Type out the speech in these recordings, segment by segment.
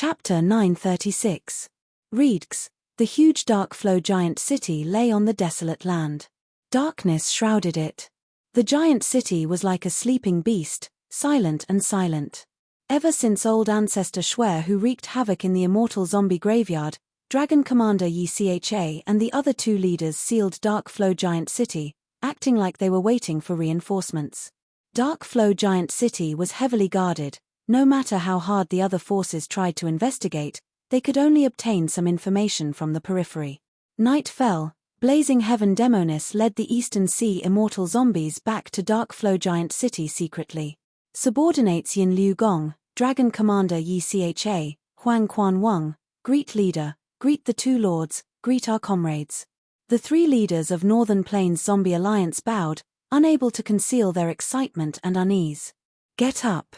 Chapter 936. Reedks. The huge dark flow giant city lay on the desolate land. Darkness shrouded it. The giant city was like a sleeping beast, silent and silent. Ever since old ancestor Shwer, who wreaked havoc in the immortal zombie graveyard, Dragon Commander Yi-Cha and the other two leaders sealed Dark Flow Giant City, acting like they were waiting for reinforcements. Dark Flow Giant City was heavily guarded. No matter how hard the other forces tried to investigate, they could only obtain some information from the periphery. Night fell. Blazing Heaven Demonis led the Eastern Sea immortal zombies back to Dark Flow Giant City secretly. Subordinates Yin Liu Gong, Dragon Commander Yi-Cha, Huang Quan Wang, greet leader, greet the two lords, greet our comrades. The three leaders of Northern Plains Zombie Alliance bowed, unable to conceal their excitement and unease. Get up.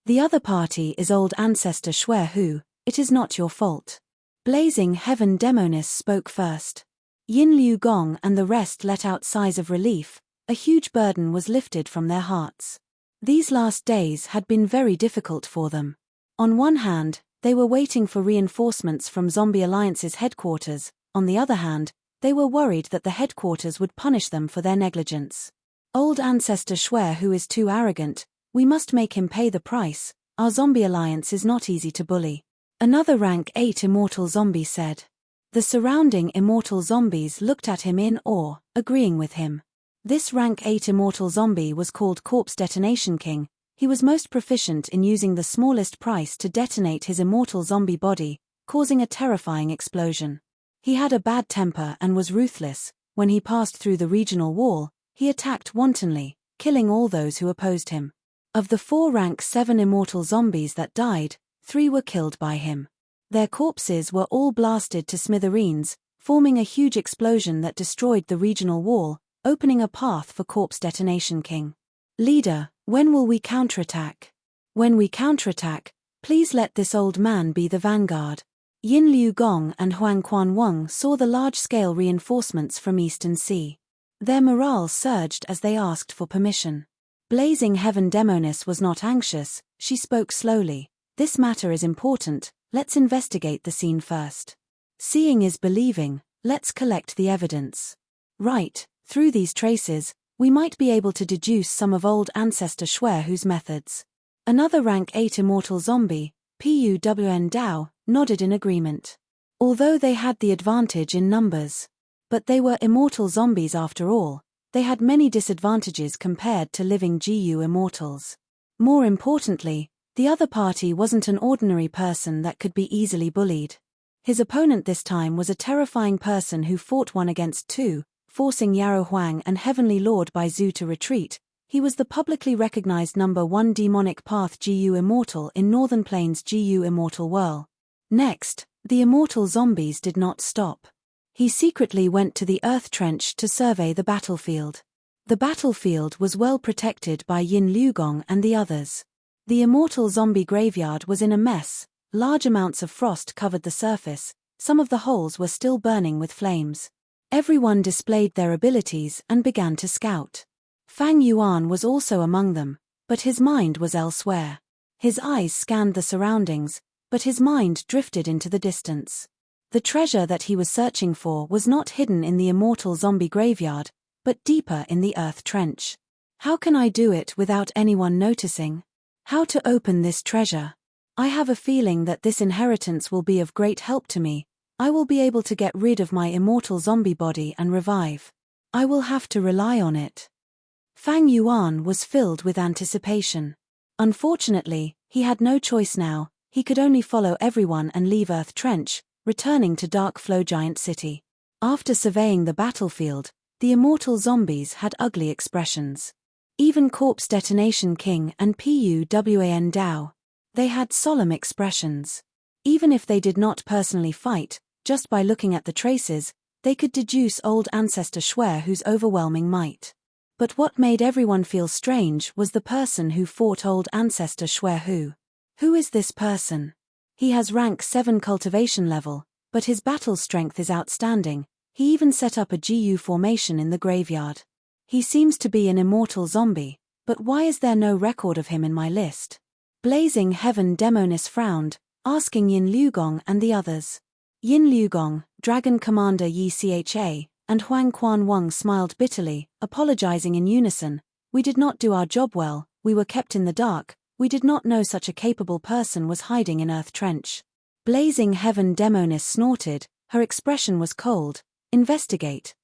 The other party is old ancestor Shwer who, it is not your fault. Blazing Heaven Demonis spoke first. Yin Liu Gong and the rest let out sighs of relief. A huge burden was lifted from their hearts. These last days had been very difficult for them. On one hand, they were waiting for reinforcements from Zombie Alliance's headquarters. On the other hand, they were worried that the headquarters would punish them for their negligence. Old ancestor Shwer who is too arrogant, we must make him pay the price. Our Zombie Alliance is not easy to bully. Another rank 8 immortal zombie said. The surrounding immortal zombies looked at him in awe, agreeing with him. This rank 8 immortal zombie was called Corpse Detonation King. He was most proficient in using the smallest price to detonate his immortal zombie body, causing a terrifying explosion. He had a bad temper and was ruthless. When he passed through the regional wall, he attacked wantonly, killing all those who opposed him. Of the 4 rank 7 immortal zombies that died, 3 were killed by him. Their corpses were all blasted to smithereens, forming a huge explosion that destroyed the regional wall, opening a path for Corpse Detonation King. Leader, when will we counterattack? When we counterattack, please let this old man be the vanguard. Yin Liu Gong and Huang Quan Wang saw the large-scale reinforcements from Eastern Sea. Their morale surged as they asked for permission. Blazing Heaven Demonis was not anxious. She spoke slowly. This matter is important, let's investigate the scene first. Seeing is believing, let's collect the evidence. Right, through these traces, we might be able to deduce some of old ancestor Shwer whose methods. Another rank 8 immortal zombie, Puwn Dao, nodded in agreement. Although they had the advantage in numbers. But they were immortal zombies after all. They had many disadvantages compared to living GU immortals. More importantly, the other party wasn't an ordinary person that could be easily bullied. His opponent this time was a terrifying person who fought 1 against 2, forcing Yarrow Huang and Heavenly Lord Baizu to retreat. He was the publicly recognized number 1 demonic path GU immortal in Northern Plains GU immortal whirl. Next, the immortal zombies did not stop. He secretly went to the Earth Trench to survey the battlefield. The battlefield was well protected by Yin Liu Gong and the others. The immortal zombie graveyard was in a mess. Large amounts of frost covered the surface. Some of the holes were still burning with flames. Everyone displayed their abilities and began to scout. Fang Yuan was also among them, but his mind was elsewhere. His eyes scanned the surroundings, but his mind drifted into the distance. The treasure that he was searching for was not hidden in the immortal zombie graveyard, but deeper in the Earth Trench. How can I do it without anyone noticing? How to open this treasure? I have a feeling that this inheritance will be of great help to me. I will be able to get rid of my immortal zombie body and revive. I will have to rely on it. Fang Yuan was filled with anticipation. Unfortunately, he had no choice now. He could only follow everyone and leave Earth Trench, returning to Dark Flow Giant City. After surveying the battlefield, the immortal zombies had ugly expressions. Even Corpse Detonation King and Puwn Dao. They had solemn expressions. Even if they did not personally fight, just by looking at the traces, they could deduce old ancestor Shwer whose overwhelming might. But what made everyone feel strange was the person who fought old ancestor Shwer who. Who is this person? He has rank 7 cultivation level, but his battle strength is outstanding. He even set up a GU formation in the graveyard. He seems to be an immortal zombie, but why is there no record of him in my list? Blazing Heaven Demonis frowned. asking Yin Liugong and the others. Yin Liugong, Dragon Commander Yi Cha, and Huang Quan Wang smiled bitterly, apologizing in unison. We did not do our job well, we were kept in the dark, we did not know such a capable person was hiding in Earth Trench. Blazing Heaven Demonis snorted, her expression was cold. Investigate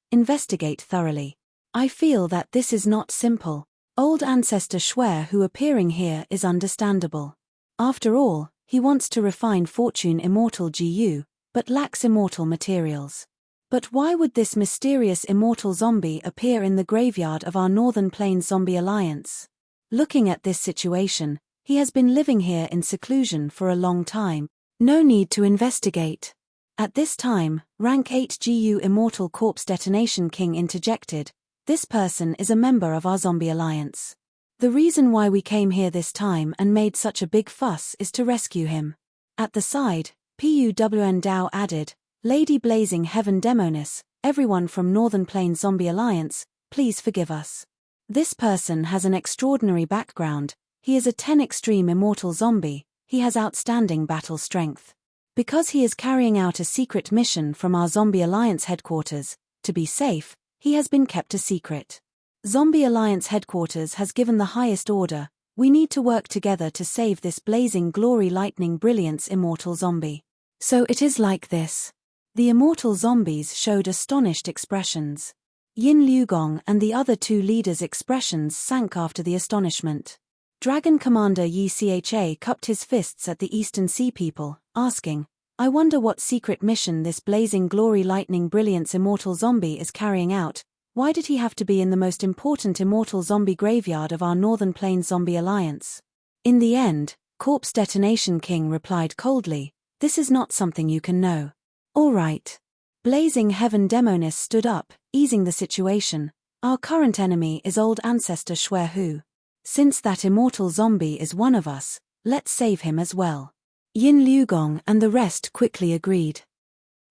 thoroughly. I feel that this is not simple. Old Ancestor Schwer who appearing here is understandable. After all, he wants to refine Fortune Immortal GU, but lacks immortal materials. But why would this mysterious immortal zombie appear in the graveyard of our Northern Plains Zombie Alliance? Looking at this situation, he has been living here in seclusion for a long time. No need to investigate. At this time, Rank 8 GU Immortal Corpse Detonation King interjected. This person is a member of our Zombie Alliance. The reason why we came here this time and made such a big fuss is to rescue him. At the side, PUWN Dao added, Lady Blazing Heaven Demonis, everyone from Northern Plains Zombie Alliance, please forgive us. This person has an extraordinary background. He is a 10 extreme immortal zombie. He has outstanding battle strength. Because he is carrying out a secret mission from our Zombie Alliance headquarters, to be safe, he has been kept a secret. Zombie Alliance headquarters has given the highest order. We need to work together to save this blazing glory lightning brilliance immortal zombie. So it is like this. The immortal zombies showed astonished expressions. Yin Liugong and the other two leaders' expressions sank after the astonishment. Dragon Commander Yi Cha cupped his fists at the Eastern Sea people, asking, I wonder what secret mission this blazing glory lightning brilliance immortal zombie is carrying out. Why did he have to be in the most important immortal zombie graveyard of our Northern Plains Zombie Alliance? In the end, Corpse Detonation King replied coldly, this is not something you can know. All right. Blazing Heaven Demonis stood up, easing the situation. Our current enemy is Old Ancestor Schwer Hu. Since that immortal zombie is one of us, let's save him as well. Yin Liugong and the rest quickly agreed.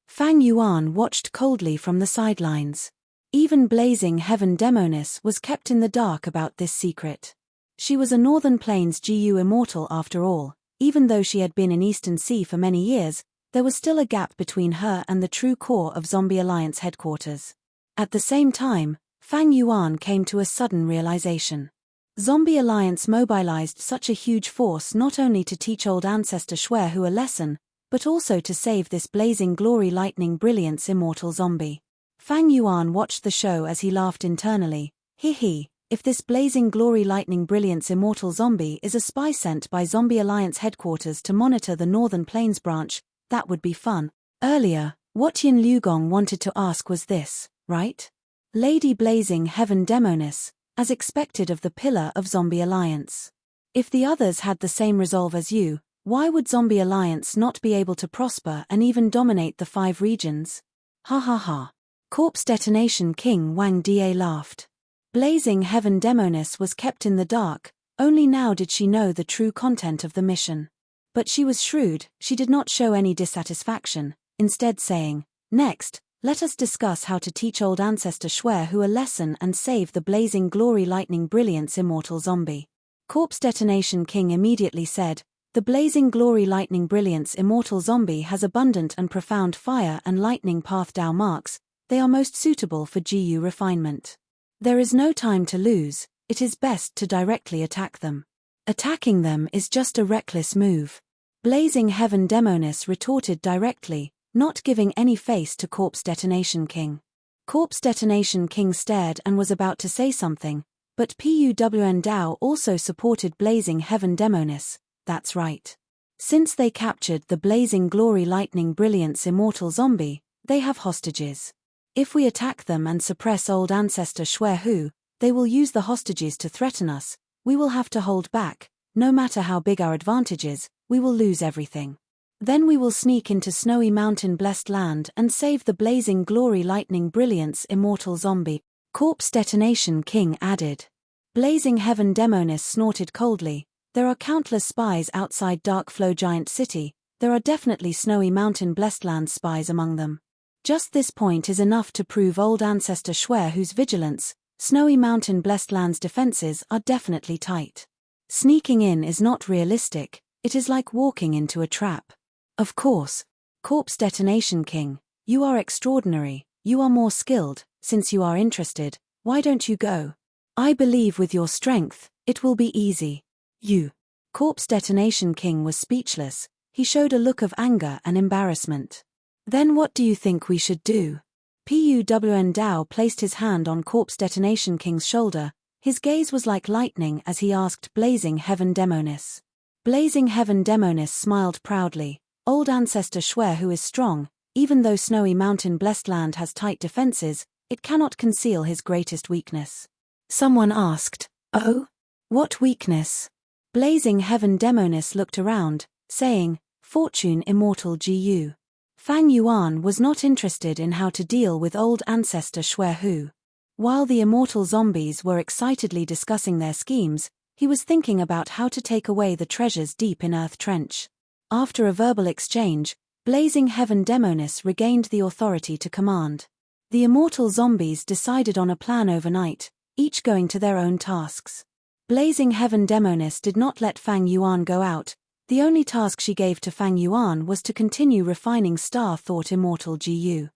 Fang Yuan watched coldly from the sidelines. Even Blazing Heaven Demonis was kept in the dark about this secret. She was a Northern Plains GU immortal after all. Even though she had been in Eastern Sea for many years, there was still a gap between her and the true core of Zombie Alliance headquarters. At the same time, Fang Yuan came to a sudden realization. Zombie Alliance mobilized such a huge force not only to teach Old Ancestor Schwer Hu a lesson, but also to save this blazing glory lightning brilliance immortal zombie. Fang Yuan watched the show as he laughed internally. He, if this blazing glory lightning brilliance immortal zombie is a spy sent by Zombie Alliance headquarters to monitor the Northern Plains branch, that would be fun. Earlier, what Yin Liugong wanted to ask was this, right? Lady Blazing Heaven Demonis, as expected of the pillar of Zombie Alliance. If the others had the same resolve as you, why would Zombie Alliance not be able to prosper and even dominate the 5 regions? Ha ha ha. Corpse Detonation King Wang Da laughed. Blazing Heaven Demonis was kept in the dark, only now did she know the true content of the mission. But she was shrewd, she did not show any dissatisfaction, instead saying, next, let us discuss how to teach Old Ancestor Schwer Hu a lesson and save the blazing glory lightning brilliance immortal zombie. Corpse Detonation King immediately said, the blazing glory lightning brilliance immortal zombie has abundant and profound fire and lightning path Dao marks, they are most suitable for GU refinement. There is no time to lose, it is best to directly attack them. Attacking them is just a reckless move. Blazing Heaven Demonis retorted directly, not giving any face to Corpse Detonation King. Corpse Detonation King stared and was about to say something, but PUWN Dao also supported Blazing Heaven Demonis, that's right. Since they captured the blazing glory lightning brilliance immortal zombie, they have hostages. If we attack them and suppress Old Ancestor Schwer Hu, they will use the hostages to threaten us, we will have to hold back, no matter how big our advantage is, we will lose everything. Then we will sneak into snowy mountain blessed land and save the blazing glory lightning brilliance immortal zombie. Corpse Detonation King added. Blazing Heaven Demonis snorted coldly, there are countless spies outside Dark Flow Giant City, there are definitely snowy mountain blessed land spies among them. Just this point is enough to prove Old Ancestor Schwer Hu's vigilance, snowy mountain blessed land's defenses are definitely tight. Sneaking in is not realistic, It is like walking into a trap. Of course, Corpse Detonation King, you are extraordinary, you are more skilled, since you are interested, why don't you go? I believe with your strength, it will be easy. You. Corpse Detonation King was speechless, he showed a look of anger and embarrassment. Then what do you think we should do? Puwn Dao placed his hand on Corpse Detonation King's shoulder, his gaze was like lightning as he asked Blazing Heaven Demonis. Blazing Heaven Demonis smiled proudly, old ancestor Shwe who is strong, even though snowy mountain blessed land has tight defenses, it cannot conceal his greatest weakness. Someone asked, oh? What weakness? Blazing Heaven Demonis looked around, saying, Fortune Immortal Gu. Fang Yuan was not interested in how to deal with old ancestor Shwe Hu. While the immortal zombies were excitedly discussing their schemes, he was thinking about how to take away the treasures deep in Earth Trench. After a verbal exchange, Blazing Heaven Demonis regained the authority to command. The immortal zombies decided on a plan overnight, each going to their own tasks. Blazing Heaven Demonis did not let Fang Yuan go out. The only task she gave to Fang Yuan was to continue refining Star Thought Immortal Gu.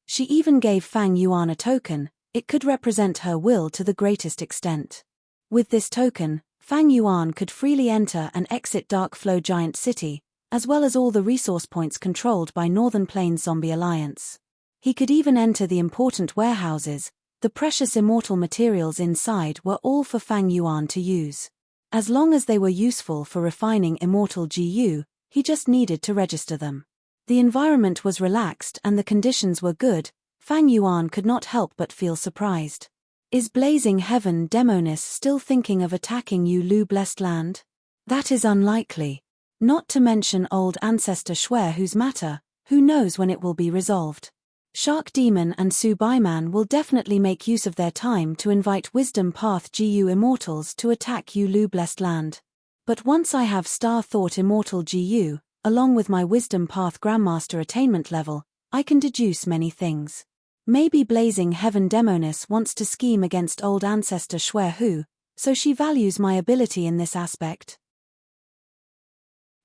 She even gave Fang Yuan a token, it could represent her will to the greatest extent. With this token, Fang Yuan could freely enter and exit Dark Flow Giant City, as well as all the resource points controlled by Northern Plains Zombie Alliance. He could even enter the important warehouses, the precious immortal materials inside were all for Fang Yuan to use. As long as they were useful for refining Immortal Gu, he just needed to register them. The environment was relaxed and the conditions were good, Fang Yuan could not help but feel surprised. Is Blazing Heaven Demonis still thinking of attacking Lu Blessed Land? That is unlikely. Not to mention old ancestor Shwe whose matter, who knows when it will be resolved. Shark Demon and Su Baiman will definitely make use of their time to invite Wisdom Path Gu Immortals to attack Lu Blessed Land. But once I have Star Thought Immortal Gu, along with my Wisdom Path Grandmaster attainment level, I can deduce many things. Maybe Blazing Heaven Demonis wants to scheme against old ancestor Shwe Hu, so she values my ability in this aspect.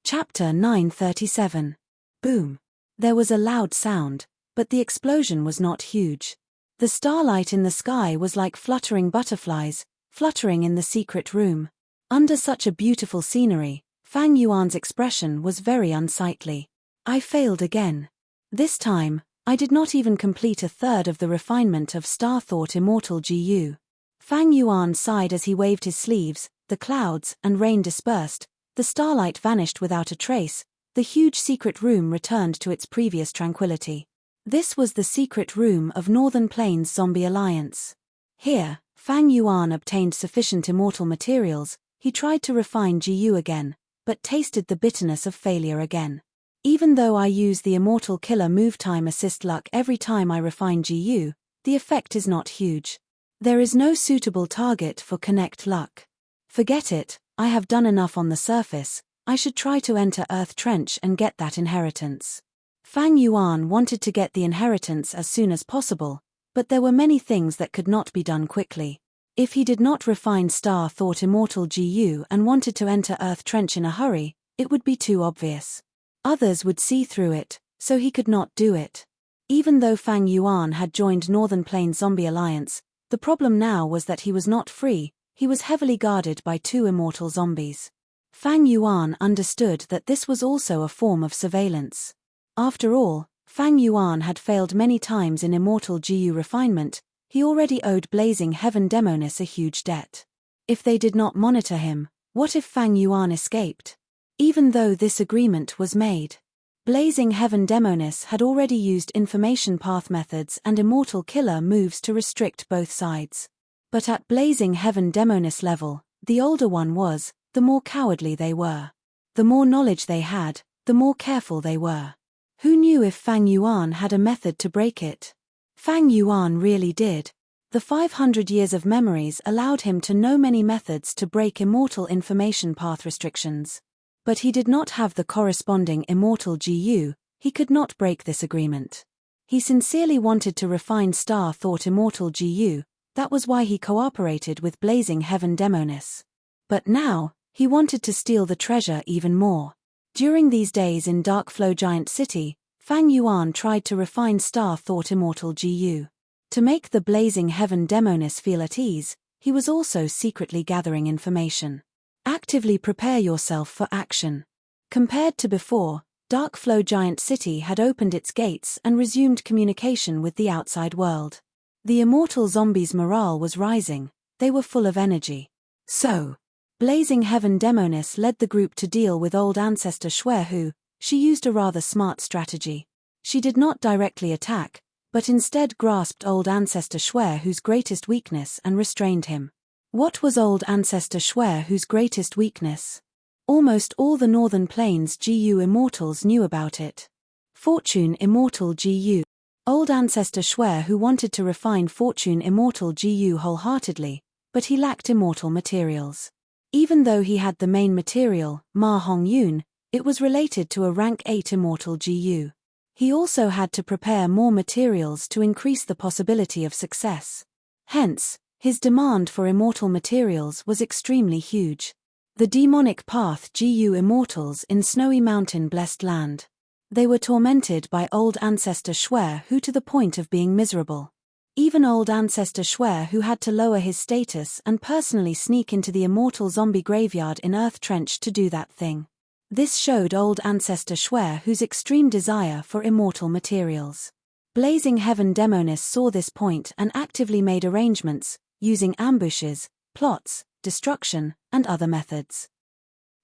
Chapter 937. Boom. There was a loud sound, but the explosion was not huge. The starlight in the sky was like fluttering butterflies, fluttering in the secret room. Under such a beautiful scenery, Fang Yuan's expression was very unsightly. I failed again. This time, I did not even complete a third of the refinement of Star Thought Immortal Gu. Fang Yuan sighed as he waved his sleeves, the clouds and rain dispersed, the starlight vanished without a trace, the huge secret room returned to its previous tranquility. This was the secret room of Northern Plains Zombie Alliance. Here, Fang Yuan obtained sufficient immortal materials, he tried to refine Gu again, but tasted the bitterness of failure again. Even though I use the Immortal Killer Move Time Assist Luck every time I refine Gu, the effect is not huge. There is no suitable target for Connect Luck. Forget it, I have done enough on the surface, I should try to enter Earth Trench and get that inheritance. Fang Yuan wanted to get the inheritance as soon as possible, but there were many things that could not be done quickly. If he did not refine Star Thought Immortal Gu and wanted to enter Earth Trench in a hurry, it would be too obvious. Others would see through it, so he could not do it. Even though Fang Yuan had joined Northern Plains Zombie Alliance, the problem now was that he was not free, he was heavily guarded by two immortal zombies. Fang Yuan understood that this was also a form of surveillance. After all, Fang Yuan had failed many times in Immortal Gu refinement, he already owed Blazing Heaven Demonis a huge debt. If they did not monitor him, what if Fang Yuan escaped? Even though this agreement was made, Blazing Heaven Demonis had already used information path methods and immortal killer moves to restrict both sides. But at Blazing Heaven Demonis level, the older one was, the more cowardly they were. The more knowledge they had, the more careful they were. Who knew if Fang Yuan had a method to break it? Fang Yuan really did. The 500 years of memories allowed him to know many methods to break immortal information path restrictions. But he did not have the corresponding immortal Gu, he could not break this agreement. He sincerely wanted to refine Star Thought Immortal Gu, that was why he cooperated with Blazing Heaven Demonis. But now, He wanted to steal the treasure even more. During these days in Dark Flow Giant City, Fang Yuan tried to refine Star Thought Immortal GU. To make the blazing heaven demoness feel at ease, he was also secretly gathering information. Actively prepare yourself for action. Compared to before, Dark Flow Giant City had opened its gates and resumed communication with the outside world. The immortal zombies' morale was rising, they were full of energy. So, Blazing Heaven Demoness led the group to deal with old ancestor Shui who, she used a rather smart strategy. She did not directly attack, but instead grasped old ancestor Shui whose greatest weakness and restrained him. What was old ancestor Shui whose greatest weakness? Almost all the Northern Plains GU immortals knew about it. Fortune Immortal GU. Old ancestor Shui who wanted to refine Fortune Immortal GU wholeheartedly, but he lacked immortal materials. Even though he had the main material, Ma Hong Yun, it was related to a rank 8 immortal GU. He also had to prepare more materials to increase the possibility of success. Hence, his demand for immortal materials was extremely huge. The demonic path GU immortals in Snowy Mountain Blessed Land. They were tormented by old ancestor Shui who to the point of being miserable. Even old ancestor Shui who had to lower his status and personally sneak into the immortal zombie graveyard in Earth Trench to do that thing. This showed old ancestor Shui whose extreme desire for immortal materials. Blazing Heaven Demoness saw this point and actively made arrangements, using ambushes, plots, destruction, and other methods.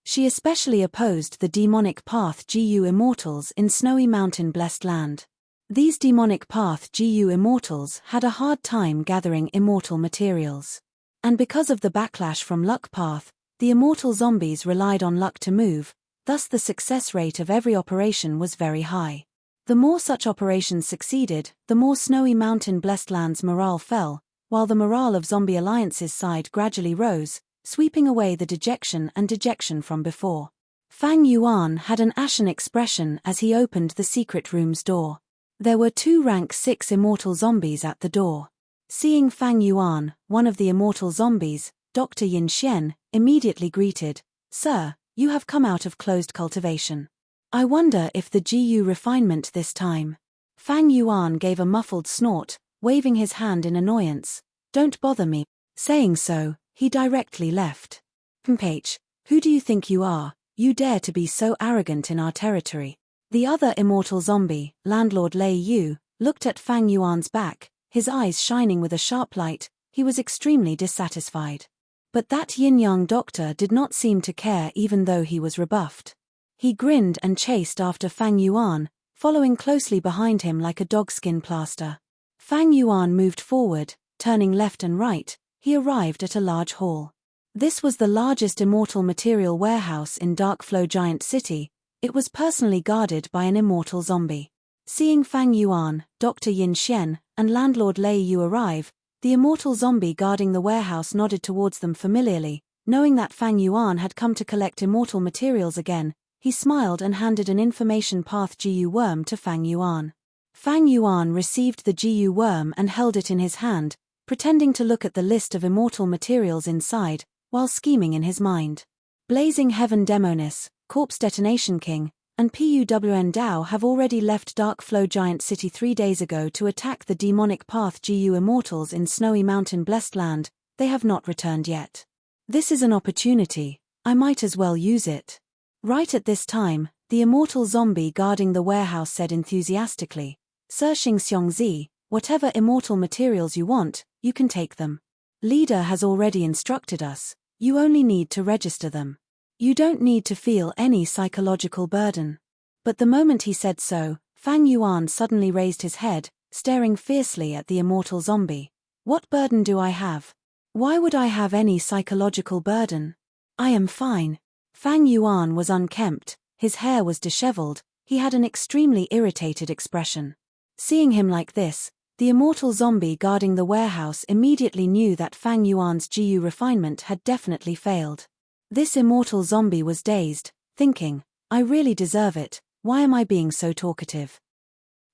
She especially opposed the demonic path GU immortals in Snowy Mountain Blessed Land. These demonic path GU immortals had a hard time gathering immortal materials. And because of the backlash from Luck Path, the immortal zombies relied on luck to move, thus the success rate of every operation was very high. The more such operations succeeded, the more Snowy Mountain Blessed Land's morale fell, while the morale of Zombie Alliance's side gradually rose, sweeping away the dejection from before. Fang Yuan had an ashen expression as he opened the secret room's door. There were 2 rank 6 immortal zombies at the door. Seeing Fang Yuan, one of the immortal zombies, Dr. Yin Xian, immediately greeted, "Sir, you have come out of closed cultivation. I wonder if the GU refinement this time." Fang Yuan gave a muffled snort, waving his hand in annoyance. "Don't bother me." Saying so, he directly left. "H, who do you think you are? You dare to be so arrogant in our territory." The other immortal zombie, Landlord Lei Yu, looked at Fang Yuan's back, his eyes shining with a sharp light. He was extremely dissatisfied. But that yin-yang doctor did not seem to care even though he was rebuffed. He grinned and chased after Fang Yuan, following closely behind him like a dogskin plaster. Fang Yuan moved forward, turning left and right. He arrived at a large hall. This was the largest immortal material warehouse in Dark Flow Giant City. It was personally guarded by an immortal zombie. Seeing Fang Yuan, Dr. Yin Xian, and Landlord Lei Yu arrive, the immortal zombie guarding the warehouse nodded towards them familiarly. Knowing that Fang Yuan had come to collect immortal materials again, he smiled and handed an information path GU worm to Fang Yuan. Fang Yuan received the GU worm and held it in his hand, pretending to look at the list of immortal materials inside, while scheming in his mind. Blazing Heaven Demoness, Corpse Detonation King, and PUWN Dao have already left Dark Flow Giant City 3 days ago to attack the demonic path GU immortals in Snowy Mountain Blessed Land. They have not returned yet. This is an opportunity, I might as well use it. Right at this time, the immortal zombie guarding the warehouse said enthusiastically, "Sir Xingxiongzi, whatever immortal materials you want, you can take them. Leader has already instructed us, you only need to register them. You don't need to feel any psychological burden." But the moment he said so, Fang Yuan suddenly raised his head, staring fiercely at the immortal zombie. "What burden do I have? Why would I have any psychological burden? I am fine." Fang Yuan was unkempt, his hair was disheveled, he had an extremely irritated expression. Seeing him like this, the immortal zombie guarding the warehouse immediately knew that Fang Yuan's GU refinement had definitely failed. This immortal zombie was dazed, thinking, "I really deserve it, why am I being so talkative?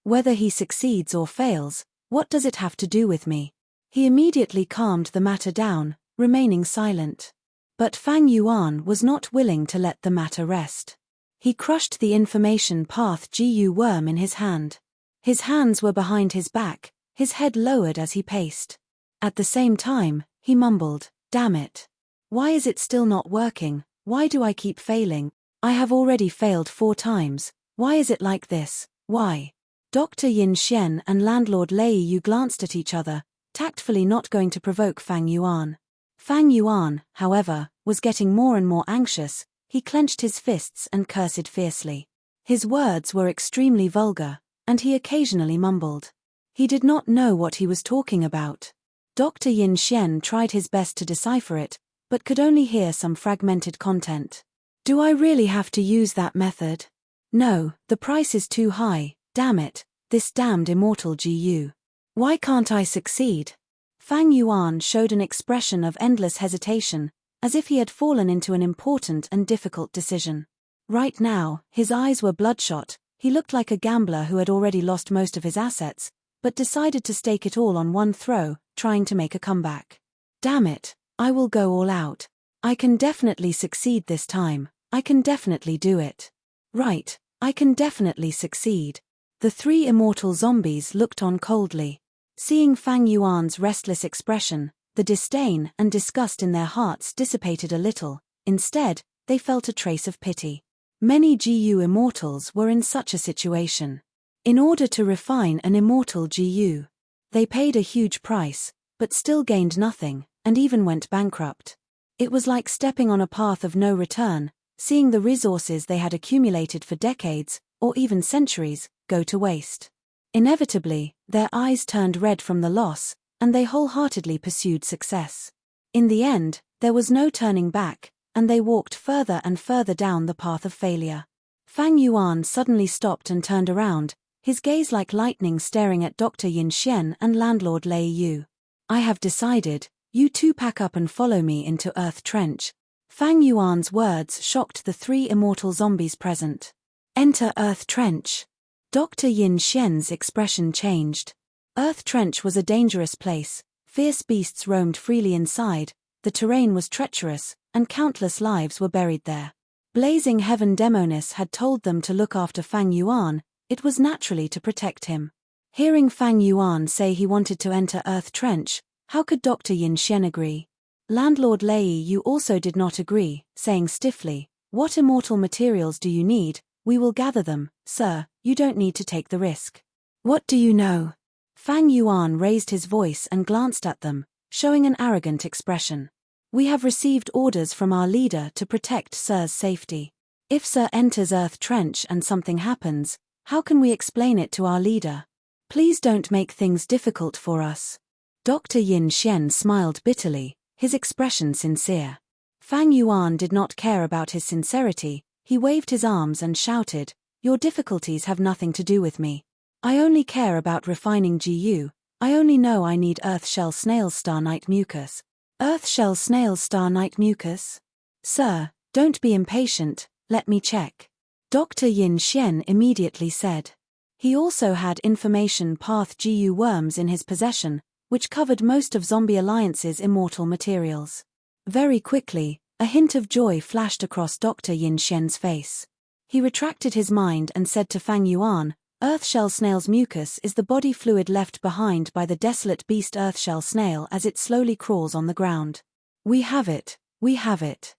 Whether he succeeds or fails, what does it have to do with me?" He immediately calmed the matter down, remaining silent. But Fang Yuan was not willing to let the matter rest. He crushed the information path GU worm in his hand. His hands were behind his back, his head lowered as he paced. At the same time, he mumbled, "Damn it. Why is it still not working? Why do I keep failing? I have already failed 4 times. Why is it like this? Why?" Dr. Yin Xian and landlord Lei Yu glanced at each other, tactfully not going to provoke Fang Yuan. Fang Yuan, however, was getting more and more anxious. He clenched his fists and cursed fiercely. His words were extremely vulgar, and he occasionally mumbled. He did not know what he was talking about. Dr. Yin Xian tried his best to decipher it, but could only hear some fragmented content. "Do I really have to use that method? No, the price is too high, damn it, this damned immortal GU. Why can't I succeed?" Fang Yuan showed an expression of endless hesitation, as if he had fallen into an important and difficult decision. Right now, his eyes were bloodshot. He looked like a gambler who had already lost most of his assets, but decided to stake it all on one throw, trying to make a comeback. "Damn it, I will go all out. I can definitely succeed this time. I can definitely do it. Right, I can definitely succeed." The 3 immortal zombies looked on coldly. Seeing Fang Yuan's restless expression, the disdain and disgust in their hearts dissipated a little. Instead, they felt a trace of pity. Many GU immortals were in such a situation. In order to refine an immortal GU, they paid a huge price, but still gained nothing, and even went bankrupt. It was like stepping on a path of no return, seeing the resources they had accumulated for decades, or even centuries, go to waste. Inevitably, their eyes turned red from the loss, and they wholeheartedly pursued success. In the end, there was no turning back, and they walked further and further down the path of failure. Fang Yuan suddenly stopped and turned around, his gaze like lightning staring at Dr. Yin Xian and landlord Lei Yu. "I have decided, you 2 pack up and follow me into Earth Trench." Fang Yuan's words shocked the 3 immortal zombies present. "Enter Earth Trench." Dr. Yin Xian's expression changed. Earth Trench was a dangerous place, fierce beasts roamed freely inside, the terrain was treacherous, and countless lives were buried there. Blazing Heaven Demonis had told them to look after Fang Yuan, it was naturally to protect him. Hearing Fang Yuan say he wanted to enter Earth Trench, how could Dr. Yin Xian agree? Landlord Lei Yu also did not agree, saying stiffly, "What immortal materials do you need? We will gather them, sir, you don't need to take the risk." "What do you know?" Fang Yuan raised his voice and glanced at them, showing an arrogant expression. "We have received orders from our leader to protect Sir's safety. If Sir enters Earth Trench and something happens, how can we explain it to our leader? Please don't make things difficult for us." Dr. Yin Xian smiled bitterly, his expression sincere. Fang Yuan did not care about his sincerity. He waved his arms and shouted, "Your difficulties have nothing to do with me. I only care about refining GU. I only know I need Earth Shell Snail Star Night Mucus." "Earth Shell Snail Star Night Mucus? Sir, don't be impatient, let me check." Dr. Yin Xian immediately said. He also had information path GU worms in his possession, which covered most of Zombie Alliance's immortal materials. Very quickly, a hint of joy flashed across Dr. Yin Xian's face. He retracted his mind and said to Fang Yuan, "Earthshell Snail's mucus is the body fluid left behind by the desolate beast Earthshell Snail as it slowly crawls on the ground. We have it, we have it.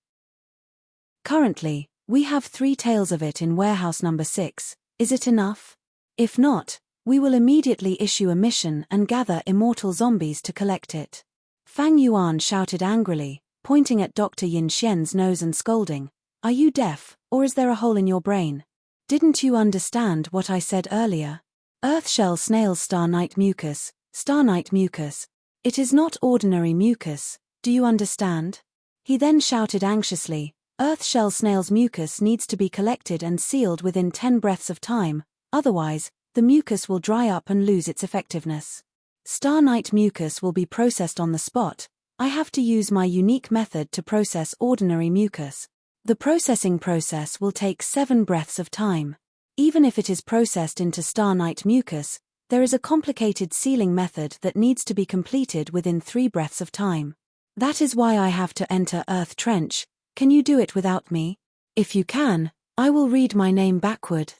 Currently, we have 3 tails of it in warehouse number 6, is it enough? If not, we will immediately issue a mission and gather immortal zombies to collect it." Fang Yuan shouted angrily, pointing at Dr. Yin Xian's nose and scolding, "Are you deaf, or is there a hole in your brain? Didn't you understand what I said earlier? Earthshell Snail Star Night Mucus, Star Night Mucus. It is not ordinary mucus, do you understand?" He then shouted anxiously, "Earthshell Snail's mucus needs to be collected and sealed within 10 breaths of time, otherwise, the mucus will dry up and lose its effectiveness. Star Night mucus will be processed on the spot. I have to use my unique method to process ordinary mucus. The processing process will take 7 breaths of time. Even if it is processed into Star Night mucus, there is a complicated sealing method that needs to be completed within 3 breaths of time. That is why I have to enter Earth Trench. Can you do it without me? If you can, I will read my name backward.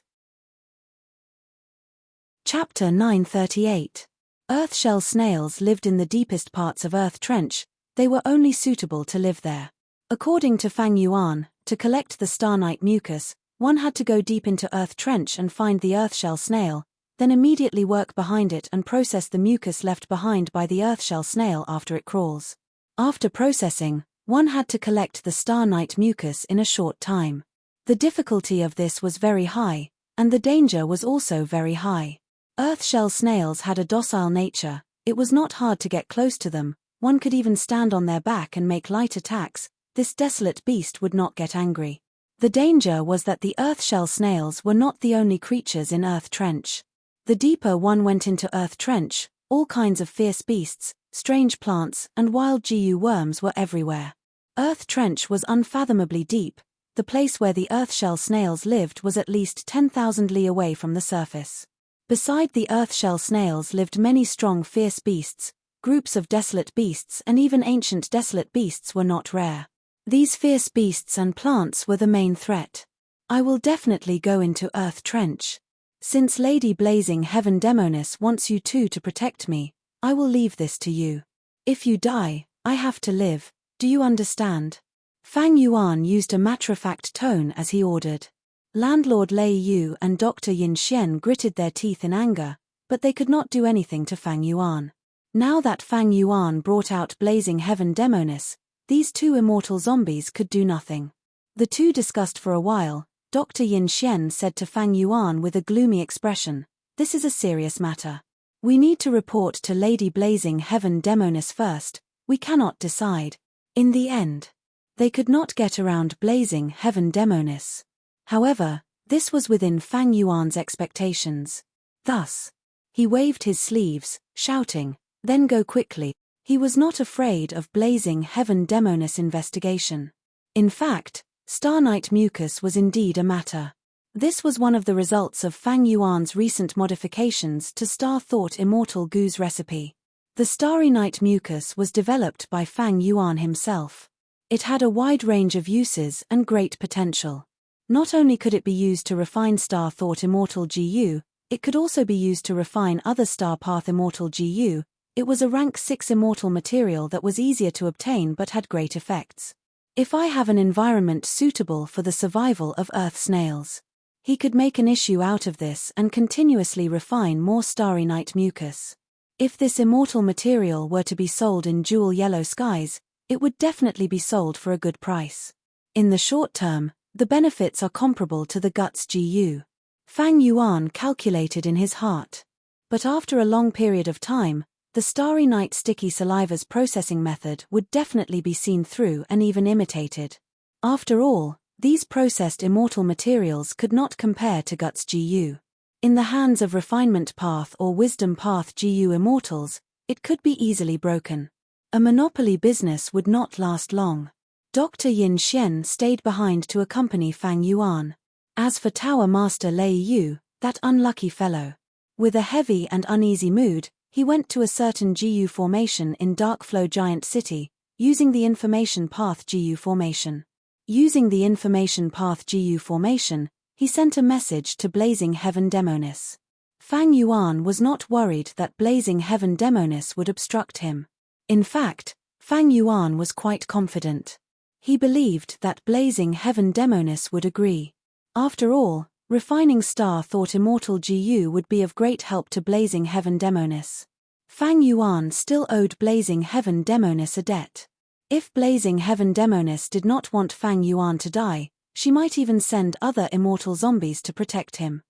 Chapter 938. Earthshell snails lived in the deepest parts of Earth Trench. They were only suitable to live there. According to Fang Yuan, to collect the starnight mucus, one had to go deep into Earth Trench and find the earthshell snail, then immediately work behind it and process the mucus left behind by the earthshell snail after it crawls. After processing, one had to collect the starnight mucus in a short time. The difficulty of this was very high, and the danger was also very high. Earthshell snails had a docile nature. It was not hard to get close to them. One could even stand on their back and make light attacks. This desolate beast would not get angry. The danger was that the earthshell snails were not the only creatures in Earth Trench. The deeper one went into Earth Trench, all kinds of fierce beasts, strange plants, and wild GU worms were everywhere. Earth Trench was unfathomably deep. The place where the earthshell snails lived was at least 10,000 li away from the surface. Beside the earthshell snails lived many strong fierce beasts. Groups of desolate beasts and even ancient desolate beasts were not rare. These fierce beasts and plants were the main threat. I will definitely go into Earth Trench. Since Lady Blazing Heaven Demoness wants you two to protect me, I will leave this to you. If you die, I have to live. Do you understand? Fang Yuan used a matter-of-fact tone as he ordered. Landlord Lei Yu and Dr. Yin Xian gritted their teeth in anger, but they could not do anything to Fang Yuan. Now that Fang Yuan brought out Blazing Heaven Demoness, these two immortal zombies could do nothing. The two discussed for a while. Dr. Yin Xian said to Fang Yuan with a gloomy expression, "This is a serious matter. We need to report to Lady Blazing Heaven Demoness first. We cannot decide." In the end, they could not get around Blazing Heaven Demoness. However, this was within Fang Yuan's expectations. Thus, he waved his sleeves, shouting, "Then go quickly." He was not afraid of Blazing Heaven Demoness investigation. In fact, Starnight mucus was indeed a matter. This was one of the results of Fang Yuan's recent modifications to Star Thought Immortal Gu's recipe. The Starry Night mucus was developed by Fang Yuan himself. It had a wide range of uses and great potential. Not only could it be used to refine Star Thought Immortal GU, it could also be used to refine other Star Path Immortal GU. It was a rank 6 immortal material that was easier to obtain but had great effects. If I have an environment suitable for the survival of Earth snails, he could make an issue out of this and continuously refine more Starry Night mucus. If this immortal material were to be sold in jewel yellow skies, it would definitely be sold for a good price. In the short term, the benefits are comparable to the Guts GU. Fang Yuan calculated in his heart. But after a long period of time, the Starry Night sticky saliva's processing method would definitely be seen through and even imitated. After all, these processed immortal materials could not compare to Guts GU. In the hands of Refinement Path or Wisdom Path GU immortals, it could be easily broken. A monopoly business would not last long. Dr. Yin Xian stayed behind to accompany Fang Yuan. As for Tower Master Lei Yu, that unlucky fellow. With a heavy and uneasy mood, he went to a certain GU formation in Dark Flow Giant City, using the Information Path GU formation. Using the Information Path GU formation, he sent a message to Blazing Heaven Demoness. Fang Yuan was not worried that Blazing Heaven Demoness would obstruct him. In fact, Fang Yuan was quite confident. He believed that Blazing Heaven Demoness would agree. After all, refining Star Thought Immortal GU would be of great help to Blazing Heaven Demoness. Fang Yuan still owed Blazing Heaven Demoness a debt. If Blazing Heaven Demoness did not want Fang Yuan to die, she might even send other immortal zombies to protect him.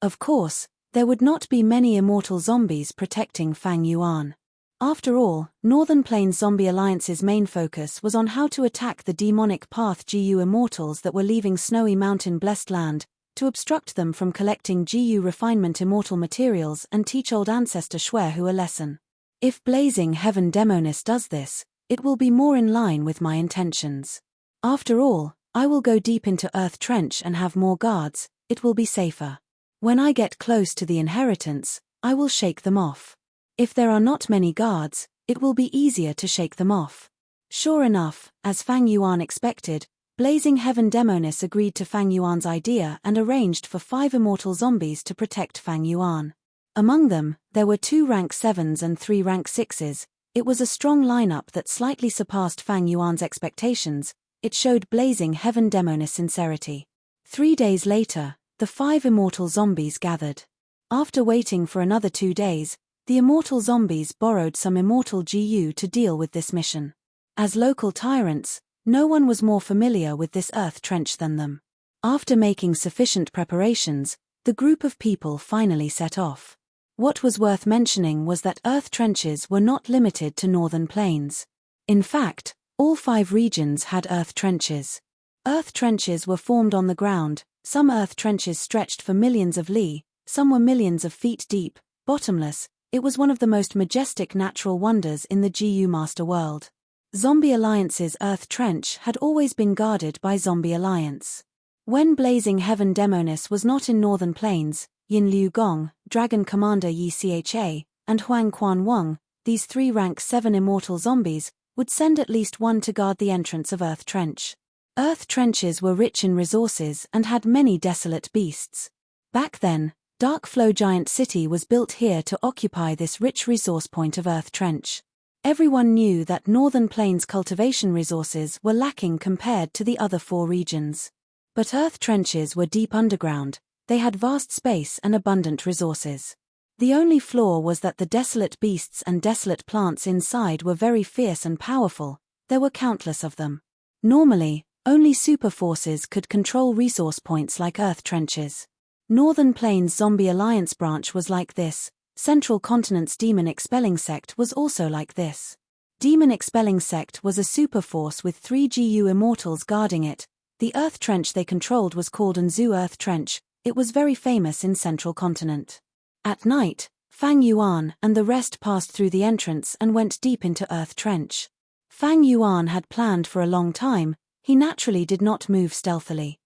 Of course, there would not be many immortal zombies protecting Fang Yuan. After all, Northern Plains Zombie Alliance's main focus was on how to attack the demonic path GU immortals that were leaving Snowy Mountain Blessed Land, to obstruct them from collecting GU refinement immortal materials and teach old ancestor Shwehu a lesson. If Blazing Heaven Demoness does this, it will be more in line with my intentions. After all, I will go deep into Earth Trench and have more guards. It will be safer. When I get close to the inheritance, I will shake them off. If there are not many guards, It will be easier to shake them off. Sure enough, as Fang Yuan expected, Blazing Heaven Demonis agreed to Fang Yuan's idea and arranged for 5 immortal zombies to protect Fang Yuan. Among them, there were 2 rank 7s and 3 rank 6s. It was a strong lineup that slightly surpassed Fang Yuan's expectations. It showed Blazing Heaven Demonis sincerity. 3 days later, the 5 immortal zombies gathered. After waiting for another 2 days, the immortal zombies borrowed some immortal GU to deal with this mission. As local tyrants, no one was more familiar with this earth trench than them. After making sufficient preparations, the group of people finally set off. What was worth mentioning was that earth trenches were not limited to northern plains. In fact, all 5 regions had earth trenches. Earth trenches were formed on the ground. Some earth trenches stretched for millions of li, some were millions of feet deep, bottomless. It was one of the most majestic natural wonders in the GU Master World. Zombie Alliance's Earth Trench had always been guarded by Zombie Alliance. When Blazing Heaven Demonis was not in Northern Plains, Yin Liu Gong, Dragon Commander Yi Cha, and Huang Quan Wang, these 3 rank 7 immortal zombies, would send at least one to guard the entrance of Earth Trench. Earth Trenches were rich in resources and had many desolate beasts. Back then, Dark Flow Giant City was built here to occupy this rich resource point of Earth Trench. Everyone knew that Northern Plains cultivation resources were lacking compared to the other 4 regions. But earth trenches were deep underground, they had vast space and abundant resources. The only flaw was that the desolate beasts and desolate plants inside were very fierce and powerful. There were countless of them. Normally, only super forces could control resource points like earth trenches. Northern Plains Zombie Alliance branch was like this. Central Continent's Demon Expelling Sect was also like this. Demon Expelling Sect was a super force with 3 GU immortals guarding it. The earth trench they controlled was called Anzu Earth Trench. It was very famous in Central Continent. At night, Fang Yuan and the rest passed through the entrance and went deep into Earth Trench. Fang Yuan had planned for a long time. He naturally did not move stealthily.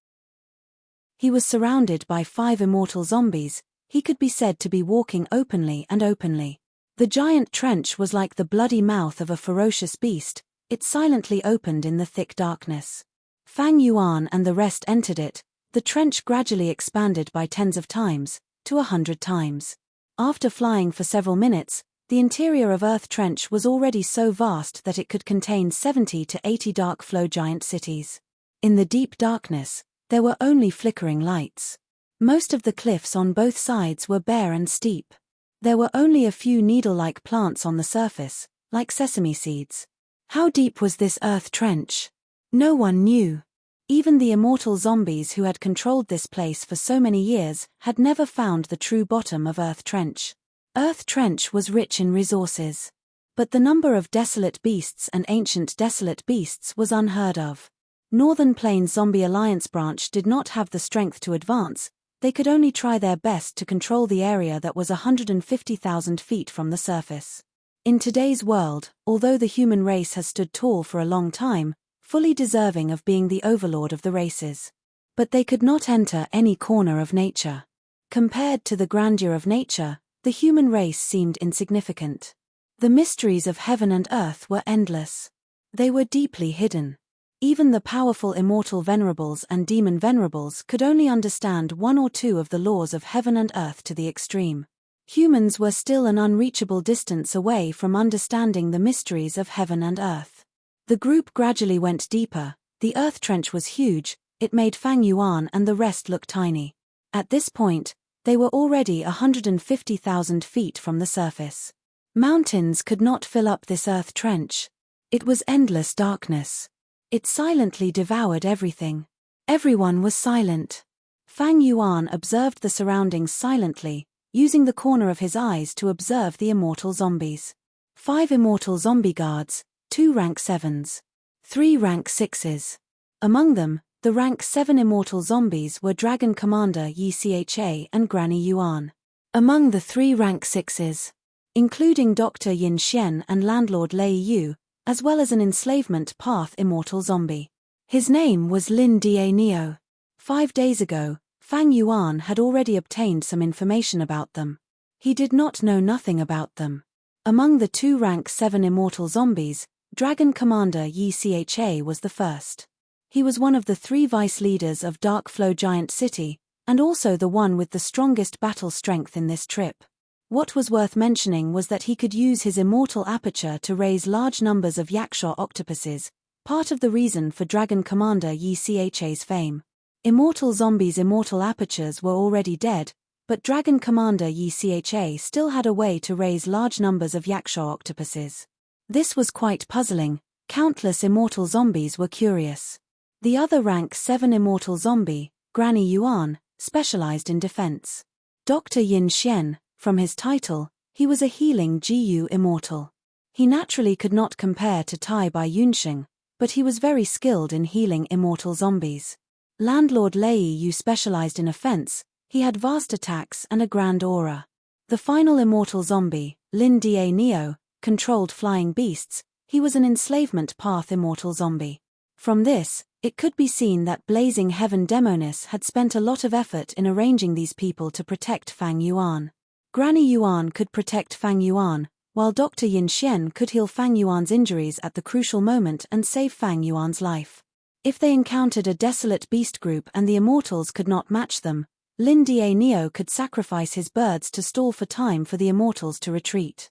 He was surrounded by 5 immortal zombies. He could be said to be walking openly and openly. The giant trench was like the bloody mouth of a ferocious beast. It silently opened in the thick darkness. Fang Yuan and the rest entered it. The trench gradually expanded by tens of times, to 100 times. After flying for several minutes, the interior of Earth Trench was already so vast that it could contain 70 to 80 dark flow giant cities. In the deep darkness, there were only flickering lights. Most of the cliffs on both sides were bare and steep. There were only a few needle-like plants on the surface, like sesame seeds. How deep was this Earth Trench? No one knew. Even the immortal zombies who had controlled this place for so many years had never found the true bottom of Earth Trench. Earth Trench was rich in resources. But the number of desolate beasts and ancient desolate beasts was unheard of. Northern Plains Zombie Alliance branch did not have the strength to advance. They could only try their best to control the area that was 150,000 feet from the surface. In today's world, although the human race has stood tall for a long time, fully deserving of being the overlord of the races. But they could not enter any corner of nature. Compared to the grandeur of nature, the human race seemed insignificant. The mysteries of heaven and earth were endless. They were deeply hidden. Even the powerful immortal venerables and demon venerables could only understand 1 or 2 of the laws of heaven and earth to the extreme. Humans were still an unreachable distance away from understanding the mysteries of heaven and earth. The group gradually went deeper. The earth trench was huge. It made Fang Yuan and the rest look tiny. At this point, they were already 150,000 feet from the surface. Mountains could not fill up this earth trench. It was endless darkness. It silently devoured everything. Everyone was silent. Fang Yuan observed the surroundings silently, using the corner of his eyes to observe the immortal zombies. 5 immortal zombie guards, 2 rank 7s, 3 rank 6s. Among them, the rank 7 immortal zombies were Dragon Commander Yi Cha and Granny Yuan. Among the 3 rank 6s, including Dr. Yin Xian and Landlord Lei Yu, as well as an enslavement path immortal zombie. His name was Lin Da Neo. 5 days ago, Fang Yuan had already obtained some information about them. He did not know nothing about them. Among the two rank 7 immortal zombies, Dragon Commander Yi Cha was the first. He was one of the 3 vice leaders of Dark Flow Giant City, and also the one with the strongest battle strength in this trip. What was worth mentioning was that he could use his immortal aperture to raise large numbers of yaksha octopuses, part of the reason for Dragon Commander Yi Cha's fame. Immortal zombies' immortal apertures were already dead, but Dragon Commander Yi Cha still had a way to raise large numbers of yaksha octopuses. This was quite puzzling. Countless immortal zombies were curious. The other rank 7 immortal zombie, Granny Yuan, specialized in defense. Dr. Yin Xian, from his title, he was a healing GU immortal. He naturally could not compare to Tai Bai Yunxing, but he was very skilled in healing immortal zombies. Landlord Lei Yu specialized in offense, he had vast attacks and a grand aura. The final immortal zombie, Lin Da Neo, controlled flying beasts, he was an enslavement path immortal zombie. From this, it could be seen that Blazing Heaven Demonis had spent a lot of effort in arranging these people to protect Fang Yuan. Granny Yuan could protect Fang Yuan, while Dr. Yin Xian could heal Fang Yuan's injuries at the crucial moment and save Fang Yuan's life. If they encountered a desolate beast group and the immortals could not match them, Lin Da Neo could sacrifice his birds to stall for time for the immortals to retreat.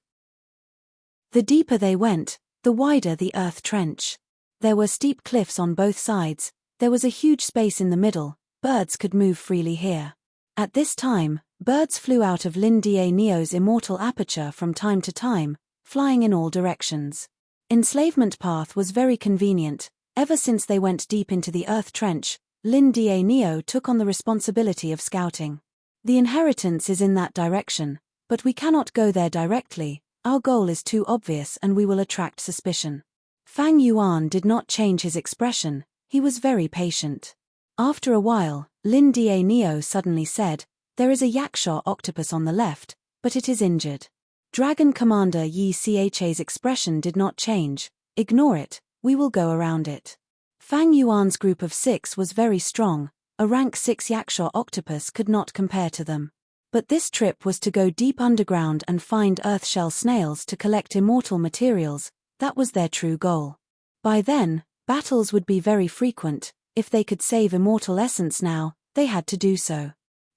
The deeper they went, the wider the earth trench. There were steep cliffs on both sides, there was a huge space in the middle, birds could move freely here. At this time, birds flew out of Lin Da Neo's immortal aperture from time to time, flying in all directions. Enslavement path was very convenient. Ever since they went deep into the earth trench, Lin Da Neo took on the responsibility of scouting. The inheritance is in that direction, but we cannot go there directly, our goal is too obvious and we will attract suspicion. Fang Yuan did not change his expression, he was very patient. After a while, Lin Da Neo suddenly said, "There is a yaksha octopus on the left, but it is injured." Dragon Commander Yi Cha's expression did not change. "Ignore it, we will go around it." Fang Yuan's group of 6 was very strong, a rank 6 yaksha octopus could not compare to them. But this trip was to go deep underground and find earth-shell snails to collect immortal materials, that was their true goal. By then, battles would be very frequent, if they could save immortal essence now, they had to do so.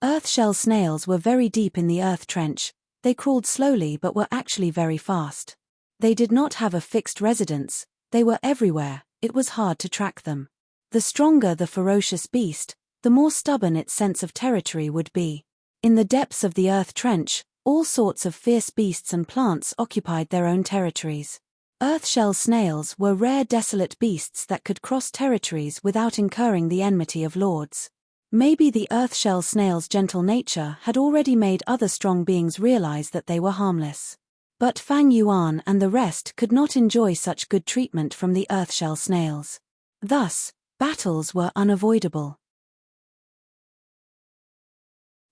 Earth-shell snails were very deep in the earth trench, they crawled slowly but were actually very fast. They did not have a fixed residence, they were everywhere, it was hard to track them. The stronger the ferocious beast, the more stubborn its sense of territory would be. In the depths of the earth trench, all sorts of fierce beasts and plants occupied their own territories. Earth-shell snails were rare desolate beasts that could cross territories without incurring the enmity of lords. Maybe the earth-shell snail's gentle nature had already made other strong beings realize that they were harmless. But Fang Yuan and the rest could not enjoy such good treatment from the earth-shell snails. Thus, battles were unavoidable.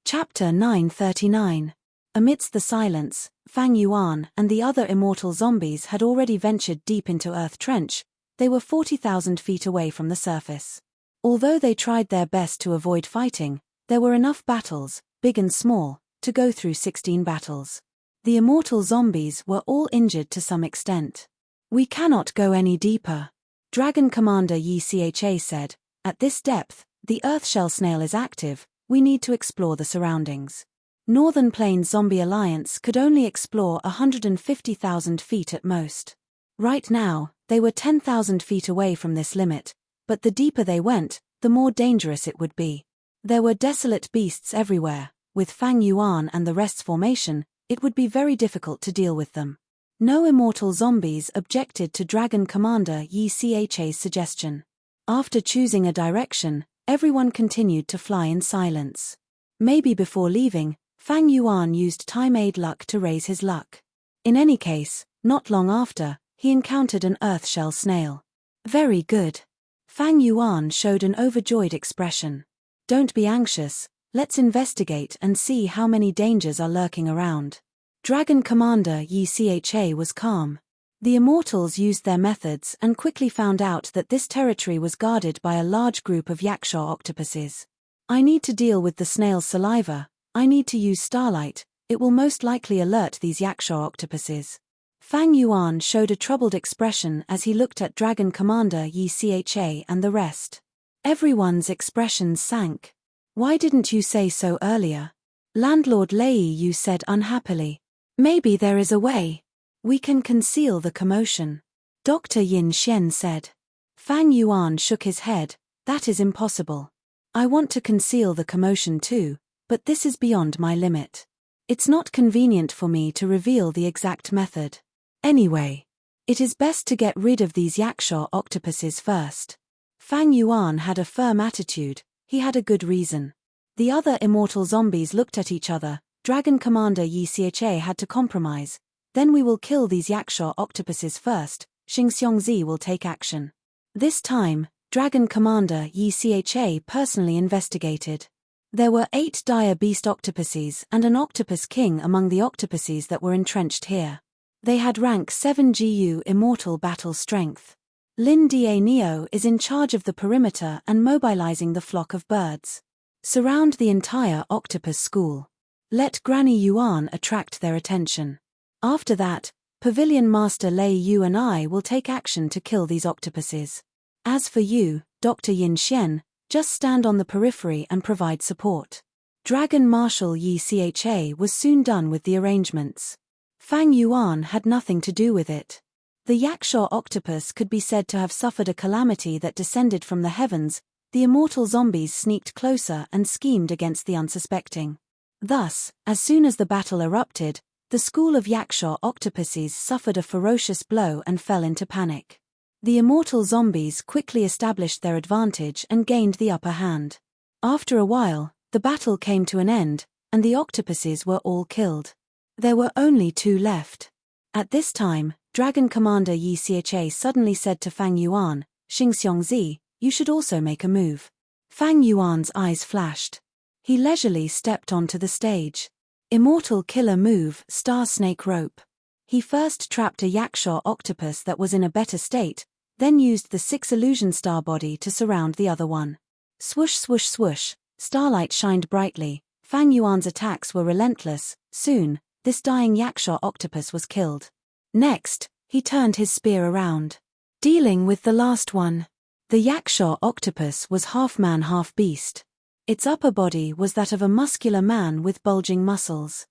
Chapter 939. Amidst the silence, Fang Yuan and the other immortal zombies had already ventured deep into Earth Trench, they were 40,000 feet away from the surface. Although they tried their best to avoid fighting, there were enough battles, big and small, to go through 16 battles. The immortal zombies were all injured to some extent. "We cannot go any deeper," Dragon Commander Yi Cha said. "At this depth, the earth-shell snail is active, we need to explore the surroundings." Northern Plains Zombie Alliance could only explore 150,000 feet at most. Right now, they were 10,000 feet away from this limit, but the deeper they went, the more dangerous it would be. There were desolate beasts everywhere, with Fang Yuan and the rest's formation, it would be very difficult to deal with them. No immortal zombies objected to Dragon Commander Yi Cha's suggestion. After choosing a direction, everyone continued to fly in silence. Maybe before leaving, Fang Yuan used time-aid luck to raise his luck. In any case, not long after, he encountered an earth-shell snail. "Very good." Fang Yuan showed an overjoyed expression. "Don't be anxious, let's investigate and see how many dangers are lurking around." Dragon Commander Yi Cha was calm. The immortals used their methods and quickly found out that this territory was guarded by a large group of yaksha octopuses. "I need to deal with the snail's saliva, I need to use starlight, it will most likely alert these yaksha octopuses." Fang Yuan showed a troubled expression as he looked at Dragon Commander Yi Cha and the rest. Everyone's expressions sank. "Why didn't you say so earlier?" Landlord Lei Yu said unhappily. "Maybe there is a way. We can conceal the commotion," Dr. Yin Xian said. Fang Yuan shook his head. "That is impossible. I want to conceal the commotion too, but this is beyond my limit. It's not convenient for me to reveal the exact method. Anyway, it is best to get rid of these yaksha octopuses first." Fang Yuan had a firm attitude. He had a good reason. The other immortal zombies looked at each other. Dragon Commander Yi Cha had to compromise. "Then we will kill these yaksha octopuses first. Xingxiongzi will take action." This time, Dragon Commander Yi Cha personally investigated. There were 8 dire beast octopuses and an octopus king among the octopuses that were entrenched here. They had rank 7 GU immortal battle strength. Lin Da Neo is in charge of the perimeter and mobilizing the flock of birds. Surround the entire octopus school. Let Granny Yuan attract their attention. After that, Pavilion Master Lei Yu and I will take action to kill these octopuses. As for you, Dr. Yin Xian, just stand on the periphery and provide support. Dragon Marshal Yi Cha was soon done with the arrangements. Fang Yuan had nothing to do with it. The yaksha octopus could be said to have suffered a calamity that descended from the heavens. The immortal zombies sneaked closer and schemed against the unsuspecting. Thus, as soon as the battle erupted, the school of yaksha octopuses suffered a ferocious blow and fell into panic. The immortal zombies quickly established their advantage and gained the upper hand. After a while, the battle came to an end, and the octopuses were all killed. There were only 2 left. At this time, Dragon Commander Yi Cha suddenly said to Fang Yuan, "Xingxiongzi, you should also make a move." Fang Yuan's eyes flashed. He leisurely stepped onto the stage. Immortal killer move, Star Snake Rope. He first trapped a yaksha octopus that was in a better state, then used the 6 illusion star body to surround the other one. Swoosh swoosh swoosh, starlight shined brightly. Fang Yuan's attacks were relentless. Soon, this dying yaksha octopus was killed. Next, he turned his spear around. Dealing with the last one. The yaksha octopus was half man half beast. Its upper body was that of a muscular man with bulging muscles.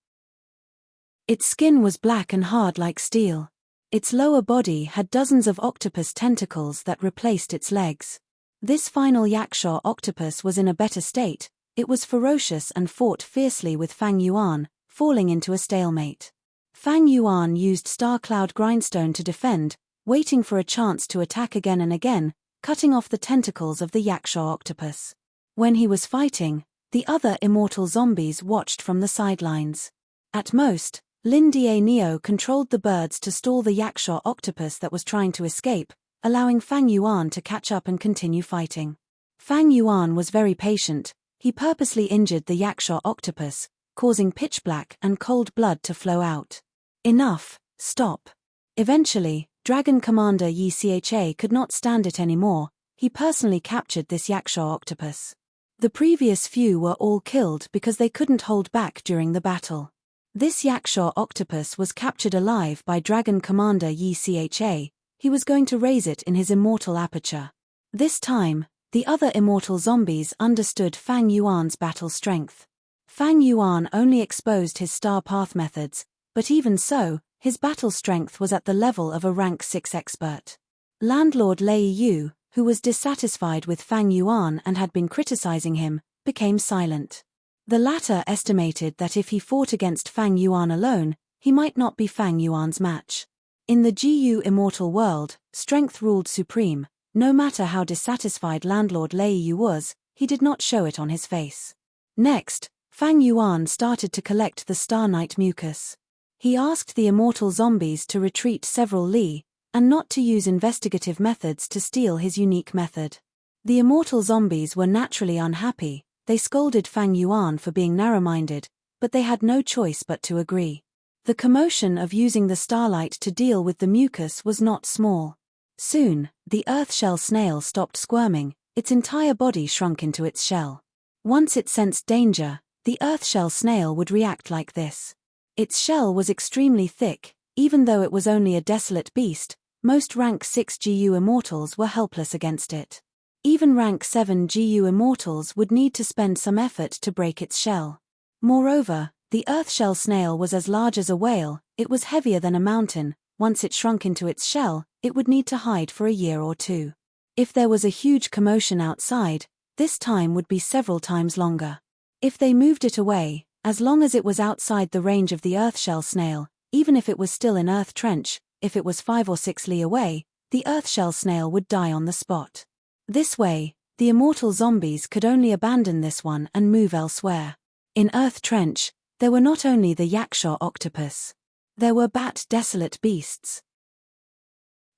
Its skin was black and hard like steel. Its lower body had dozens of octopus tentacles that replaced its legs. This final yaksha octopus was in a better state. It was ferocious and fought fiercely with Fang Yuan, falling into a stalemate. Fang Yuan used Star Cloud Grindstone to defend, waiting for a chance to attack again and again, cutting off the tentacles of the yaksha octopus. When he was fighting, the other immortal zombies watched from the sidelines. At most, Lin Da Neo controlled the birds to stall the yaksha octopus that was trying to escape, allowing Fang Yuan to catch up and continue fighting. Fang Yuan was very patient. He purposely injured the yaksha octopus, causing pitch black and cold blood to flow out. Enough, stop. Eventually, Dragon Commander Yi Cha could not stand it anymore. He personally captured this yaksha octopus. The previous few were all killed because they couldn't hold back during the battle. This yaksha octopus was captured alive by Dragon Commander Yi Cha. He was going to raise it in his immortal aperture. This time, the other immortal zombies understood Fang Yuan's battle strength. Fang Yuan only exposed his star path methods, but even so, his battle strength was at the level of a rank 6 expert. Landlord Lei Yu, who was dissatisfied with Fang Yuan and had been criticizing him, became silent. The latter estimated that if he fought against Fang Yuan alone, he might not be Fang Yuan's match. In the GU immortal world, strength ruled supreme. No matter how dissatisfied Landlord Lei Yu was, he did not show it on his face. Next, Fang Yuan started to collect the Star Knight mucus. He asked the immortal zombies to retreat several li, and not to use investigative methods to steal his unique method. The immortal zombies were naturally unhappy. They scolded Fang Yuan for being narrow-minded, but they had no choice but to agree. The commotion of using the starlight to deal with the mucus was not small. Soon, the earth-shell snail stopped squirming. Its entire body shrunk into its shell. Once it sensed danger, the earth-shell snail would react like this. Its shell was extremely thick. Even though it was only a desolate beast, most rank 6 GU immortals were helpless against it. Even rank 7 GU immortals would need to spend some effort to break its shell. Moreover, the earth-shell snail was as large as a whale, it was heavier than a mountain. Once it shrunk into its shell, it would need to hide for a year or two. If there was a huge commotion outside, this time would be several times longer. If they moved it away, as long as it was outside the range of the earth-shell snail, even if it was still in Earth Trench, if it was 5 or 6 li away, the earth-shell snail would die on the spot. This way, the immortal zombies could only abandon this one and move elsewhere. In Earth Trench, there were not only the yakshaw octopus. There were desolate beasts,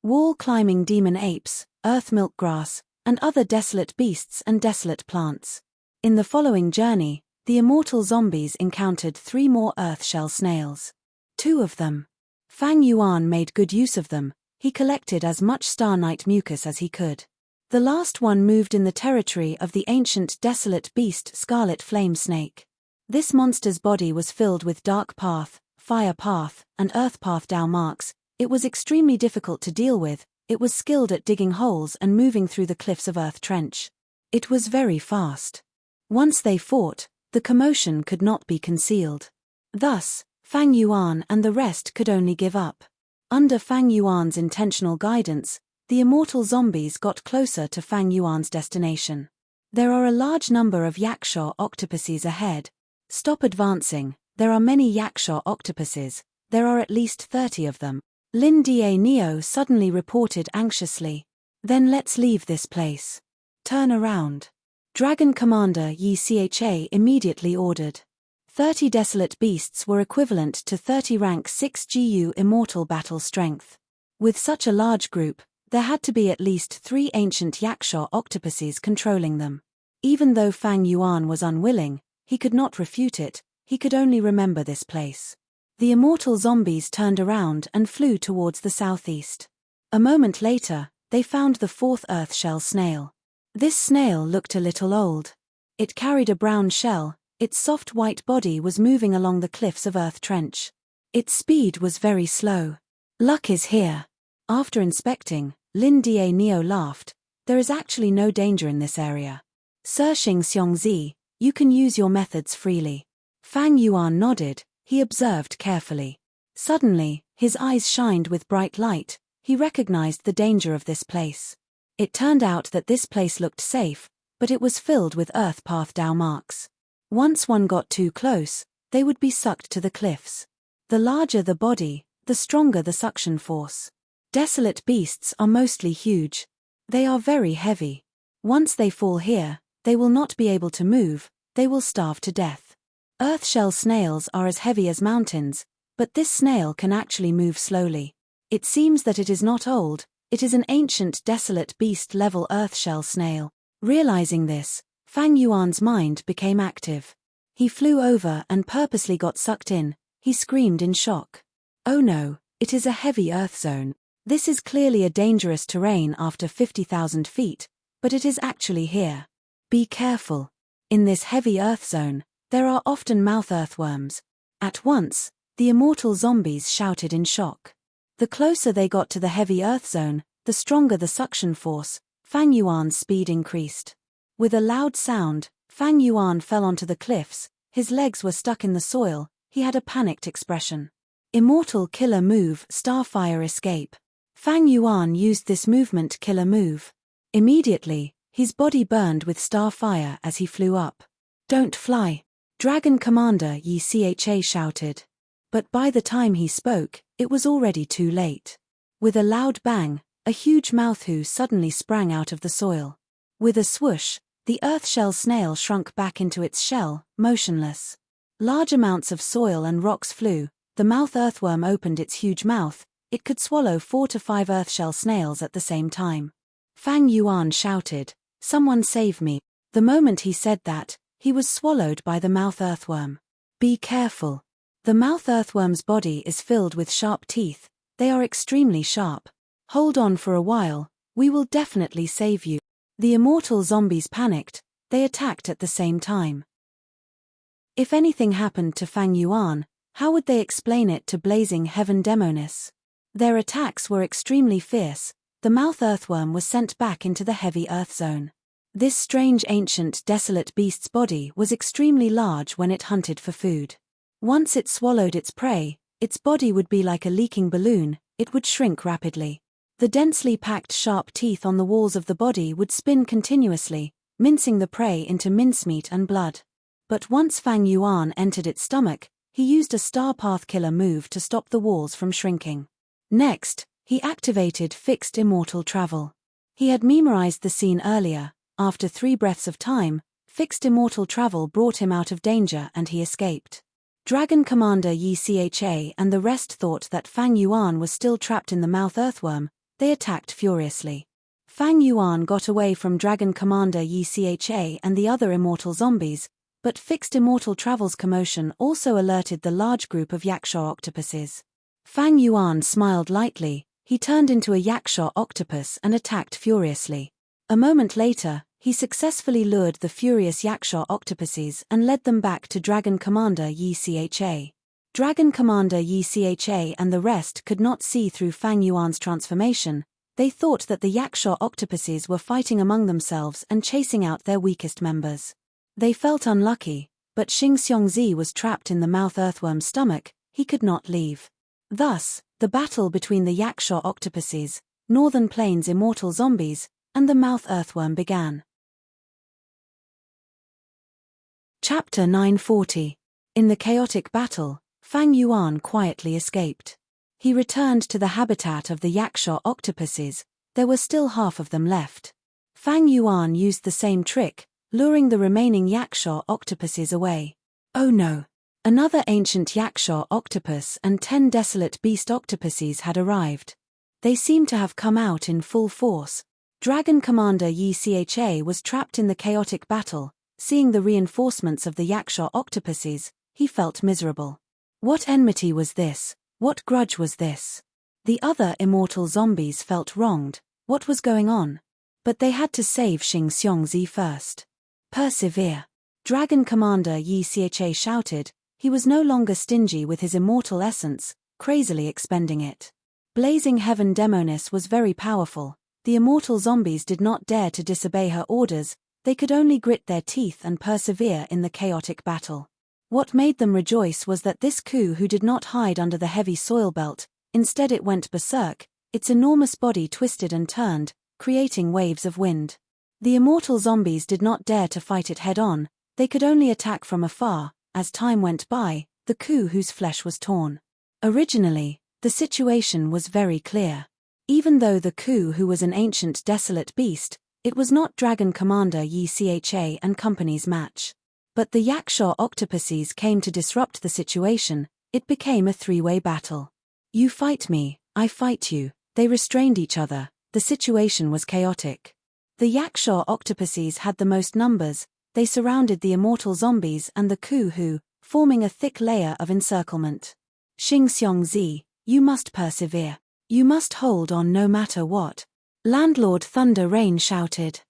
wall-climbing demon apes, earth milkgrass, and other desolate beasts and desolate plants. In the following journey, the immortal zombies encountered 3 more earth-shell snails. 2 of them. Fang Yuan made good use of them. He collected as much Star Knight mucus as he could. The last one moved in the territory of the ancient desolate beast Scarlet Flame Snake. This monster's body was filled with dark path, fire path, and earth path Dao marks. It was extremely difficult to deal with. It was skilled at digging holes and moving through the cliffs of Earth Trench. It was very fast. Once they fought, the commotion could not be concealed. Thus, Fang Yuan and the rest could only give up. Under Fang Yuan's intentional guidance, the immortal zombies got closer to Fang Yuan's destination. There are a large number of yakshaw octopuses ahead. Stop advancing, there are many yakshaw octopuses, there are at least 30 of them. Lin Da Neo suddenly reported anxiously. Then let's leave this place. Turn around. Dragon Commander Yi Cha immediately ordered. 30 desolate beasts were equivalent to 30 rank 6 GU immortal battle strength. With such a large group, there had to be at least 3 ancient yakshaw octopuses controlling them. Even though Fang Yuan was unwilling, he could not refute it, he could only remember this place. The immortal zombies turned around and flew towards the southeast. A moment later, they found the 4th earth-shell snail. This snail looked a little old. It carried a brown shell, its soft white body was moving along the cliffs of Earth Trench. Its speed was very slow. Luck is here. After inspecting, Lin Da Neo laughed. There is actually no danger in this area. Sir Xing Xiongzi, you can use your methods freely. Fang Yuan nodded, he observed carefully. Suddenly, his eyes shined with bright light, he recognized the danger of this place. It turned out that this place looked safe, but it was filled with earth path Dao marks. Once one got too close, they would be sucked to the cliffs. The larger the body, the stronger the suction force. Desolate beasts are mostly huge. They are very heavy. Once they fall here, they will not be able to move, they will starve to death. Earth-shell snails are as heavy as mountains, but this snail can actually move slowly. It seems that it is not old, it is an ancient desolate beast-level earth-shell snail. Realizing this, Fang Yuan's mind became active. He flew over and purposely got sucked in, he screamed in shock. Oh no, it is a heavy earth zone. This is clearly a dangerous terrain after 50,000 feet, but it is actually here. Be careful. In this heavy earth zone, there are often mouth earthworms. At once, the immortal zombies shouted in shock. The closer they got to the heavy earth zone, the stronger the suction force. Fang Yuan's speed increased. With a loud sound, Fang Yuan fell onto the cliffs, his legs were stuck in the soil, he had a panicked expression. Immortal killer move, Starfire escape. Fang Yuan used this movement killer move. Immediately, his body burned with starfire as he flew up. Don't fly. Dragon Commander Yi Cha shouted. But by the time he spoke, it was already too late. With a loud bang, a huge mouthhoo suddenly sprang out of the soil. With a swoosh, the earth-shell snail shrunk back into its shell, motionless. Large amounts of soil and rocks flew, the mouth earthworm opened its huge mouth, it could swallow 4 to 5 earth-shell snails at the same time. Fang Yuan shouted, "Someone save me." The moment he said that, he was swallowed by the mouth earthworm. Be careful. The mouth earthworm's body is filled with sharp teeth, they are extremely sharp. Hold on for a while, we will definitely save you. The immortal zombies panicked, they attacked at the same time. If anything happened to Fang Yuan, How would they explain it to blazing heaven demonis? Their attacks were extremely fierce. The mouth earthworm was sent back into the heavy earth zone. This strange ancient desolate beast's body was extremely large when it hunted for food. Once it swallowed its prey, its body would be like a leaking balloon, it would shrink rapidly. The densely packed sharp teeth on the walls of the body would spin continuously, mincing the prey into mincemeat and blood. But once Fang Yuan entered its stomach, he used a star path killer move to stop the walls from shrinking. Next, he activated fixed immortal travel. He had memorized the scene earlier. After 3 breaths of time, fixed immortal travel brought him out of danger and he escaped. Dragon Commander Yi Cha and the rest thought that Fang Yuan was still trapped in the mouth earthworm. They attacked furiously. Fang Yuan got away from Dragon Commander Yi Cha and the other immortal zombies, but fixed immortal travel's commotion also alerted the large group of Yaksha octopuses. Fang Yuan smiled lightly, he turned into a Yaksha octopus and attacked furiously. A moment later, he successfully lured the furious Yaksha octopuses and led them back to Dragon Commander Yi Cha. Dragon Commander Yi Cha and the rest could not see through Fang Yuan's transformation. They thought that the Yaksha octopuses were fighting among themselves and chasing out their weakest members. They felt unlucky, but Xing Xiongzi was trapped in the mouth earthworm's stomach, he could not leave. Thus, the battle between the Yaksha octopuses, Northern Plains immortal zombies, and the mouth earthworm began. Chapter 940. In the chaotic battle, Fang Yuan quietly escaped. He returned to the habitat of the Yaksha octopuses. There were still half of them left. Fang Yuan used the same trick, luring the remaining Yaksha octopuses away. Oh no! Another ancient Yaksha octopus and 10 desolate beast octopuses had arrived. They seemed to have come out in full force. Dragon Commander Yi Cha was trapped in the chaotic battle. Seeing the reinforcements of the Yaksha octopuses, he felt miserable. What enmity was this? What grudge was this? The other immortal zombies felt wronged. What was going on? But they had to save Xing Xiongzi first. Persevere. Dragon Commander Yi Cha shouted. He was no longer stingy with his immortal essence, crazily expending it. Blazing Heaven Demonis was very powerful. The immortal zombies did not dare to disobey her orders. They could only grit their teeth and persevere in the chaotic battle. What made them rejoice was that this coup who did not hide under the heavy soil belt, instead it went berserk, its enormous body twisted and turned, creating waves of wind. The immortal zombies did not dare to fight it head-on, they could only attack from afar. As time went by, the coup whose flesh was torn. Originally, the situation was very clear. Even though the coup who was an ancient desolate beast, it was not Dragon Commander Yi Cha and company's match. But the Yaksha octopuses came to disrupt the situation. It became a 3-way battle. You fight me, I fight you. They restrained each other. The situation was chaotic. The Yaksha octopuses had the most numbers. They surrounded the immortal zombies and the coup who, forming a thick layer of encirclement. Xing Xiongzi, you must persevere. You must hold on no matter what. Landlord Thunder Rain shouted.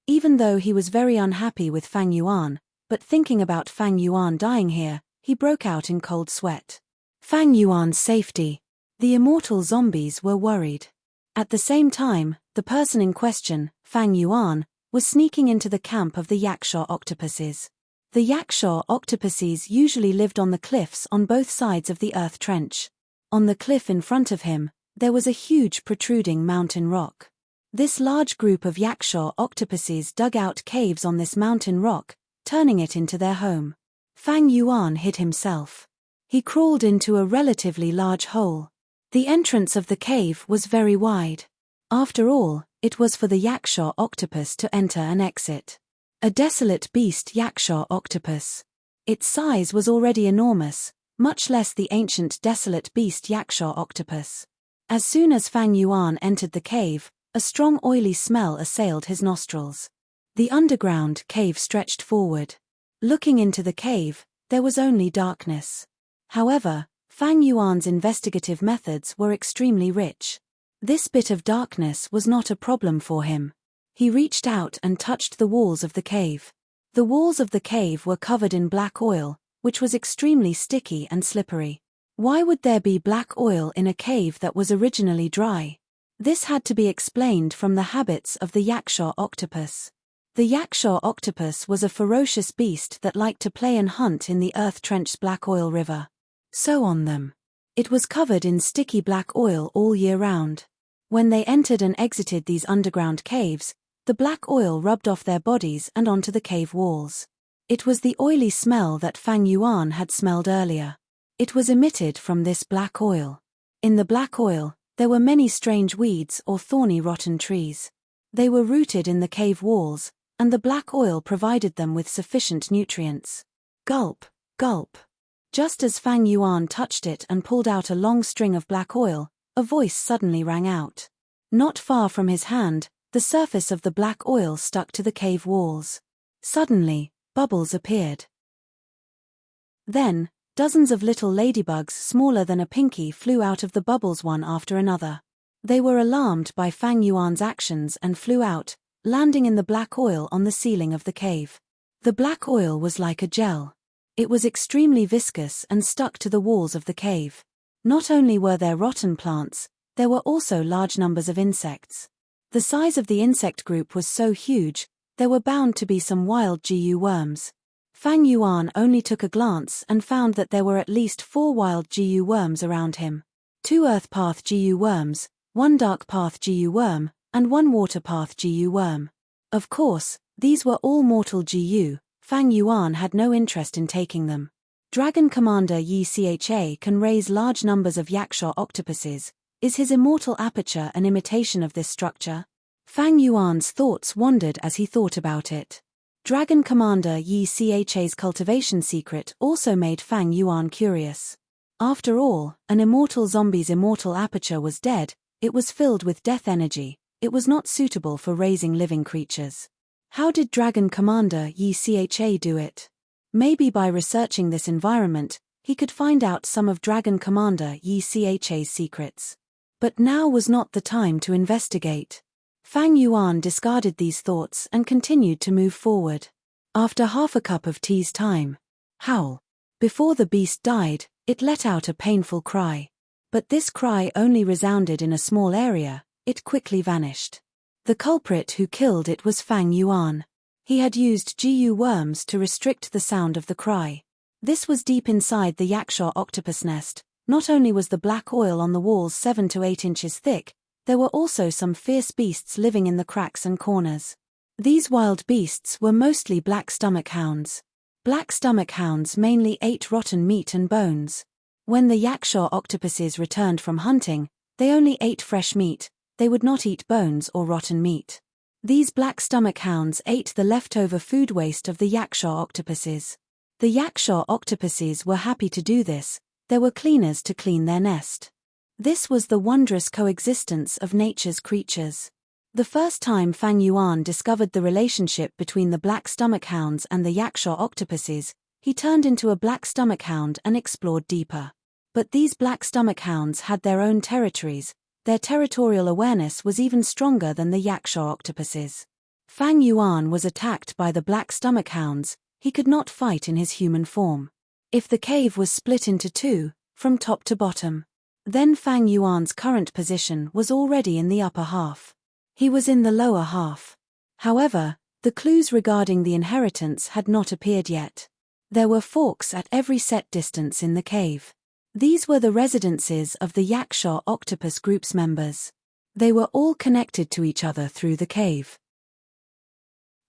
Even though he was very unhappy with Fang Yuan, but thinking about Fang Yuan dying here, he broke out in cold sweat. Fang Yuan's safety. The immortal zombies were worried. At the same time, the person in question, Fang Yuan, was sneaking into the camp of the Yaksha octopuses. The Yaksha octopuses usually lived on the cliffs on both sides of the earth trench. On the cliff in front of him, there was a huge protruding mountain rock. This large group of Yaksha octopuses dug out caves on this mountain rock, turning it into their home. Fang Yuan hid himself. He crawled into a relatively large hole. The entrance of the cave was very wide. After all, it was for the Yaksha octopus to enter and exit. A desolate beast Yaksha octopus. Its size was already enormous, much less the ancient desolate beast Yaksha octopus. As soon as Fang Yuan entered the cave, a strong oily smell assailed his nostrils. The underground cave stretched forward. Looking into the cave, there was only darkness. However, Fang Yuan's investigative methods were extremely rich. This bit of darkness was not a problem for him. He reached out and touched the walls of the cave. The walls of the cave were covered in black oil, which was extremely sticky and slippery. Why would there be black oil in a cave that was originally dry? This had to be explained from the habits of the yaksha octopus. The yaksha octopus was a ferocious beast that liked to play and hunt in the earth-trenched black oil river. So on them. It was covered in sticky black oil all year round. When they entered and exited these underground caves, the black oil rubbed off their bodies and onto the cave walls. It was the oily smell that Fang Yuan had smelled earlier. It was emitted from this black oil. In the black oil, there were many strange weeds or thorny rotten trees. They were rooted in the cave walls, and the black oil provided them with sufficient nutrients. Gulp, gulp. Just as Fang Yuan touched it and pulled out a long string of black oil, a voice suddenly rang out. Not far from his hand, the surface of the black oil stuck to the cave walls. Suddenly, bubbles appeared. Then, dozens of little ladybugs smaller than a pinky flew out of the bubbles one after another. They were alarmed by Fang Yuan's actions and flew out, landing in the black oil on the ceiling of the cave. The black oil was like a gel. It was extremely viscous and stuck to the walls of the cave. Not only were there rotten plants, there were also large numbers of insects. The size of the insect group was so huge, there were bound to be some wild GU worms. Fang Yuan only took a glance and found that there were at least 4 wild GU worms around him. 2 earth path GU worms, 1 dark path GU worm, and 1 water path GU worm. Of course, these were all mortal GU. Fang Yuan had no interest in taking them. Dragon Commander Yi Cha can raise large numbers of yaksha octopuses. Is his immortal aperture an imitation of this structure? Fang Yuan's thoughts wandered as he thought about it. Dragon Commander Yi Cha's cultivation secret also made Fang Yuan curious. After all, an immortal zombie's immortal aperture was dead, it was filled with death energy, it was not suitable for raising living creatures. How did Dragon Commander Yi Cha do it? Maybe by researching this environment, he could find out some of Dragon Commander Yi Cha's secrets. But now was not the time to investigate. Fang Yuan discarded these thoughts and continued to move forward. After half a cup of tea's time, howl. Before the beast died, it let out a painful cry. But this cry only resounded in a small area, it quickly vanished. The culprit who killed it was Fang Yuan. He had used GU worms to restrict the sound of the cry. This was deep inside the yaksha octopus nest. Not only was the black oil on the walls 7 to 8 inches thick, there were also some fierce beasts living in the cracks and corners. These wild beasts were mostly black stomach hounds. Black stomach hounds mainly ate rotten meat and bones. When the yaksha octopuses returned from hunting, they only ate fresh meat, they would not eat bones or rotten meat. These black stomach hounds ate the leftover food waste of the yaksha octopuses. The yaksha octopuses were happy to do this, there were cleaners to clean their nest. This was the wondrous coexistence of nature's creatures. The first time Fang Yuan discovered the relationship between the black stomach hounds and the yaksha octopuses, he turned into a black stomach hound and explored deeper. But these black stomach hounds had their own territories. Their territorial awareness was even stronger than the yaksha octopuses. Fang Yuan was attacked by the black stomach hounds, he could not fight in his human form. If the cave was split into 2, from top to bottom, then Fang Yuan's current position was already in the upper half. He was in the lower half. However, the clues regarding the inheritance had not appeared yet. There were forks at every set distance in the cave. These were the residences of the yaksha octopus group's members. They were all connected to each other through the cave.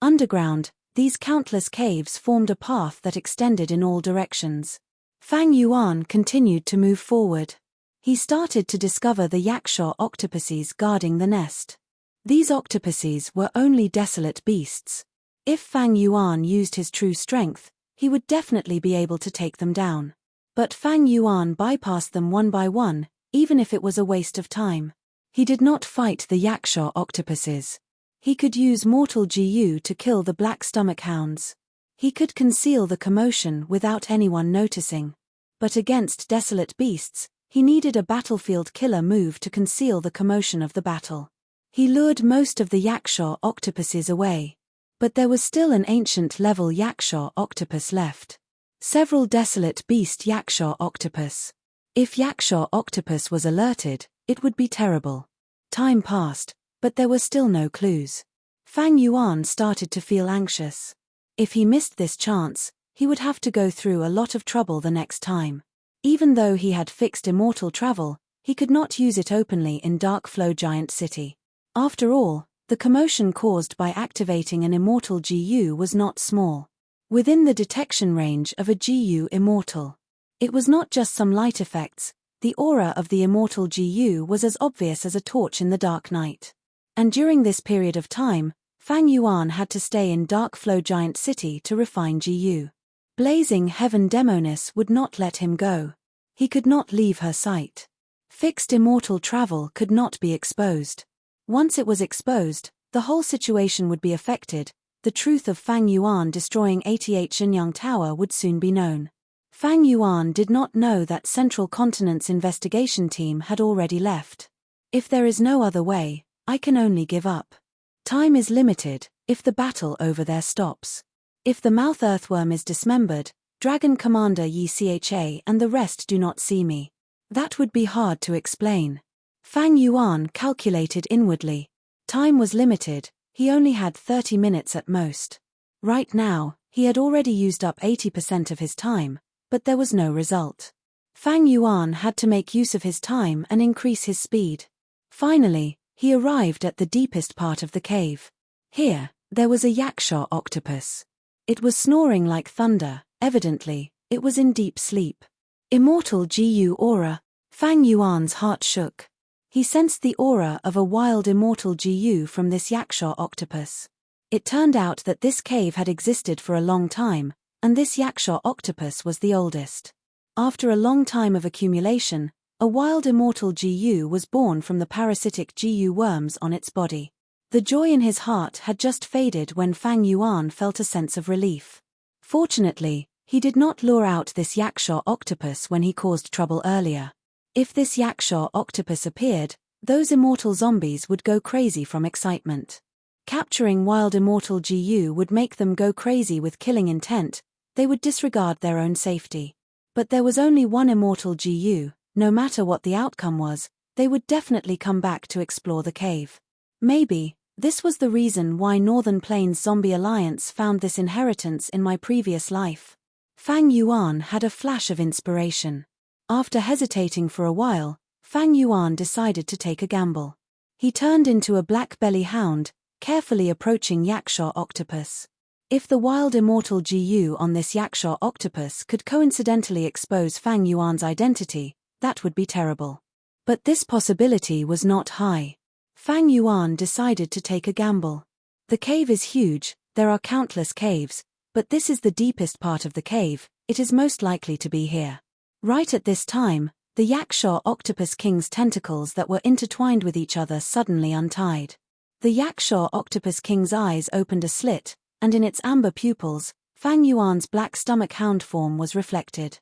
Underground, these countless caves formed a path that extended in all directions. Fang Yuan continued to move forward. He started to discover the yaksha octopuses guarding the nest. These octopuses were only desolate beasts. If Fang Yuan used his true strength, he would definitely be able to take them down. But Fang Yuan bypassed them one by one, even if it was a waste of time. He did not fight the yaksha octopuses. He could use mortal GU to kill the black stomach hounds. He could conceal the commotion without anyone noticing. But against desolate beasts, he needed a battlefield killer move to conceal the commotion of the battle. He lured most of the yaksha octopuses away. But there was still an ancient-level yaksha octopus left. Several desolate beast yaksha octopus. If Yaksha octopus was alerted, it would be terrible. Time passed, but there were still no clues. Fang Yuan started to feel anxious. If he missed this chance, he would have to go through a lot of trouble the next time. Even though he had fixed immortal travel, he could not use it openly in Dark Flow Giant City. After all, the commotion caused by activating an immortal GU was not small. Within the detection range of a GU immortal. It was not just some light effects, the aura of the immortal GU was as obvious as a torch in the dark night. And during this period of time, Fang Yuan had to stay in Dark Flow Giant City to refine GU. Blazing Heaven Demonis would not let him go. He could not leave her sight. Fixed immortal travel could not be exposed. Once it was exposed, the whole situation would be affected. The truth of Fang Yuan destroying 88 Shenyang Tower would soon be known. Fang Yuan did not know that Central Continent's investigation team had already left. If there is no other way, I can only give up. Time is limited, if the battle over there stops. If the mouth earthworm is dismembered, Dragon Commander Yi Cha and the rest do not see me. That would be hard to explain. Fang Yuan calculated inwardly. Time was limited, he only had 30 minutes at most. Right now, he had already used up 80% of his time, but there was no result. Fang Yuan had to make use of his time and increase his speed. Finally, he arrived at the deepest part of the cave. Here, there was a Yaksha octopus. It was snoring like thunder, evidently, it was in deep sleep. Immortal GU aura. Fang Yuan's heart shook. He sensed the aura of a wild immortal GU from this Yaksha octopus. It turned out that this cave had existed for a long time, and this Yaksha octopus was the oldest. After a long time of accumulation, a wild immortal GU was born from the parasitic GU worms on its body. The joy in his heart had just faded when Fang Yuan felt a sense of relief. Fortunately, he did not lure out this Yaksha octopus when he caused trouble earlier. If this Yaksha octopus appeared, those immortal zombies would go crazy from excitement. Capturing wild immortal GU would make them go crazy with killing intent, they would disregard their own safety. But there was only one immortal GU, no matter what the outcome was, they would definitely come back to explore the cave. Maybe, this was the reason why Northern Plains Zombie Alliance found this inheritance in my previous life. Fang Yuan had a flash of inspiration. After hesitating for a while, Fang Yuan decided to take a gamble. He turned into a black belly hound, carefully approaching Yaksha octopus. If the wild immortal GU on this Yaksha octopus could coincidentally expose Fang Yuan's identity, that would be terrible. But this possibility was not high. Fang Yuan decided to take a gamble. The cave is huge, there are countless caves, but this is the deepest part of the cave, it is most likely to be here. Right at this time, the Yaksha octopus king's tentacles that were intertwined with each other suddenly untied. The Yaksha octopus king's eyes opened a slit, and in its amber pupils, Fang Yuan's black stomach hound form was reflected.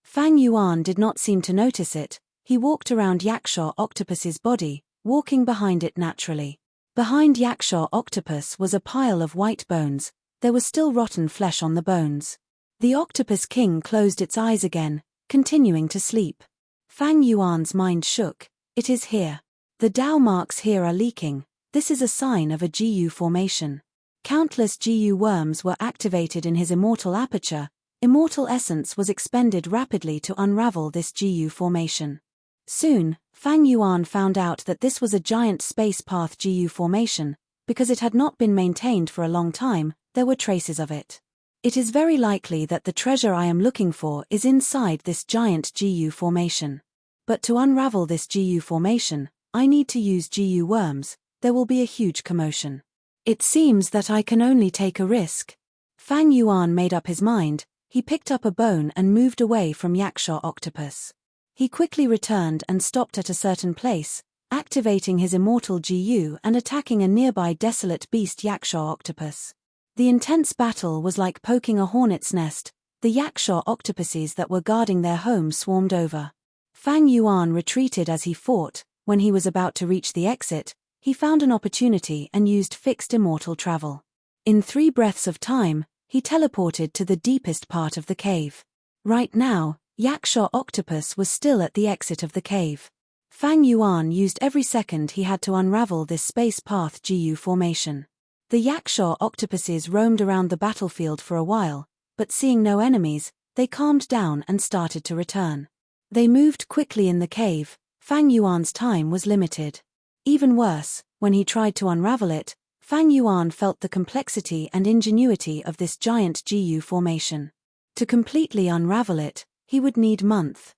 Fang Yuan did not seem to notice it. He walked around Yaksha octopus's body, walking behind it naturally. Behind Yaksha octopus was a pile of white bones, there was still rotten flesh on the bones. The octopus king closed its eyes again, continuing to sleep. Fang Yuan's mind shook. It is here. The Dao marks here are leaking, this is a sign of a GU formation. Countless GU worms were activated in his immortal aperture, immortal essence was expended rapidly to unravel this GU formation. Soon, Fang Yuan found out that this was a giant space path GU formation, because it had not been maintained for a long time, there were traces of it. It is very likely that the treasure I am looking for is inside this giant GU formation. But to unravel this GU formation, I need to use GU worms, there will be a huge commotion. It seems that I can only take a risk. Fang Yuan made up his mind, he picked up a bone and moved away from Yaksha octopus. He quickly returned and stopped at a certain place, activating his immortal GU and attacking a nearby desolate beast Yaksha octopus. The intense battle was like poking a hornet's nest, the Yaksha octopuses that were guarding their home swarmed over. Fang Yuan retreated as he fought. When he was about to reach the exit, he found an opportunity and used fixed immortal travel. In 3 breaths of time, he teleported to the deepest part of the cave. Right now, Yaksha octopus was still at the exit of the cave. Fang Yuan used every second he had to unravel this space path GU formation. The Yaksha octopuses roamed around the battlefield for a while, but seeing no enemies, they calmed down and started to return. They moved quickly in the cave. Fang Yuan's time was limited. Even worse, when he tried to unravel it, Fang Yuan felt the complexity and ingenuity of this giant GU formation. To completely unravel it, he would need months.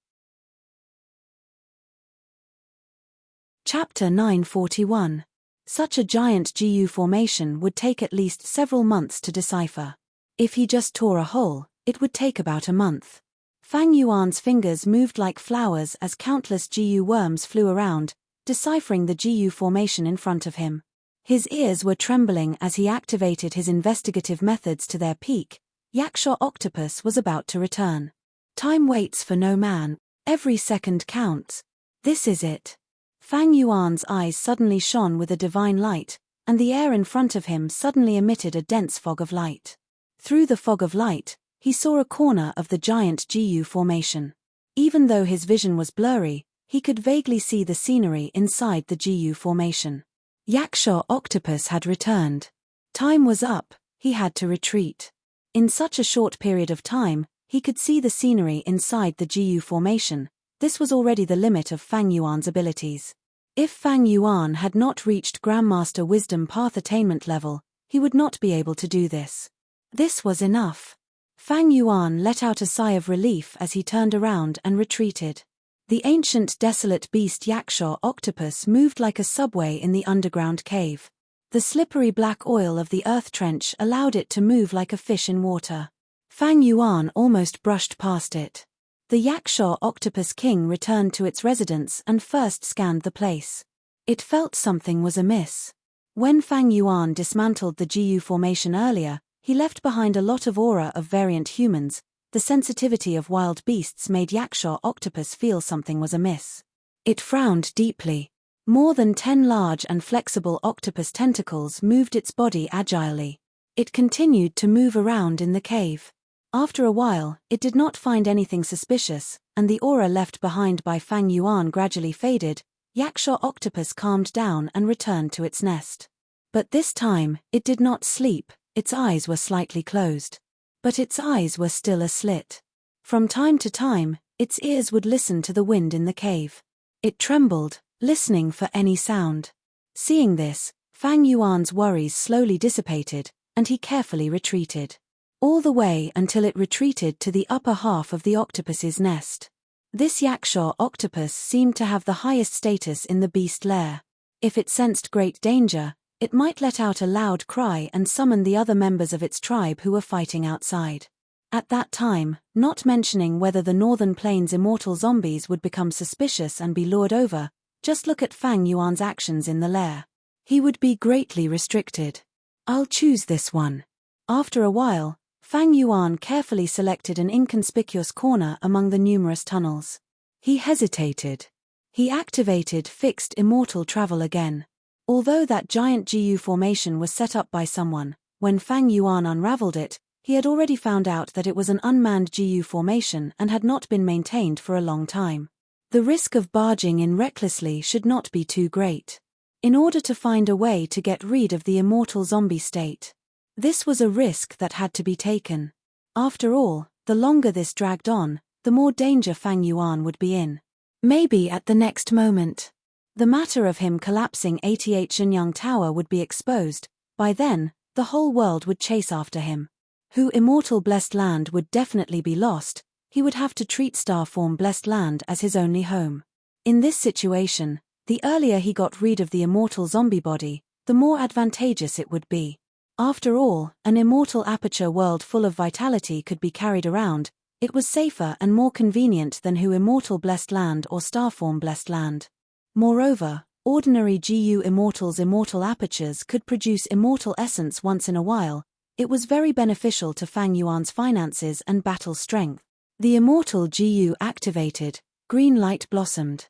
Chapter 941. Such a giant GU formation would take at least several months to decipher. If he just tore a hole, it would take about a month. Fang Yuan's fingers moved like flowers as countless GU worms flew around, deciphering the GU formation in front of him. His ears were trembling as he activated his investigative methods to their peak. Yaksha octopus was about to return. Time waits for no man, every second counts. This is it. Fang Yuan's eyes suddenly shone with a divine light, and the air in front of him suddenly emitted a dense fog of light. Through the fog of light, he saw a corner of the giant GU formation. Even though his vision was blurry, he could vaguely see the scenery inside the GU formation. Yaksha octopus had returned. Time was up, he had to retreat. In such a short period of time, he could see the scenery inside the GU formation. This was already the limit of Fang Yuan's abilities. If Fang Yuan had not reached Grandmaster Wisdom Path attainment level, he would not be able to do this. This was enough. Fang Yuan let out a sigh of relief as he turned around and retreated. The ancient desolate beast Yaksha octopus moved like a subway in the underground cave. The slippery black oil of the earth trench allowed it to move like a fish in water. Fang Yuan almost brushed past it. The Yaksha octopus king returned to its residence and first scanned the place. It felt something was amiss. When Fang Yuan dismantled the GU formation earlier, he left behind a lot of aura of variant humans. The sensitivity of wild beasts made Yaksha octopus feel something was amiss. It frowned deeply. More than 10 large and flexible octopus tentacles moved its body agilely. It continued to move around in the cave. After a while, it did not find anything suspicious, and the aura left behind by Fang Yuan gradually faded. Yaksha octopus calmed down and returned to its nest. But this time, it did not sleep. Its eyes were slightly closed. But its eyes were still aslit. From time to time, its ears would listen to the wind in the cave. It trembled, listening for any sound. Seeing this, Fang Yuan's worries slowly dissipated, and he carefully retreated. All the way until it retreated to the upper half of the octopus's nest. This Yaksha octopus seemed to have the highest status in the beast lair. If it sensed great danger, it might let out a loud cry and summon the other members of its tribe who were fighting outside. At that time, not mentioning whether the Northern Plains immortal zombies would become suspicious and be lured over, just look at Fang Yuan's actions in the lair. He would be greatly restricted. I'll choose this one. After a while, Fang Yuan carefully selected an inconspicuous corner among the numerous tunnels. He hesitated. He activated fixed immortal travel again. Although that giant GU formation was set up by someone, when Fang Yuan unraveled it, he had already found out that it was an unmanned GU formation and had not been maintained for a long time. The risk of barging in recklessly should not be too great. In order to find a way to get rid of the immortal zombie state. This was a risk that had to be taken. After all, the longer this dragged on, the more danger Fang Yuan would be in. Maybe at the next moment. The matter of him collapsing 88 Shenyang Tower would be exposed. By then, the whole world would chase after him. Who immortal blessed land would definitely be lost. He would have to treat Starform blessed land as his only home. In this situation, the earlier he got rid of the immortal zombie body, the more advantageous it would be. After all, an immortal aperture world full of vitality could be carried around. It was safer and more convenient than who immortal blessed land or Starform blessed land. Moreover, ordinary GU immortals' immortal apertures could produce immortal essence once in a while. It was very beneficial to Fang Yuan's finances and battle strength. The immortal GU activated, green light blossomed.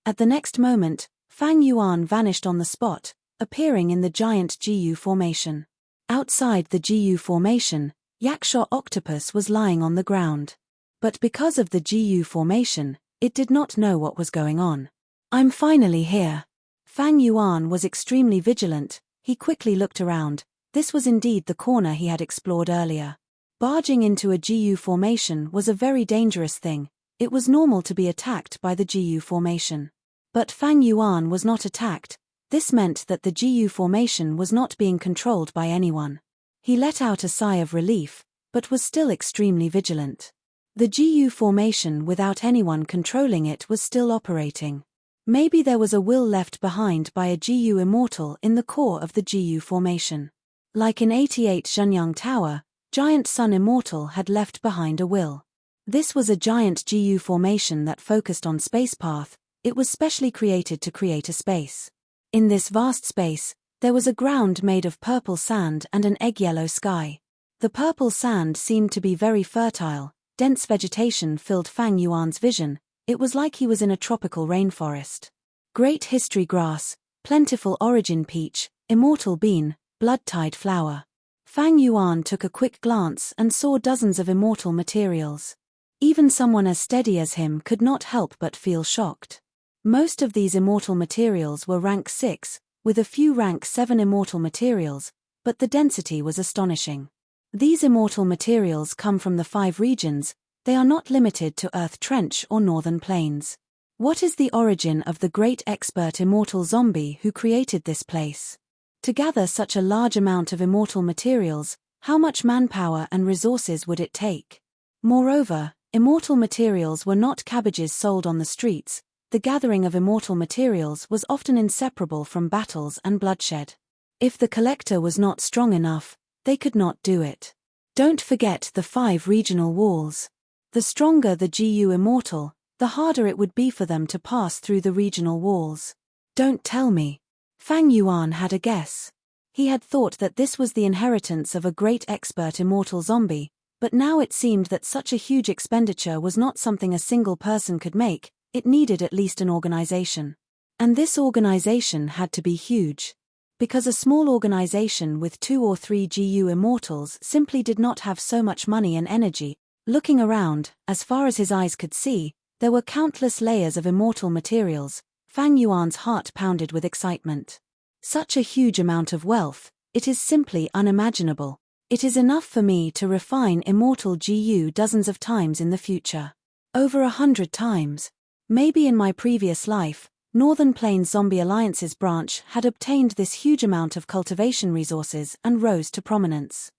At the next moment, Fang Yuan vanished on the spot, appearing in the giant GU formation. Outside the GU formation, Yaksha octopus was lying on the ground. But because of the GU formation, it did not know what was going on. I'm finally here. Fang Yuan was extremely vigilant. He quickly looked around. This was indeed the corner he had explored earlier. Barging into a GU formation was a very dangerous thing. It was normal to be attacked by the GU formation. But Fang Yuan was not attacked. This meant that the GU formation was not being controlled by anyone. He let out a sigh of relief, but was still extremely vigilant. The GU formation without anyone controlling it was still operating. Maybe there was a will left behind by a GU immortal in the core of the GU formation. Like in 88 Zhenyang Tower, Giant Sun Immortal had left behind a will. This was a giant GU formation that focused on space path. It was specially created to create a space. In this vast space, there was a ground made of purple sand and an egg-yellow sky. The purple sand seemed to be very fertile. Dense vegetation filled Fang Yuan's vision. It was like he was in a tropical rainforest. Great history grass, plentiful origin peach, immortal bean, blood-tide flower. Fang Yuan took a quick glance and saw dozens of immortal materials. Even someone as steady as him could not help but feel shocked. Most of these immortal materials were rank 6, with a few rank 7 immortal materials, but the density was astonishing. These immortal materials come from the 5 regions. They are not limited to Earth Trench or Northern Plains. What is the origin of the great expert immortal zombie who created this place? To gather such a large amount of immortal materials, how much manpower and resources would it take? Moreover, immortal materials were not cabbages sold on the streets. The gathering of immortal materials was often inseparable from battles and bloodshed. If the collector was not strong enough, they could not do it. Don't forget the 5 regional walls. The stronger the GU immortal, the harder it would be for them to pass through the regional walls. Don't tell me. Fang Yuan had a guess. He had thought that this was the inheritance of a great expert immortal zombie, but now it seemed that such a huge expenditure was not something a single person could make. It needed at least an organization. And this organization had to be huge. Because a small organization with 2 or 3 GU immortals simply did not have so much money and energy. Looking around, as far as his eyes could see, there were countless layers of immortal materials. Fang Yuan's heart pounded with excitement. Such a huge amount of wealth, it is simply unimaginable. It is enough for me to refine immortal GU dozens of times in the future. Over 100 times. Maybe in my previous life, Northern Plains Zombie Alliance's branch had obtained this huge amount of cultivation resources and rose to prominence.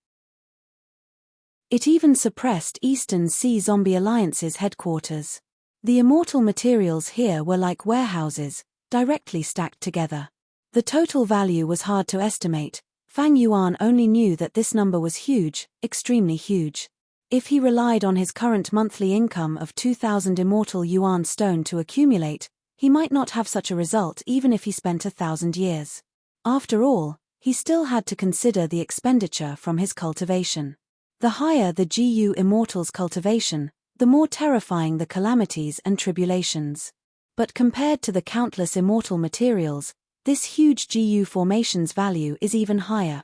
It even suppressed Eastern Sea Zombie Alliance's headquarters. The immortal materials here were like warehouses, directly stacked together. The total value was hard to estimate. Fang Yuan only knew that this number was huge, extremely huge. If he relied on his current monthly income of 2,000 immortal yuan stone to accumulate, he might not have such a result even if he spent 1,000 years. After all, he still had to consider the expenditure from his cultivation. The higher the GU immortal's cultivation, the more terrifying the calamities and tribulations. But compared to the countless immortal materials, this huge GU formation's value is even higher.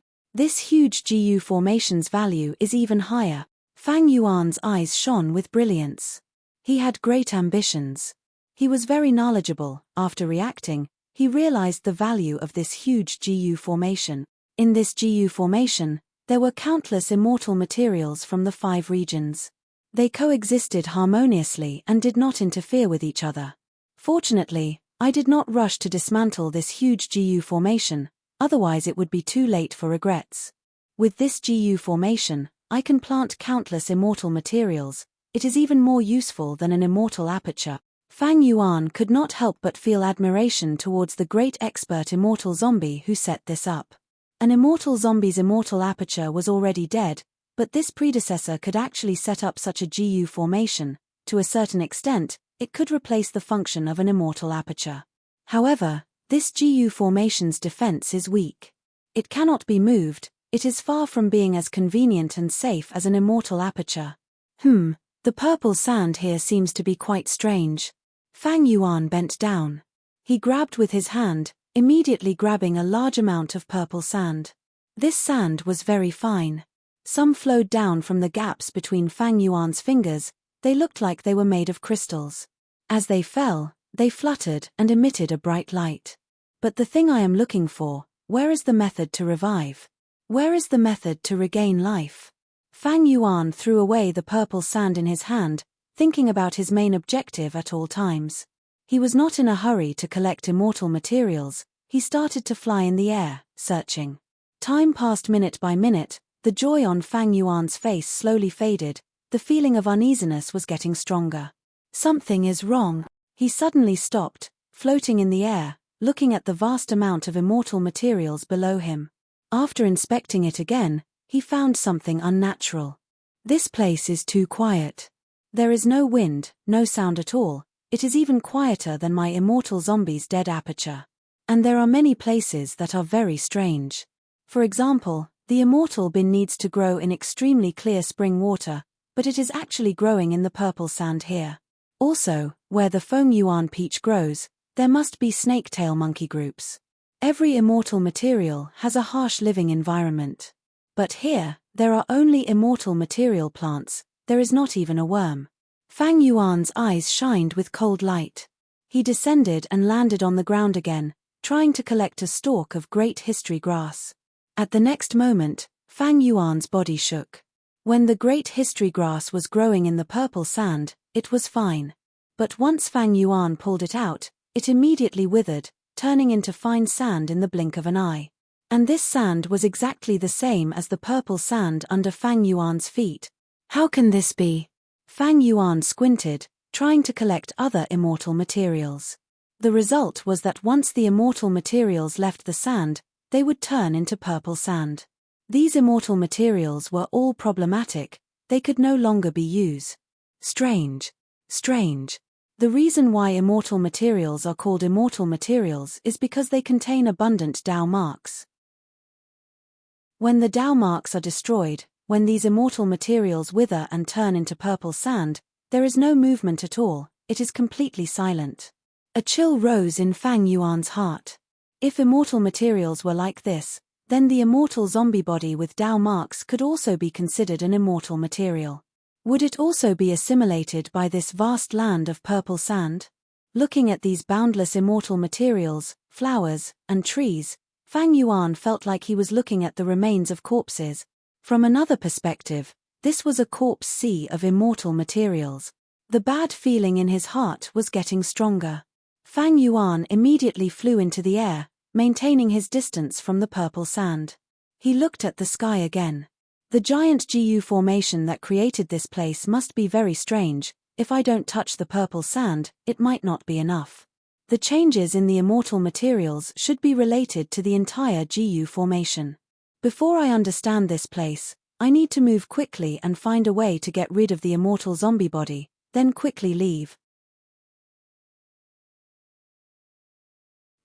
Fang Yuan's eyes shone with brilliance. He had great ambitions. He was very knowledgeable. After reacting, he realized the value of this huge GU formation. In this GU formation, there were countless immortal materials from the 5 regions. They coexisted harmoniously and did not interfere with each other. Fortunately, I did not rush to dismantle this huge GU formation, otherwise it would be too late for regrets. With this GU formation, I can plant countless immortal materials. It is even more useful than an immortal aperture. Fang Yuan could not help but feel admiration towards the great expert immortal zombie who set this up. An immortal zombie's immortal aperture was already dead, but this predecessor could actually set up such a GU formation. To a certain extent, it could replace the function of an immortal aperture. However, this GU formation's defense is weak. It cannot be moved. It is far from being as convenient and safe as an immortal aperture. The purple sand here seems to be quite strange. Fang Yuan bent down. He grabbed with his hand, immediately grabbing a large amount of purple sand. This sand was very fine. Some flowed down from the gaps between Fang Yuan's fingers. They looked like they were made of crystals. As they fell, they fluttered and emitted a bright light. But the thing I am looking for, where is the method to revive? Where is the method to regain life? Fang Yuan threw away the purple sand in his hand, thinking about his main objective at all times. He was not in a hurry to collect immortal materials. He started to fly in the air, searching. Time passed minute by minute, the joy on Fang Yuan's face slowly faded, the feeling of uneasiness was getting stronger. Something is wrong. He suddenly stopped, floating in the air, looking at the vast amount of immortal materials below him. After inspecting it again, he found something unnatural. This place is too quiet. There is no wind, no sound at all. It is even quieter than my immortal zombie's dead aperture. And there are many places that are very strange. For example, the immortal bin needs to grow in extremely clear spring water, but it is actually growing in the purple sand here. Also, where the Feng Yuan peach grows, there must be snake-tail monkey groups. Every immortal material has a harsh living environment. But here, there are only immortal material plants, there is not even a worm. Fang Yuan's eyes shined with cold light. He descended and landed on the ground again, trying to collect a stalk of great history grass. At the next moment, Fang Yuan's body shook. When the great history grass was growing in the purple sand, it was fine. But once Fang Yuan pulled it out, it immediately withered, turning into fine sand in the blink of an eye. And this sand was exactly the same as the purple sand under Fang Yuan's feet. How can this be? Fang Yuan squinted, trying to collect other immortal materials. The result was that once the immortal materials left the sand, they would turn into purple sand. These immortal materials were all problematic, they could no longer be used. Strange. Strange. The reason why immortal materials are called immortal materials is because they contain abundant Dao marks. When the Dao marks are destroyed, when these immortal materials wither and turn into purple sand, there is no movement at all, it is completely silent. A chill rose in Fang Yuan's heart. If immortal materials were like this, then the immortal zombie body with Dao marks could also be considered an immortal material. Would it also be assimilated by this vast land of purple sand? Looking at these boundless immortal materials, flowers, and trees, Fang Yuan felt like he was looking at the remains of corpses. From another perspective, this was a corpse sea of immortal materials. The bad feeling in his heart was getting stronger. Fang Yuan immediately flew into the air, maintaining his distance from the purple sand. He looked at the sky again. The giant GU formation that created this place must be very strange. If I don't touch the purple sand, it might not be enough. The changes in the immortal materials should be related to the entire GU formation. Before I understand this place, I need to move quickly and find a way to get rid of the immortal zombie body, then quickly leave.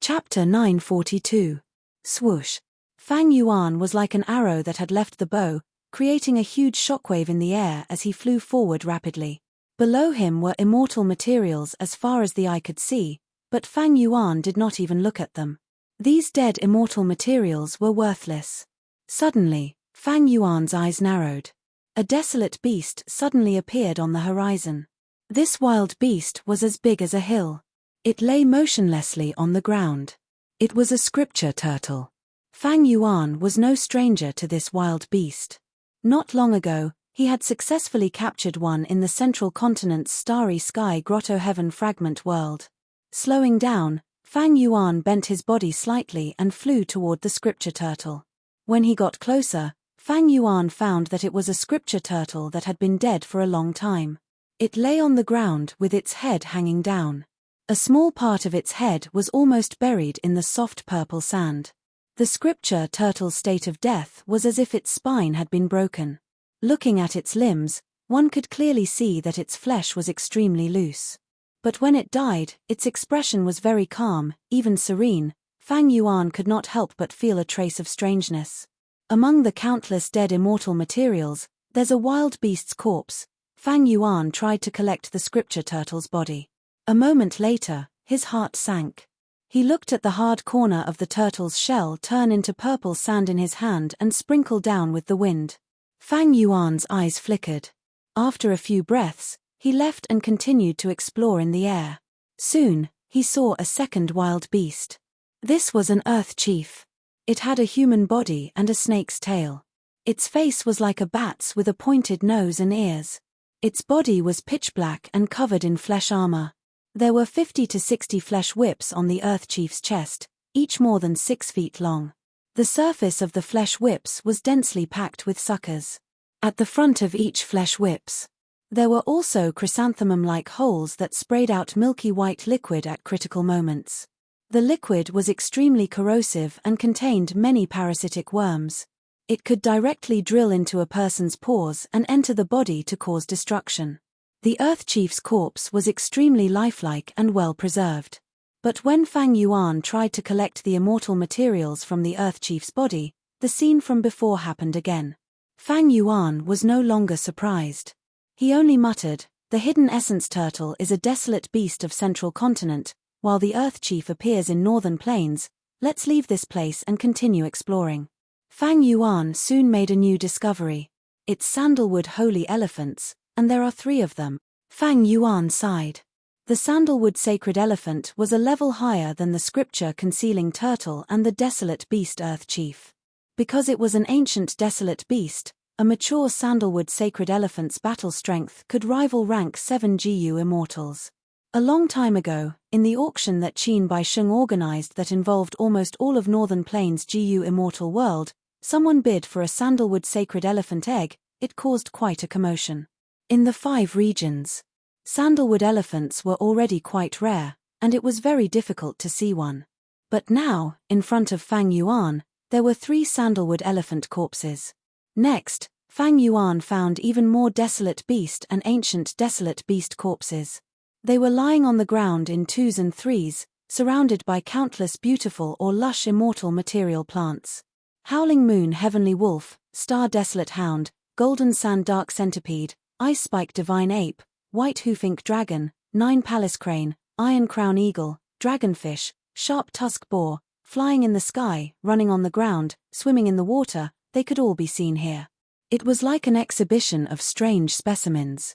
Chapter 942. Swoosh. Fang Yuan was like an arrow that had left the bow, creating a huge shockwave in the air as he flew forward rapidly. Below him were immortal materials as far as the eye could see, but Fang Yuan did not even look at them. These dead immortal materials were worthless. Suddenly, Fang Yuan's eyes narrowed. A desolate beast suddenly appeared on the horizon. This wild beast was as big as a hill. It lay motionlessly on the ground. It was a scripture turtle. Fang Yuan was no stranger to this wild beast. Not long ago, he had successfully captured one in the central continent's starry sky grotto heaven fragment world. Slowing down, Fang Yuan bent his body slightly and flew toward the scripture turtle. When he got closer, Fang Yuan found that it was a scripture turtle that had been dead for a long time. It lay on the ground with its head hanging down. A small part of its head was almost buried in the soft purple sand. The scripture turtle's state of death was as if its spine had been broken. Looking at its limbs, one could clearly see that its flesh was extremely loose. But when it died, its expression was very calm, even serene. Fang Yuan could not help but feel a trace of strangeness. Among the countless dead immortal materials, there's a wild beast's corpse. Fang Yuan tried to collect the scripture turtle's body. A moment later, his heart sank. He looked at the hard corner of the turtle's shell turn into purple sand in his hand and sprinkle down with the wind. Fang Yuan's eyes flickered. After a few breaths, He left and continued to explore in the air. Soon, he saw a second wild beast. This was an earth chief. It had a human body and a snake's tail. Its face was like a bat's with a pointed nose and ears. Its body was pitch black and covered in flesh armor. There were 50 to 60 flesh whips on the earth chief's chest, each more than 6 feet long. The surface of the flesh whips was densely packed with suckers. At the front of each flesh whips, there were also chrysanthemum-like holes that sprayed out milky white liquid at critical moments. The liquid was extremely corrosive and contained many parasitic worms. It could directly drill into a person's pores and enter the body to cause destruction. The Earth Chief's corpse was extremely lifelike and well preserved. But when Fang Yuan tried to collect the immortal materials from the Earth Chief's body, the scene from before happened again. Fang Yuan was no longer surprised. He only muttered, "The hidden essence turtle is a desolate beast of central continent, while the Earth Chief appears in northern plains. Let's leave this place and continue exploring." Fang Yuan soon made a new discovery. It's sandalwood holy elephants, and there are 3 of them. Fang Yuan sighed. The sandalwood sacred elephant was a level higher than the scripture concealing turtle and the desolate beast Earth Chief. Because it was an ancient desolate beast, a mature sandalwood sacred elephant's battle strength could rival rank 7 GU immortals. A long time ago, in the auction that Qin Baisheng organized that involved almost all of Northern Plains' GU immortal world, someone bid for a sandalwood sacred elephant egg. It caused quite a commotion. In the 5 regions, sandalwood elephants were already quite rare, and it was very difficult to see one. But now, in front of Fang Yuan, there were 3 sandalwood elephant corpses. Next, Fang Yuan found even more desolate beast and ancient desolate beast corpses. They were lying on the ground in 2s and 3s, surrounded by countless beautiful or lush immortal material plants. Howling moon heavenly wolf, star desolate hound, golden sand dark centipede, ice spike divine ape, white hoof ink dragon, 9 palace crane, iron crown eagle, dragonfish, sharp tusk boar, flying in the sky, running on the ground, swimming in the water, they could all be seen here. It was like an exhibition of strange specimens.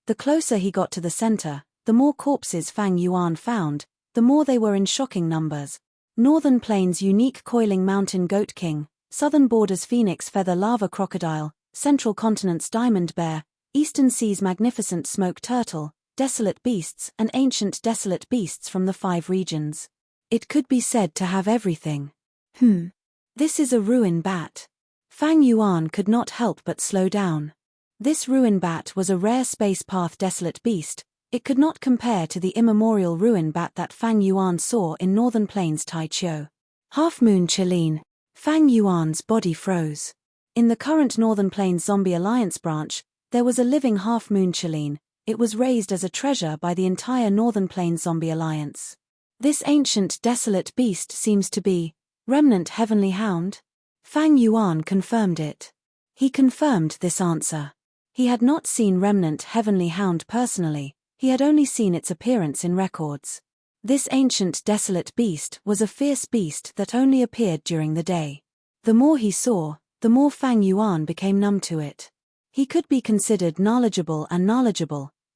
The closer he got to the center, the more corpses Fang Yuan found, the more they were in shocking numbers. Northern Plains' unique coiling mountain goat king, southern borders phoenix feather lava crocodile, central continent's diamond bear, eastern sea's magnificent smoke turtle, desolate beasts and ancient desolate beasts from the 5 regions. It could be said to have everything. This is a ruin bat. Fang Yuan could not help but slow down. This ruin bat was a rare space path desolate beast. It could not compare to the immemorial ruin bat that Fang Yuan saw in Northern Plains Taichou. Half-moon Chilean. Fang Yuan's body froze. In the current Northern Plains Zombie Alliance branch, there was a living half-moon Chilean. It was raised as a treasure by the entire Northern Plains Zombie Alliance. This ancient desolate beast seems to be remnant heavenly hound? Fang Yuan confirmed it. He confirmed this answer. He had not seen remnant heavenly hound personally, he had only seen its appearance in records. This ancient desolate beast was a fierce beast that only appeared during the day. The more he saw, the more Fang Yuan became numb to it. He could be considered knowledgeable,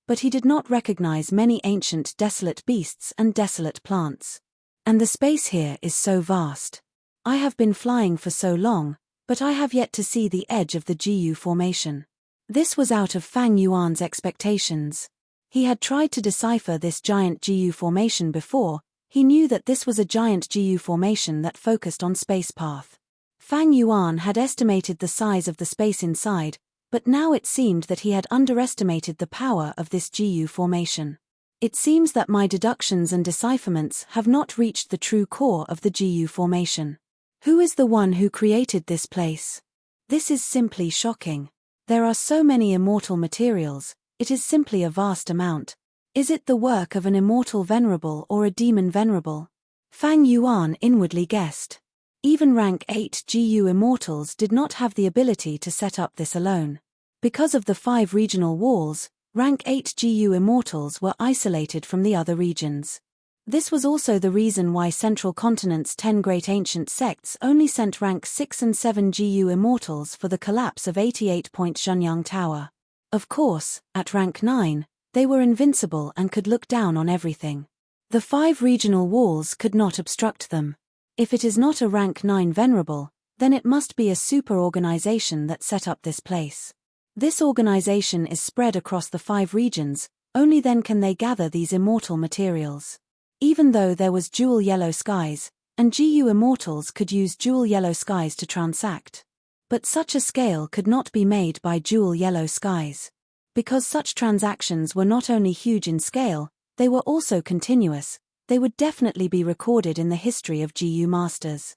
but he did not recognize many ancient desolate beasts and desolate plants. And the space here is so vast. I have been flying for so long, but I have yet to see the edge of the GU formation. This was out of Fang Yuan's expectations. He had tried to decipher this giant GU formation before. He knew that this was a giant GU formation that focused on space path. Fang Yuan had estimated the size of the space inside, but now it seemed that he had underestimated the power of this GU formation. It seems that my deductions and decipherments have not reached the true core of the GU formation. Who is the one who created this place? This is simply shocking. There are so many immortal materials, it is simply a vast amount. Is it the work of an immortal Venerable or a demon Venerable? Fang Yuan inwardly guessed. Even rank 8 GU immortals did not have the ability to set up this alone. Because of the 5 regional walls, rank 8 GU immortals were isolated from the other regions. This was also the reason why Central Continent's 10 great ancient sects only sent rank 6 and 7 GU immortals for the collapse of 88 Point Zhenyang Tower. Of course, at rank 9, they were invincible and could look down on everything. The 5 regional walls could not obstruct them. If it is not a rank 9 Venerable, then it must be a super organization that set up this place. This organization is spread across the 5 regions, only then can they gather these immortal materials. Even though there was dual yellow skies, and GU immortals could use dual yellow skies to transact. But such a scale could not be made by dual yellow skies. Because such transactions were not only huge in scale, they were also continuous, they would definitely be recorded in the history of GU masters.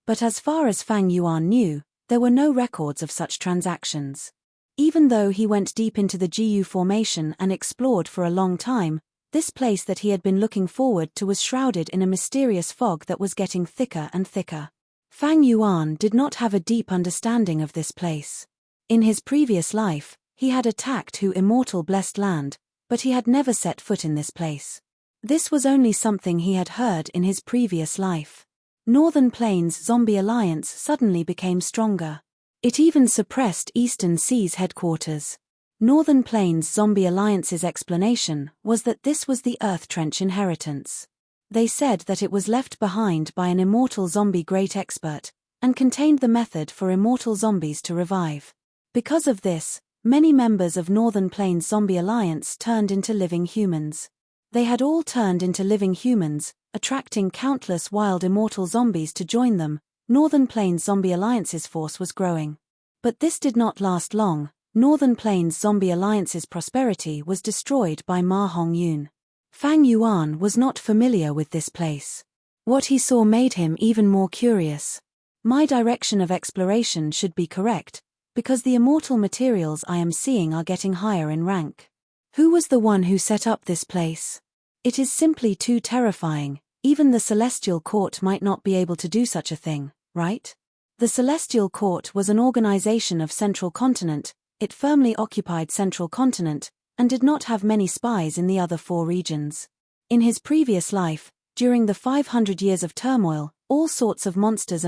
But as far as Fang Yuan knew, there were no records of such transactions. Even though he went deep into the GU formation and explored for a long time, this place that he had been looking forward to was shrouded in a mysterious fog that was getting thicker and thicker. Fang Yuan did not have a deep understanding of this place. In his previous life, he had attacked Hu Immortal Blessed Land, but he had never set foot in this place. This was only something he had heard in his previous life. Northern Plains Zombie Alliance suddenly became stronger. It even suppressed Eastern Sea's headquarters. Northern Plains Zombie Alliance's explanation was that this was the Earth Trench inheritance. They said that it was left behind by an immortal zombie great expert, and contained the method for immortal zombies to revive. Because of this, many members of Northern Plains Zombie Alliance turned into living humans. They had all turned into living humans, attracting countless wild immortal zombies to join them. Northern Plains Zombie Alliance's force was growing. But this did not last long. Northern Plains Zombie Alliance's prosperity was destroyed by Ma Hongyun. Fang Yuan was not familiar with this place. What he saw made him even more curious. My direction of exploration should be correct, because the immortal materials I am seeing are getting higher in rank. Who was the one who set up this place? It is simply too terrifying. Even the Celestial Court might not be able to do such a thing, right? The Celestial Court was an organization of Central Continent. It firmly occupied Central Continent, and did not have many spies in the other 4 regions. In his previous life, during the 500 years of turmoil, all sorts of monsters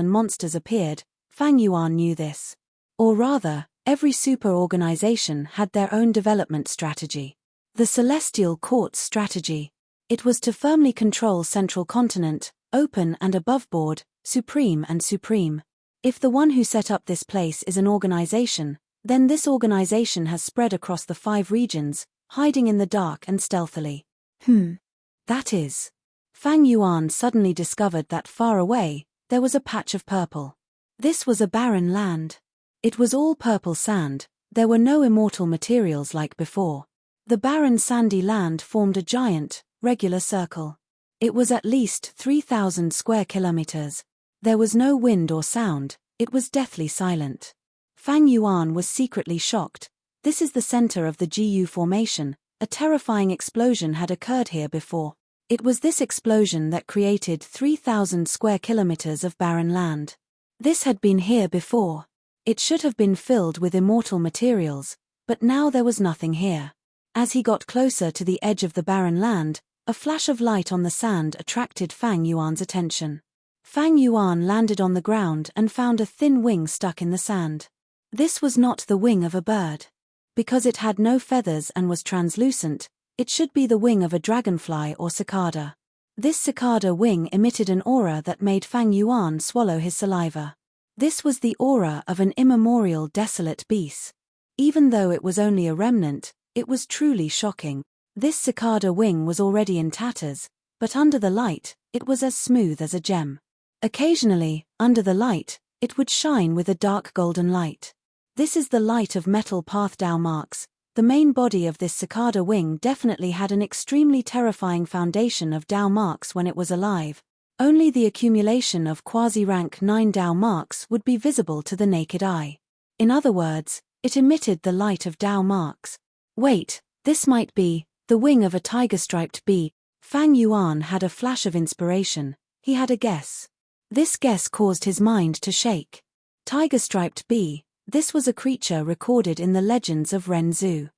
appeared. Fang Yuan knew this. Or rather, every super organization had their own development strategy. The Celestial Court's strategy. It was to firmly control Central Continent, open and aboveboard, supreme and supreme. If the one who set up this place is an organization, then this organization has spread across the 5 regions, hiding in the dark and stealthily. That is. Fang Yuan suddenly discovered that far away, there was a patch of purple. This was a barren land. It was all purple sand, there were no immortal materials like before. The barren sandy land formed a giant, regular circle. It was at least 3,000 square kilometers. There was no wind or sound, it was deathly silent. Fang Yuan was secretly shocked. This is the center of the GU formation. A terrifying explosion had occurred here before. It was this explosion that created 3,000 square kilometers of barren land. This had been here before. It should have been filled with immortal materials, but now there was nothing here. As he got closer to the edge of the barren land, a flash of light on the sand attracted Fang Yuan's attention. Fang Yuan landed on the ground and found a thin wing stuck in the sand. This was not the wing of a bird. Because it had no feathers and was translucent, it should be the wing of a dragonfly or cicada. This cicada wing emitted an aura that made Fang Yuan swallow his saliva. This was the aura of an immemorial desolate beast. Even though it was only a remnant, it was truly shocking. This cicada wing was already in tatters, but under the light, it was as smooth as a gem. Occasionally, under the light, it would shine with a dark golden light. This is the light of metal path Dao marks. The main body of this cicada wing definitely had an extremely terrifying foundation of Dao marks when it was alive. Only the accumulation of quasi-rank 9 Dao marks would be visible to the naked eye. In other words, it emitted the light of Dao marks. Wait, this might be the wing of a tiger-striped bee. Fang Yuan had a flash of inspiration. He had a guess. This guess caused his mind to shake. Tiger-striped bee. This was a creature recorded in the legends of Ren Zhu.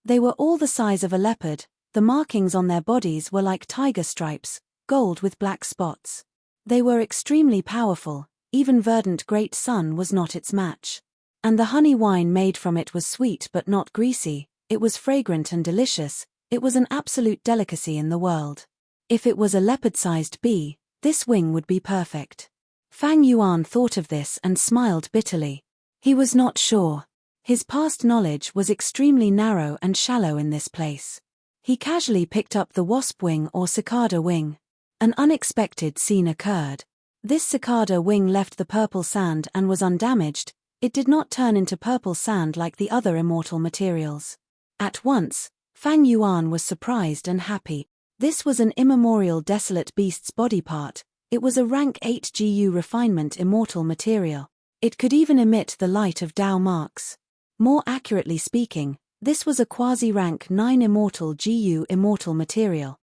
They were all the size of a leopard. The markings on their bodies were like tiger stripes, gold with black spots. They were extremely powerful. Even Verdant Great Sun was not its match. And the honey wine made from it was sweet but not greasy, it was fragrant and delicious, it was an absolute delicacy in the world. If it was a leopard-sized bee, this wing would be perfect. Fang Yuan thought of this and smiled bitterly. He was not sure. His past knowledge was extremely narrow and shallow in this place. He casually picked up the wasp wing or cicada wing. An unexpected scene occurred. This cicada wing left the purple sand and was undamaged. It did not turn into purple sand like the other immortal materials. At once, Fang Yuan was surprised and happy. This was an immemorial desolate beast's body part. It was a rank 8 GU refinement immortal material. It could even emit the light of Tao marks. More accurately speaking, this was a quasi-rank 9 immortal GU immortal material.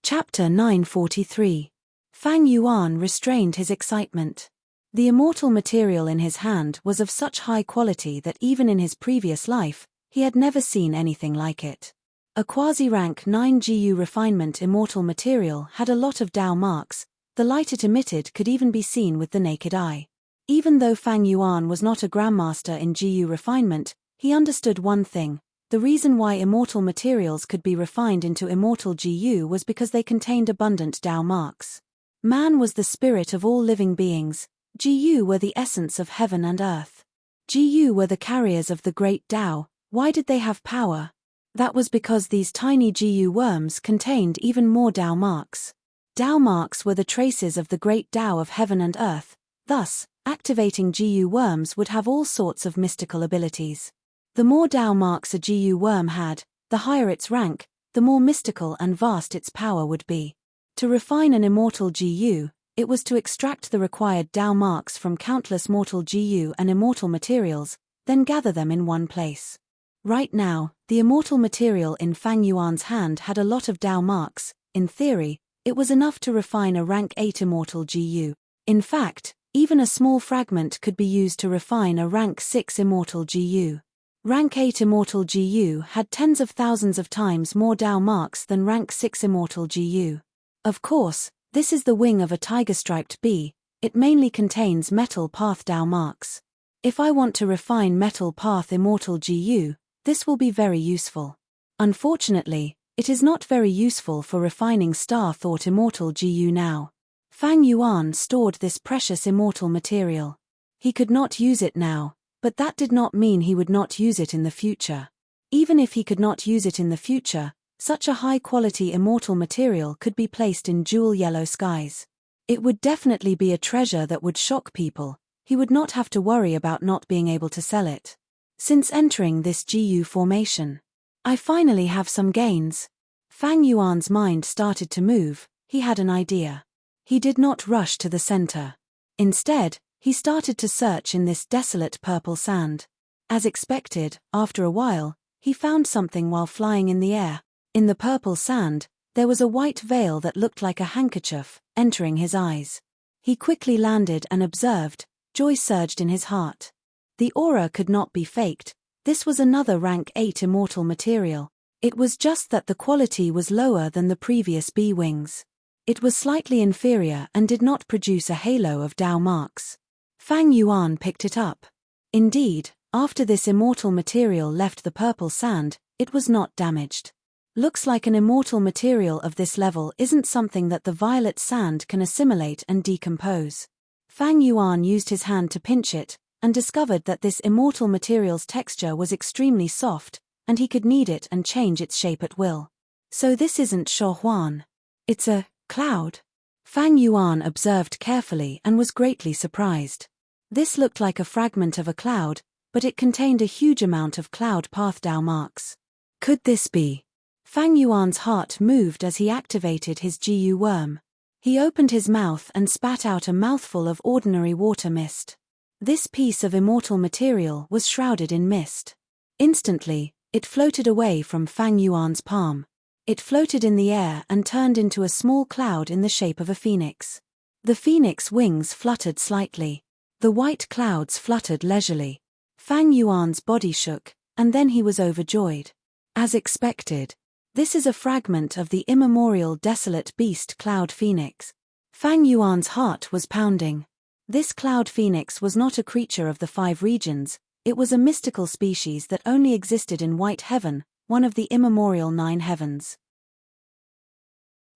Chapter 943. Fang Yuan restrained his excitement. The immortal material in his hand was of such high quality that even in his previous life, he had never seen anything like it. A quasi-rank 9 GU refinement immortal material had a lot of Tao marks. The light it emitted could even be seen with the naked eye. Even though Fang Yuan was not a grandmaster in GU refinement, he understood one thing. The reason why immortal materials could be refined into immortal GU was because they contained abundant Tao marks. Man was the spirit of all living beings. GU were the essence of heaven and earth. GU were the carriers of the great Tao. Why did they have power? That was because these tiny GU worms contained even more Tao marks. Tao marks were the traces of the great Tao of heaven and earth. Thus, activating GU worms would have all sorts of mystical abilities. The more Tao marks a GU worm had, the higher its rank, the more mystical and vast its power would be. To refine an immortal GU, it was to extract the required Tao marks from countless mortal GU and immortal materials, then gather them in one place. Right now, the immortal material in Fang Yuan's hand had a lot of Tao marks. In theory, it was enough to refine a rank 8 immortal GU. In fact, even a small fragment could be used to refine a rank 6 immortal GU. Rank 8 immortal GU had tens of thousands of times more Tao marks than rank 6 immortal GU. Of course, this is the wing of a tiger-striped bee. It mainly contains metal path Tao marks. If I want to refine metal path immortal GU, this will be very useful. Unfortunately, it is not very useful for refining star thought immortal GU now. Fang Yuan stored this precious immortal material. He could not use it now, but that did not mean he would not use it in the future. Even if he could not use it in the future, such a high-quality immortal material could be placed in jewel yellow skies. It would definitely be a treasure that would shock people. He would not have to worry about not being able to sell it. Since entering this GU formation, I finally have some gains. Fang Yuan's mind started to move. He had an idea. He did not rush to the center. Instead, he started to search in this desolate purple sand. As expected, after a while, he found something while flying in the air. In the purple sand, there was a white veil that looked like a handkerchief, entering his eyes. He quickly landed and observed. Joy surged in his heart. The aura could not be faked. This was another rank 8 immortal material. It was just that the quality was lower than the previous bee wings. It was slightly inferior and did not produce a halo of Tao marks. Fang Yuan picked it up. Indeed, after this immortal material left the purple sand, it was not damaged. Looks like an immortal material of this level isn't something that the violet sand can assimilate and decompose. Fang Yuan used his hand to pinch it, and discovered that this immortal material's texture was extremely soft, and he could knead it and change its shape at will. So this isn't Shohuan. It's a cloud. Fang Yuan observed carefully and was greatly surprised. This looked like a fragment of a cloud, but it contained a huge amount of cloud path Tao marks. Could this be? Fang Yuan's heart moved as he activated his GU worm. He opened his mouth and spat out a mouthful of ordinary water mist. This piece of immortal material was shrouded in mist. Instantly, it floated away from Fang Yuan's palm. It floated in the air and turned into a small cloud in the shape of a phoenix. The phoenix wings fluttered slightly. The white clouds fluttered leisurely. Fang Yuan's body shook, and then he was overjoyed. As expected, this is a fragment of the immemorial desolate beast cloud phoenix. Fang Yuan's heart was pounding. This cloud phoenix was not a creature of the 5 regions, it was a mystical species that only existed in White Heaven, one of the immemorial 9 heavens.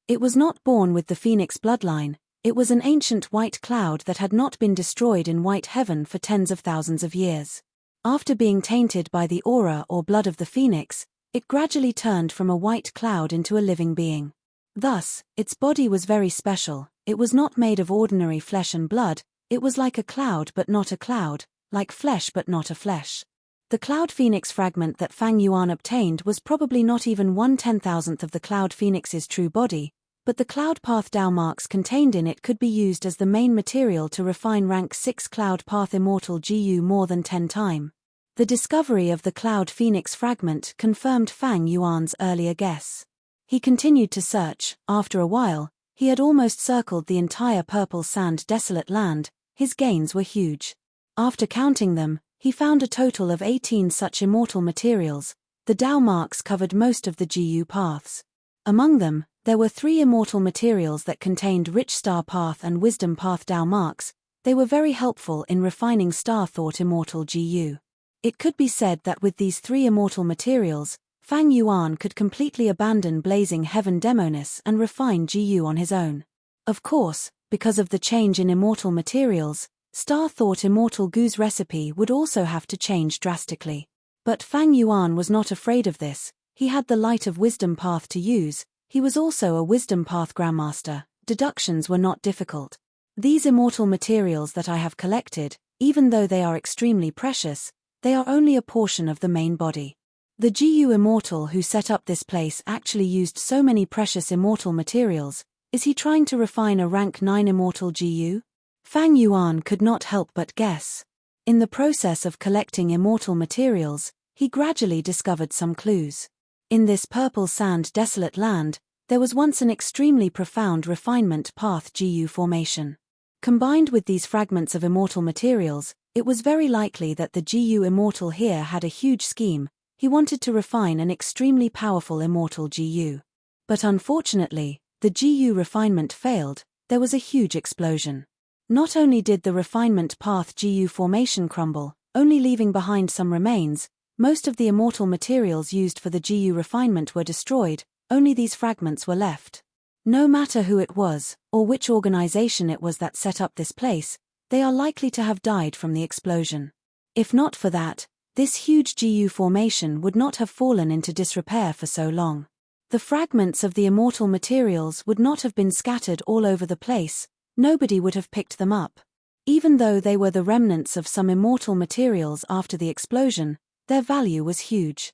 It was not born with the phoenix bloodline, it was an ancient white cloud that had not been destroyed in White Heaven for tens of thousands of years. After being tainted by the aura or blood of the phoenix, it gradually turned from a white cloud into a living being. Thus, its body was very special, it was not made of ordinary flesh and blood, it was like a cloud but not a cloud, like flesh but not a flesh. The cloud phoenix fragment that Fang Yuan obtained was probably not even 1/10,000th of the cloud phoenix's true body, but the cloud path Dao marks contained in it could be used as the main material to refine rank 6 cloud path immortal GU more than 10 times. The discovery of the cloud phoenix fragment confirmed Fang Yuan's earlier guess. He continued to search. After a while, he had almost circled the entire purple sand desolate land. His gains were huge. After counting them, he found a total of 18 such immortal materials. The Dao marks covered most of the GU paths. Among them, there were 3 immortal materials that contained rich star path and wisdom path Dao marks. They were very helpful in refining star thought immortal GU. It could be said that with these 3 immortal materials, Fang Yuan could completely abandon blazing heaven demoness and refine GU on his own. Of course, because of the change in immortal materials, star thought immortal Gu's recipe would also have to change drastically. But Fang Yuan was not afraid of this. He had the light of wisdom path to use. He was also a wisdom path grandmaster. Deductions were not difficult. These immortal materials that I have collected, even though they are extremely precious, they are only a portion of the main body. The GU immortal who set up this place actually used so many precious immortal materials. Is he trying to refine a rank 9 immortal GU? Fang Yuan could not help but guess. In the process of collecting immortal materials, he gradually discovered some clues. In this purple sand desolate land, there was once an extremely profound refinement path GU formation. Combined with these fragments of immortal materials, it was very likely that the GU immortal here had a huge scheme. He wanted to refine an extremely powerful immortal GU. But unfortunately, the GU refinement failed. There was a huge explosion. Not only did the refinement path GU formation crumble, only leaving behind some remains, most of the immortal materials used for the GU refinement were destroyed, only these fragments were left. No matter who it was, or which organization it was that set up this place, they are likely to have died from the explosion. If not for that, this huge GU formation would not have fallen into disrepair for so long. The fragments of the immortal materials would not have been scattered all over the place, nobody would have picked them up. Even though they were the remnants of some immortal materials after the explosion, their value was huge.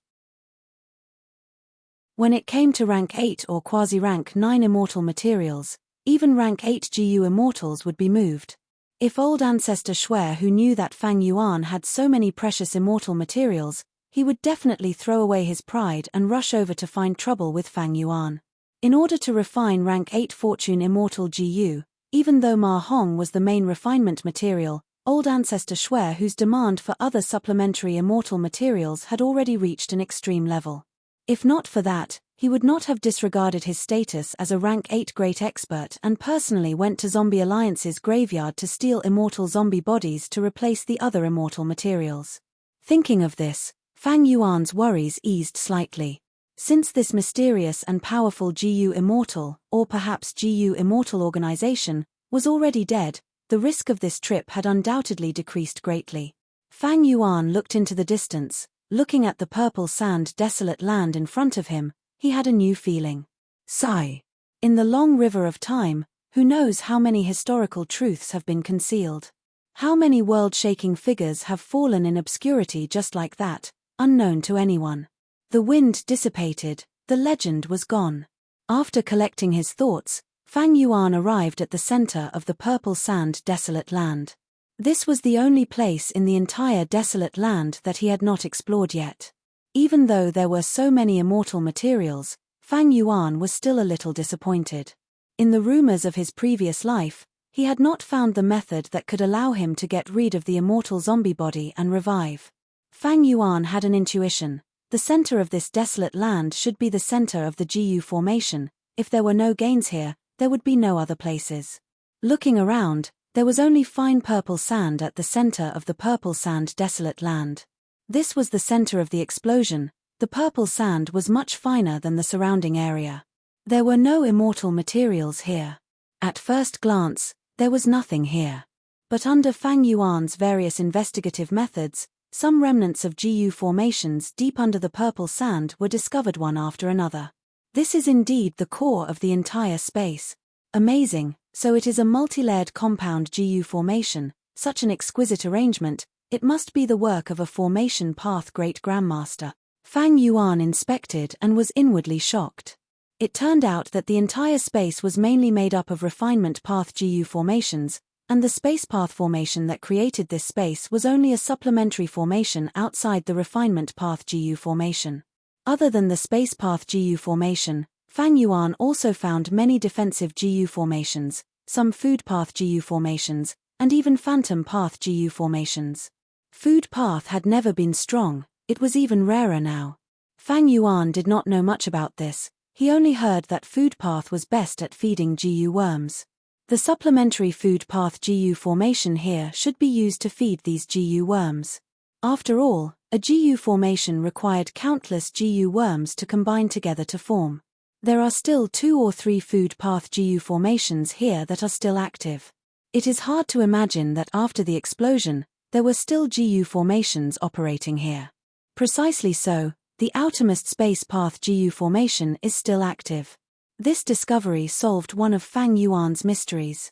When it came to rank 8 or quasi-rank 9 immortal materials, even rank 8 GU immortals would be moved. If old ancestor Shui, who knew that Fang Yuan had so many precious immortal materials, he would definitely throw away his pride and rush over to find trouble with Fang Yuan. In order to refine rank 8 fortune immortal GU, even though Ma Hong was the main refinement material, old ancestor Shui, whose demand for other supplementary immortal materials had already reached an extreme level. If not for that, he would not have disregarded his status as a rank 8 great expert and personally went to Zombie Alliance's graveyard to steal immortal zombie bodies to replace the other immortal materials. Thinking of this, Fang Yuan's worries eased slightly. Since this mysterious and powerful GU immortal, or perhaps GU immortal organization, was already dead, the risk of this trip had undoubtedly decreased greatly. Fang Yuan looked into the distance. Looking at the purple sand desolate land in front of him, he had a new feeling. Sigh. In the long river of time, who knows how many historical truths have been concealed? How many world-shaking figures have fallen in obscurity just like that, unknown to anyone? The wind dissipated, the legend was gone. After collecting his thoughts, Fang Yuan arrived at the center of the purple sand desolate land. This was the only place in the entire desolate land that he had not explored yet. Even though there were so many immortal materials, Fang Yuan was still a little disappointed. In the rumors of his previous life, he had not found the method that could allow him to get rid of the immortal zombie body and revive. Fang Yuan had an intuition. The center of this desolate land should be the center of the GU formation. If there were no gains here, there would be no other places. Looking around, There was only fine purple sand at the center of the purple sand desolate land. This was the center of the explosion. The purple sand was much finer than the surrounding area. There were no immortal materials here. At first glance, there was nothing here. But under Fang Yuan's various investigative methods, some remnants of GU formations deep under the purple sand were discovered one after another. This is indeed the core of the entire space. Amazing, so it is a multi-layered compound GU formation, such an exquisite arrangement, it must be the work of a formation path great grandmaster. Fang Yuan inspected and was inwardly shocked. It turned out that the entire space was mainly made up of refinement path GU formations, and the space path formation that created this space was only a supplementary formation outside the refinement path GU formation. Other than the space path GU formation, Fang Yuan also found many defensive GU formations, some food path GU formations, and even phantom path GU formations. Food path had never been strong, it was even rarer now. Fang Yuan did not know much about this, he only heard that food path was best at feeding GU worms. The supplementary food path GU formation here should be used to feed these GU worms. After all, a GU formation required countless GU worms to combine together to form. There are still 2 or 3 food path GU formations here that are still active. It is hard to imagine that after the explosion, there were still GU formations operating here. Precisely so, the outermost space path GU formation is still active. This discovery solved one of Fang Yuan's mysteries.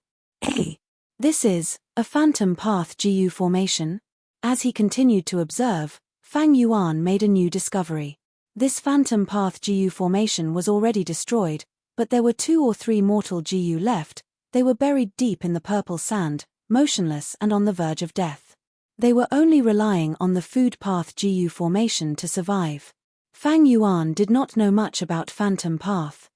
This is a phantom path GU formation? As he continued to observe, Fang Yuan made a new discovery. This phantom path GU formation was already destroyed, but there were 2 or 3 mortal GU left. They were buried deep in the purple sand, motionless and on the verge of death. They were only relying on the food path GU formation to survive. Fang Yuan did not know much about phantom path.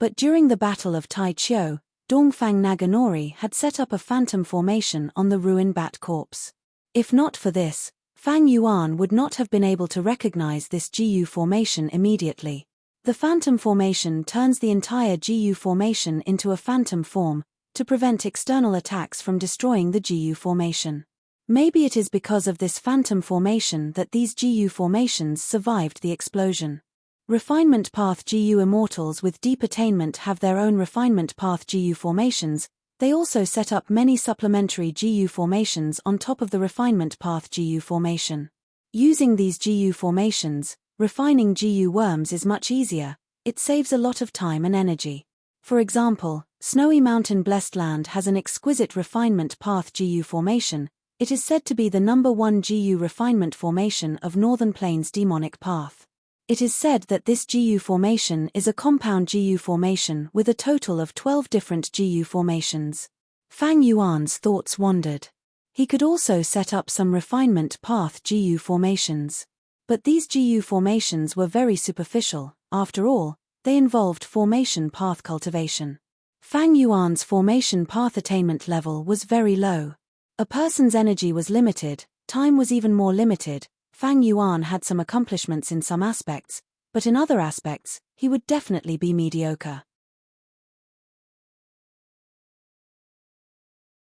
But during the Battle of Tai Chiu, Dongfang Naganori had set up a phantom formation on the ruined bat corpse. If not for this, Fang Yuan would not have been able to recognize this GU formation immediately. The phantom formation turns the entire GU formation into a phantom form, to prevent external attacks from destroying the GU formation. Maybe it is because of this phantom formation that these GU formations survived the explosion. Refinement path GU immortals with deep attainment have their own refinement path GU formations. They also set up many supplementary GU formations on top of the refinement path GU formation. Using these GU formations, refining GU worms is much easier, it saves a lot of time and energy. For example, Snowy Mountain Blessed Land has an exquisite refinement path GU formation. It is said to be the #1 GU refinement formation of Northern Plains demonic path. It is said that this GU formation is a compound GU formation with a total of 12 different GU formations. Fang Yuan's thoughts wandered. He could also set up some refinement path GU formations. But these GU formations were very superficial, after all, they involved formation path cultivation. Fang Yuan's formation path attainment level was very low. A person's energy was limited, time was even more limited. Fang Yuan had some accomplishments in some aspects, but in other aspects, he would definitely be mediocre.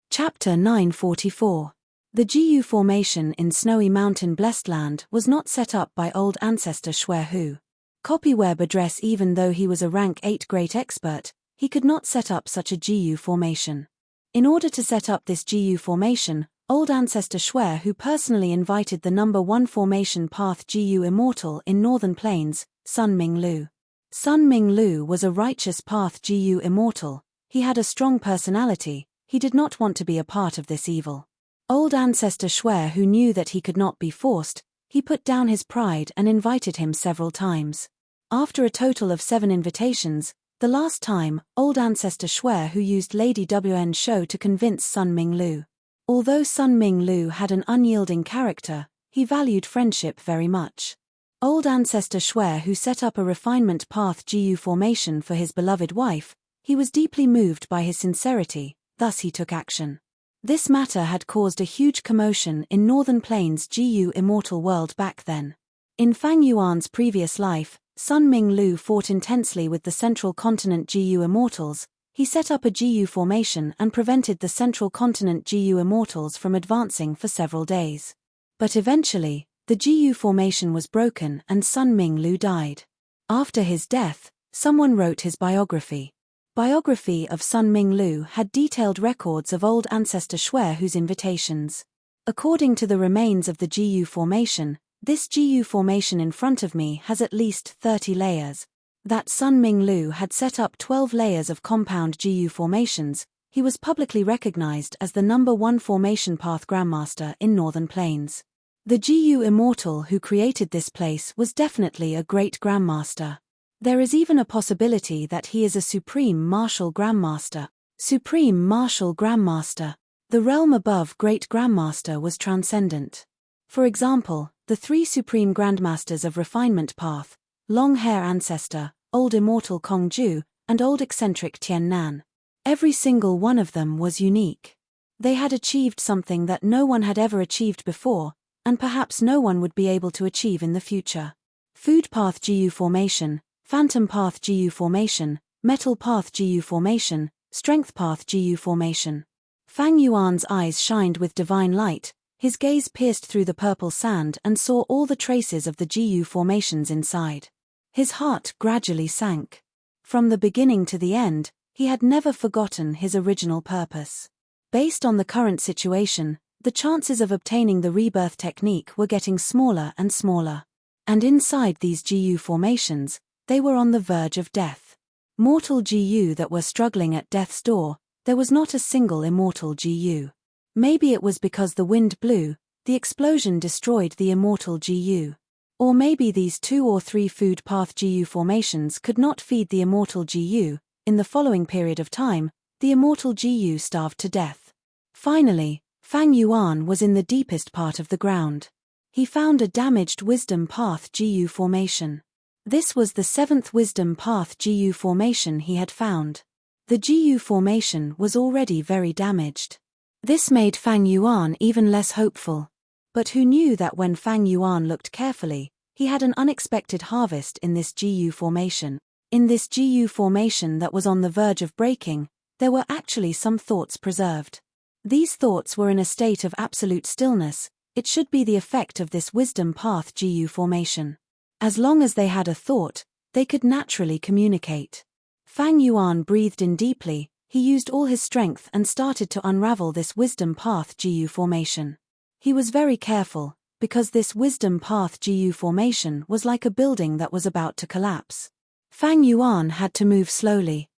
Chapter 944. The GU formation in Snowy Mountain Blessed Land was not set up by old ancestor Xue Hu. Copyweb address. Even though he was a rank 8 great expert, he could not set up such a GU formation. In order to set up this GU formation, old ancestor Xue Hu personally invited the #1 formation path GU immortal in Northern Plains, Sun Ming Lu. Sun Ming Lu was a righteous path GU immortal, he had a strong personality, he did not want to be a part of this evil. Old ancestor Xue Hu knew that he could not be forced, he put down his pride and invited him several times. After a total of 7 invitations, the last time, old ancestor Xue Hu used Lady Wn Shou to convince Sun Ming Lu. Although Sun Ming Lu had an unyielding character, he valued friendship very much. Old ancestor Xue Hu set up a refinement path GU formation for his beloved wife, he was deeply moved by his sincerity, thus he took action. This matter had caused a huge commotion in Northern Plains GU immortal world back then. In Fang Yuan's previous life, Sun Ming Lu fought intensely with the Central Continent GU immortals, He set up a GU formation and prevented the central continent GU immortals from advancing for several days. But eventually, the GU formation was broken and Sun Ming Lu died. After his death, someone wrote his biography. Biography of Sun Ming Lu had detailed records of old ancestor Xuehu's invitations. According to the remains of the GU formation, this GU formation in front of me has at least 30 layers. That Sun Ming Lu had set up 12 layers of compound GU formations. He was publicly recognized as the #1 formation path grandmaster in Northern Plains. The GU immortal who created this place was definitely a great grandmaster. There is even a possibility that he is a supreme martial grandmaster. Supreme martial grandmaster. The realm above great grandmaster was transcendent. For example, the 3 supreme grandmasters of refinement path, long hair ancestor, old immortal Kong Ju, and old eccentric Tian Nan. Every single one of them was unique. They had achieved something that no one had ever achieved before, and perhaps no one would be able to achieve in the future. Food path GU formation, phantom path GU formation, metal path GU formation, strength path GU formation. Fang Yuan's eyes shined with divine light. His gaze pierced through the purple sand and saw all the traces of the GU formations inside. His heart gradually sank. From the beginning to the end, he had never forgotten his original purpose. Based on the current situation, the chances of obtaining the rebirth technique were getting smaller and smaller. And inside these GU formations, they were on the verge of death. Mortal GU that were struggling at death's door, there was not a single immortal GU. Maybe it was because the wind blew, the explosion destroyed the immortal GU. Or maybe these 2 or 3 food path GU formations could not feed the immortal GU. In the following period of time, the immortal GU starved to death. Finally, Fang Yuan was in the deepest part of the ground. He found a damaged wisdom path GU formation. This was the 7th wisdom path GU formation he had found. The GU formation was already very damaged. This made Fang Yuan even less hopeful. But who knew that when Fang Yuan looked carefully, he had an unexpected harvest in this GU formation. In this GU formation that was on the verge of breaking, there were actually some thoughts preserved. These thoughts were in a state of absolute stillness. It should be the effect of this wisdom path GU formation. As long as they had a thought, they could naturally communicate. Fang Yuan breathed in deeply. He used all his strength and started to unravel this wisdom path GU formation. He was very careful, because this wisdom path GU formation was like a building that was about to collapse. Fang Yuan had to move slowly.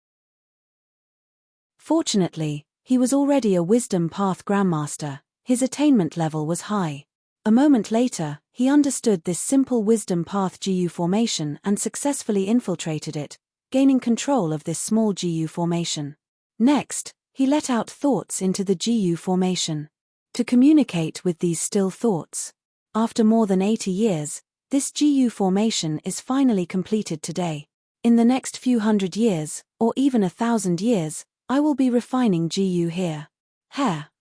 Fortunately, he was already a wisdom path grandmaster. His attainment level was high. A moment later, he understood this simple wisdom path GU formation and successfully infiltrated it, gaining control of this small GU formation. Next, he let out thoughts into the GU formation. To communicate with these still thoughts. After more than 80 years, this GU formation is finally completed today. In the next few hundred years, or even 1,000 years, I will be refining GU here.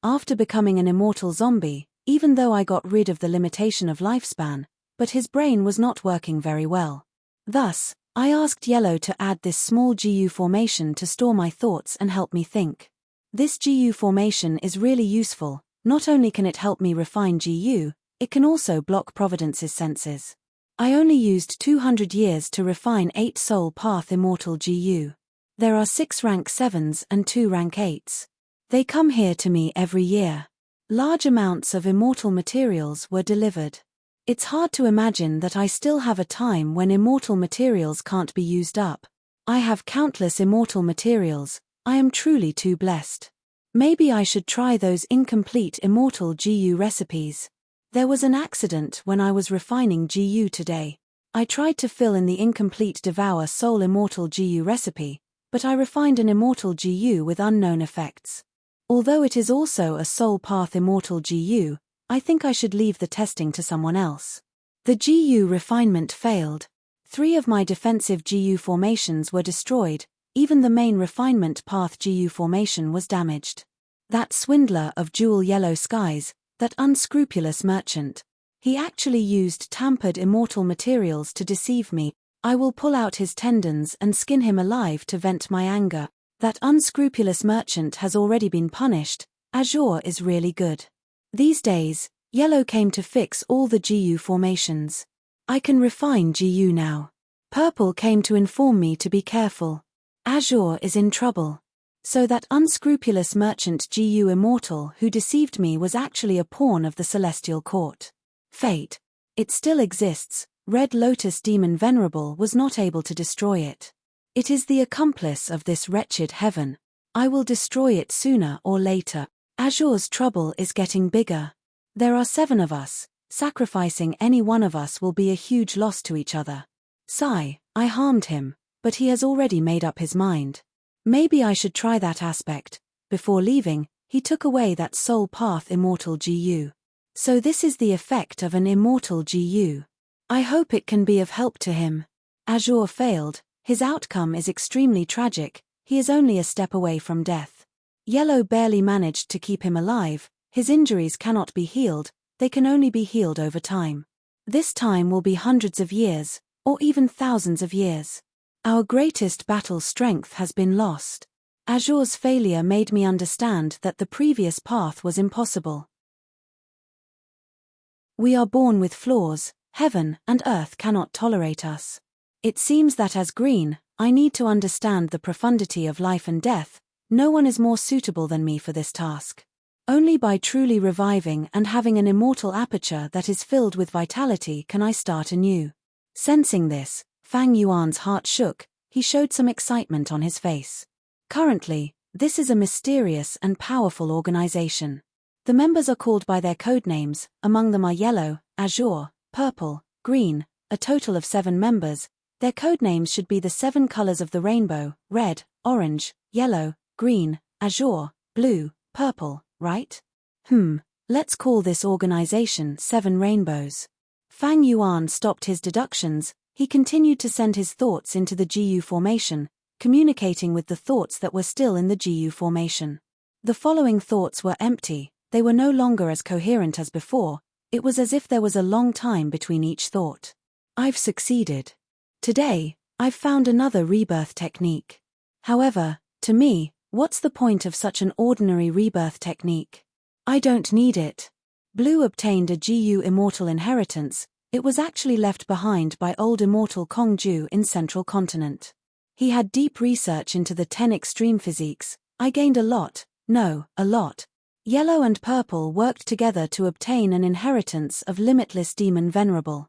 After becoming an immortal zombie, even though I got rid of the limitation of lifespan, but his brain was not working very well. Thus, I asked Yellow to add this small GU formation to store my thoughts and help me think. This GU formation is really useful. Not only can it help me refine GU, it can also block Providence's senses. I only used 200 years to refine 8 soul path immortal GU. There are 6 rank 7s and 2 rank 8s. They come here to me every year. Large amounts of immortal materials were delivered. It's hard to imagine that I still have a time when immortal materials can't be used up. I have countless immortal materials. I am truly too blessed. Maybe I should try those incomplete immortal GU recipes. There was an accident when I was refining GU today. I tried to fill in the incomplete Devour Soul Immortal GU recipe, but I refined an immortal GU with unknown effects. Although it is also a Soul Path Immortal GU, I think I should leave the testing to someone else. The GU refinement failed. 3 of my defensive GU formations were destroyed. Even the main refinement path GU formation was damaged. That swindler of jewel yellow skies, that unscrupulous merchant. He actually used tampered immortal materials to deceive me. I will pull out his tendons and skin him alive to vent my anger. That unscrupulous merchant has already been punished. Azure is really good. These days, yellow came to fix all the GU formations. I can refine GU now. Purple came to inform me to be careful. Azure is in trouble. So that unscrupulous merchant GU Immortal who deceived me was actually a pawn of the celestial court. Fate. It still exists. Red Lotus Demon Venerable was not able to destroy it. It is the accomplice of this wretched heaven. I will destroy it sooner or later. Azure's trouble is getting bigger. There are 7 of us. Sacrificing any one of us will be a huge loss to each other. Sigh, I harmed him, but he has already made up his mind. Maybe I should try that aspect. Before leaving, he took away that soul path immortal GU. So this is the effect of an immortal GU. I hope it can be of help to him. Azure failed. His outcome is extremely tragic. He is only a step away from death. Yellow barely managed to keep him alive. His injuries cannot be healed. They can only be healed over time. This time will be hundreds of years, or even thousands of years. Our greatest battle strength has been lost. Azure's failure made me understand that the previous path was impossible. We are born with flaws. Heaven and earth cannot tolerate us. It seems that as green, I need to understand the profundity of life and death. No one is more suitable than me for this task. Only by truly reviving and having an immortal aperture that is filled with vitality can I start anew. Sensing this, Fang Yuan's heart shook. He showed some excitement on his face. Currently, this is a mysterious and powerful organization. The members are called by their code names. Among them are yellow, azure, purple, green, a total of 7 members. Their code names should be the 7 colors of the rainbow: red, orange, yellow, green, azure, blue, purple, right? Let's call this organization 7 Rainbows. Fang Yuan stopped his deductions. He continued to send his thoughts into the GU formation, communicating with the thoughts that were still in the GU formation. The following thoughts were empty. They were no longer as coherent as before. It was as if there was a long time between each thought. I've succeeded. Today, I've found another rebirth technique. However, to me, what's the point of such an ordinary rebirth technique? I don't need it. Blue obtained a GU Immortal inheritance. It was actually left behind by old Immortal Kongju in Central Continent. He had deep research into the 10 extreme physiques. I gained a lot. Yellow and purple worked together to obtain an inheritance of Limitless Demon Venerable.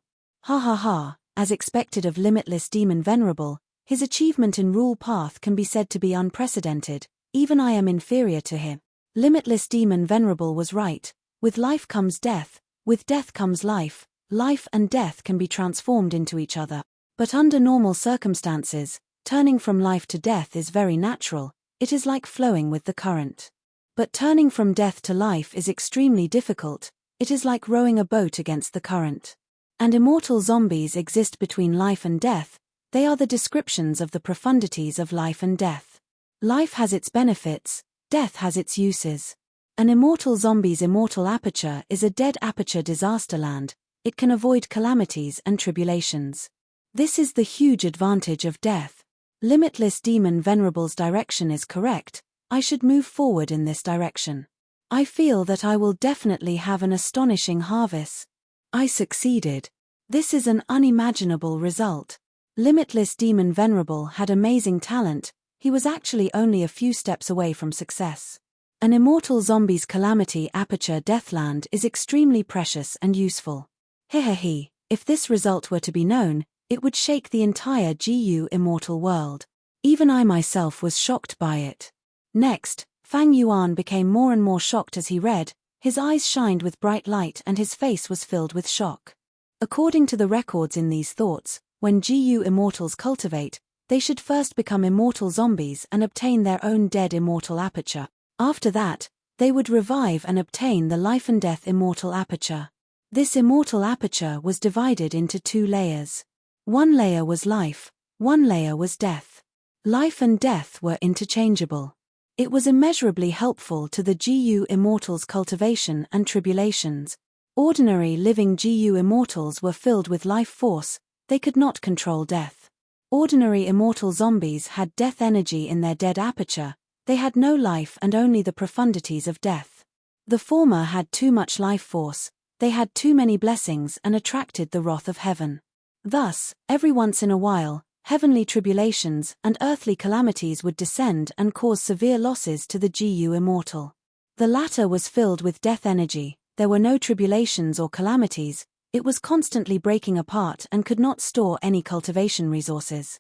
As expected of Limitless Demon Venerable, his achievement in Rule Path can be said to be unprecedented. Even I am inferior to him. Limitless Demon Venerable was right. With life comes death. With death comes life. Life and death can be transformed into each other. But under normal circumstances, turning from life to death is very natural. It is like flowing with the current. But turning from death to life is extremely difficult. It is like rowing a boat against the current. And immortal zombies exist between life and death. They are the descriptions of the profundities of life and death. Life has its benefits, death has its uses. An immortal zombie's immortal aperture is a dead aperture disaster land. It can avoid calamities and tribulations. This is the huge advantage of death. Limitless Demon Venerable's direction is correct. I should move forward in this direction. I feel that I will definitely have an astonishing harvest. I succeeded. This is an unimaginable result. Limitless Demon Venerable had amazing talent. He was actually only a few steps away from success. An immortal zombie's calamity aperture deathland is extremely precious and useful. If this result were to be known, it would shake the entire GU immortal world. Even I myself was shocked by it. Next, Fang Yuan became more and more shocked as he read. His eyes shined with bright light and his face was filled with shock. According to the records in these thoughts, when GU immortals cultivate, they should first become immortal zombies and obtain their own dead immortal aperture. After that, they would revive and obtain the life and death immortal aperture. This immortal aperture was divided into 2 layers. One layer was life, one layer was death. Life and death were interchangeable. It was immeasurably helpful to the GU immortals' cultivation and tribulations. Ordinary living GU immortals were filled with life force. They could not control death. Ordinary immortal zombies had death energy in their dead aperture. They had no life and only the profundities of death. The former had too much life force, they had too many blessings and attracted the wrath of heaven. Thus, every once in a while, heavenly tribulations and earthly calamities would descend and cause severe losses to the GU immortal. The latter was filled with death energy, there were no tribulations or calamities, it was constantly breaking apart and could not store any cultivation resources.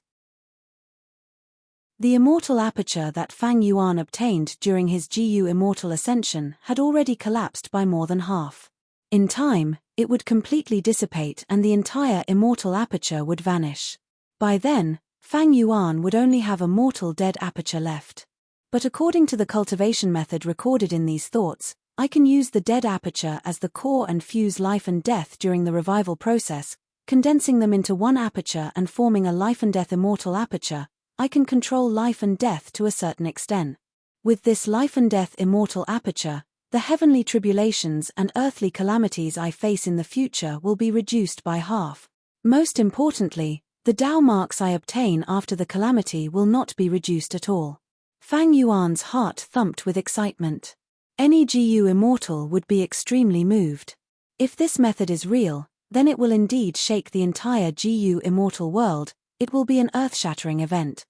The immortal aperture that Fang Yuan obtained during his GU immortal ascension had already collapsed by more than half. In time, it would completely dissipate and the entire immortal aperture would vanish. By then, Fang Yuan would only have a mortal dead aperture left. But according to the cultivation method recorded in these thoughts, I can use the dead aperture as the core and fuse life and death during the revival process, condensing them into one aperture and forming a life and death immortal aperture. I can control life and death to a certain extent. With this life and death immortal aperture, the heavenly tribulations and earthly calamities I face in the future will be reduced by half. Most importantly, the Tao marks I obtain after the calamity will not be reduced at all. Fang Yuan's heart thumped with excitement. Any GU immortal would be extremely moved. If this method is real, then it will indeed shake the entire GU immortal world. It will be an earth-shattering event.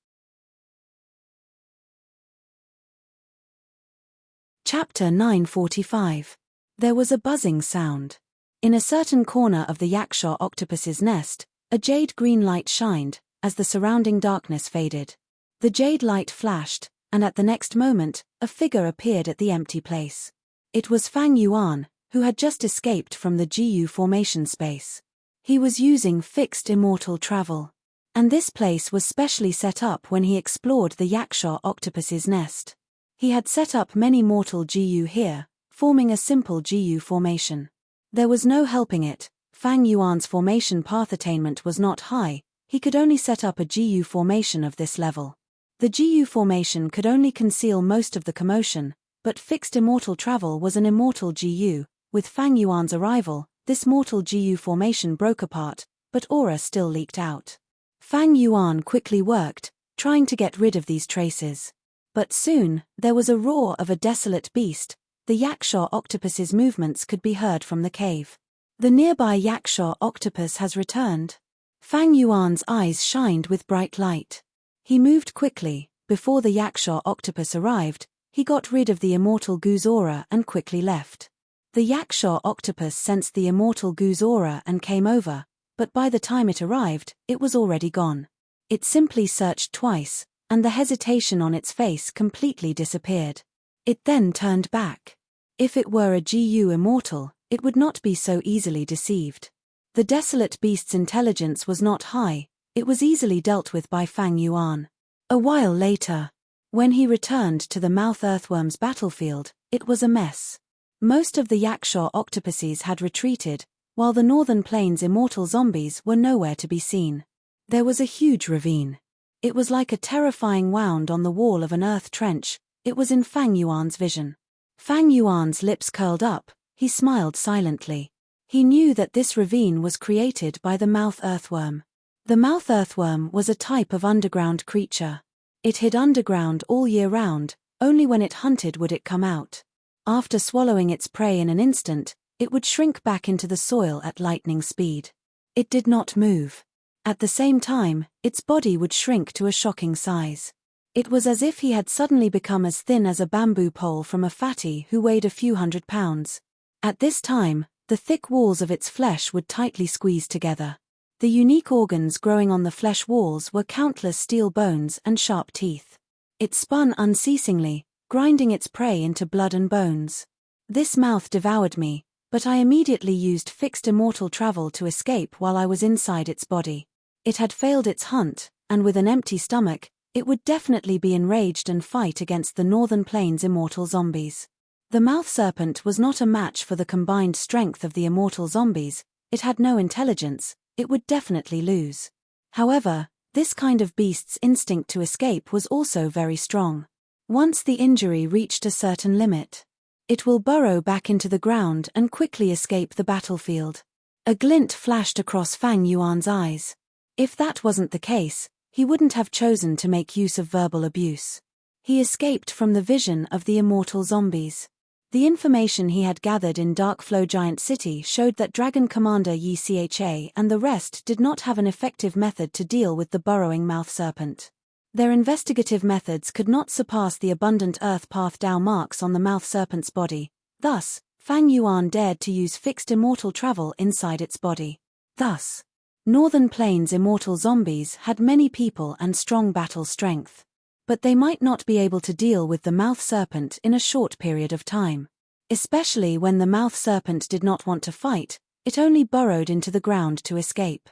Chapter 945. There was a buzzing sound. In a certain corner of the Yaksha octopus's nest, a jade-green light shined, as the surrounding darkness faded. The jade light flashed, and at the next moment, a figure appeared at the empty place. It was Fang Yuan, who had just escaped from the GU formation space. He was using fixed immortal travel. And this place was specially set up when he explored the Yaksha octopus's nest. He had set up many mortal GU here, forming a simple GU formation. There was no helping it, Fang Yuan's formation path attainment was not high, he could only set up a GU formation of this level. The GU formation could only conceal most of the commotion, but fixed immortal travel was an immortal GU. With Fang Yuan's arrival, this mortal GU formation broke apart, but aura still leaked out. Fang Yuan quickly worked, trying to get rid of these traces. But soon, there was a roar of a desolate beast. The Yaksha octopus's movements could be heard from the cave. The nearby Yaksha octopus has returned. Fang Yuan's eyes shined with bright light. He moved quickly. Before the Yaksha octopus arrived, he got rid of the immortal Gu's aura and quickly left. The Yaksha octopus sensed the immortal Gu's aura and came over. But by the time it arrived, it was already gone. It simply searched twice, and the hesitation on its face completely disappeared. It then turned back. If it were a GU immortal, it would not be so easily deceived. The desolate beast's intelligence was not high, it was easily dealt with by Fang Yuan. A while later, when he returned to the mouth earthworm's battlefield, it was a mess. Most of the Yaksha octopuses had retreated, while the northern plains immortal zombies were nowhere to be seen. There was a huge ravine. It was like a terrifying wound on the wall of an earth trench. It was in Fang Yuan's vision. Fang Yuan's lips curled up, he smiled silently. He knew that this ravine was created by the mouth earthworm. The mouth earthworm was a type of underground creature. It hid underground all year round, only when it hunted would it come out. After swallowing its prey in an instant, it would shrink back into the soil at lightning speed. It did not move. At the same time, its body would shrink to a shocking size. It was as if he had suddenly become as thin as a bamboo pole from a fatty who weighed a few hundred pounds. At this time, the thick walls of its flesh would tightly squeeze together. The unique organs growing on the flesh walls were countless steel bones and sharp teeth. It spun unceasingly, grinding its prey into blood and bones. This mouth devoured me, but I immediately used fixed immortal travel to escape while I was inside its body. It had failed its hunt, and with an empty stomach, it would definitely be enraged and fight against the northern plains immortal zombies. The mouth serpent was not a match for the combined strength of the immortal zombies, it had no intelligence, it would definitely lose. However, this kind of beast's instinct to escape was also very strong. Once the injury reached a certain limit, it will burrow back into the ground and quickly escape the battlefield. A glint flashed across Fang Yuan's eyes. If that wasn't the case, he wouldn't have chosen to make use of verbal abuse. He escaped from the vision of the immortal zombies. The information he had gathered in Darkflow Giant City showed that Dragon Commander Yi Cha and the rest did not have an effective method to deal with the burrowing mouth serpent. Their investigative methods could not surpass the abundant earth path Dao marks on the mouth serpent's body. Thus, Fang Yuan dared to use fixed immortal travel inside its body. Thus, Northern Plains immortal zombies had many people and strong battle strength. But they might not be able to deal with the mouth serpent in a short period of time. Especially when the mouth serpent did not want to fight, it only burrowed into the ground to escape.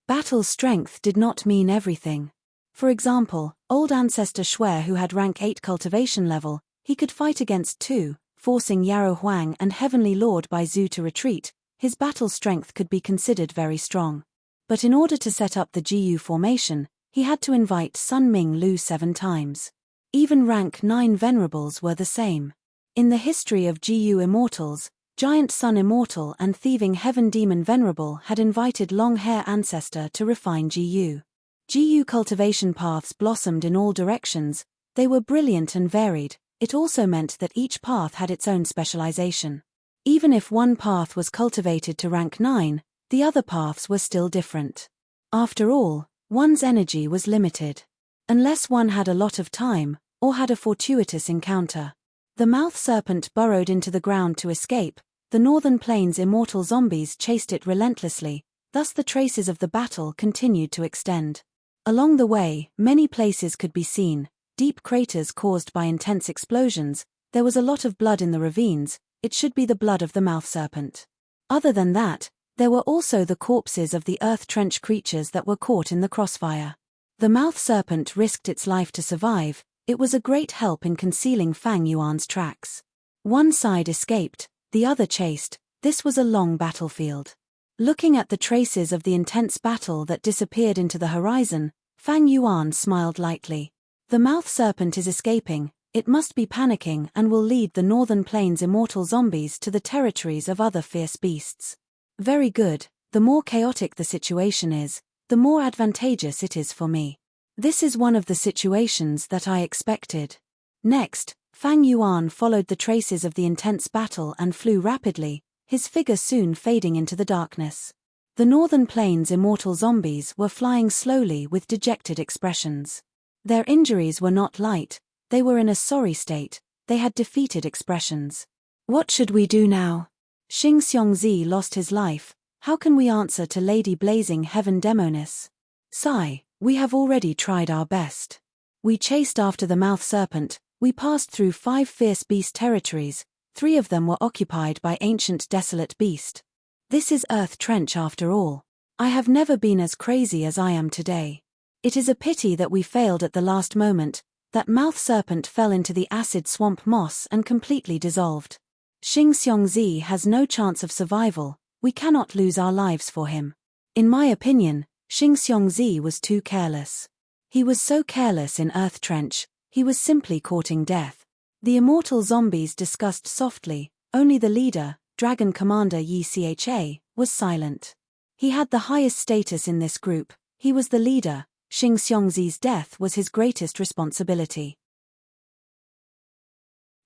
Battle strength did not mean everything. For example, old ancestor Shuai, who had rank 8 cultivation level, he could fight against 2, forcing Yarrow Huang and Heavenly Lord Bai Zhu to retreat. His battle strength could be considered very strong. But in order to set up the GU formation, he had to invite Sun Ming Lu 7 times. Even rank 9 venerables were the same. In the history of GU Immortals, Giant Sun Immortal and Thieving Heaven Demon Venerable had invited Long Hair Ancestor to refine GU. GU cultivation paths blossomed in all directions. They were brilliant and varied. It also meant that each path had its own specialization. Even if one path was cultivated to rank 9, the other paths were still different. After all, one's energy was limited. Unless one had a lot of time, or had a fortuitous encounter. The mouth serpent burrowed into the ground to escape. The Northern Plains immortal zombies chased it relentlessly, thus the traces of the battle continued to extend. Along the way, many places could be seen, deep craters caused by intense explosions. There was a lot of blood in the ravines. It should be the blood of the mouth serpent. Other than that, there were also the corpses of the earth trench creatures that were caught in the crossfire. The mouth serpent risked its life to survive. It was a great help in concealing Fang Yuan's tracks. One side escaped, the other chased. This was a long battlefield. Looking at the traces of the intense battle that disappeared into the horizon, Fang Yuan smiled lightly. The mouth serpent is escaping. It must be panicking and will lead the Northern Plains immortal zombies to the territories of other fierce beasts. Very good. The more chaotic the situation is, the more advantageous it is for me. This is one of the situations that I expected. Next, Fang Yuan followed the traces of the intense battle and flew rapidly, his figure soon fading into the darkness. The Northern Plains immortal zombies were flying slowly with dejected expressions. Their injuries were not light, they were in a sorry state, they had defeated expressions. What should we do now? Xing Xiongzi lost his life. How can we answer to Lady Blazing Heaven Demoness? Sigh, we have already tried our best. We chased after the mouth serpent, we passed through 5 fierce beast territories, 3 of them were occupied by ancient desolate beast. This is Earth Trench after all. I have never been as crazy as I am today. It is a pity that we failed at the last moment. That mouth serpent fell into the acid swamp moss and completely dissolved. Xing Xiongzi has no chance of survival. We cannot lose our lives for him. In my opinion, Xing Xiongzi was too careless. He was so careless in Earth Trench, he was simply courting death. The immortal zombies discussed softly. Only the leader, Dragon Commander Yi Cha, was silent. He had the highest status in this group. He was the leader. Xing Xiongzi's death was his greatest responsibility.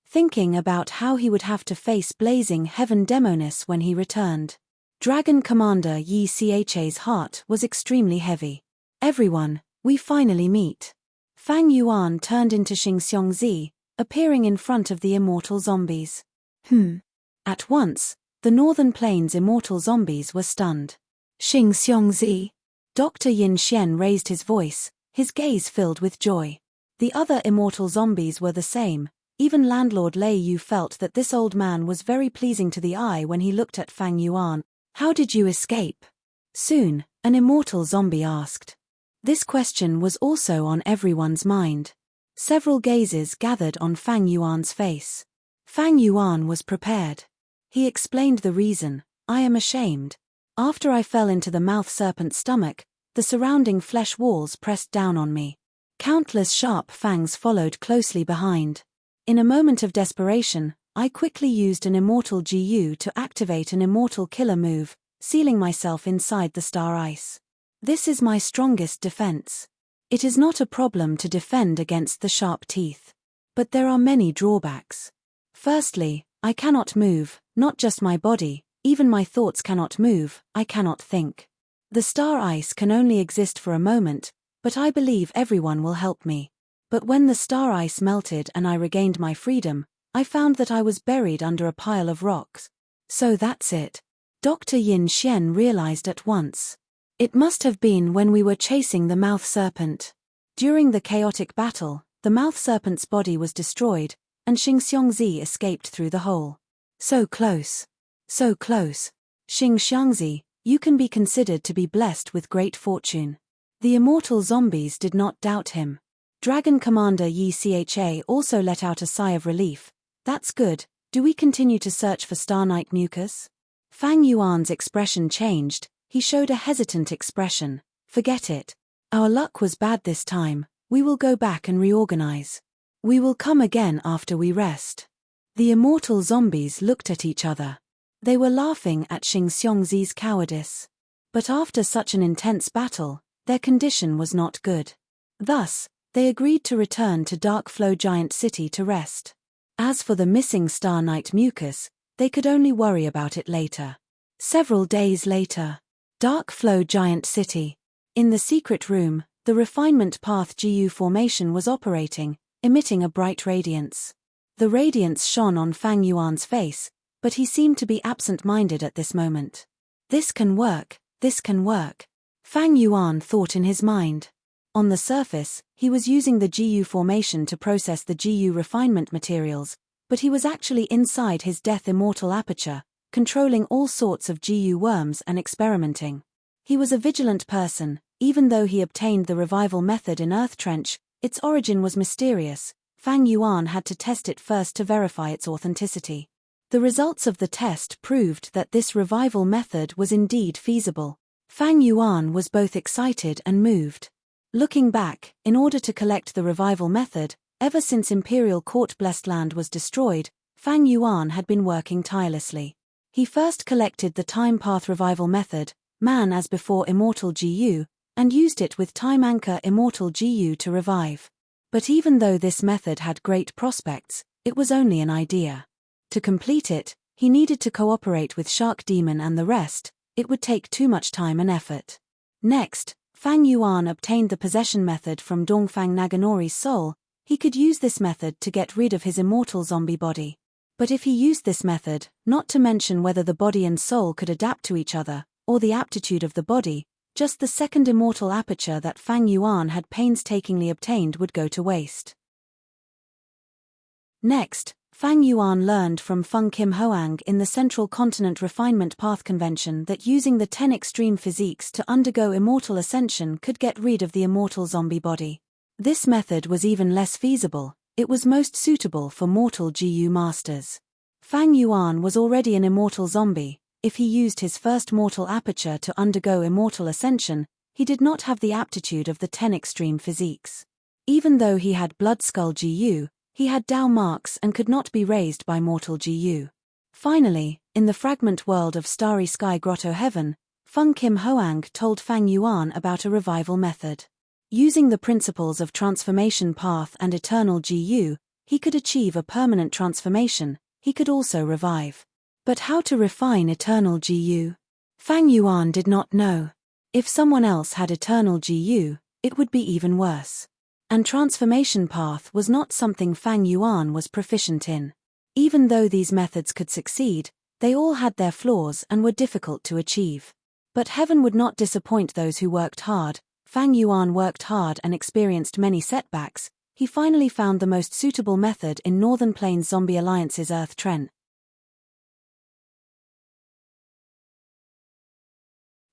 Thinking about how he would have to face Blazing Heaven Demoness when he returned, Dragon Commander Yi Cha's heart was extremely heavy. Everyone, we finally meet. Fang Yuan turned into Xing Xiongzi, appearing in front of the immortal zombies. At once, the Northern Plains immortal zombies were stunned. Xing Xiongzi. Dr. Yin Xian raised his voice, his gaze filled with joy. The other immortal zombies were the same. Even Landlord Lei Yu felt that this old man was very pleasing to the eye when he looked at Fang Yuan. How did you escape? Soon, an immortal zombie asked. This question was also on everyone's mind. Several gazes gathered on Fang Yuan's face. Fang Yuan was prepared. He explained the reason. I am ashamed. After I fell into the mouth serpent's stomach, the surrounding flesh walls pressed down on me. Countless sharp fangs followed closely behind. In a moment of desperation, I quickly used an immortal GU to activate an immortal killer move, sealing myself inside the star ice. This is my strongest defense. It is not a problem to defend against the sharp teeth. But there are many drawbacks. Firstly, I cannot move, not just my body, even my thoughts cannot move, I cannot think. The star ice can only exist for a moment, but I believe everyone will help me. But when the star ice melted and I regained my freedom, I found that I was buried under a pile of rocks. So that's it. Dr. Yin Xian realized at once. It must have been when we were chasing the mouth serpent. During the chaotic battle, the mouth serpent's body was destroyed, and Xing Xiangzi escaped through the hole. So close. So close. Xing Xiangzi, you can be considered to be blessed with great fortune. The immortal zombies did not doubt him. Dragon Commander Yi Cha also let out a sigh of relief. That's good. Do we continue to search for Star Knight mucus? Fang Yuan's expression changed. He showed a hesitant expression. Forget it. Our luck was bad this time. We will go back and reorganize. We will come again after we rest. The immortal zombies looked at each other. They were laughing at Xing Xiangzi's cowardice. But after such an intense battle, their condition was not good. Thus, they agreed to return to Dark Flow Giant City to rest. As for the missing Star Knight mucus, they could only worry about it later. Several days later, Dark Flow Giant City. In the secret room, the refinement path GU formation was operating, emitting a bright radiance. The radiance shone on Fang Yuan's face, but he seemed to be absent-minded at this moment. This can work, this can work. Fang Yuan thought in his mind. On the surface, he was using the GU formation to process the GU refinement materials, but he was actually inside his death immortal aperture, controlling all sorts of GU worms and experimenting. He was a vigilant person. Even though he obtained the revival method in Earth Trench, its origin was mysterious. Fang Yuan had to test it first to verify its authenticity. The results of the test proved that this revival method was indeed feasible. Fang Yuan was both excited and moved. Looking back, in order to collect the revival method, ever since Imperial Court Blessed Land was destroyed, Fang Yuan had been working tirelessly. He first collected the Time Path Revival method, Man as Before Immortal GU, and used it with Time Anchor Immortal GU to revive. But even though this method had great prospects, it was only an idea. To complete it, he needed to cooperate with Shark Demon and the rest. It would take too much time and effort. Next, Fang Yuan obtained the possession method from Dongfang Naganori's soul. He could use this method to get rid of his immortal zombie body. But if he used this method, not to mention whether the body and soul could adapt to each other, or the aptitude of the body, just the second immortal aperture that Fang Yuan had painstakingly obtained would go to waste. Next, Fang Yuan learned from Feng Kim Hoang in the Central Continent Refinement Path Convention that using the 10 extreme physiques to undergo immortal ascension could get rid of the immortal zombie body. This method was even less feasible. It was most suitable for mortal GU masters. Fang Yuan was already an immortal zombie. If he used his first mortal aperture to undergo immortal ascension, he did not have the aptitude of the 10 extreme physiques. Even though he had Blood Skull GU, he had Dao marks and could not be raised by mortal GU. Finally, in the fragment world of Starry Sky Grotto Heaven, Feng Kim Hoang told Fang Yuan about a revival method. Using the principles of transformation path and eternal GU, he could achieve a permanent transformation. He could also revive. But how to refine eternal GU? Fang Yuan did not know. If someone else had eternal GU, it would be even worse. And transformation path was not something Fang Yuan was proficient in. Even though these methods could succeed, they all had their flaws and were difficult to achieve. But heaven would not disappoint those who worked hard. Fang Yuan worked hard and experienced many setbacks. He finally found the most suitable method in Northern Plains Zombie Alliance's Earth Trench.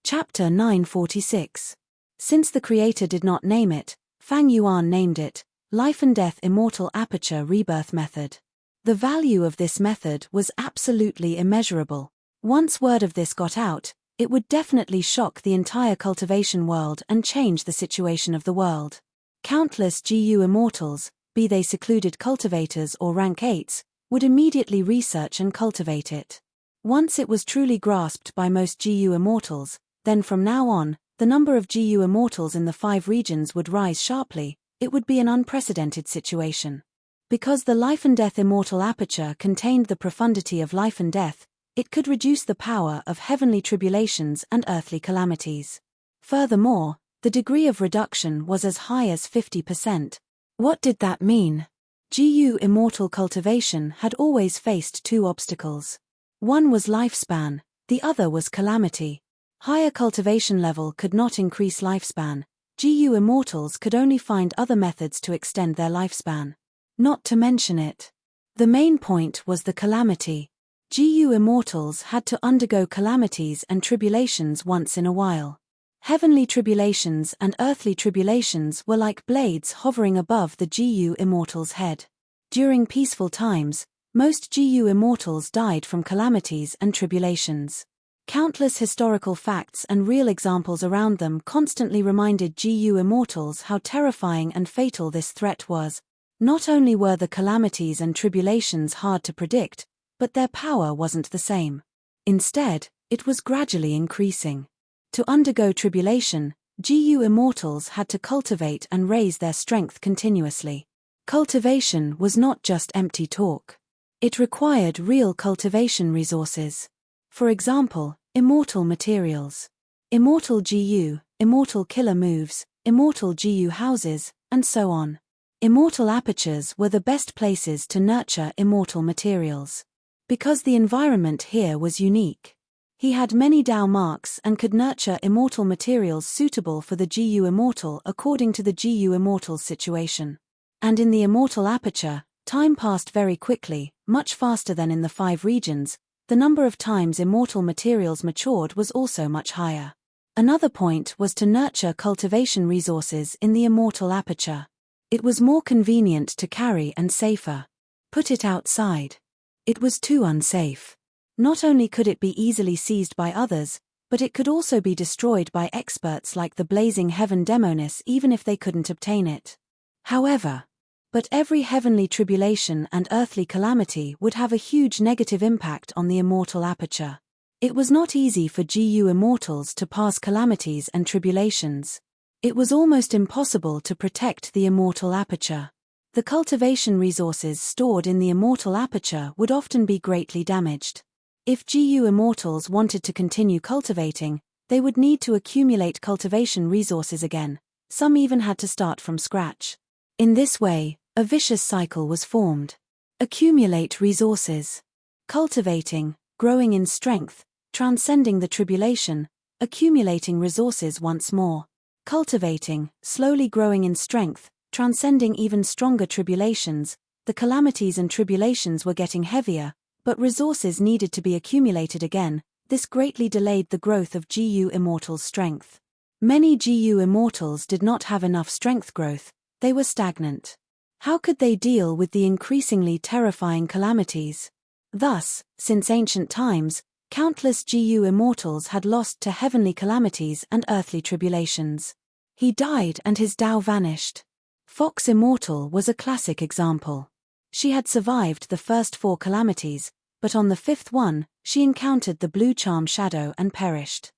Chapter 946. Since the creator did not name it, Fang Yuan named it, Life and Death Immortal Aperture Rebirth Method. The value of this method was absolutely immeasurable. Once word of this got out, it would definitely shock the entire cultivation world and change the situation of the world. Countless GU immortals, be they secluded cultivators or rank 8s, would immediately research and cultivate it. Once it was truly grasped by most GU immortals, then from now on, the number of GU immortals in the 5 regions would rise sharply. It would be an unprecedented situation. Because the life and death immortal aperture contained the profundity of life and death, it could reduce the power of heavenly tribulations and earthly calamities. Furthermore, the degree of reduction was as high as 50%. What did that mean? GU immortal cultivation had always faced 2 obstacles. One was lifespan, the other was calamity. Higher cultivation level could not increase lifespan. GU immortals could only find other methods to extend their lifespan. Not to mention it. The main point was the calamity. GU immortals had to undergo calamities and tribulations once in a while. Heavenly tribulations and earthly tribulations were like blades hovering above the GU immortal's head. During peaceful times, most GU immortals died from calamities and tribulations. Countless historical facts and real examples around them constantly reminded GU immortals how terrifying and fatal this threat was. Not only were the calamities and tribulations hard to predict, but their power wasn't the same. Instead, it was gradually increasing. To undergo tribulation, GU immortals had to cultivate and raise their strength continuously. Cultivation was not just empty talk. It required real cultivation resources. For example, immortal materials. Immortal GU, immortal killer moves, immortal GU houses, and so on. Immortal apertures were the best places to nurture immortal materials. Because the environment here was unique. He had many Dao marks and could nurture immortal materials suitable for the GU immortal according to the GU immortal's situation. And in the immortal aperture, time passed very quickly, much faster than in the 5 regions. The number of times immortal materials matured was also much higher. Another point was to nurture cultivation resources in the immortal aperture. It was more convenient to carry and safer. Put it outside. It was too unsafe. Not only could it be easily seized by others, but it could also be destroyed by experts like the Blazing Heaven Demonis even if they couldn't obtain it. However, but every heavenly tribulation and earthly calamity would have a huge negative impact on the immortal aperture. It was not easy for GU immortals to pass calamities and tribulations. It was almost impossible to protect the immortal aperture. The cultivation resources stored in the immortal aperture would often be greatly damaged. If GU immortals wanted to continue cultivating, they would need to accumulate cultivation resources again. Some even had to start from scratch. In this way, a vicious cycle was formed. Accumulate resources. Cultivating, growing in strength, transcending the tribulation, accumulating resources once more. Cultivating, slowly growing in strength, transcending even stronger tribulations. The calamities and tribulations were getting heavier, but resources needed to be accumulated again. This greatly delayed the growth of GU immortals' strength. Many GU immortals did not have enough strength growth, they were stagnant. How could they deal with the increasingly terrifying calamities? Thus, since ancient times, countless GU immortals had lost to heavenly calamities and earthly tribulations. He died and his Tao vanished. Fox Immortal was a classic example. She had survived the first 4 calamities, but on the 5th one, she encountered the blue charm shadow and perished.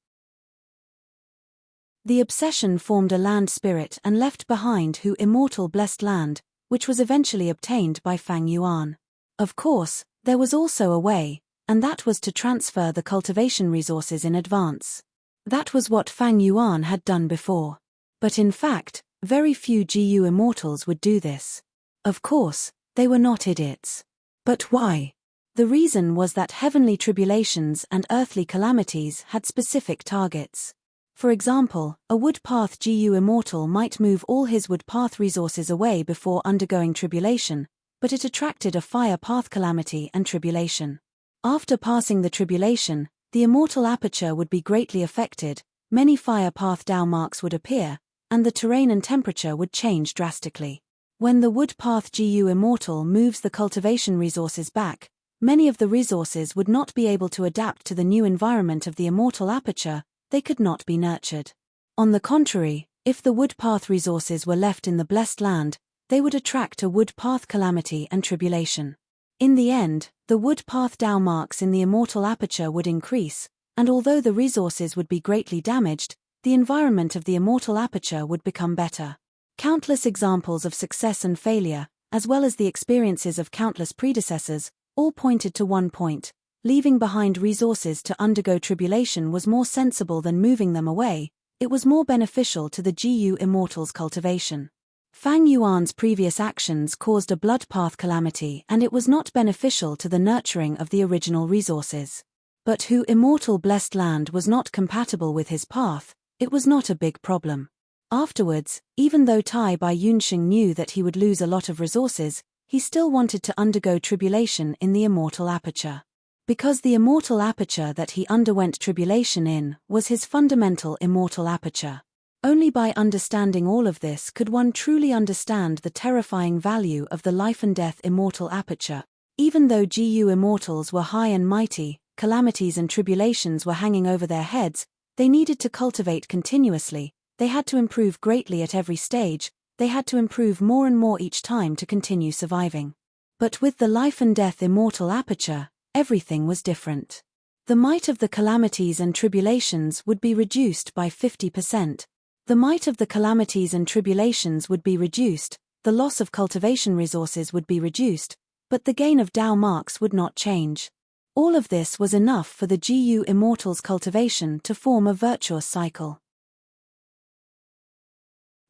The obsession formed a land spirit and left behind Hu immortal blessed land, which was eventually obtained by Fang Yuan. Of course, there was also a way, and that was to transfer the cultivation resources in advance. That was what Fang Yuan had done before. But in fact, very few GU immortals would do this. Of course, they were not idiots. But why? The reason was that heavenly tribulations and earthly calamities had specific targets. For example, a wood path GU immortal might move all his wood path resources away before undergoing tribulation, but it attracted a fire path calamity and tribulation. After passing the tribulation, the immortal aperture would be greatly affected, many fire path Tao marks would appear, and the terrain and temperature would change drastically. When the wood path GU immortal moves the cultivation resources back, many of the resources would not be able to adapt to the new environment of the immortal aperture. They could not be nurtured. On the contrary, if the wood path resources were left in the blessed land, they would attract a wood path calamity and tribulation. In the end, the wood path Tao marks in the immortal aperture would increase, and although the resources would be greatly damaged, the environment of the immortal aperture would become better. Countless examples of success and failure, as well as the experiences of countless predecessors, all pointed to one point: leaving behind resources to undergo tribulation was more sensible than moving them away. It was more beneficial to the Gu Immortals' cultivation. Fang Yuan's previous actions caused a blood path calamity, and it was not beneficial to the nurturing of the original resources. But Hu Immortal blessed land was not compatible with his path. It was not a big problem. Afterwards, even though Tai Bai Yunsheng knew that he would lose a lot of resources, he still wanted to undergo tribulation in the immortal aperture. Because the immortal aperture that he underwent tribulation in was his fundamental immortal aperture. Only by understanding all of this could one truly understand the terrifying value of the life and death immortal aperture. Even though Gu Immortals were high and mighty, calamities and tribulations were hanging over their heads, they needed to cultivate continuously. They had to improve greatly at every stage. They had to improve more and more each time to continue surviving. But with the life and death immortal aperture, everything was different. The might of the calamities and tribulations would be reduced by 50%. The might of the calamities and tribulations would be reduced, the loss of cultivation resources would be reduced, but the gain of Dao marks would not change. All of this was enough for the Gu Immortals' cultivation to form a virtuous cycle.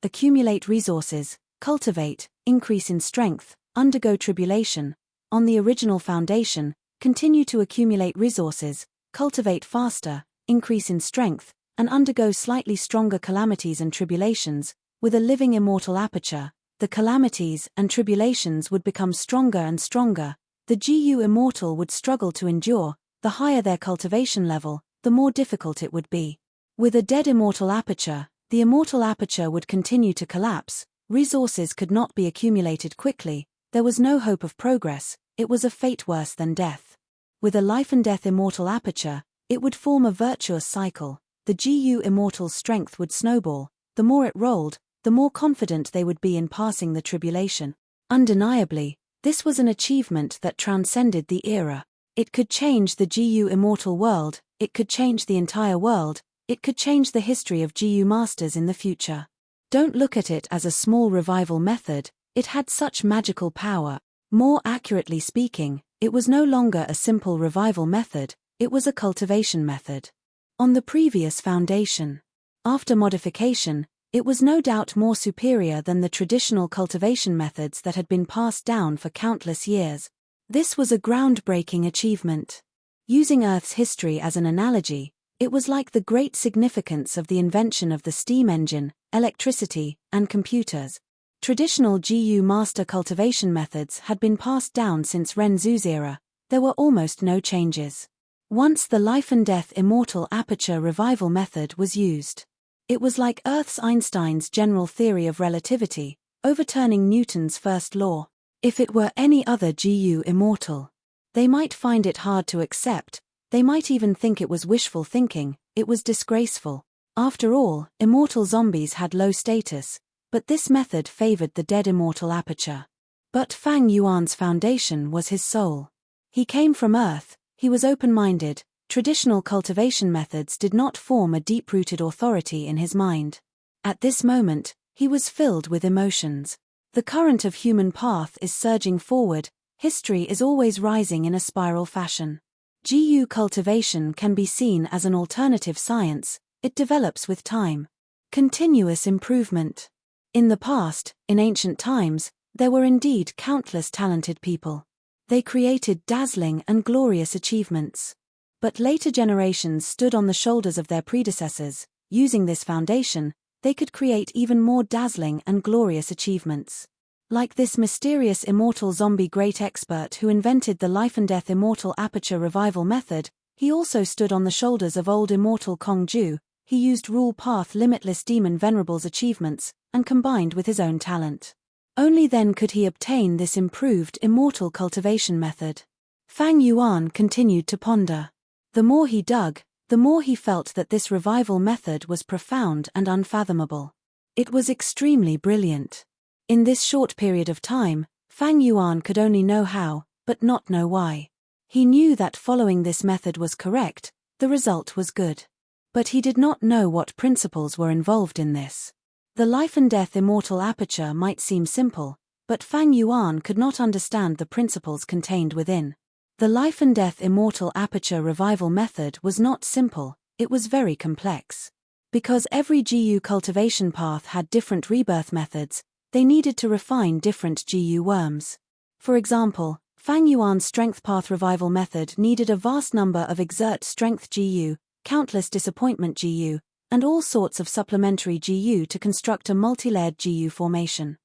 Accumulate resources, cultivate, increase in strength, undergo tribulation. On the original foundation, continue to accumulate resources, cultivate faster, increase in strength, and undergo slightly stronger calamities and tribulations. With a living immortal aperture, the calamities and tribulations would become stronger and stronger. The Gu Immortal would struggle to endure. The higher their cultivation level, the more difficult it would be. With a dead immortal aperture, the immortal aperture would continue to collapse. Resources could not be accumulated quickly. There was no hope of progress. It was a fate worse than death. With a life and death immortal aperture, it would form a virtuous cycle. The Gu Immortal's strength would snowball. The more it rolled, the more confident they would be in passing the tribulation. Undeniably, this was an achievement that transcended the era. It could change the Gu Immortal world, it could change the entire world, it could change the history of Gu Masters in the future. Don't look at it as a small revival method, it had such magical power. More accurately speaking, it was no longer a simple revival method, it was a cultivation method. On the previous foundation, after modification, it was no doubt more superior than the traditional cultivation methods that had been passed down for countless years. This was a groundbreaking achievement. Using Earth's history as an analogy, it was like the great significance of the invention of the steam engine, electricity, and computers. Traditional Gu master cultivation methods had been passed down since Ren Zhu's era. There were almost no changes. Once the life and death immortal aperture revival method was used, it was like Einstein's general theory of relativity, overturning Newton's first law. If it were any other Gu immortal, they might find it hard to accept, they might even think it was wishful thinking, it was disgraceful. After all, immortal zombies had low status, but this method favored the dead immortal aperture. But Fang Yuan's foundation was his soul. He came from Earth, he was open-minded. Traditional cultivation methods did not form a deep-rooted authority in his mind. At this moment, he was filled with emotions. The current of human path is surging forward, history is always rising in a spiral fashion. Gu cultivation can be seen as an alternative science, it develops with time. Continuous improvement. In the past, in ancient times, there were indeed countless talented people. They created dazzling and glorious achievements. But later generations stood on the shoulders of their predecessors. Using this foundation, they could create even more dazzling and glorious achievements. Like this mysterious immortal zombie great expert who invented the life and death immortal aperture revival method, he also stood on the shoulders of old immortal Kong Ju. He used rule path limitless demon Venerable's achievements, and combined with his own talent. Only then could he obtain this improved immortal cultivation method. Fang Yuan continued to ponder. The more he dug, the more he felt that this revival method was profound and unfathomable. It was extremely brilliant. In this short period of time, Fang Yuan could only know how, but not know why. He knew that following this method was correct, the result was good. But he did not know what principles were involved in this. The life and death immortal aperture might seem simple, but Fang Yuan could not understand the principles contained within. The life and death immortal aperture revival method was not simple, it was very complex. Because every GU cultivation path had different rebirth methods, they needed to refine different GU worms. For example, Fang Yuan's strength path revival method needed a vast number of exert strength GU, countless disappointment GU, and all sorts of supplementary GU to construct a multi-layered GU formation.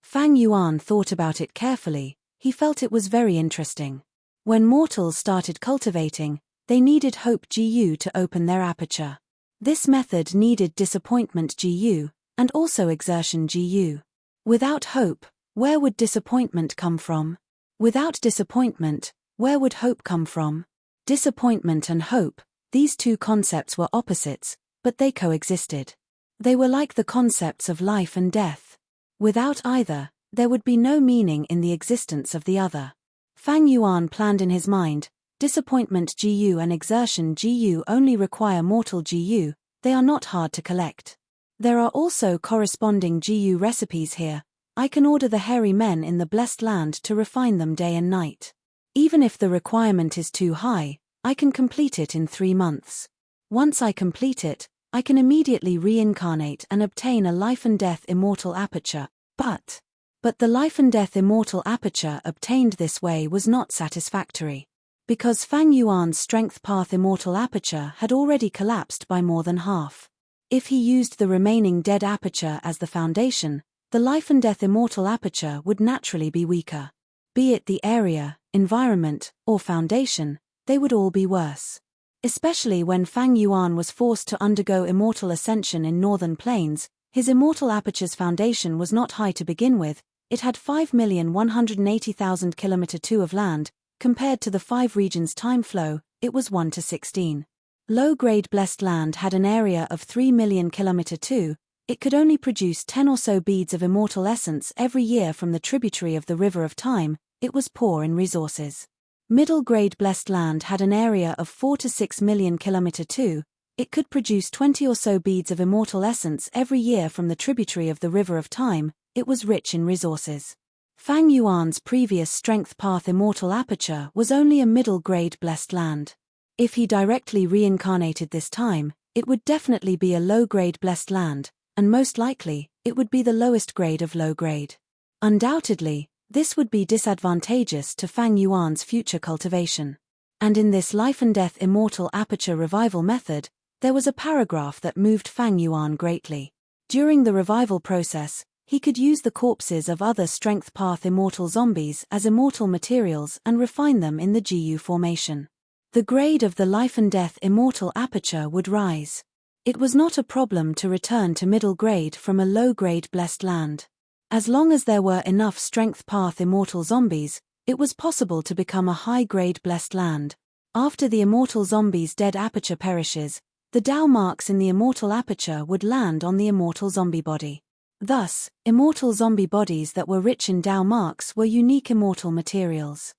Fang Yuan thought about it carefully, he felt it was very interesting. When mortals started cultivating, they needed hope GU to open their aperture. This method needed disappointment GU, and also exertion GU. Without hope, where would disappointment come from? Without disappointment, where would hope come from? Disappointment and hope, these two concepts were opposites, but they coexisted. They were like the concepts of life and death. Without either, there would be no meaning in the existence of the other. Fang Yuan planned in his mind, disappointment GU and exertion GU only require mortal GU, they are not hard to collect. There are also corresponding GU recipes here, I can order the hairy men in the blessed land to refine them day and night. Even if the requirement is too high, I can complete it in 3 months. Once I complete it, I can immediately reincarnate and obtain a life and death immortal aperture, but the life and death immortal aperture obtained this way was not satisfactory. Because Fang Yuan's strength path immortal aperture had already collapsed by more than half. If he used the remaining dead aperture as the foundation, the life and death immortal aperture would naturally be weaker. Be it the area, environment, or foundation, they would all be worse. Especially when Fang Yuan was forced to undergo immortal ascension in northern plains, his immortal aperture's foundation was not high to begin with, it had 5,180,000 km2 of land, compared to the 5 regions time flow, it was 1 to 16. Low-grade blessed land had an area of 3 million km2, it could only produce 10 or so beads of immortal essence every year from the tributary of the river of time, it was poor in resources. Middle-grade blessed land had an area of 4 to 6 million km2, it could produce 20 or so beads of immortal essence every year from the tributary of the river of time, it was rich in resources. Fang Yuan's previous strength path immortal aperture was only a middle-grade blessed land. If he directly reincarnated this time, it would definitely be a low-grade blessed land, and most likely, it would be the lowest grade of low grade. Undoubtedly, this would be disadvantageous to Fang Yuan's future cultivation. And in this life and death immortal aperture revival method, there was a paragraph that moved Fang Yuan greatly. During the revival process, he could use the corpses of other strength path immortal zombies as immortal materials and refine them in the GU formation. The grade of the life and death immortal aperture would rise. It was not a problem to return to middle grade from a low grade blessed land. As long as there were enough strength path immortal zombies, it was possible to become a high grade blessed land. After the immortal zombie's dead aperture perishes, the Tao marks in the immortal aperture would land on the immortal zombie body. Thus, immortal zombie bodies that were rich in Tao marks were unique immortal materials.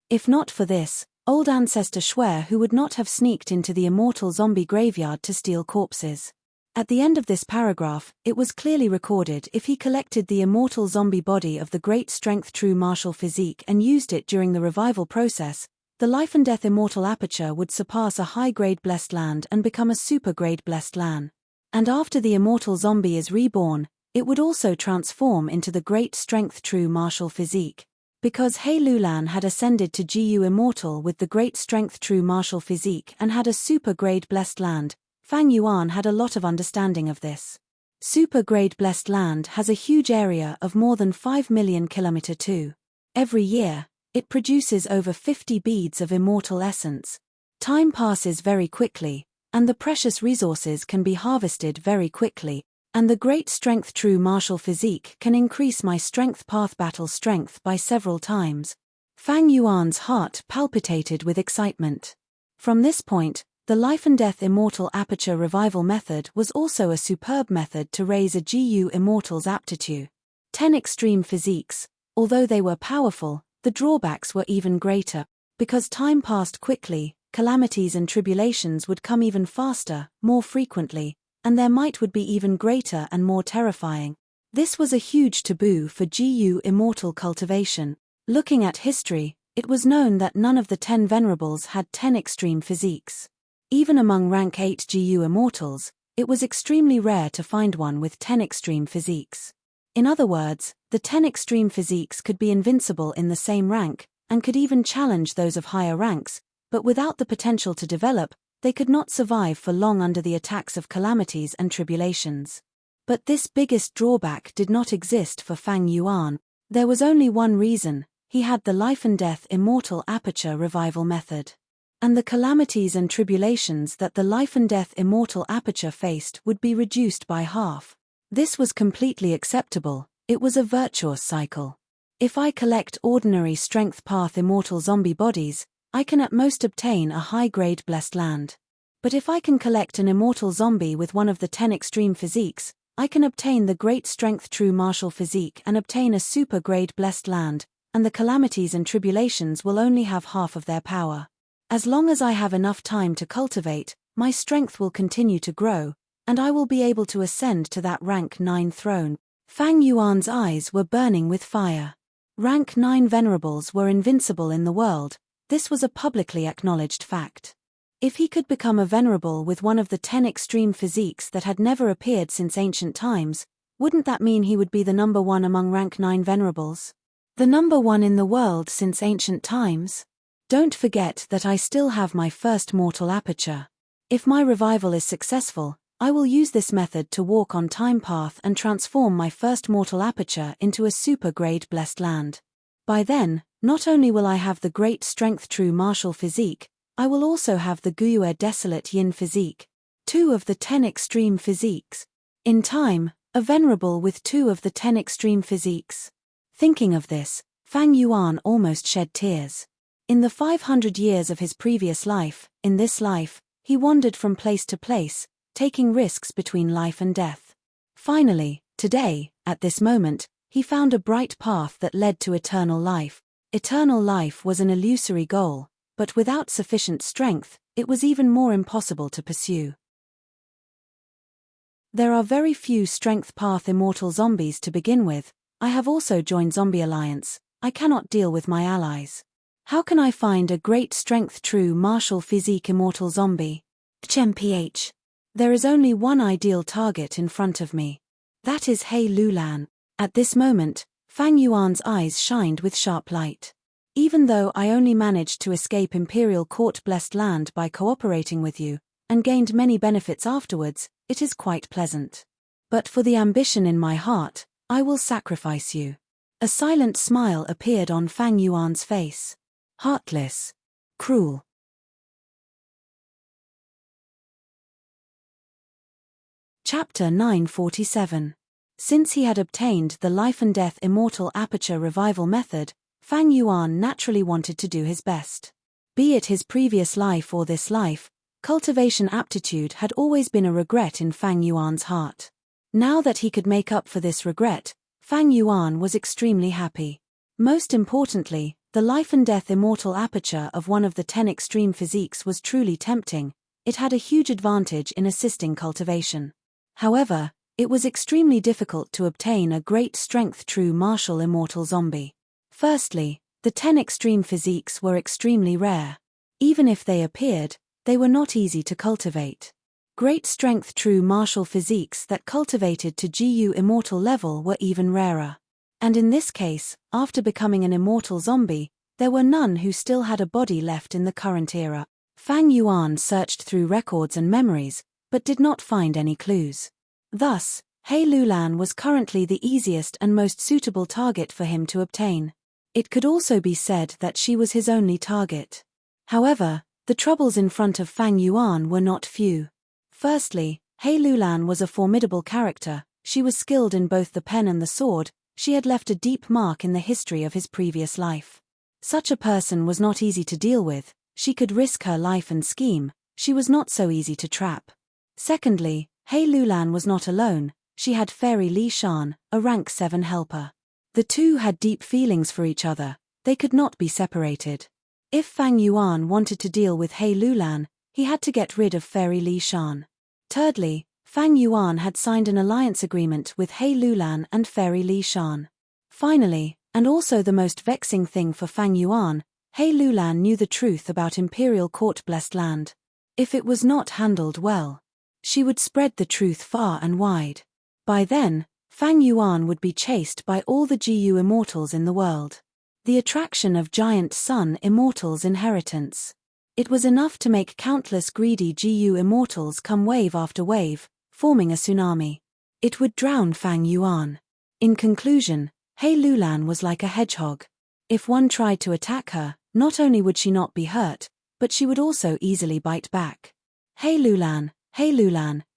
If not for this, old ancestor Shuer who would not have sneaked into the immortal zombie graveyard to steal corpses. At the end of this paragraph, it was clearly recorded if he collected the immortal zombie body of the great strength true martial physique and used it during the revival process, the life and death immortal aperture would surpass a high-grade blessed land and become a super-grade blessed land. And after the immortal zombie is reborn, it would also transform into the great strength true martial physique. Because He Lulan had ascended to GU Immortal with the great strength true martial physique and had a super-grade blessed land, Fang Yuan had a lot of understanding of this. Super-grade blessed land has a huge area of more than 5 million km2. Every year, it produces over 50 beads of immortal essence. Time passes very quickly, and the precious resources can be harvested very quickly, and the great strength true martial physique can increase my strength path battle strength by several times. Fang Yuan's heart palpitated with excitement. From this point, the life and death immortal aperture revival method was also a superb method to raise a GU immortal's aptitude. 10 extreme physiques, although they were powerful, the drawbacks were even greater. Because time passed quickly, calamities and tribulations would come even faster, more frequently, and their might would be even greater and more terrifying. This was a huge taboo for GU immortal cultivation. Looking at history, it was known that none of the 10 Venerables had 10 extreme physiques. Even among rank 8 GU immortals, it was extremely rare to find one with 10 extreme physiques. In other words, the 10 extreme physiques could be invincible in the same rank, and could even challenge those of higher ranks, but without the potential to develop, they could not survive for long under the attacks of calamities and tribulations. But this biggest drawback did not exist for Fang Yuan. There was only one reason: he had the life and death immortal aperture revival method. And the calamities and tribulations that the life and death immortal aperture faced would be reduced by half. This was completely acceptable. It was a virtuous cycle. If I collect ordinary strength path immortal zombie bodies, I can at most obtain a high-grade blessed land. But if I can collect an immortal zombie with one of the 10 extreme physiques, I can obtain the great strength true martial physique and obtain a super-grade blessed land, and the calamities and tribulations will only have half of their power. As long as I have enough time to cultivate, my strength will continue to grow, and I will be able to ascend to that rank 9 throne. Fang Yuan's eyes were burning with fire. Rank 9 Venerables were invincible in the world. This was a publicly acknowledged fact. If he could become a Venerable with one of the 10 extreme physiques that had never appeared since ancient times, wouldn't that mean he would be the number 1 among rank 9 Venerables? The number 1 in the world since ancient times? Don't forget that I still have my first mortal aperture. If my revival is successful, I will use this method to walk on time path and transform my first mortal aperture into a super-grade blessed land. By then, not only will I have the great strength true martial physique, I will also have the Guiyue desolate yin physique, 2 of the 10 extreme physiques. In time, a Venerable with 2 of the 10 extreme physiques. Thinking of this, Fang Yuan almost shed tears. In the 500 years of his previous life, in this life, he wandered from place to place, taking risks between life and death. Finally, today, at this moment, he found a bright path that led to eternal life. Eternal life was an illusory goal, but without sufficient strength, it was even more impossible to pursue. There are very few strength path immortal zombies to begin with. I have also joined Zombie Alliance. I cannot deal with my allies. How can I find a great strength true martial physique immortal zombie? HMPH. There is only one ideal target in front of me. That is He Lulan. At this moment, Fang Yuan's eyes shined with sharp light. Even though I only managed to escape Imperial Court blessed land by cooperating with you, and gained many benefits afterwards, it is quite pleasant. But for the ambition in my heart, I will sacrifice you. A silent smile appeared on Fang Yuan's face. Heartless. Cruel. Chapter 947. Since he had obtained the life and death immortal aperture revival method, Fang Yuan naturally wanted to do his best. Be it his previous life or this life, cultivation aptitude had always been a regret in Fang Yuan's heart. Now that he could make up for this regret, Fang Yuan was extremely happy. Most importantly, the life and death immortal aperture of one of the 10 extreme physiques was truly tempting. It had a huge advantage in assisting cultivation. However, it was extremely difficult to obtain a great strength true martial immortal zombie. Firstly, the 10 extreme physiques were extremely rare. Even if they appeared, they were not easy to cultivate. Great strength true martial physiques that cultivated to GU immortal level were even rarer. And in this case, after becoming an immortal zombie, there were none who still had a body left in the current era. Fang Yuan searched through records and memories, but did not find any clues. Thus, He Lulan was currently the easiest and most suitable target for him to obtain. It could also be said that she was his only target. However, the troubles in front of Fang Yuan were not few. Firstly, He Lulan was a formidable character. She was skilled in both the pen and the sword. She had left a deep mark in the history of his previous life. Such a person was not easy to deal with. She could risk her life and scheme. She was not so easy to trap. Secondly, He Lulan was not alone. She had Fairy Li Shan, a rank 7 helper. The two had deep feelings for each other. They could not be separated. If Fang Yuan wanted to deal with He Lulan, he had to get rid of Fairy Li Shan. Thirdly, Fang Yuan had signed an alliance agreement with He Lulan and Fairy Li Shan. Finally, and also the most vexing thing for Fang Yuan, He Lulan knew the truth about Imperial Court Blessed Land. If it was not handled well, she would spread the truth far and wide. By then, Fang Yuan would be chased by all the GU immortals in the world. The attraction of giant sun immortals' inheritance. It was enough to make countless greedy GU immortals come wave after wave, forming a tsunami. It would drown Fang Yuan. In conclusion, He Lulan was like a hedgehog. If one tried to attack her, not only would she not be hurt, but she would also easily bite back. He Lulan,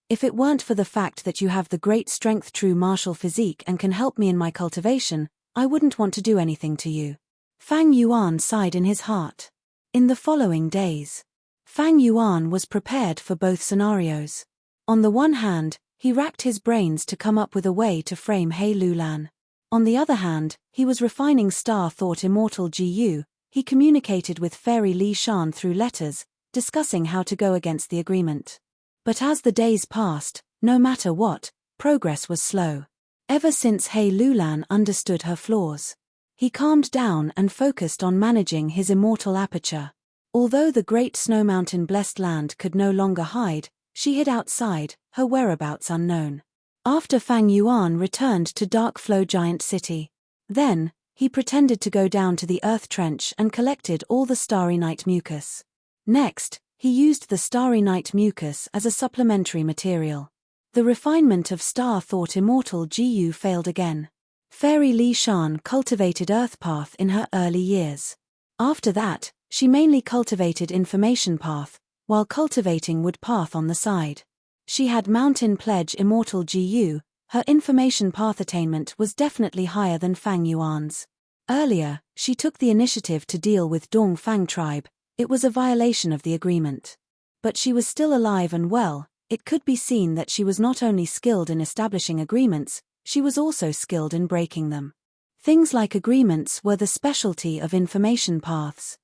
if it weren't for the fact that you have the great strength true martial physique and can help me in my cultivation, I wouldn't want to do anything to you. Fang Yuan sighed in his heart. In the following days, Fang Yuan was prepared for both scenarios. On the one hand, he racked his brains to come up with a way to frame He Lulan. On the other hand, he was refining Star Thought Immortal GU. He communicated with Fairy Li Shan through letters, discussing how to go against the agreement. But as the days passed, no matter what, progress was slow. Ever since He Lulan understood her flaws, he calmed down and focused on managing his immortal aperture. Although the great snow mountain blessed land could no longer hide, she hid outside, her whereabouts unknown. After Fang Yuan returned to Dark Flow Giant City, then, he pretended to go down to the earth trench and collected all the Starry Night mucus. Next, he used the Starry Night mucus as a supplementary material. The refinement of Star Thought Immortal GU failed again. Fairy Li Shan cultivated Earth Path in her early years. After that, she mainly cultivated Information Path, while cultivating Wood Path on the side. She had Mountain Pledge Immortal GU. Her Information Path attainment was definitely higher than Fang Yuan's. Earlier, she took the initiative to deal with Dong Fang tribe. It was a violation of the agreement. But she was still alive and well. It could be seen that she was not only skilled in establishing agreements, she was also skilled in breaking them. Things like agreements were the specialty of Information Paths.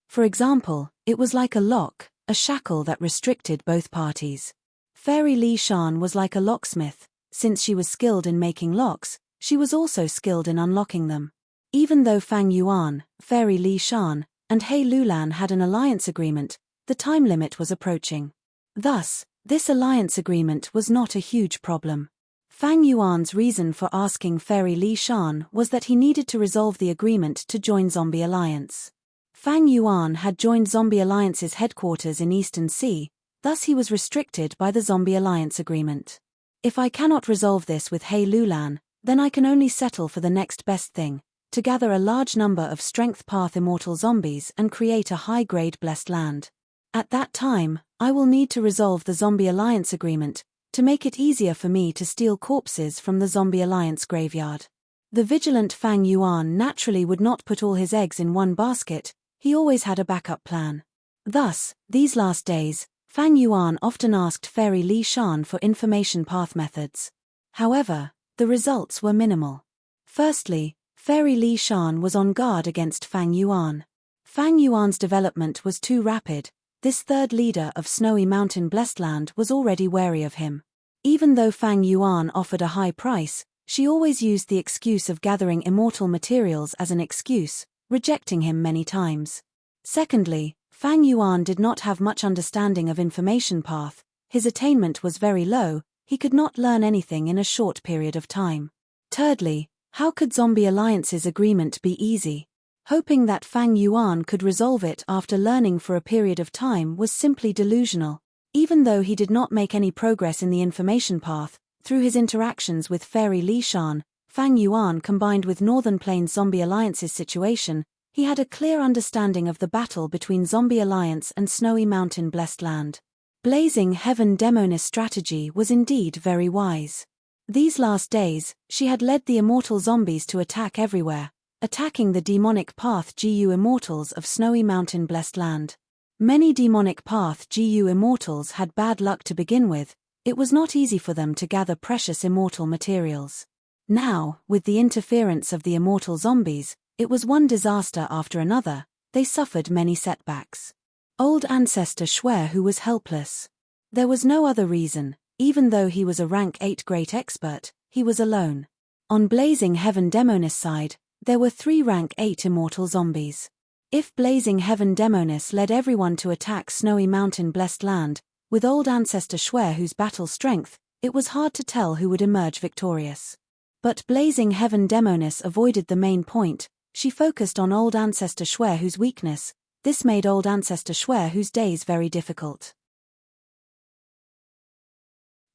For example, it was like a lock, a shackle that restricted both parties. Fairy Li Shan was like a locksmith. Since she was skilled in making locks, she was also skilled in unlocking them. Even though Fang Yuan, Fairy Li Shan, and He Lulan had an alliance agreement, the time limit was approaching. Thus, this alliance agreement was not a huge problem. Fang Yuan's reason for asking Fairy Li Shan was that he needed to resolve the agreement to join Zombie Alliance. Fang Yuan had joined Zombie Alliance's headquarters in Eastern Sea, thus he was restricted by the Zombie Alliance agreement. If I cannot resolve this with He Lulan, then I can only settle for the next best thing, to gather a large number of Strength Path Immortal zombies and create a high-grade blessed land. At that time, I will need to resolve the Zombie Alliance agreement, to make it easier for me to steal corpses from the Zombie Alliance graveyard. The vigilant Fang Yuan naturally would not put all his eggs in one basket, he always had a backup plan. Thus, these last days, Fang Yuan often asked Fairy Li Shan for Information Path methods. However, the results were minimal. Firstly, Fairy Li Shan was on guard against Fang Yuan. Fang Yuan's development was too rapid. This third leader of Snowy Mountain Blessed Land was already wary of him. Even though Fang Yuan offered a high price, she always used the excuse of gathering immortal materials as an excuse, rejecting him many times. Secondly, Fang Yuan did not have much understanding of Information Path, his attainment was very low, he could not learn anything in a short period of time. Thirdly, how could Zombie Alliance's agreement be easy? Hoping that Fang Yuan could resolve it after learning for a period of time was simply delusional. Even though he did not make any progress in the Information Path, through his interactions with Fairy Li Shan, Fang Yuan combined with Northern Plains Zombie Alliance's situation, he had a clear understanding of the battle between Zombie Alliance and Snowy Mountain Blessed Land. Blazing Heaven Demonis strategy was indeed very wise. These last days, she had led the immortal zombies to attack everywhere, attacking the demonic path GU immortals of Snowy Mountain Blessed Land. Many demonic path GU immortals had bad luck to begin with, it was not easy for them to gather precious immortal materials. Now, with the interference of the immortal zombies, It was one disaster after another. They suffered many setbacks. Old ancestor Shuai who was helpless. There was no other reason. Even though he was a rank 8 great expert, he was alone. On Blazing Heaven Demonis' side, there were 3 rank 8 immortal zombies. If Blazing Heaven Demonis led everyone to attack Snowy Mountain Blessed Land, with old ancestor Shuai whose battle strength, it was hard to tell who would emerge victorious. But Blazing Heaven Demonis avoided the main point. She focused on old ancestor Shuai whose weakness. This made old ancestor Shuai whose days very difficult.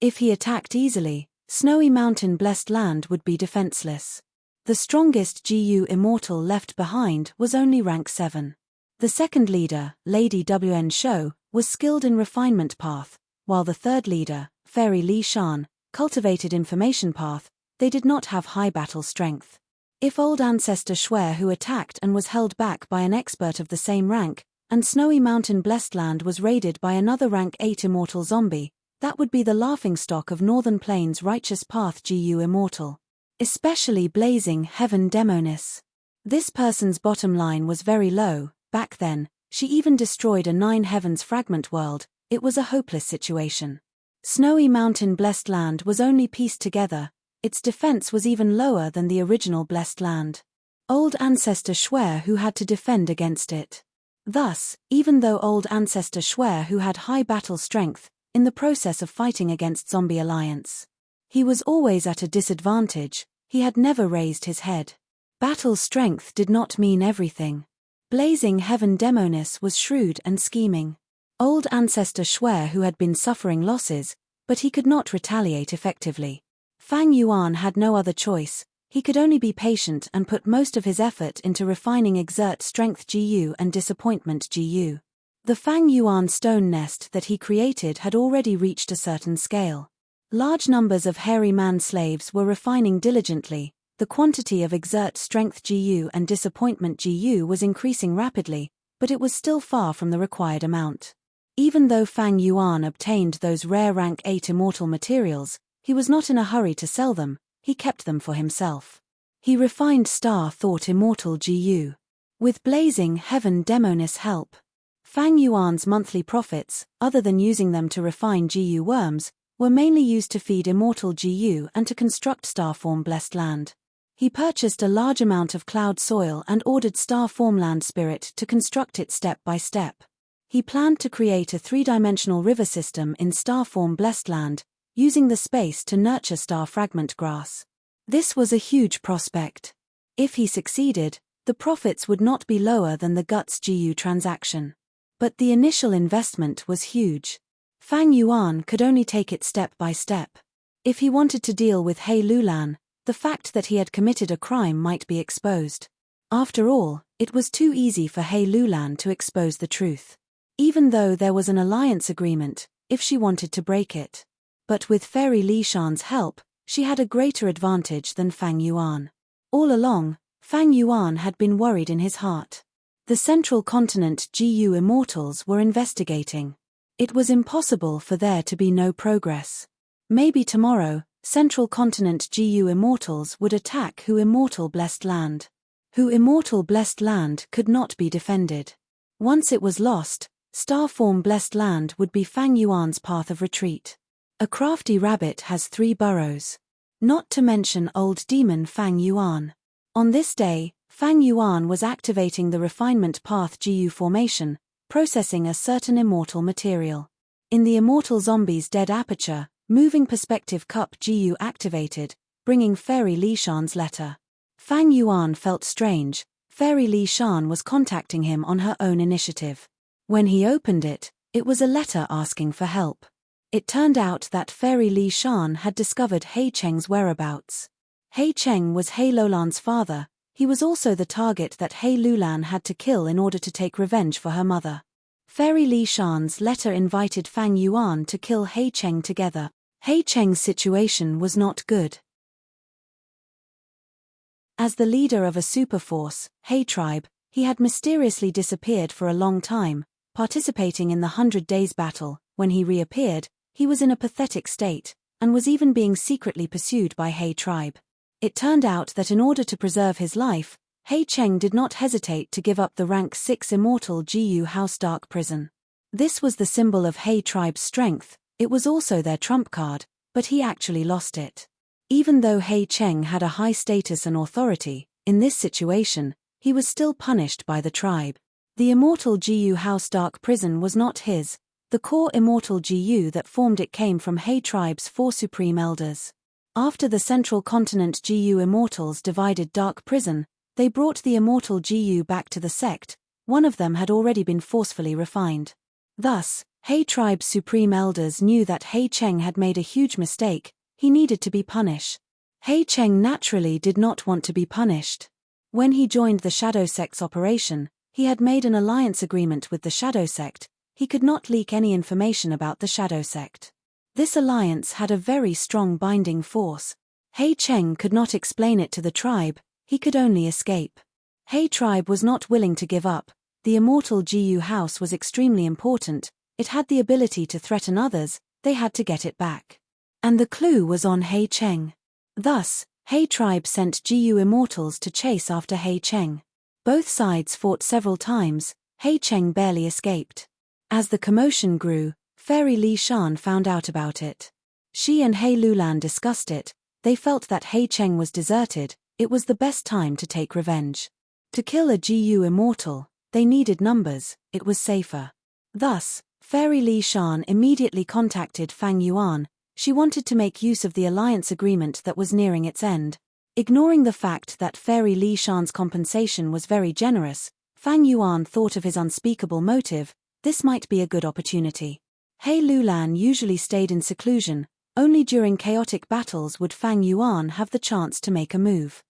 If he attacked easily, Snowy Mountain Blessed Land would be defenseless. The strongest GU immortal left behind was only rank 7. The second leader, Lady WN Shou, was skilled in refinement path, while the third leader, Fairy Li Shan, cultivated information path. They did not have high battle strength. If old ancestor Shuai who attacked and was held back by an expert of the same rank, and Snowy Mountain Blessed Land was raided by another rank 8 immortal zombie, that would be the laughingstock of Northern Plains Righteous Path GU immortal. Especially Blazing Heaven Demonis. This person's bottom line was very low. Back then, she even destroyed a 9 Heavens fragment world. It was a hopeless situation. Snowy Mountain Blessed Land was only pieced together. Its defense was even lower than the original Blessed Land. Old ancestor Shuai who had to defend against it. Thus, even though old ancestor Shuai who had high battle strength, in the process of fighting against Zombie Alliance, he was always at a disadvantage. He had never raised his head. Battle strength did not mean everything. Blazing Heaven Demonis was shrewd and scheming. Old ancestor Shuai who had been suffering losses, but he could not retaliate effectively. Fang Yuan had no other choice. He could only be patient and put most of his effort into refining Exert Strength GU and Disappointment GU. The Fang Yuan stone nest that he created had already reached a certain scale. Large numbers of hairy man slaves were refining diligently. The quantity of Exert Strength GU and Disappointment GU was increasing rapidly, but it was still far from the required amount. Even though Fang Yuan obtained those rare rank 8 immortal materials, he was not in a hurry to sell them. He kept them for himself. He refined Star Thought Immortal GU. With Blazing Heaven Demonis' help, Fang Yuan's monthly profits, other than using them to refine GU worms, were mainly used to feed Immortal GU and to construct Starform Blessed Land. He purchased a large amount of cloud soil and ordered Starform Land Spirit to construct it step by step. He planned to create a 3-dimensional river system in Starform Blessed Land, using the space to nurture Star Fragment Grass. This was a huge prospect. If he succeeded, the profits would not be lower than the Guts GU transaction. But the initial investment was huge. Fang Yuan could only take it step by step. If he wanted to deal with He Lulan, the fact that he had committed a crime might be exposed. After all, it was too easy for He Lulan to expose the truth. Even though there was an alliance agreement, if she wanted to break it. But with Fairy Li Shan's help, she had a greater advantage than Fang Yuan. All along, Fang Yuan had been worried in his heart. The Central Continent GU Immortals were investigating. It was impossible for there to be no progress. Maybe tomorrow, Central Continent GU Immortals would attack Hu Immortal Blessed Land. Hu Immortal Blessed Land could not be defended. Once it was lost, Starform Blessed Land would be Fang Yuan's path of retreat. A crafty rabbit has 3 burrows. Not to mention old demon Fang Yuan. On this day, Fang Yuan was activating the refinement path GU formation, processing a certain immortal material. In the immortal zombie's dead aperture, moving perspective cup GU activated, bringing Fairy Li Shan's letter. Fang Yuan felt strange. Fairy Li Shan was contacting him on her own initiative. When he opened it, it was a letter asking for help. It turned out that Fairy Li Shan had discovered He Cheng's whereabouts. He Cheng was He Lulan's father. He was also the target that He Lulan had to kill in order to take revenge for her mother. Fairy Li Shan's letter invited Fang Yuan to kill He Cheng together. He Cheng's situation was not good. As the leader of a superforce, He tribe, he had mysteriously disappeared for a long time, participating in the 100 Days battle. When he reappeared, he was in a pathetic state, and was even being secretly pursued by He tribe. It turned out that in order to preserve his life, He Cheng did not hesitate to give up the rank 6 immortal Gu House Dark Prison. This was the symbol of He tribe's strength, it was also their trump card, but he actually lost it. Even though He Cheng had a high status and authority, in this situation, he was still punished by the tribe. The immortal Gu House Dark Prison was not his. The core immortal Gu that formed it came from He tribe's 4 supreme elders. After the central continent Gu immortals divided Dark Prison, they brought the immortal Gu back to the sect. One of them had already been forcefully refined. Thus, He tribe's supreme elders knew that He Cheng had made a huge mistake. He needed to be punished. He Cheng naturally did not want to be punished. When he joined the Shadow Sect's operation, he had made an alliance agreement with the Shadow Sect. He could not leak any information about the Shadow Sect. This alliance had a very strong binding force. He Cheng could not explain it to the tribe, he could only escape. He tribe was not willing to give up. The immortal Gu house was extremely important, it had the ability to threaten others, they had to get it back. And the clue was on He Cheng. Thus, He tribe sent Gu immortals to chase after He Cheng. Both sides fought several times, He Cheng barely escaped. As the commotion grew, Fairy Li Shan found out about it. She and He Lulan discussed it, they felt that He Cheng was deserted, it was the best time to take revenge. To kill a Gu immortal, they needed numbers, it was safer. Thus, Fairy Li Shan immediately contacted Fang Yuan. She wanted to make use of the alliance agreement that was nearing its end. Ignoring the fact that Fairy Li Shan's compensation was very generous, Fang Yuan thought of his unspeakable motive, this might be a good opportunity. He Lulan usually stayed in seclusion, only during chaotic battles would Fang Yuan have the chance to make a move.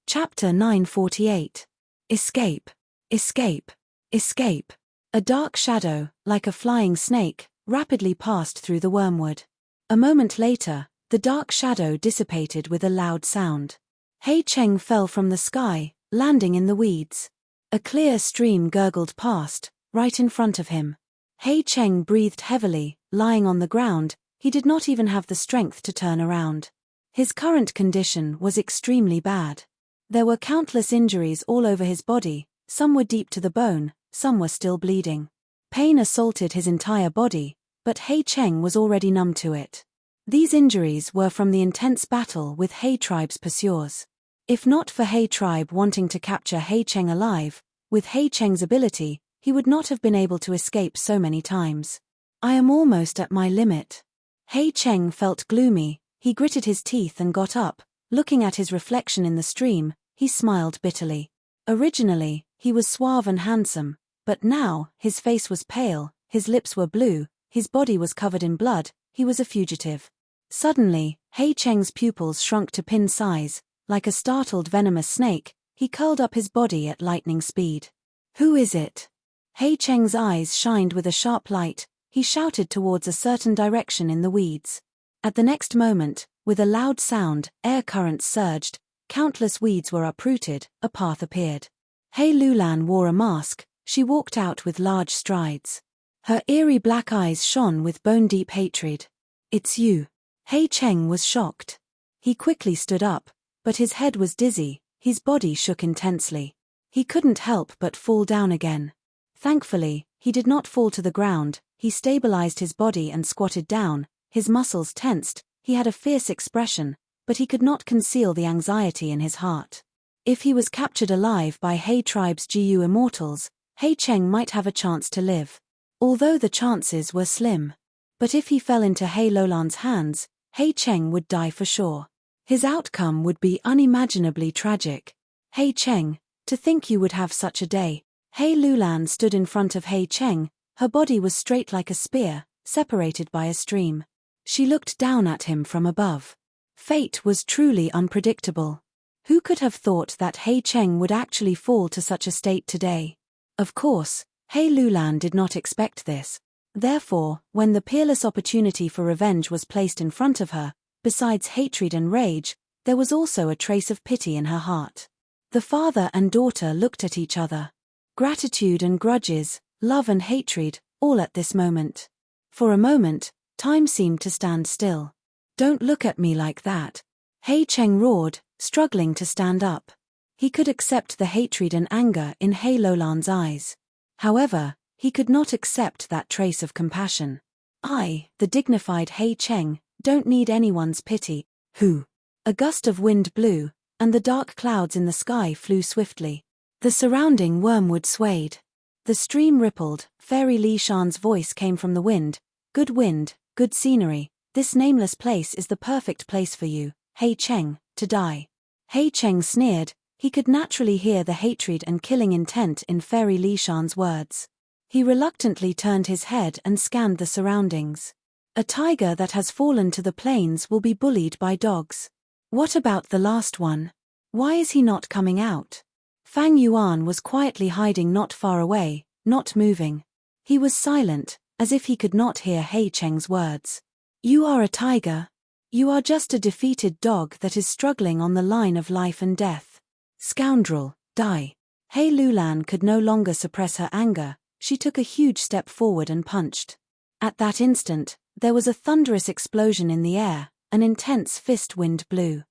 Chapter 948. Escape. Escape. Escape. A dark shadow, like a flying snake, rapidly passed through the wormwood. A moment later, the dark shadow dissipated with a loud sound. He Cheng fell from the sky, landing in the weeds. A clear stream gurgled past, right in front of him. He Cheng breathed heavily, lying on the ground, he did not even have the strength to turn around. His current condition was extremely bad. There were countless injuries all over his body, some were deep to the bone, some were still bleeding. Pain assaulted his entire body, but He Cheng was already numb to it. These injuries were from the intense battle with He tribe's pursuers. If not for He tribe wanting to capture He Cheng alive, with He Cheng's ability, he would not have been able to escape so many times. I am almost at my limit. He Cheng felt gloomy, he gritted his teeth and got up. Looking at his reflection in the stream, he smiled bitterly. Originally, he was suave and handsome, but now, his face was pale, his lips were blue, his body was covered in blood, he was a fugitive. Suddenly, He Cheng's pupils shrunk to pin size, like a startled venomous snake, he curled up his body at lightning speed. Who is it? He Cheng's eyes shined with a sharp light, he shouted towards a certain direction in the weeds. At the next moment, with a loud sound, air currents surged, countless weeds were uprooted, a path appeared. He Lulan wore a mask, she walked out with large strides. Her eerie black eyes shone with bone-deep hatred. It's you. He Cheng was shocked. He quickly stood up, but his head was dizzy, his body shook intensely. He couldn't help but fall down again. Thankfully, he did not fall to the ground, he stabilized his body and squatted down, his muscles tensed, he had a fierce expression, but he could not conceal the anxiety in his heart. If he was captured alive by He tribe's Gu immortals, He Cheng might have a chance to live. Although the chances were slim. But if he fell into He Lulan's hands, He Cheng would die for sure. His outcome would be unimaginably tragic. He Cheng, to think you would have such a day. He Lulan stood in front of He Cheng, her body was straight like a spear, separated by a stream. She looked down at him from above. Fate was truly unpredictable. Who could have thought that He Cheng would actually fall to such a state today? Of course, He Lulan did not expect this. Therefore, when the peerless opportunity for revenge was placed in front of her, besides hatred and rage, there was also a trace of pity in her heart. The father and daughter looked at each other. Gratitude and grudges, love and hatred, all at this moment. For a moment, time seemed to stand still. Don't look at me like that. He Cheng roared, struggling to stand up. He could accept the hatred and anger in He Lulan's eyes. However, he could not accept that trace of compassion. I, the dignified He Cheng, don't need anyone's pity. Who? A gust of wind blew, and the dark clouds in the sky flew swiftly. The surrounding wormwood swayed. The stream rippled. Fairy Li Shan's voice came from the wind. Good wind, good scenery, this nameless place is the perfect place for you, He Cheng, to die. He Cheng sneered. He could naturally hear the hatred and killing intent in Fairy Li Shan's words. He reluctantly turned his head and scanned the surroundings. A tiger that has fallen to the plains will be bullied by dogs. What about the last one? Why is he not coming out? Fang Yuan was quietly hiding not far away, not moving. He was silent, as if he could not hear He Cheng's words. You are a tiger. You are just a defeated dog that is struggling on the line of life and death. Scoundrel, die. He Lulan could no longer suppress her anger. She took a huge step forward and punched. At that instant, there was a thunderous explosion in the air, an intense fist wind blew.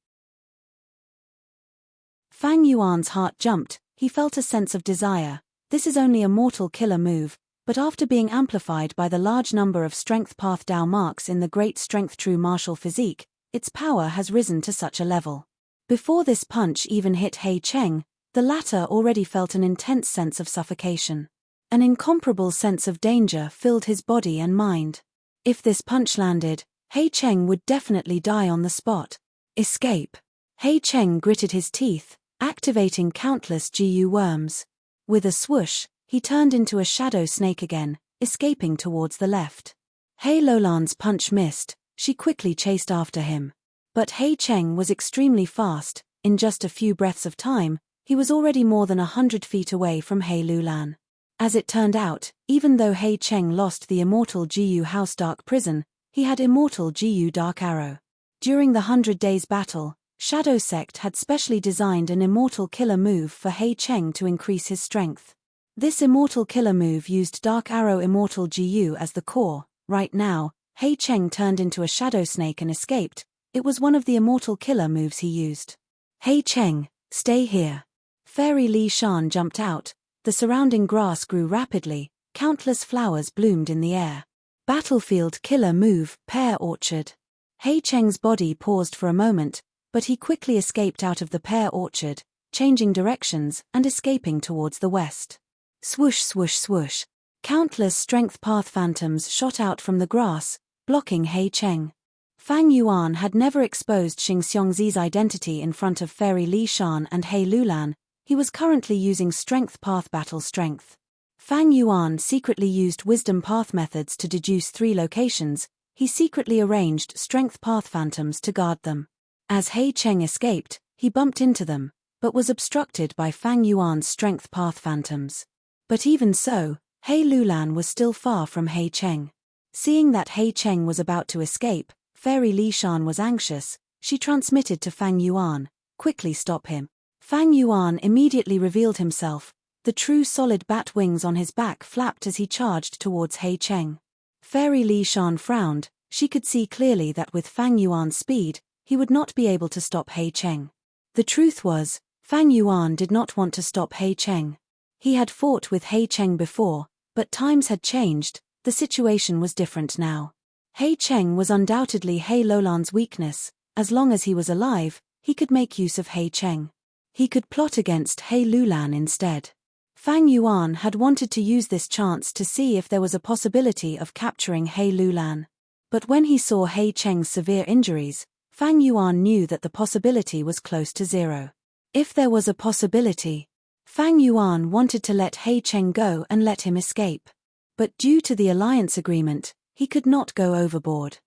Fang Yuan's heart jumped. He felt a sense of desire. This is only a mortal killer move, but after being amplified by the large number of strength path Dao marks in the great strength true martial physique, its power has risen to such a level. Before this punch even hit He Cheng, the latter already felt an intense sense of suffocation. An incomparable sense of danger filled his body and mind. If this punch landed, He Cheng would definitely die on the spot. Escape. He Cheng gritted his teeth, activating countless GU worms. With a swoosh, he turned into a shadow snake again, escaping towards the left. He Lulan's punch missed. She quickly chased after him. But He Cheng was extremely fast. In just a few breaths of time, he was already more than 100 feet away from He Lulan. As it turned out, even though He Cheng lost the immortal GU House Dark Prison, he had immortal GU Dark Arrow. During the 100 Days battle, Shadow Sect had specially designed an immortal killer move for He Cheng to increase his strength. This immortal killer move used Dark Arrow Immortal GU as the core. Right now, He Cheng turned into a shadow snake and escaped. It was one of the immortal killer moves he used. He Cheng, stay here. Fairy Li Shan jumped out. The surrounding grass grew rapidly, countless flowers bloomed in the air. Battlefield killer move, pear orchard. He Cheng's body paused for a moment, but he quickly escaped out of the pear orchard, changing directions and escaping towards the west. Swoosh swoosh swoosh. Countless strength path phantoms shot out from the grass, blocking He Cheng. Fang Yuan had never exposed Xing Xiongzi's identity in front of Fairy Li Shan and He Lulan. He was currently using strength path battle strength. Fang Yuan secretly used wisdom path methods to deduce 3 locations. He secretly arranged strength path phantoms to guard them. As He Cheng escaped, he bumped into them, but was obstructed by Fang Yuan's strength path phantoms. But even so, He Lulan was still far from He Cheng. Seeing that He Cheng was about to escape, Fairy Li Shan was anxious. She transmitted to Fang Yuan, quickly stop him. Fang Yuan immediately revealed himself. The true solid bat wings on his back flapped as he charged towards He Cheng. Fairy Li Shan frowned. She could see clearly that with Fang Yuan's speed, he would not be able to stop He Cheng. The truth was, Fang Yuan did not want to stop He Cheng. He had fought with He Cheng before, but times had changed. The situation was different now. He Cheng was undoubtedly He Lulan's weakness. As long as he was alive, he could make use of He Cheng. He could plot against He Lulan instead. Fang Yuan had wanted to use this chance to see if there was a possibility of capturing He Lulan. But when he saw He Cheng's severe injuries, Fang Yuan knew that the possibility was close to zero. If there was a possibility, Fang Yuan wanted to let He Cheng go and let him escape. But due to the alliance agreement, he could not go overboard.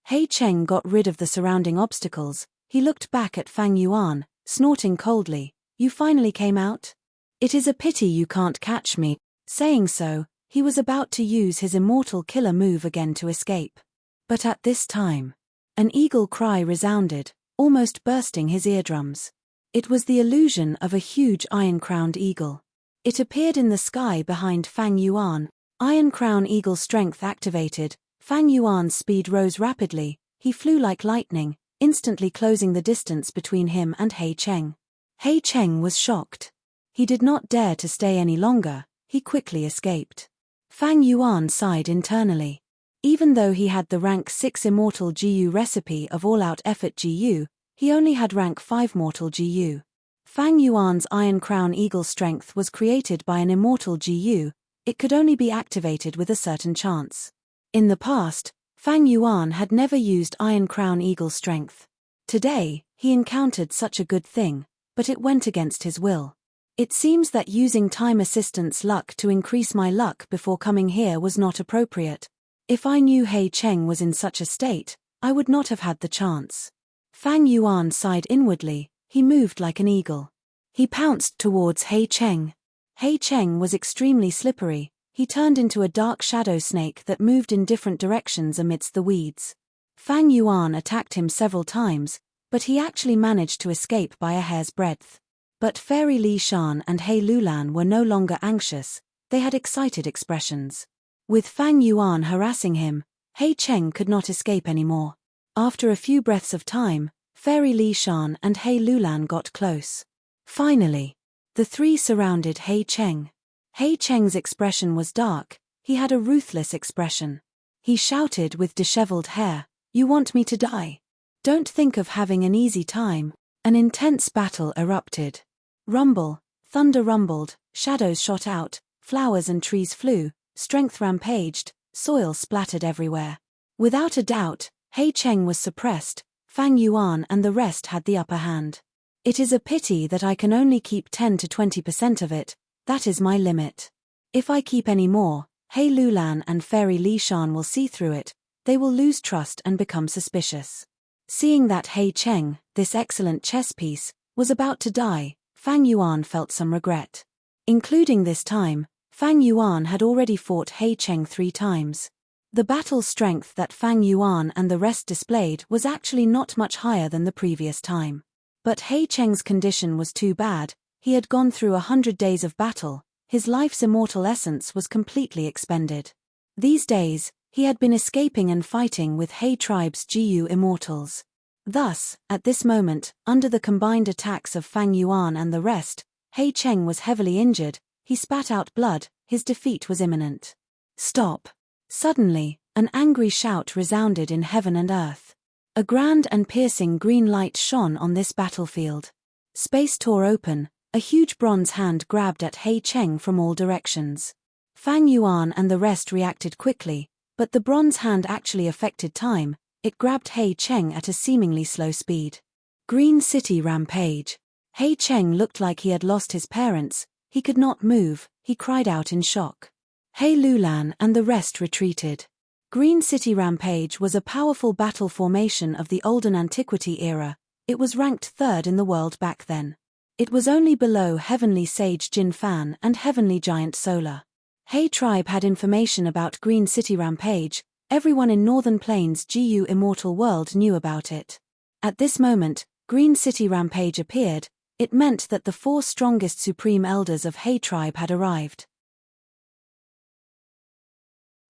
He Cheng got rid of the surrounding obstacles. He looked back at Fang Yuan, snorting coldly. You finally came out? It is a pity you can't catch me. Saying so, he was about to use his immortal killer move again to escape. But at this time, an eagle cry resounded, almost bursting his eardrums. It was the illusion of a huge iron-crowned eagle. It appeared in the sky behind Fang Yuan. Iron Crown Eagle strength activated. Fang Yuan's speed rose rapidly, he flew like lightning, instantly closing the distance between him and He Cheng. He Cheng was shocked. He did not dare to stay any longer, he quickly escaped. Fang Yuan sighed internally. Even though he had the rank 6 immortal GU recipe of all-out effort GU, he only had rank 5 mortal GU. Fang Yuan's Iron Crown Eagle strength was created by an immortal GU, it could only be activated with a certain chance. In the past, Fang Yuan had never used Iron Crown Eagle strength. Today, he encountered such a good thing, but it went against his will. It seems that using time assistance luck to increase my luck before coming here was not appropriate. If I knew He Cheng was in such a state, I would not have had the chance. Fang Yuan sighed inwardly, he moved like an eagle. He pounced towards He Cheng. He Cheng was extremely slippery, he turned into a dark shadow snake that moved in different directions amidst the weeds. Fang Yuan attacked him several times, but he actually managed to escape by a hair's breadth. But Fairy Li Shan and He Lulan were no longer anxious, they had excited expressions. With Fang Yuan harassing him, He Cheng could not escape anymore. After a few breaths of time, Fairy Li Shan and He Lulan got close. Finally, the three surrounded He Cheng. He Cheng's expression was dark, he had a ruthless expression. He shouted with disheveled hair, "You want me to die? Don't think of having an easy time." An intense battle erupted. Rumble, thunder rumbled, shadows shot out, flowers and trees flew, strength rampaged, soil splattered everywhere. Without a doubt, He Cheng was suppressed, Fang Yuan and the rest had the upper hand. It is a pity that I can only keep 10 to 20% of it, that is my limit. If I keep any more, He Lulan and Fairy Li Shan will see through it, they will lose trust and become suspicious. Seeing that He Cheng, this excellent chess piece, was about to die, Fang Yuan felt some regret. Including this time, Fang Yuan had already fought He Cheng 3 times. The battle strength that Fang Yuan and the rest displayed was actually not much higher than the previous time. But He Cheng's condition was too bad, he had gone through 100 days of battle, his life's immortal essence was completely expended. These days, he had been escaping and fighting with He tribe's GU immortals. Thus, at this moment, under the combined attacks of Fang Yuan and the rest, He Cheng was heavily injured, he spat out blood, his defeat was imminent. Stop! Suddenly, an angry shout resounded in heaven and earth. A grand and piercing green light shone on this battlefield. Space tore open, a huge bronze hand grabbed at He Cheng from all directions. Fang Yuan and the rest reacted quickly, but the bronze hand actually affected time, it grabbed He Cheng at a seemingly slow speed. Green City Rampage. He Cheng looked like he had lost his parents, he could not move, he cried out in shock. He Lulan and the rest retreated. Green City Rampage was a powerful battle formation of the olden antiquity era, it was ranked 3rd in the world back then. It was only below Heavenly Sage Jin Fan and Heavenly Giant Solar. He tribe had information about Green City Rampage, everyone in Northern Plains GU Immortal World knew about it. At this moment, Green City Rampage appeared, it meant that the 4 strongest Supreme Elders of He tribe had arrived.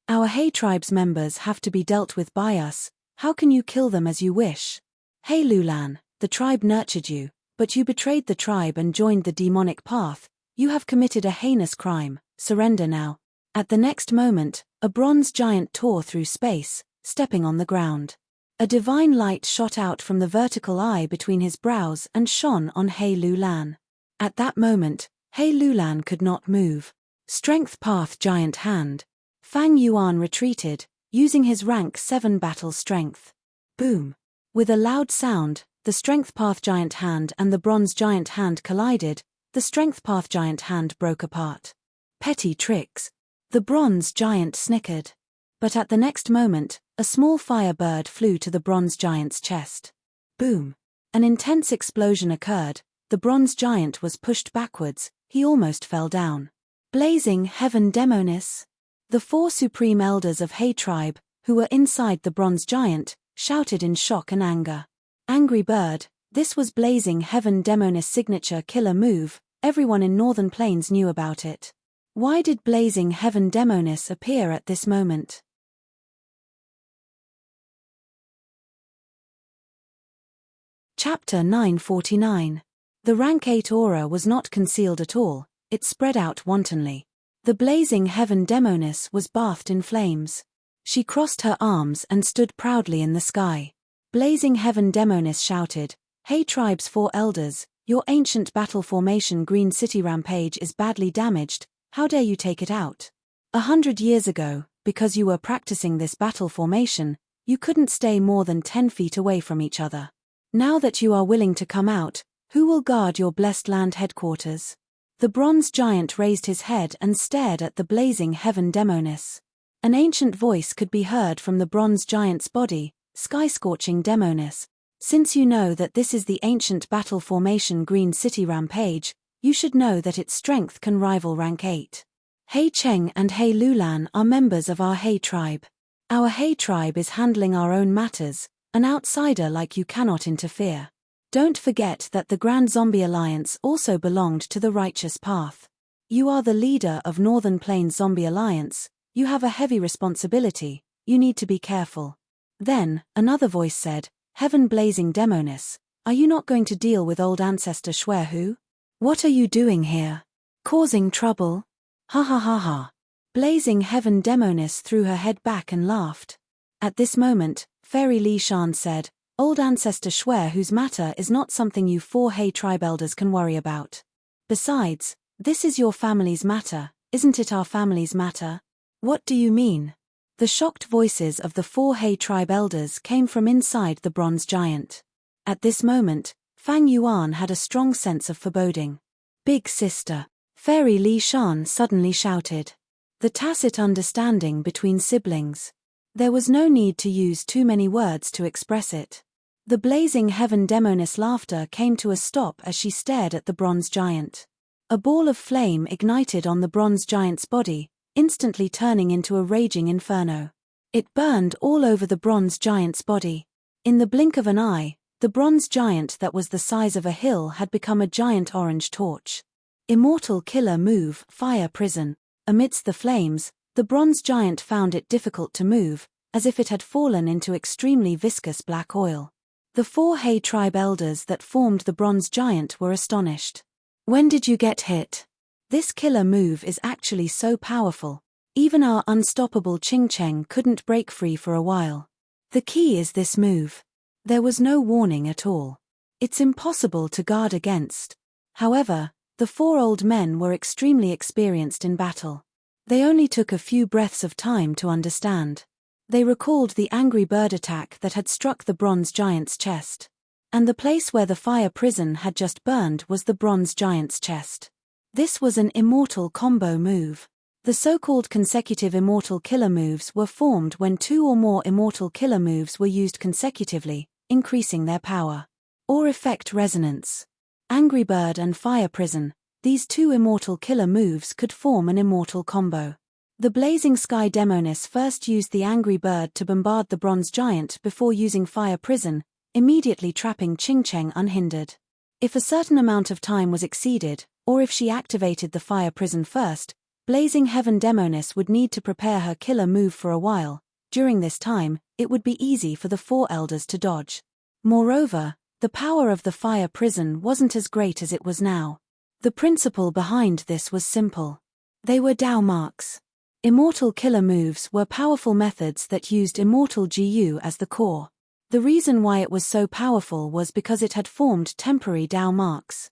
Our He tribe's members have to be dealt with by us, how can you kill them as you wish? He Lulan, the tribe nurtured you, but you betrayed the tribe and joined the demonic path, you have committed a heinous crime, surrender now. At the next moment, a bronze giant tore through space, stepping on the ground. A divine light shot out from the vertical eye between his brows and shone on He Lulan. At that moment, He Lulan could not move. Strength Path Giant Hand. Fang Yuan retreated, using his rank 7 battle strength. Boom! With a loud sound, the Strength Path Giant Hand and the Bronze Giant Hand collided, the Strength Path Giant Hand broke apart. Petty tricks. The Bronze Giant snickered. But at the next moment, a small fire bird flew to the Bronze Giant's chest. Boom! An intense explosion occurred, the Bronze Giant was pushed backwards, he almost fell down. Blazing Heaven Demonis! The 4 Supreme Elders of He tribe, who were inside the Bronze Giant, shouted in shock and anger. Angry Bird, this was Blazing Heaven Demonis' signature killer move, everyone in Northern Plains knew about it. Why did Blazing Heaven Demonis appear at this moment? Chapter 949. The rank 8 aura was not concealed at all, it spread out wantonly. The blazing heaven demoness was bathed in flames. She crossed her arms and stood proudly in the sky. Blazing heaven demoness shouted, "Hey tribes 4 elders, your ancient battle formation Green City rampage is badly damaged, how dare you take it out? 100 years ago, because you were practicing this battle formation, you couldn't stay more than 10 feet away from each other. Now that you are willing to come out, who will guard your blessed land headquarters?" The bronze giant raised his head and stared at the blazing heaven demoness. An ancient voice could be heard from the bronze giant's body, "Sky-scorching demoness, since you know that this is the ancient battle formation Green City rampage, you should know that its strength can rival rank 8. Hei Cheng and Hei Lulan are members of our Hei tribe. Our Hei tribe is handling our own matters. An outsider like you cannot interfere. Don't forget that the Grand Zombie Alliance also belonged to the righteous path. You are the leader of Northern Plains Zombie Alliance, you have a heavy responsibility, you need to be careful." Then, another voice said, "Heaven blazing demoness, are you not going to deal with old ancestor Schwerhu? What are you doing here? Causing trouble? Ha ha ha ha." Blazing heaven demoness threw her head back and laughed. At this moment, Fairy Li Shan said, "Old ancestor Schwerhu's matter is not something you 4 Hei tribe elders can worry about. Besides, this is your family's matter, isn't it our family's matter?" "What do you mean?" The shocked voices of the 4 Hei tribe elders came from inside the bronze giant. At this moment, Fang Yuan had a strong sense of foreboding. "Big sister," Fairy Li Shan suddenly shouted. The tacit understanding between siblings. There was no need to use too many words to express it. The blazing heaven demoness laughter came to a stop as she stared at the bronze giant. A ball of flame ignited on the bronze giant's body, instantly turning into a raging inferno. It burned all over the bronze giant's body. In the blink of an eye, the bronze giant that was the size of a hill had become a giant orange torch. Immortal killer move, fire prison. Amidst the flames, the bronze giant found it difficult to move, as if it had fallen into extremely viscous black oil. The 4 Hei tribe elders that formed the bronze giant were astonished. "When did you get hit? This killer move is actually so powerful. Even our unstoppable Ching Cheng couldn't break free for a while. The key is this move. There was no warning at all. It's impossible to guard against." However, the 4 old men were extremely experienced in battle. They only took a few breaths of time to understand. They recalled the angry bird attack that had struck the bronze giant's chest. And the place where the fire prison had just burned was the bronze giant's chest. This was an immortal combo move. The so-called consecutive immortal killer moves were formed when 2 or more immortal killer moves were used consecutively, increasing their power. Or effect resonance. Angry bird and fire prison, these 2 immortal killer moves could form an immortal combo. The blazing sky demoness first used the angry bird to bombard the bronze giant before using fire prison, immediately trapping Ching Cheng unhindered. If a certain amount of time was exceeded, or if she activated the fire prison first, blazing heaven demoness would need to prepare her killer move for a while. During this time, it would be easy for the 4 elders to dodge. Moreover, the power of the fire prison wasn't as great as it was now. The principle behind this was simple. They were Dao marks. Immortal killer moves were powerful methods that used immortal GU as the core. The reason why it was so powerful was because it had formed temporary Dao marks.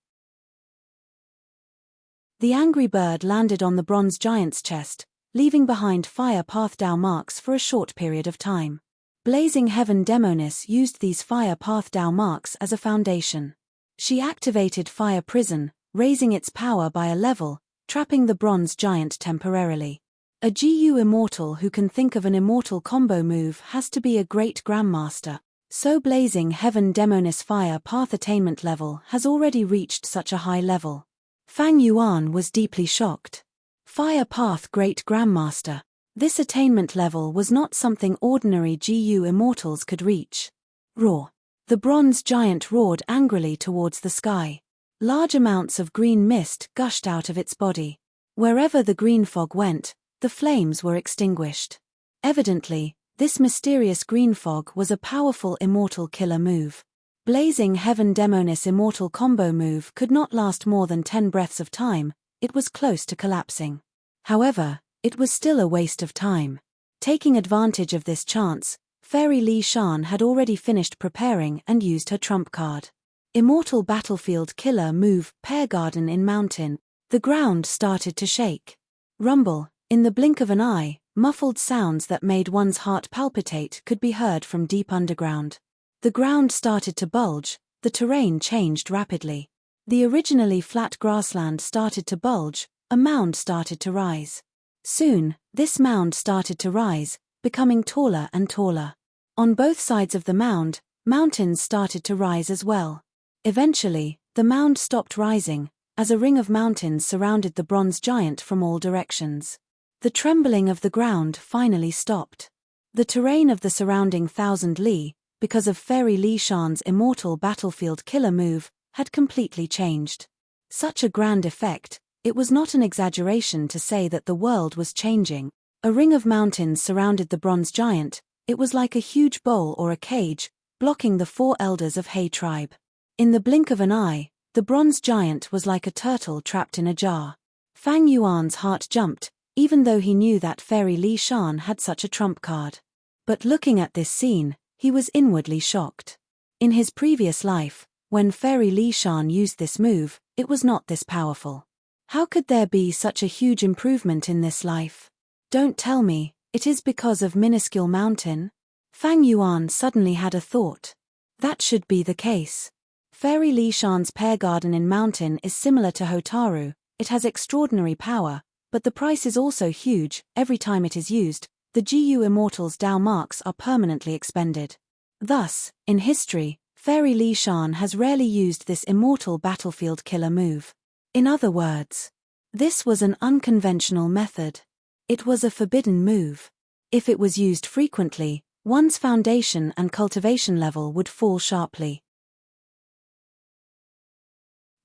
The angry bird landed on the bronze giant's chest, leaving behind fire path Dao marks for a short period of time. Blazing heaven demoness used these fire path Dao marks as a foundation. She activated fire prison, raising its power by a level, trapping the bronze giant temporarily. A GU immortal who can think of an immortal combo move has to be a great grandmaster, so blazing heaven demoness fire path attainment level has already reached such a high level. Fang Yuan was deeply shocked. Fire path great grandmaster. This attainment level was not something ordinary GU immortals could reach. Roar. The bronze giant roared angrily towards the sky. Large amounts of green mist gushed out of its body. Wherever the green fog went, the flames were extinguished. Evidently, this mysterious green fog was a powerful immortal killer move. Blazing Heaven Demonis Immortal combo move could not last more than 10 breaths of time, it was close to collapsing. However, it was still a waste of time. Taking advantage of this chance, Fairy Li Shan had already finished preparing and used her trump card. Immortal Battlefield Killer move, Pear Garden in Mountain. The ground started to shake. Rumble, in the blink of an eye, muffled sounds that made one's heart palpitate could be heard from deep underground. The ground started to bulge, the terrain changed rapidly. The originally flat grassland started to bulge, a mound started to rise. Soon, this mound started to rise, becoming taller and taller. On both sides of the mound, mountains started to rise as well. Eventually, the mound stopped rising, as a ring of mountains surrounded the bronze giant from all directions. The trembling of the ground finally stopped. The terrain of the surrounding 1,000 li, because of Fairy Li Shan's immortal battlefield killer move, had completely changed. Such a grand effect, it was not an exaggeration to say that the world was changing. A ring of mountains surrounded the bronze giant, it was like a huge bowl or a cage, blocking the 4 elders of He tribe. In the blink of an eye, the bronze giant was like a turtle trapped in a jar. Fang Yuan's heart jumped, even though he knew that Fairy Li Shan had such a trump card. But looking at this scene, he was inwardly shocked. In his previous life, when Fairy Li Shan used this move, it was not this powerful. How could there be such a huge improvement in this life? Don't tell me, it is because of minuscule mountain? Fang Yuan suddenly had a thought. That should be the case. Fairy Li Shan's Pear Garden in Mountain is similar to Hotaru, it has extraordinary power, but the price is also huge. Every time it is used, the GU Immortal's Dao marks are permanently expended. Thus, in history, Fairy Li Shan has rarely used this immortal battlefield killer move. In other words, this was an unconventional method. It was a forbidden move. If it was used frequently, one's foundation and cultivation level would fall sharply.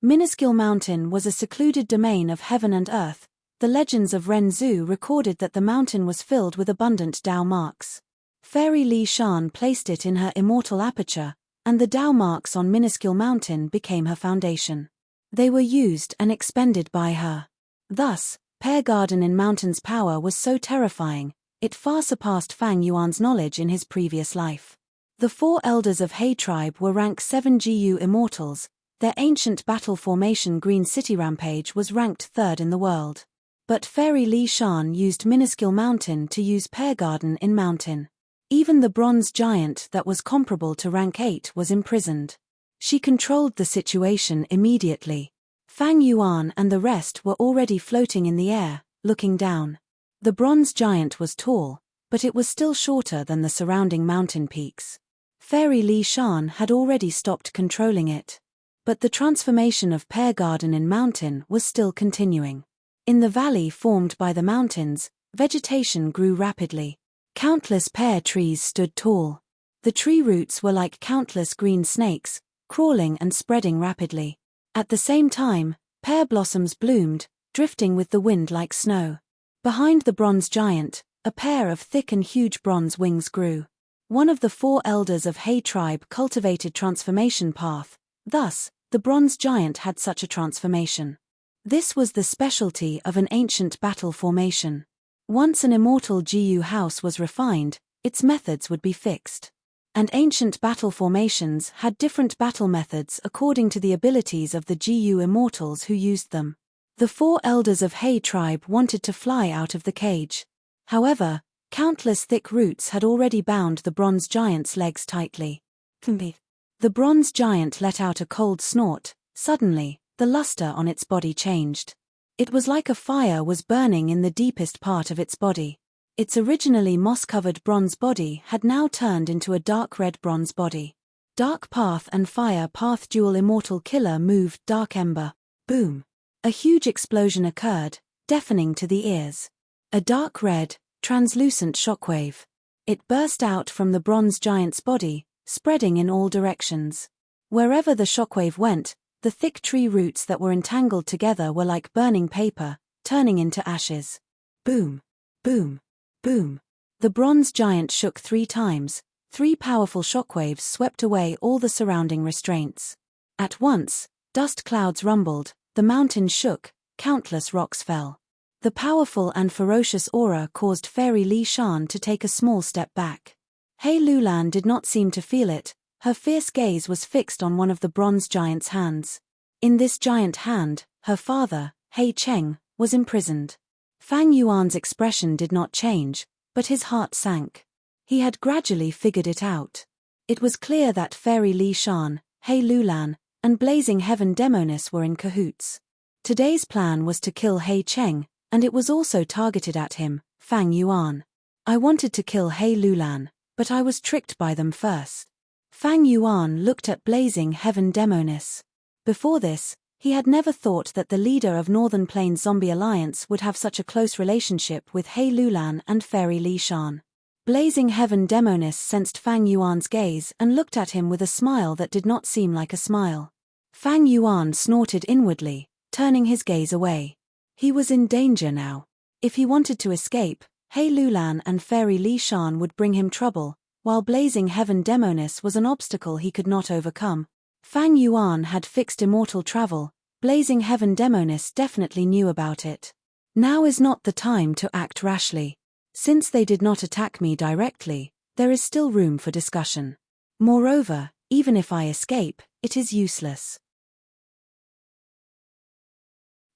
Minuscule Mountain was a secluded domain of heaven and earth. The legends of Ren Zhu recorded that the mountain was filled with abundant Dao marks. Fairy Li Shan placed it in her immortal aperture, and the Dao marks on Minuscule Mountain became her foundation. They were used and expended by her. Thus, Pear Garden in Mountain's power was so terrifying, it far surpassed Fang Yuan's knowledge in his previous life. The 4 elders of He tribe were rank 7 GU immortals. Their ancient battle formation Green City Rampage was ranked 3rd in the world. But Fairy Li Shan used Minuscule Mountain to use Pear Garden in Mountain. Even the bronze giant that was comparable to rank 8 was imprisoned. She controlled the situation immediately. Fang Yuan and the rest were already floating in the air, looking down. The bronze giant was tall, but it was still shorter than the surrounding mountain peaks. Fairy Li Shan had already stopped controlling it. But the transformation of Pear Garden in Mountain was still continuing. In the valley formed by the mountains, vegetation grew rapidly. Countless pear trees stood tall. The tree roots were like countless green snakes, crawling and spreading rapidly. At the same time, pear blossoms bloomed, drifting with the wind like snow. Behind the bronze giant, a pair of thick and huge bronze wings grew. One of the 4 elders of He tribe cultivated transformation path, thus, the bronze giant had such a transformation. This was the specialty of an ancient battle formation. Once an immortal GU house was refined, its methods would be fixed. And ancient battle formations had different battle methods according to the abilities of the GU immortals who used them. The 4 elders of He tribe wanted to fly out of the cage. However, countless thick roots had already bound the bronze giant's legs tightly. The bronze giant let out a cold snort. Suddenly, the luster on its body changed. It was like a fire was burning in the deepest part of its body. Its originally moss-covered bronze body had now turned into a dark red bronze body. Dark Path and Fire Path Dual Immortal Killer moved Dark Ember. Boom! A huge explosion occurred, deafening to the ears. A dark red, translucent shockwave. It burst out from the bronze giant's body, spreading in all directions. Wherever the shockwave went, the thick tree roots that were entangled together were like burning paper, turning into ashes. Boom! Boom! Boom! The bronze giant shook 3 times, 3 powerful shockwaves swept away all the surrounding restraints. At once, dust clouds rumbled, the mountains shook, countless rocks fell. The powerful and ferocious aura caused Fairy Li Shan to take a small step back. Hei Lulan did not seem to feel it, her fierce gaze was fixed on one of the bronze giant's hands. In this giant hand, her father, Hei Cheng, was imprisoned. Fang Yuan's expression did not change, but his heart sank. He had gradually figured it out. It was clear that Fairy Li Shan, Hei Lulan, and Blazing Heaven Demoness were in cahoots. Today's plan was to kill Hei Cheng, and it was also targeted at him, Fang Yuan. I wanted to kill Hei Lulan, but I was tricked by them first. Fang Yuan looked at Blazing Heaven Demoness. Before this, he had never thought that the leader of Northern Plains Zombie Alliance would have such a close relationship with Hei Lulan and Fairy Li Shan. Blazing Heaven Demoness sensed Fang Yuan's gaze and looked at him with a smile that did not seem like a smile. Fang Yuan snorted inwardly, turning his gaze away. He was in danger now. If he wanted to escape, Hei Lulan and Fairy Li Shan would bring him trouble, while Blazing Heaven Demoness was an obstacle he could not overcome. Fang Yuan had fixed immortal travel, Blazing Heaven Demoness definitely knew about it. Now is not the time to act rashly. Since they did not attack me directly, there is still room for discussion. Moreover, even if I escape, it is useless.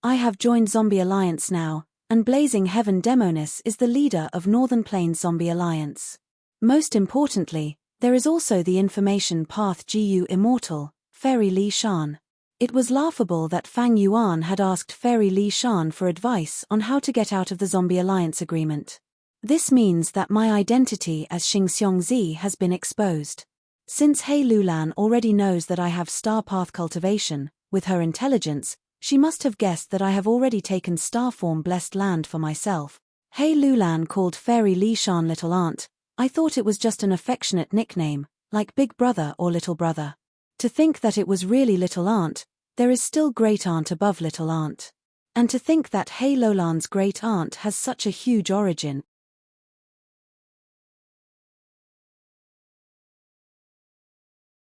I have joined Zombie Alliance now, and Blazing Heaven Demoness is the leader of Northern Plains Zombie Alliance. Most importantly, there is also the information path GU Immortal, Fairy Li Shan. It was laughable that Fang Yuan had asked Fairy Li Shan for advice on how to get out of the Zombie Alliance agreement. This means that my identity as Xingxiongzi has been exposed. Since Hei Lulan already knows that I have star path cultivation, with her intelligence, she must have guessed that I have already taken star form blessed land for myself. Hei Lulan called Fairy Li Shan Little Aunt. I thought it was just an affectionate nickname, like Big Brother or Little Brother. To think that it was really Little Aunt, there is still Great Aunt above Little Aunt. And to think that Hei Lulan's Great Aunt has such a huge origin.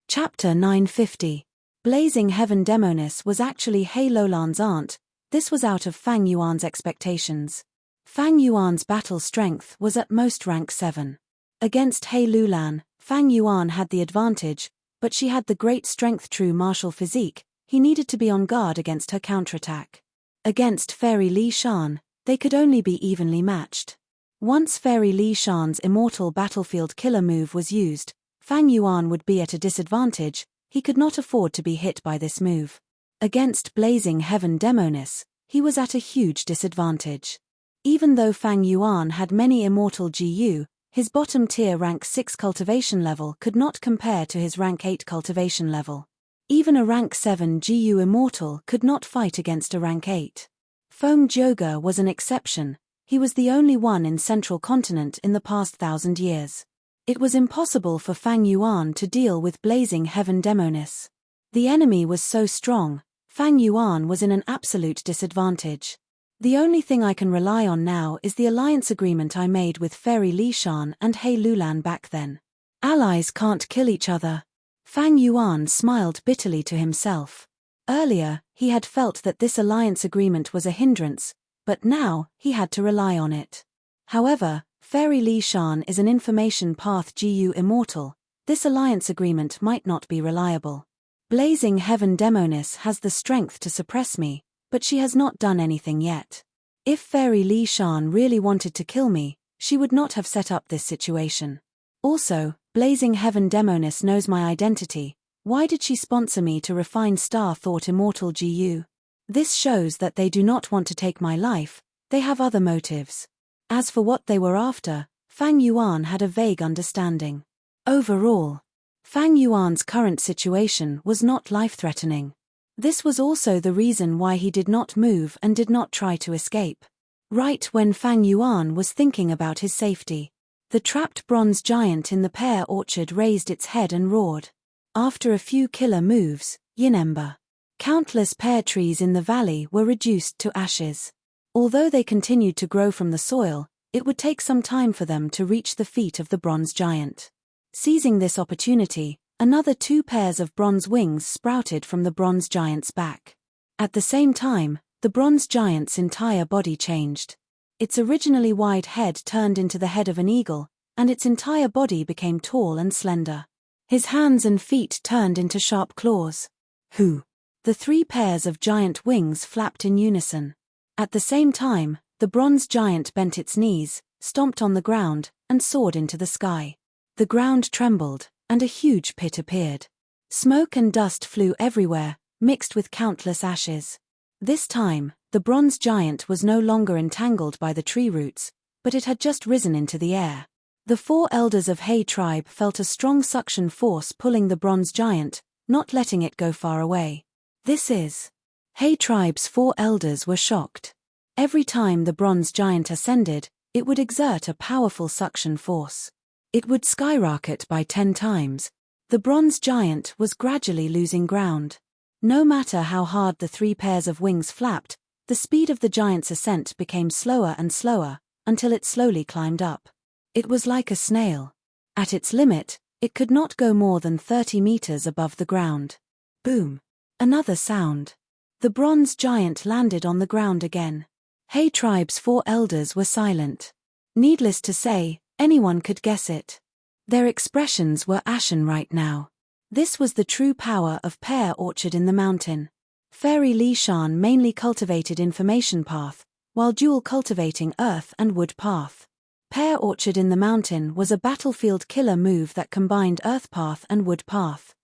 Chapter 950. Blazing Heaven Demoness was actually Hei Lulan's aunt. This was out of Fang Yuan's expectations. Fang Yuan's battle strength was at most rank 7. Against Hei Lulan, Fang Yuan had the advantage, but she had the great strength true martial physique. He needed to be on guard against her counterattack. Against Fairy Li Shan, they could only be evenly matched. Once Fairy Li Shan's immortal battlefield killer move was used, Fang Yuan would be at a disadvantage. He could not afford to be hit by this move. Against Blazing Heaven Demoness, he was at a huge disadvantage. Even though Fang Yuan had many immortal GU, his bottom tier rank 6 cultivation level could not compare to his rank 8 cultivation level. Even a rank 7 GU immortal could not fight against a rank 8. Foam Joga was an exception. He was the only one in Central Continent in the past 1,000 years. It was impossible for Fang Yuan to deal with Blazing Heaven Demoness. The enemy was so strong, Fang Yuan was in an absolute disadvantage. The only thing I can rely on now is the alliance agreement I made with Fairy Li Shan and Hei Lulan back then. Allies can't kill each other. Fang Yuan smiled bitterly to himself. Earlier, he had felt that this alliance agreement was a hindrance, but now, he had to rely on it. However, Fairy Li Shan is an information path GU Immortal. This alliance agreement might not be reliable. Blazing Heaven Demoness has the strength to suppress me, but she has not done anything yet. If Fairy Li Shan really wanted to kill me, she would not have set up this situation. Also, Blazing Heaven Demoness knows my identity. Why did she sponsor me to refine Star Thought Immortal GU? This shows that they do not want to take my life, they have other motives. As for what they were after, Fang Yuan had a vague understanding. Overall, Fang Yuan's current situation was not life-threatening. This was also the reason why he did not move and did not try to escape. Right when Fang Yuan was thinking about his safety, the trapped bronze giant in the pear orchard raised its head and roared. After a few killer moves, Embark. Countless pear trees in the valley were reduced to ashes. Although they continued to grow from the soil, it would take some time for them to reach the feet of the bronze giant. Seizing this opportunity, another 2 pairs of bronze wings sprouted from the bronze giant's back. At the same time, the bronze giant's entire body changed. Its originally wide head turned into the head of an eagle, and its entire body became tall and slender. His hands and feet turned into sharp claws. Hoo! The 3 pairs of giant wings flapped in unison. At the same time, the bronze giant bent its knees, stomped on the ground, and soared into the sky. The ground trembled, and a huge pit appeared. Smoke and dust flew everywhere, mixed with countless ashes. This time, the bronze giant was no longer entangled by the tree roots, but it had just risen into the air. The 4 elders of Hay tribe felt a strong suction force pulling the bronze giant, not letting it go far away. This is. Hay tribe's 4 elders were shocked. Every time the bronze giant ascended, it would exert a powerful suction force. It would skyrocket by 10 times. The bronze giant was gradually losing ground. No matter how hard the 3 pairs of wings flapped, the speed of the giant's ascent became slower and slower, until it slowly climbed up. It was like a snail. At its limit, it could not go more than 30 meters above the ground. Boom! Another sound. The bronze giant landed on the ground again. Hay tribe's 4 elders were silent. Needless to say, anyone could guess it. Their expressions were ashen right now. This was the true power of Pear Orchard in the mountain. Fairy Li Shan mainly cultivated Information Path, while Dual cultivating Earth and Wood Path. Pear Orchard in the mountain was a battlefield killer move that combined Earth Path and Wood Path.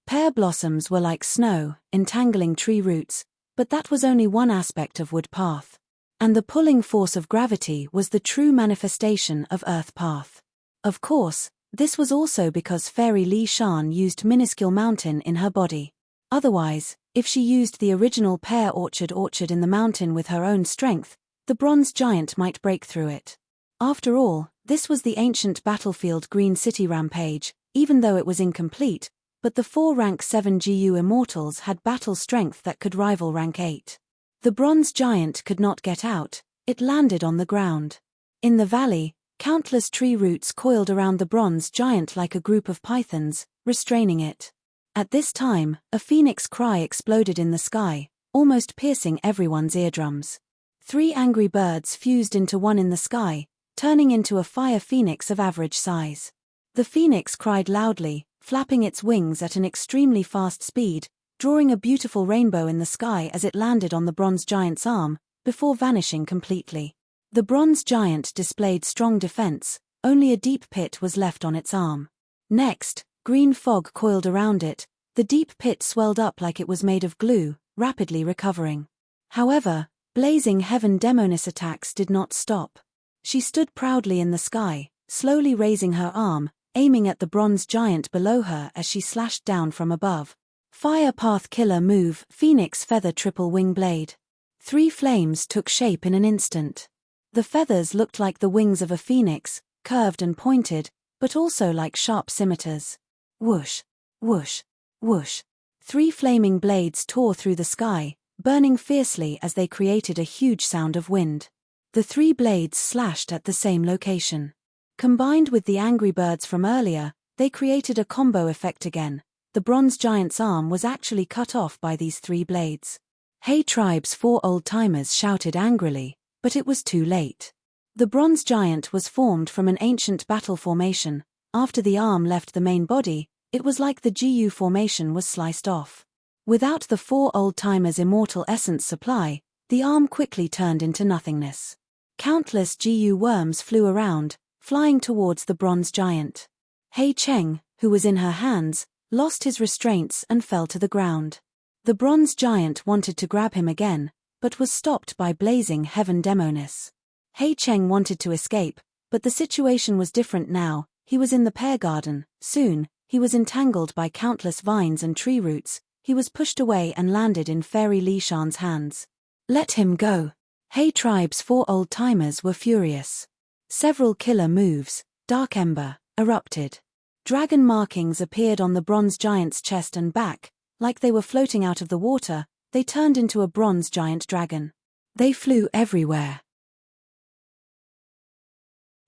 Pear blossoms were like snow, entangling tree roots, but that was only one aspect of Wood Path. And the pulling force of gravity was the true manifestation of Earth Path. Of course, this was also because Fairy Li Shan used minuscule mountain in her body. Otherwise, if she used the original Pear Orchard in the mountain with her own strength, the bronze giant might break through it. After all, this was the ancient battlefield Green City Rampage, even though it was incomplete, but the 4 rank 7 GU immortals had battle strength that could rival rank 8. The bronze giant could not get out, it landed on the ground. In the valley, countless tree roots coiled around the bronze giant like a group of pythons, restraining it. At this time, a phoenix cry exploded in the sky, almost piercing everyone's eardrums. 3 angry birds fused into one in the sky, turning into a fire phoenix of average size. The phoenix cried loudly, flapping its wings at an extremely fast speed, drawing a beautiful rainbow in the sky as it landed on the bronze giant's arm, before vanishing completely. The bronze giant displayed strong defense, only a deep pit was left on its arm. Next, green fog coiled around it, the deep pit swelled up like it was made of glue, rapidly recovering. However, blazing heaven demoness attacks did not stop. She stood proudly in the sky, slowly raising her arm, aiming at the bronze giant below her as she slashed down from above. Fire Path Killer Move, Phoenix Feather Triple Wing Blade. 3 flames took shape in an instant. The feathers looked like the wings of a phoenix, curved and pointed, but also like sharp scimitars. Whoosh, whoosh, whoosh. 3 flaming blades tore through the sky, burning fiercely as they created a huge sound of wind. The 3 blades slashed at the same location. Combined with the angry birds from earlier, they created a combo effect again. The bronze giant's arm was actually cut off by these 3 blades. Hay tribe's 4 old-timers shouted angrily, but it was too late. The bronze giant was formed from an ancient battle formation. After the arm left the main body, it was like the GU formation was sliced off. Without the 4 old-timers' immortal essence supply, the arm quickly turned into nothingness. Countless GU worms flew around, flying towards the bronze giant. Hei Cheng, who was in her hands, lost his restraints and fell to the ground. The bronze giant wanted to grab him again, but was stopped by blazing heaven demoness. Hei Cheng wanted to escape, but the situation was different now. He was in the pear garden. Soon, he was entangled by countless vines and tree roots. He was pushed away and landed in Fairy Li Shan's hands. Let him go. Hay tribe's 4 old-timers were furious. Several killer moves, Dark Ember, erupted. Dragon markings appeared on the bronze giant's chest and back, like they were floating out of the water. They turned into a bronze giant dragon. They flew everywhere.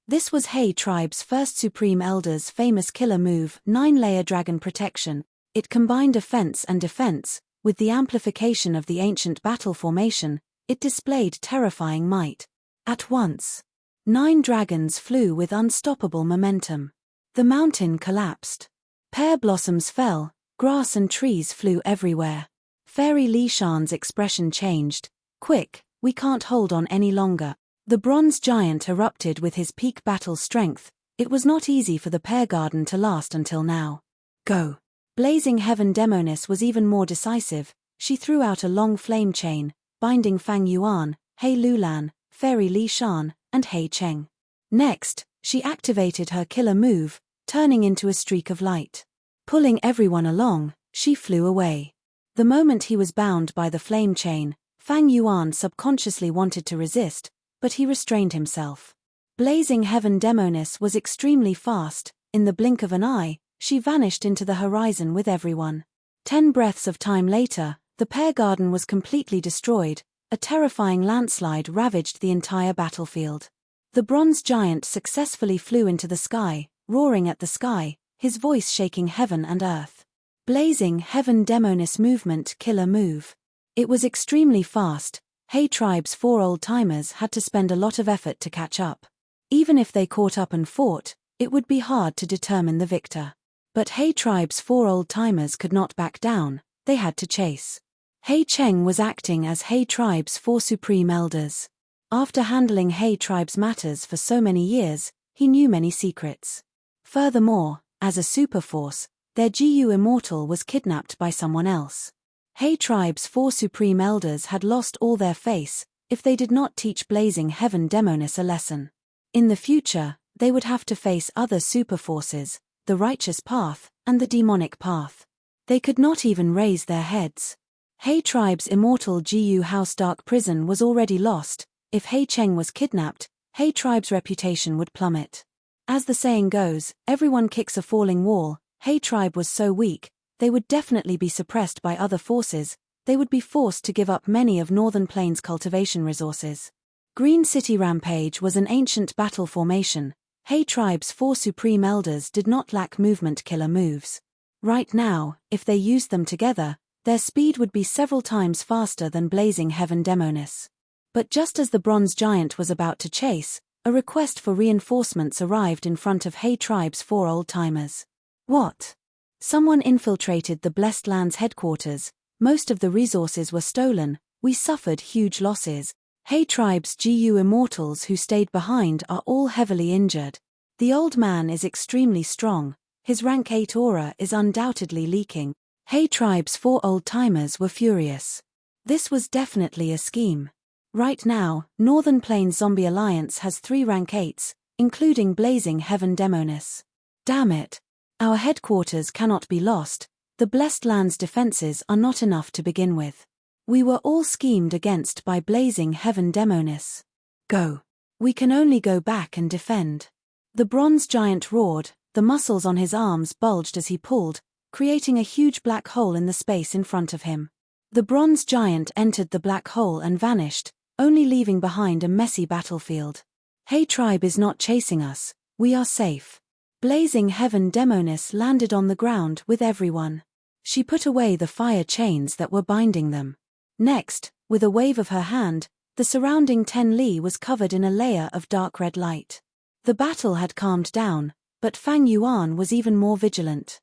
This was He tribe's first Supreme Elder's famous killer move, 9-layer dragon protection. It combined offense and defense. With the amplification of the ancient battle formation, it displayed terrifying might. At once, 9 dragons flew with unstoppable momentum. The mountain collapsed. Pear blossoms fell, grass and trees flew everywhere. Fairy Li Shan's expression changed. Quick, we can't hold on any longer. The bronze giant erupted with his peak battle strength. It was not easy for the pear garden to last until now. Go. Blazing Heaven Demoness was even more decisive. She threw out a long flame chain, binding Fang Yuan, He Lulan, Fairy Li Shan, and He Cheng. Next, she activated her killer move, turning into a streak of light. Pulling everyone along, she flew away. The moment he was bound by the flame chain, Fang Yuan subconsciously wanted to resist, but he restrained himself. Blazing Heaven Demoness was extremely fast. In the blink of an eye, she vanished into the horizon with everyone. 10 breaths of time later, the pear garden was completely destroyed. A terrifying landslide ravaged the entire battlefield. The bronze giant successfully flew into the sky, roaring at the sky, his voice shaking heaven and earth. Blazing Heaven Demoness movement killer move. It was extremely fast. He tribe's 4 old-timers had to spend a lot of effort to catch up. Even if they caught up and fought, it would be hard to determine the victor. But He tribe's 4 old-timers could not back down, they had to chase. He Cheng was acting as He tribe's 4 supreme elders. After handling He tribe's matters for so many years, he knew many secrets. Furthermore, as a superforce, their Gu immortal was kidnapped by someone else. He tribe's 4 supreme elders had lost all their face if they did not teach Blazing Heaven Demoness a lesson. In the future, they would have to face other superforces, the righteous path and the demonic path. They could not even raise their heads. He tribe's immortal Gu House Dark Prison was already lost. If He Cheng was kidnapped, He tribe's reputation would plummet. As the saying goes, everyone kicks a falling wall. He tribe was so weak, they would definitely be suppressed by other forces. They would be forced to give up many of Northern Plains' cultivation resources. Green City Rampage was an ancient battle formation. He tribe's 4 supreme elders did not lack movement killer moves. Right now, if they used them together, their speed would be several times faster than Blazing Heaven Demoness. But just as the bronze giant was about to chase, a request for reinforcements arrived in front of He tribe's 4 old-timers. What? Someone infiltrated the Blessed Land's headquarters. Most of the resources were stolen. We suffered huge losses. He tribe's Gu immortals who stayed behind are all heavily injured. The old man is extremely strong. His rank 8 aura is undoubtedly leaking. He tribe's 4 old-timers were furious. This was definitely a scheme. Right now, Northern Plains Zombie Alliance has 3 rank 8s, including Blazing Heaven Demoness. Damn it. Our headquarters cannot be lost. The Blessed Land's defenses are not enough to begin with. We were all schemed against by Blazing Heaven Demoness. Go. We can only go back and defend. The bronze giant roared, the muscles on his arms bulged as he pulled, creating a huge black hole in the space in front of him. The bronze giant entered the black hole and vanished, only leaving behind a messy battlefield. He tribe is not chasing us, we are safe. Blazing Heaven Demoness landed on the ground with everyone. She put away the fire chains that were binding them. Next, with a wave of her hand, the surrounding 10 li was covered in a layer of dark red light. The battle had calmed down, but Fang Yuan was even more vigilant.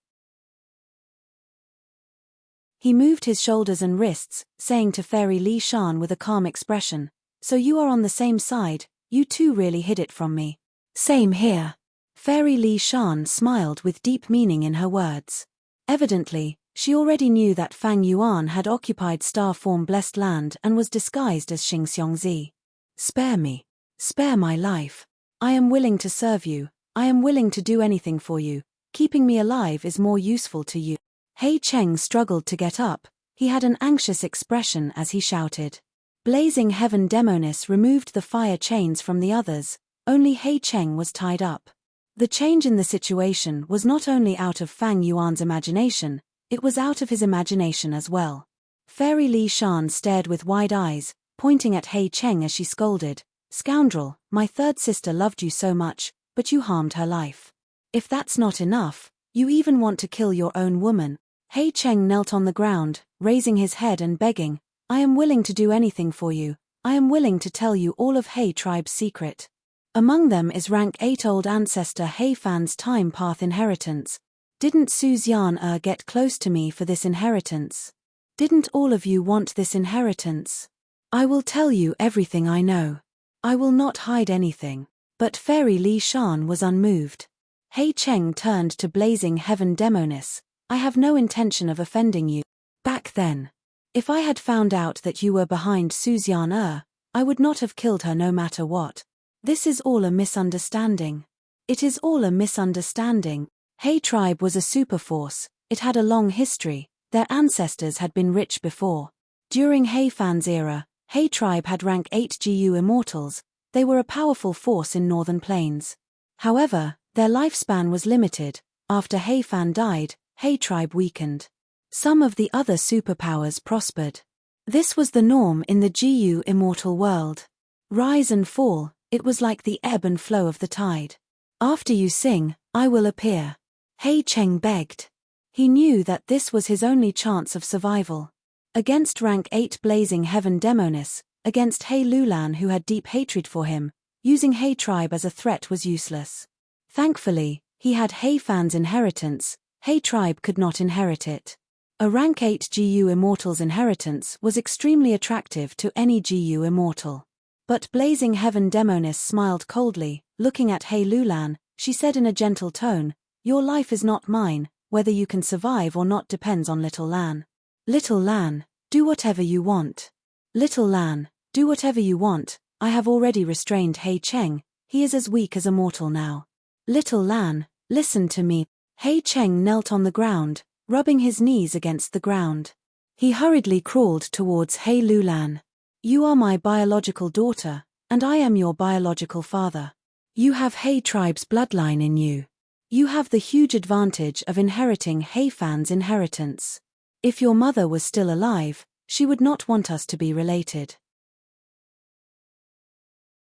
He moved his shoulders and wrists, saying to Fairy Li Shan with a calm expression, "So you are on the same side, you too really hid it from me." "Same here." Fairy Li Shan smiled with deep meaning in her words. Evidently, she already knew that Fang Yuan had occupied Star Form Blessed Land and was disguised as Xing Xiongzi. "Spare me. Spare my life. I am willing to serve you. I am willing to do anything for you. Keeping me alive is more useful to you." He Cheng struggled to get up. He had an anxious expression as he shouted. Blazing Heaven Demoness removed the fire chains from the others. Only He Cheng was tied up. The change in the situation was not only out of Fang Yuan's imagination, it was out of his imagination as well. Fairy Li Shan stared with wide eyes, pointing at He Cheng as she scolded, Scoundrel, my third sister loved you so much, but you harmed her life. If that's not enough, you even want to kill your own woman. He Cheng knelt on the ground, raising his head and begging, I am willing to do anything for you. I am willing to tell you all of He tribe's secret. Among them is rank 8 old ancestor He Fan's time path inheritance. Didn't Suzyan get close to me for this inheritance? Didn't all of you want this inheritance? I will tell you everything I know. I will not hide anything. But Fairy Li Shan was unmoved. He Cheng turned to blazing heaven demoness. I have no intention of offending you. Back then. If I had found out that you were behind Suzyan, I would not have killed her no matter what. This is all a misunderstanding. It is all a misunderstanding. He tribe was a superforce, it had a long history, their ancestors had been rich before. During He Fan's era, He tribe had rank 8 GU immortals, they were a powerful force in northern plains. However, their lifespan was limited. After He Fan died, He tribe weakened. Some of the other superpowers prospered. This was the norm in the GU immortal world. Rise and fall, it was like the ebb and flow of the tide. After you sing, I will appear. He Cheng begged. He knew that this was his only chance of survival. Against rank 8 blazing heaven demoness, against He Lulan who had deep hatred for him, using He tribe as a threat was useless. Thankfully, he had He Fan's inheritance, He tribe could not inherit it. A rank 8 GU immortal's inheritance was extremely attractive to any GU immortal. But blazing heaven demoness smiled coldly, looking at He Lulan, she said in a gentle tone, your life is not mine, whether you can survive or not depends on Little Lan. Little Lan, do whatever you want. Little Lan, do whatever you want, I have already restrained He Cheng, he is as weak as a mortal now. Little Lan, listen to me. He Cheng knelt on the ground, rubbing his knees against the ground. He hurriedly crawled towards He Lulan. You are my biological daughter, and I am your biological father. You have He tribe's bloodline in you. You have the huge advantage of inheriting He Fan's inheritance. If your mother was still alive, she would not want us to be related.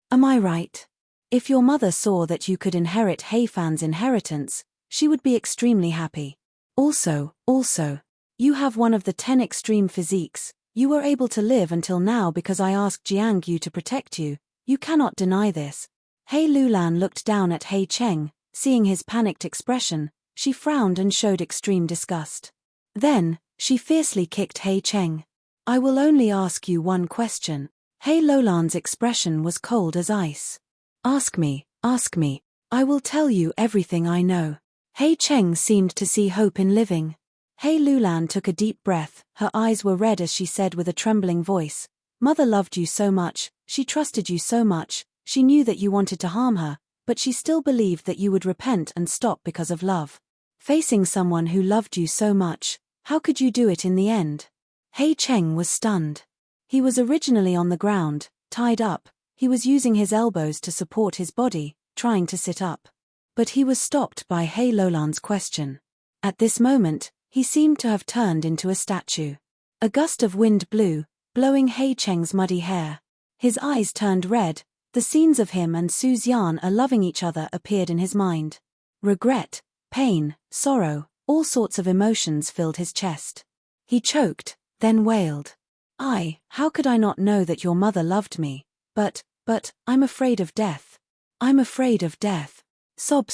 Am I right? If your mother saw that you could inherit He Fan's inheritance, she would be extremely happy. Also, you have one of the 10 extreme physiques. You were able to live until now because I asked Jiang Yu to protect you. You cannot deny this. He Lulan looked down at He Cheng. Seeing his panicked expression, she frowned and showed extreme disgust. Then, she fiercely kicked He Cheng. I will only ask you one question. He Lulan's expression was cold as ice. Ask me, I will tell you everything I know. He Cheng seemed to see hope in living. He Lulan took a deep breath, her eyes were red as she said with a trembling voice, Mother loved you so much, she trusted you so much, she knew that you wanted to harm her, but she still believed that you would repent and stop because of love. Facing someone who loved you so much, how could you do it in the end? He Cheng was stunned. He was originally on the ground, tied up, he was using his elbows to support his body, trying to sit up. But he was stopped by He Lulan's question. At this moment, he seemed to have turned into a statue. A gust of wind blew, blowing He Cheng's muddy hair. His eyes turned red. The scenes of him and Suzyan loving each other appeared in his mind. Regret, pain, sorrow, all sorts of emotions filled his chest. He choked, then wailed. How could I not know that your mother loved me? But, I'm afraid of death. I'm afraid of death. Sob.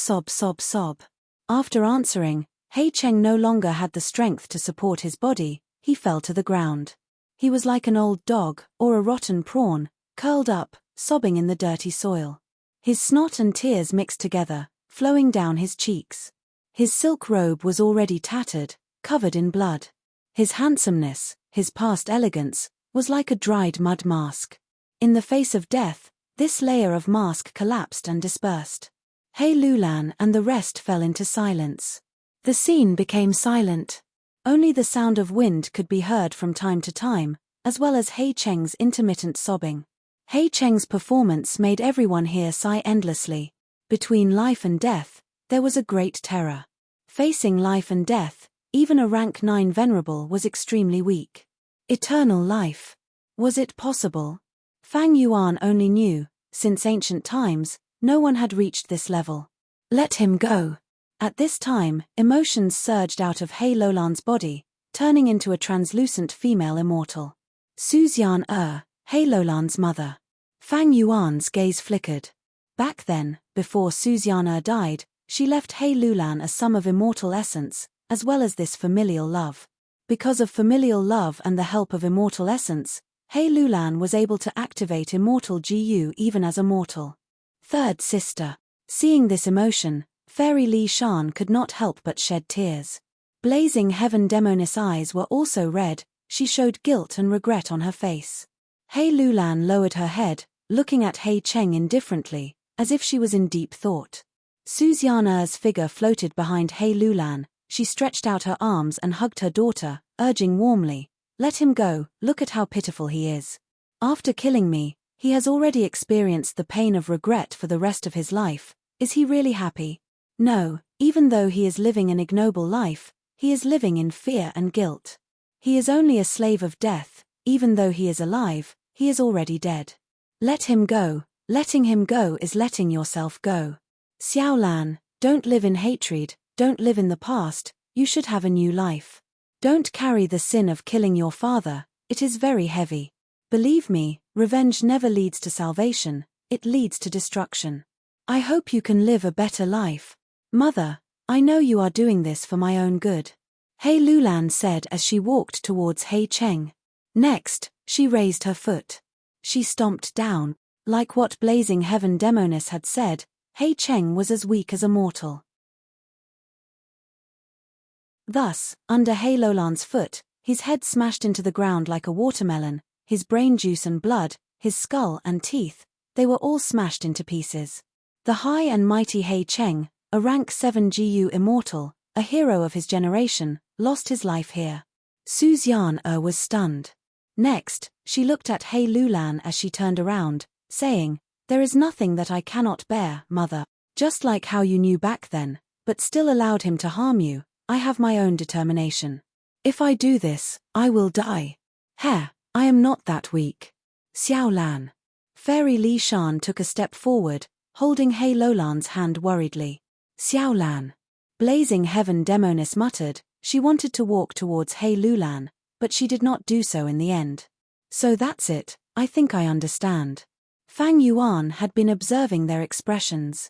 After answering, He Cheng no longer had the strength to support his body, he fell to the ground. He was like an old dog, or a rotten prawn, curled up, sobbing in the dirty soil. His snot and tears mixed together, flowing down his cheeks. His silk robe was already tattered, covered in blood. His handsomeness, his past elegance, was like a dried mud mask. In the face of death, this layer of mask collapsed and dispersed. He Lulan and the rest fell into silence. The scene became silent. Only the sound of wind could be heard from time to time, as well as He Cheng's intermittent sobbing. He Cheng's performance made everyone here sigh endlessly. Between life and death, there was a great terror. Facing life and death, even a rank 9 Venerable was extremely weak. Eternal life. Was it possible? Fang Yuan only knew, Since ancient times, no one had reached this level. Let him go. At this time, emotions surged out of Hei Lolan's body, turning into a translucent female immortal. Suzyan Hei Lolan's mother. Fang Yuan's gaze flickered. Back then, before Suzyan died, she left Hei Lulan a sum of immortal essence, as well as this familial love. Because of familial love and the help of immortal essence, Hei Lulan was able to activate immortal Gu even as a mortal. Third sister. Seeing this emotion, Fairy Li Shan could not help but shed tears. Blazing Heaven Demoness eyes were also red, she showed guilt and regret on her face. Hei Lulan lowered her head, looking at Hei Cheng indifferently, as if she was in deep thought. Suzyan figure floated behind Hei Lulan, she stretched out her arms and hugged her daughter, urging warmly, "Let him go, look at how pitiful he is. After killing me, he has already experienced the pain of regret for the rest of his life. Is he really happy? No, even though he is living an ignoble life, he is living in fear and guilt. He is only a slave of death, even though he is alive, he is already dead. Let him go, letting him go is letting yourself go. Xiaolan, don't live in hatred, don't live in the past, you should have a new life. Don't carry the sin of killing your father, it is very heavy. Believe me, revenge never leads to salvation, it leads to destruction. I hope you can live a better life. Mother, I know you are doing this for my own good," Hei Lulan said as she walked towards Hei Cheng. Next, she raised her foot. She stomped down. Like what Blazing Heaven Demoness had said, Hei Cheng was as weak as a mortal. Thus, under Hei Lolan's foot, his head smashed into the ground like a watermelon, his brain juice and blood, his skull and teeth, they were all smashed into pieces. The high and mighty Hei Cheng, a rank 7 Gu immortal, a hero of his generation, lost his life here. Suzyan was stunned. Next, she looked at Hei Lulan as she turned around, saying, "There is nothing that I cannot bear, mother. Just like how you knew back then, but still allowed him to harm you, I have my own determination. If I do this, I will die. I am not that weak." Xiaolan. Fairy Li Shan took a step forward, holding Hei Lolan's hand worriedly. Xiaolan. Blazing Heaven Demoness muttered, she wanted to walk towards Hei Lulan, but she did not do so in the end. So that's it, I think I understand. Fang Yuan had been observing their expressions.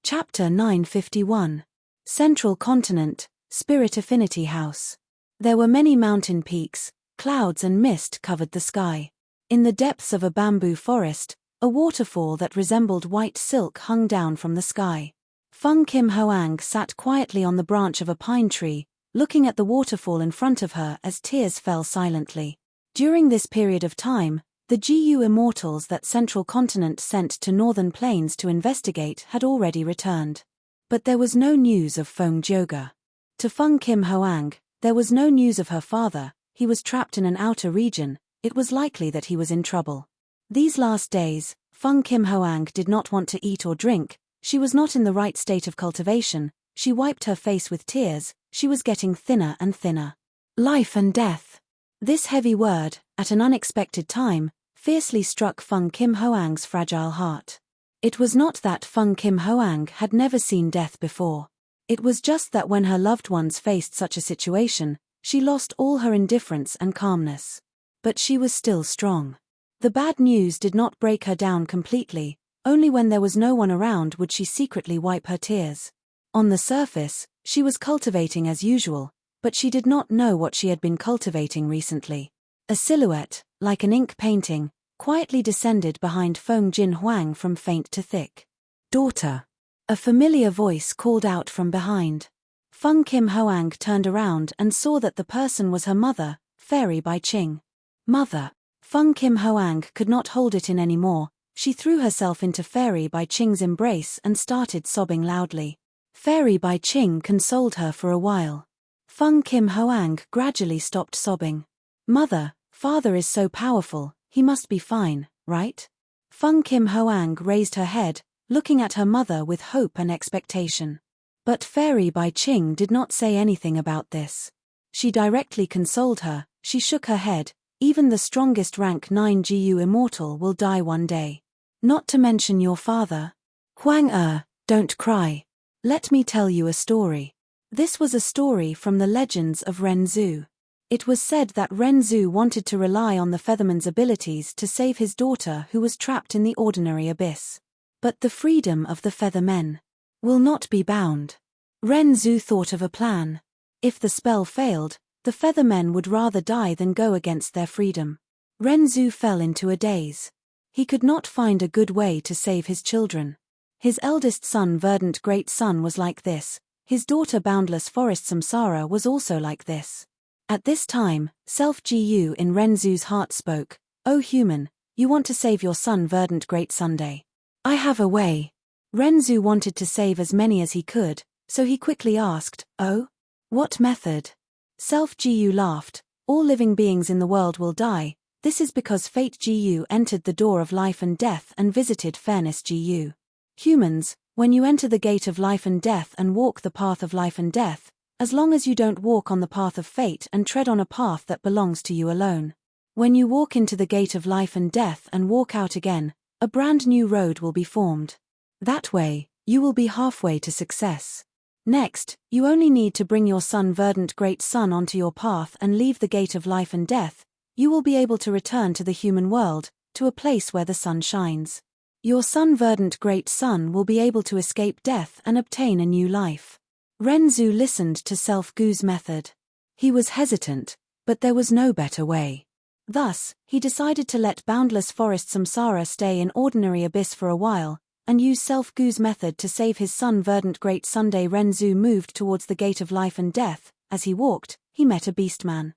Chapter 951. Central Continent, Spirit Affinity House. There were many mountain peaks, clouds and mist covered the sky. In the depths of a bamboo forest, a waterfall that resembled white silk hung down from the sky. Feng Kim Hoang sat quietly on the branch of a pine tree, looking at the waterfall in front of her as tears fell silently. During this period of time, the Gu immortals that Central Continent sent to Northern Plains to investigate had already returned. But there was no news of Feng Jioga. To Feng Kim Hoang, there was no news of her father, he was trapped in an outer region, it was likely that he was in trouble. These last days, Feng Kim Hoang did not want to eat or drink, she was not in the right state of cultivation, she wiped her face with tears, she was getting thinner and thinner. Life and death. This heavy word, at an unexpected time, fiercely struck Feng Kim Hoang's fragile heart. It was not that Feng Kim Hoang had never seen death before. It was just that when her loved ones faced such a situation, she lost all her indifference and calmness. But she was still strong. The bad news did not break her down completely, only when there was no one around would she secretly wipe her tears. On the surface, she was cultivating as usual, but she did not know what she had been cultivating recently. A silhouette, like an ink painting, quietly descended behind Feng Jin Huang from faint to thick. "Daughter." A familiar voice called out from behind. Feng Kim Hoang turned around and saw that the person was her mother, Fairy Bai Qing. Mother. Feng Kim Hoang could not hold it in anymore, she threw herself into Fairy Bai Qing's embrace and started sobbing loudly. Fairy Bai Qing consoled her for a while. Feng Kim Hoang gradually stopped sobbing. Mother, father is so powerful, he must be fine, right? Feng Kim Hoang raised her head, looking at her mother with hope and expectation. But Fairy Bai Qing did not say anything about this. She directly consoled her, She shook her head. Even the strongest rank 9 GU immortal will die one day. Not to mention your father. Huang don't cry. Let me tell you a story. This was a story from the legends of Renzu. It was said that Renzu wanted to rely on the Featherman's abilities to save his daughter who was trapped in the ordinary abyss. But the freedom of the Feathermen will not be bound. Renzu thought of a plan. If the spell failed, the Feathermen would rather die than go against their freedom. Renzu fell into a daze. He could not find a good way to save his children. His eldest son Verdant Great Sun was like this. His daughter Boundless Forest Samsara was also like this. At this time, Self-Gu in Renzu's heart spoke, "O human, you want to save your son Verdant Great Sunday. I have a way." Renzu wanted to save as many as he could, so he quickly asked, "Oh? What method?" Self-Gu laughed, "All living beings in the world will die. This is because Fate Gu entered the door of life and death and visited Fairness Gu. Humans, when you enter the gate of life and death and walk the path of life and death, as long as you don't walk on the path of fate and tread on a path that belongs to you alone. When you walk into the gate of life and death and walk out again, a brand new road will be formed. That way, you will be halfway to success. Next, you only need to bring your son Verdant Great Sun onto your path and leave the gate of life and death. You will be able to return to the human world, to a place where the sun shines. Your son Verdant Great Sun will be able to escape death and obtain a new life." Renzu listened to Self-Gu's method. He was hesitant, but there was no better way. Thus, he decided to let Boundless Forest Samsara stay in ordinary abyss for a while, and use Self-Gu's method to save his son Verdant Great Sunday. Renzu moved towards the gate of life and death. As he walked, he met a beastman.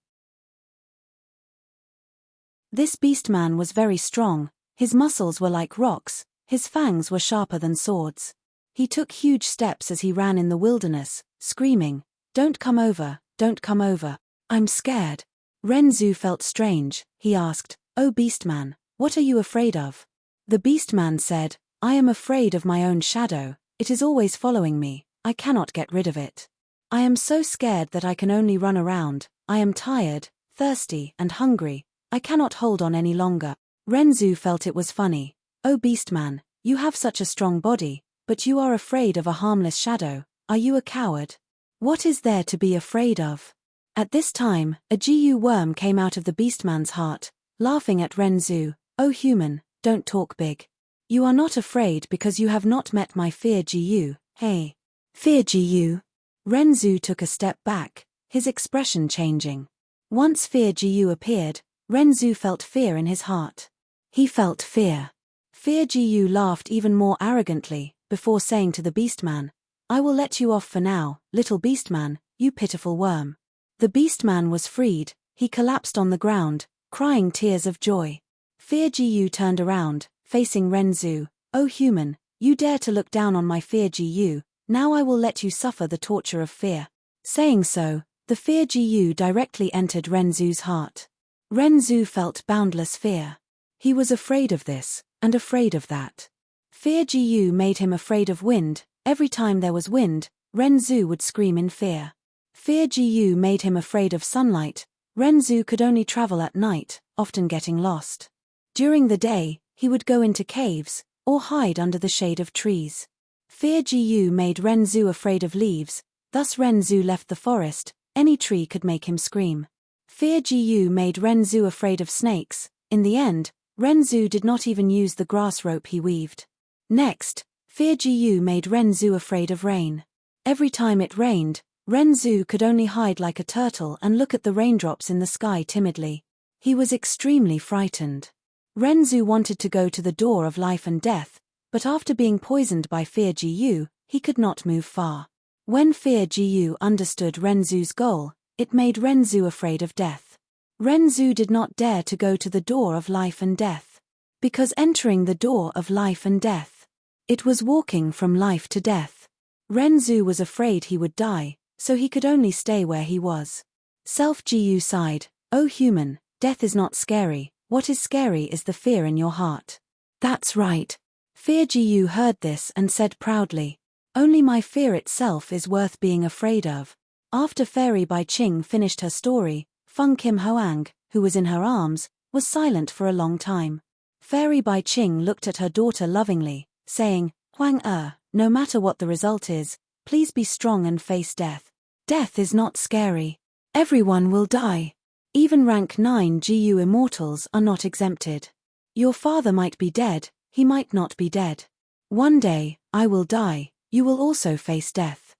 This beastman was very strong. His muscles were like rocks, his fangs were sharper than swords. He took huge steps as he ran in the wilderness, screaming, "Don't come over, don't come over. I'm scared." Renzu felt strange. He asked, "Oh beastman, what are you afraid of?" The beastman said, "I am afraid of my own shadow. It is always following me. I cannot get rid of it. I am so scared that I can only run around. I am tired, thirsty, and hungry. I cannot hold on any longer." Renzu felt it was funny. "Oh beastman, you have such a strong body, but you are afraid of a harmless shadow. Are you a coward? What is there to be afraid of?" At this time, a Gu worm came out of the beastman's heart, laughing at Renzu. "Oh human, don't talk big. You are not afraid because you have not met my Fear Gu, hey." "Fear Gu?" Renzu took a step back, his expression changing. Once Fear Gu appeared, Renzu felt fear in his heart. He felt fear. Fear Gu laughed even more arrogantly, before saying to the beastman, "I will let you off for now, little beastman, you pitiful worm." The beastman was freed. He collapsed on the ground, crying tears of joy. Fear Gu turned around, facing Renzu. "Oh human, you dare to look down on my Fear Gu, now I will let you suffer the torture of fear." Saying so, the Fear Gu directly entered Renzu's heart. Renzu felt boundless fear. He was afraid of this, and afraid of that. Fear Gu made him afraid of wind. Every time there was wind, Renzu would scream in fear. Fear Gu made him afraid of sunlight. Renzu could only travel at night, often getting lost. During the day, he would go into caves, or hide under the shade of trees. Fear Gu made Renzu afraid of leaves, thus Renzu left the forest. Any tree could make him scream. Fear Gu made Renzu afraid of snakes. In the end, Renzu did not even use the grass rope he weaved. Next, Fear Gu made Renzu afraid of rain. Every time it rained, Renzu could only hide like a turtle and look at the raindrops in the sky timidly. He was extremely frightened. Renzu wanted to go to the door of life and death, but after being poisoned by Fear Gu, he could not move far. When Fear Gu understood Renzu's goal, it made Renzu afraid of death. Renzu did not dare to go to the door of life and death. Because entering the door of life and death, it was walking from life to death. Renzu was afraid he would die, so he could only stay where he was. Self-Gu sighed, "Oh human, death is not scary. What is scary is the fear in your heart." "That's right." Fear Gu heard this and said proudly, "Only my fear itself is worth being afraid of." After Fairy Bai Ching finished her story, Feng Kim Hoang, who was in her arms, was silent for a long time. Fairy Bai Ching looked at her daughter lovingly, saying, Huang no matter what the result is, please be strong and face death. Death is not scary. Everyone will die. Even rank 9 GU immortals are not exempted. Your father might be dead, he might not be dead. One day, I will die, you will also face death.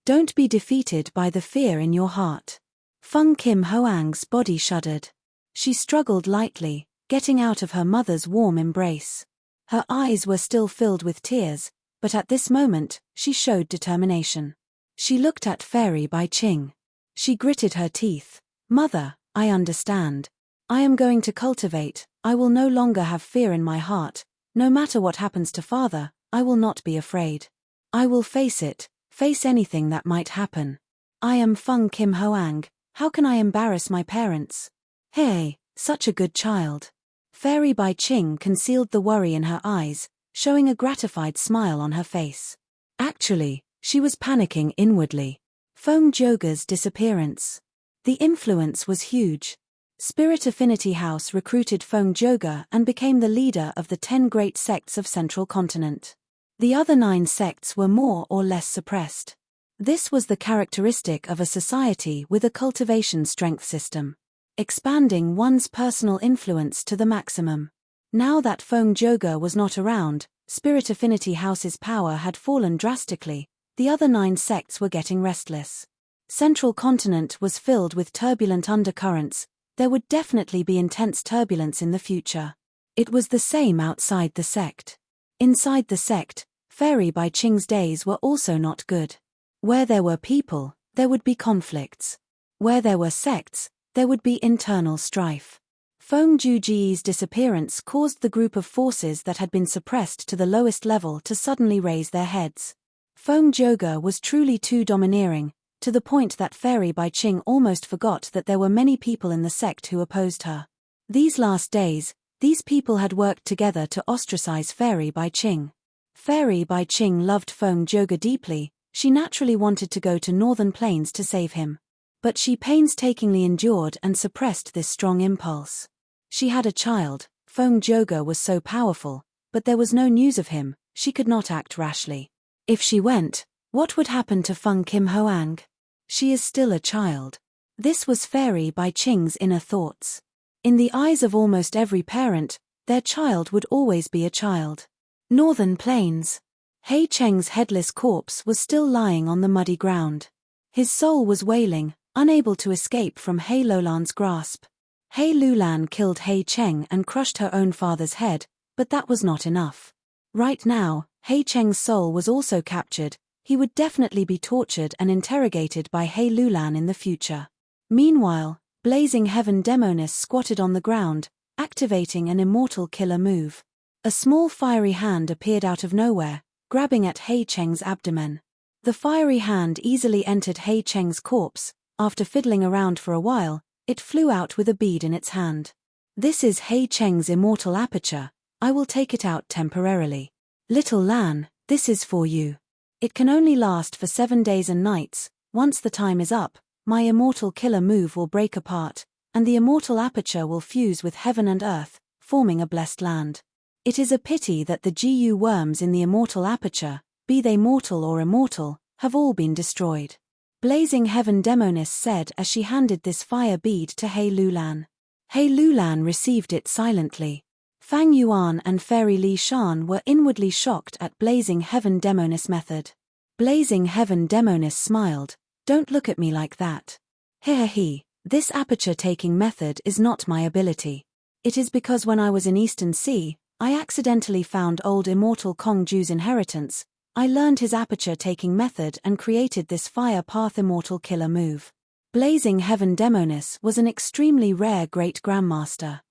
Don't be defeated by the fear in your heart. Feng Kim Hoang's body shuddered. She struggled lightly, getting out of her mother's warm embrace. Her eyes were still filled with tears, but at this moment, she showed determination. She looked at Fairy Bai Ching. She gritted her teeth. Mother, I understand. I am going to cultivate, I will no longer have fear in my heart. No matter what happens to father, I will not be afraid. I will face it, face anything that might happen. I am Feng Kim Hoang, how can I embarrass my parents? Hey, such a good child. Fairy Bai Ching concealed the worry in her eyes, showing a gratified smile on her face. Actually, she was panicking inwardly. Feng Joga's disappearance. The influence was huge. Spirit Affinity House recruited Feng Joga and became the leader of the 10 great sects of Central Continent. The other 9 sects were more or less suppressed. This was the characteristic of a society with a cultivation strength system. Expanding one's personal influence to the maximum. Now that Feng Joga was not around, Spirit Affinity House's power had fallen drastically. The other 9 sects were getting restless. Central Continent was filled with turbulent undercurrents. There would definitely be intense turbulence in the future. It was the same outside the sect. Inside the sect, Fairy Bai Ching's days were also not good. Where there were people, there would be conflicts. Where there were sects, there would be internal strife. Feng Juji's disappearance caused the group of forces that had been suppressed to the lowest level to suddenly raise their heads. Feng Joga was truly too domineering, to the point that Fairy Bai Ching almost forgot that there were many people in the sect who opposed her. These last days, these people had worked together to ostracize Fairy Bai Ching. Fairy Bai Ching loved Feng Joga deeply, she naturally wanted to go to Northern Plains to save him. But she painstakingly endured and suppressed this strong impulse. She had a child, Feng Joga was so powerful, but there was no news of him, she could not act rashly. If she went, what would happen to Feng Kim Hoang? She is still a child. This was Fairy Bai Ching's inner thoughts. In the eyes of almost every parent, their child would always be a child. Northern Plains. He Cheng's headless corpse was still lying on the muddy ground. His soul was wailing, unable to escape from He Lulan's grasp. He Lulan killed He Cheng and crushed her own father's head, but that was not enough. Right now, He Cheng's soul was also captured. He would definitely be tortured and interrogated by He Lulan in the future. Meanwhile, Blazing Heaven Demoness squatted on the ground, activating an immortal killer move. A small fiery hand appeared out of nowhere, grabbing at He Cheng's abdomen. The fiery hand easily entered He Cheng's corpse. After fiddling around for a while, it flew out with a bead in its hand. This is He Cheng's immortal aperture, I will take it out temporarily. Little Lan, this is for you. It can only last for 7 days and nights. Once the time is up, my immortal killer move will break apart, and the immortal aperture will fuse with heaven and earth, forming a blessed land. It is a pity that the GU worms in the immortal aperture, be they mortal or immortal, have all been destroyed. Blazing Heaven Demoness said as she handed this fire bead to He Lulan. He Lulan received it silently. Fang Yuan and Fairy Li Shan were inwardly shocked at Blazing Heaven Demoness' method. Blazing Heaven Demoness smiled, don't look at me like that. He, this aperture-taking method is not my ability. It is because when I was in Eastern Sea, I accidentally found old Immortal Kong Ju's inheritance. I learned his aperture-taking method and created this Fire Path Immortal Killer move. Blazing Heaven Demoness was an extremely rare Great Grandmaster.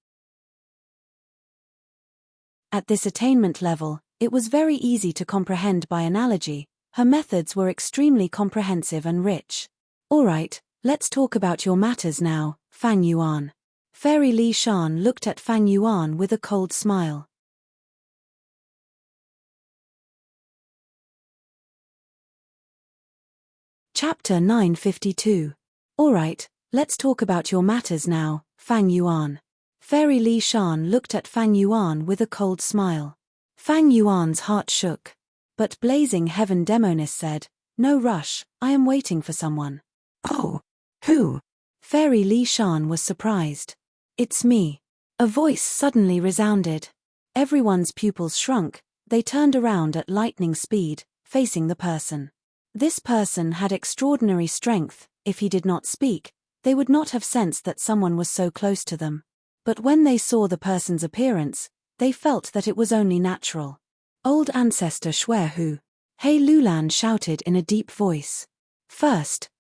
At this attainment level, it was very easy to comprehend by analogy. Her methods were extremely comprehensive and rich. Alright, let's talk about your matters now, Fang Yuan. Fairy Li Shan looked at Fang Yuan with a cold smile. Chapter 952. Alright, let's talk about your matters now, Fang Yuan. Fairy Li Shan looked at Fang Yuan with a cold smile. Fang Yuan's heart shook. But Blazing Heaven Demoness said, "No rush, I am waiting for someone." "Oh, who?" Fairy Li Shan was surprised. "It's me." A voice suddenly resounded. Everyone's pupils shrunk, they turned around at lightning speed, facing the person. This person had extraordinary strength. If he did not speak, they would not have sensed that someone was so close to them. But when they saw the person's appearance, they felt that it was only natural. Old Ancestor Xuehu. He Lulan shouted in a deep voice. First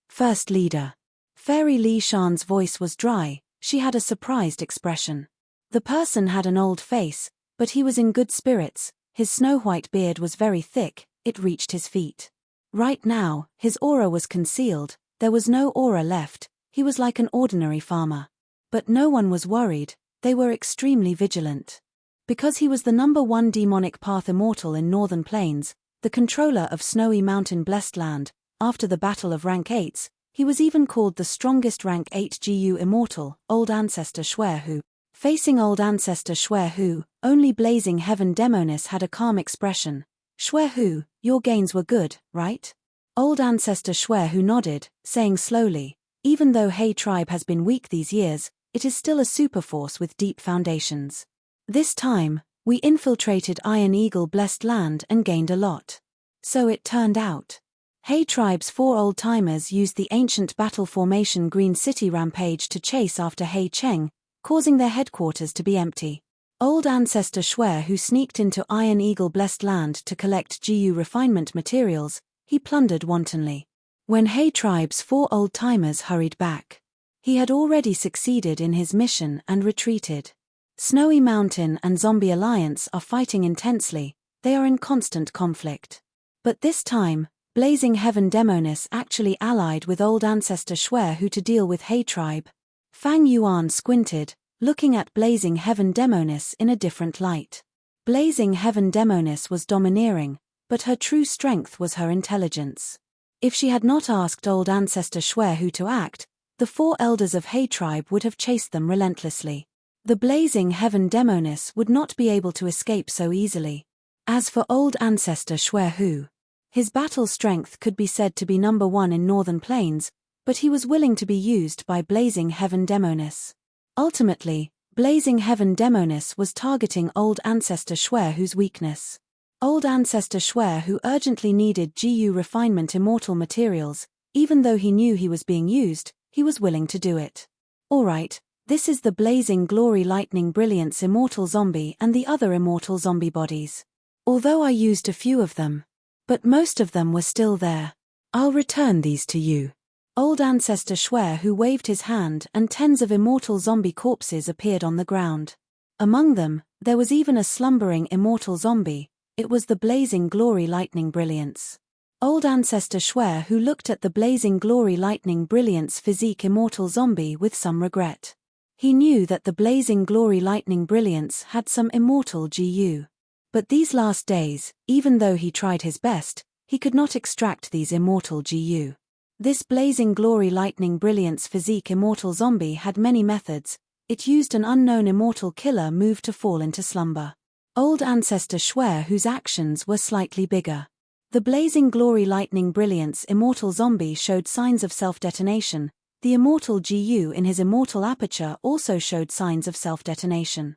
leader." Fairy Li Shan's voice was dry, she had a surprised expression. The person had an old face, but he was in good spirits, his snow-white beard was very thick, it reached his feet. Right now, his aura was concealed, there was no aura left, he was like an ordinary farmer. But no one was worried, they were extremely vigilant. Because he was the #1 demonic path immortal in Northern Plains, the controller of Snowy Mountain Blessed Land, after the Battle of Rank 8s, he was even called the strongest Rank 8 GU immortal, Old Ancestor Xuehu. Facing Old Ancestor Xuehu, only Blazing Heaven Demoness had a calm expression. "Xuehu, your gains were good, right?" Old Ancestor Xuehu nodded, saying slowly, "Even though He tribe has been weak these years, it is still a superforce with deep foundations. This time, we infiltrated Iron Eagle Blessed Land and gained a lot. So it turned out. He tribe's 4 old-timers used the ancient battle formation Green City Rampage to chase after He Cheng, causing their headquarters to be empty. Old Ancestor Xuehu sneaked into Iron Eagle Blessed Land to collect GU refinement materials, he plundered wantonly. When He tribe's 4 old-timers hurried back, he had already succeeded in his mission and retreated. Snowy Mountain and Zombie Alliance are fighting intensely, they are in constant conflict. But this time, Blazing Heaven Demoness actually allied with Old Ancestor Xuehu to deal with He tribe. Fang Yuan squinted, looking at Blazing Heaven Demoness in a different light. Blazing Heaven Demoness was domineering, but her true strength was her intelligence. If she had not asked Old Ancestor Xuehu to act, the 4 elders of He tribe would have chased them relentlessly. The Blazing Heaven Demoness would not be able to escape so easily. As for Old Ancestor Xuehu, his battle strength could be said to be #1 in Northern Plains, but he was willing to be used by Blazing Heaven Demoness. Ultimately, Blazing Heaven Demoness was targeting Old Ancestor Xuehu's weakness. Old Ancestor Xuehu urgently needed GU refinement immortal materials, even though he knew he was being used, he was willing to do it. Alright, this is the Blazing Glory Lightning Brilliance immortal zombie and the other immortal zombie bodies. Although I used a few of them, but most of them were still there. I'll return these to you. Old Ancestor Xuehu waved his hand and tens of immortal zombie corpses appeared on the ground. Among them, there was even a slumbering immortal zombie, it was the Blazing Glory Lightning Brilliance. Old Ancestor Xuehu looked at the Blazing Glory Lightning Brilliance physique immortal zombie with some regret. He knew that the Blazing Glory Lightning Brilliance had some immortal GU. But these last days, even though he tried his best, he could not extract these immortal GU. This Blazing Glory Lightning Brilliance physique immortal zombie had many methods, it used an unknown immortal killer move to fall into slumber. Old Ancestor Xuehu's actions were slightly bigger. The Blazing Glory Lightning Brilliance immortal zombie showed signs of self-detonation, the immortal GU in his immortal aperture also showed signs of self-detonation.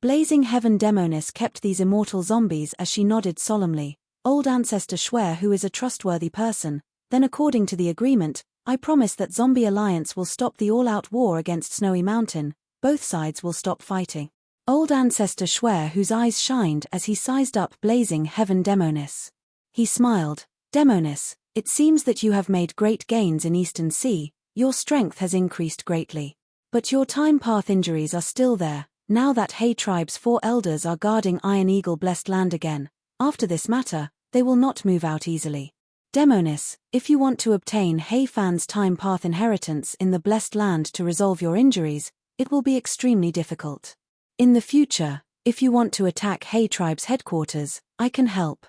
Blazing Heaven Demoness kept these immortal zombies as she nodded solemnly. Old Ancestor Xuehu is a trustworthy person, then according to the agreement, I promise that Zombie Alliance will stop the all-out war against Snowy Mountain, both sides will stop fighting. Old Ancestor Xuehu's eyes shined as he sized up Blazing Heaven Demoness. He smiled, "Demoness, it seems that you have made great gains in Eastern Sea, your strength has increased greatly. But your time path injuries are still there, now that He tribe's 4 elders are guarding Iron Eagle Blessed Land again. After this matter, they will not move out easily. Demoness, if you want to obtain He Fan's time path inheritance in the Blessed Land to resolve your injuries, it will be extremely difficult. In the future, if you want to attack He tribe's headquarters, I can help.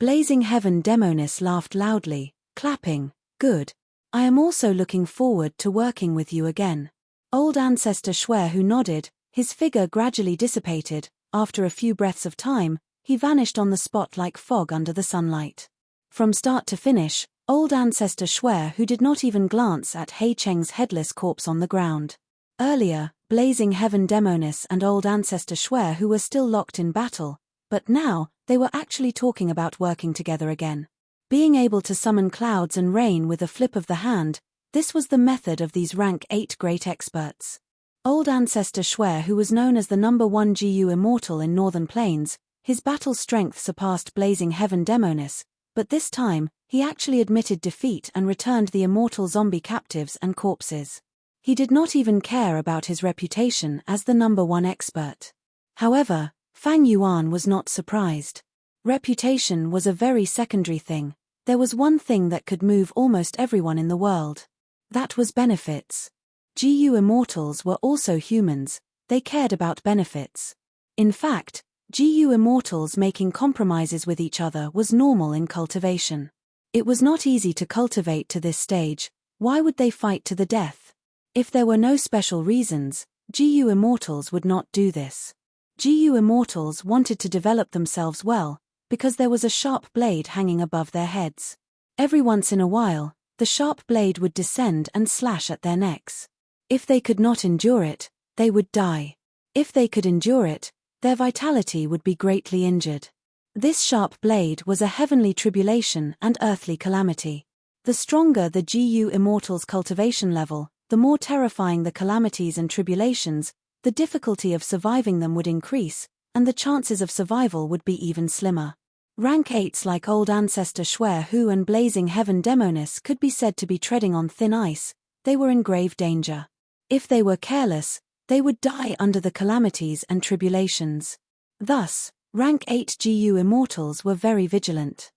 Blazing Heaven Demonis laughed loudly, clapping. Good. I am also looking forward to working with you again. Old Ancestor Schwer nodded, his figure gradually dissipated. After a few breaths of time, he vanished on the spot like fog under the sunlight. From start to finish, Old Ancestor Schwer did not even glance at Hei Cheng's headless corpse on the ground. Earlier, Blazing Heaven Demonis and Old Ancestor Schwer were still locked in battle, but now, they were actually talking about working together again. Being able to summon clouds and rain with a flip of the hand, this was the method of these rank 8 great experts. Old Ancestor Schwer, who was known as the #1 GU immortal in Northern Plains, his battle strength surpassed Blazing Heaven Demonis, but this time, he actually admitted defeat and returned the immortal zombie captives and corpses. He did not even care about his reputation as the #1 expert. However, Fang Yuan was not surprised. Reputation was a very secondary thing. There was one thing that could move almost everyone in the world. That was benefits. GU immortals were also humans, they cared about benefits. In fact, GU immortals making compromises with each other was normal in cultivation. It was not easy to cultivate to this stage. Why would they fight to the death? If there were no special reasons, GU immortals would not do this. GU immortals wanted to develop themselves well, because there was a sharp blade hanging above their heads. Every once in a while, the sharp blade would descend and slash at their necks. If they could not endure it, they would die. If they could endure it, their vitality would be greatly injured. This sharp blade was a heavenly tribulation and earthly calamity. The stronger the GU immortal's cultivation level, the more terrifying the calamities and tribulations, the difficulty of surviving them would increase, and the chances of survival would be even slimmer. Rank 8s like Old Ancestor Schwer and Blazing Heaven Demonis could be said to be treading on thin ice. They were in grave danger. If they were careless, they would die under the calamities and tribulations. Thus, rank 8 GU immortals were very vigilant.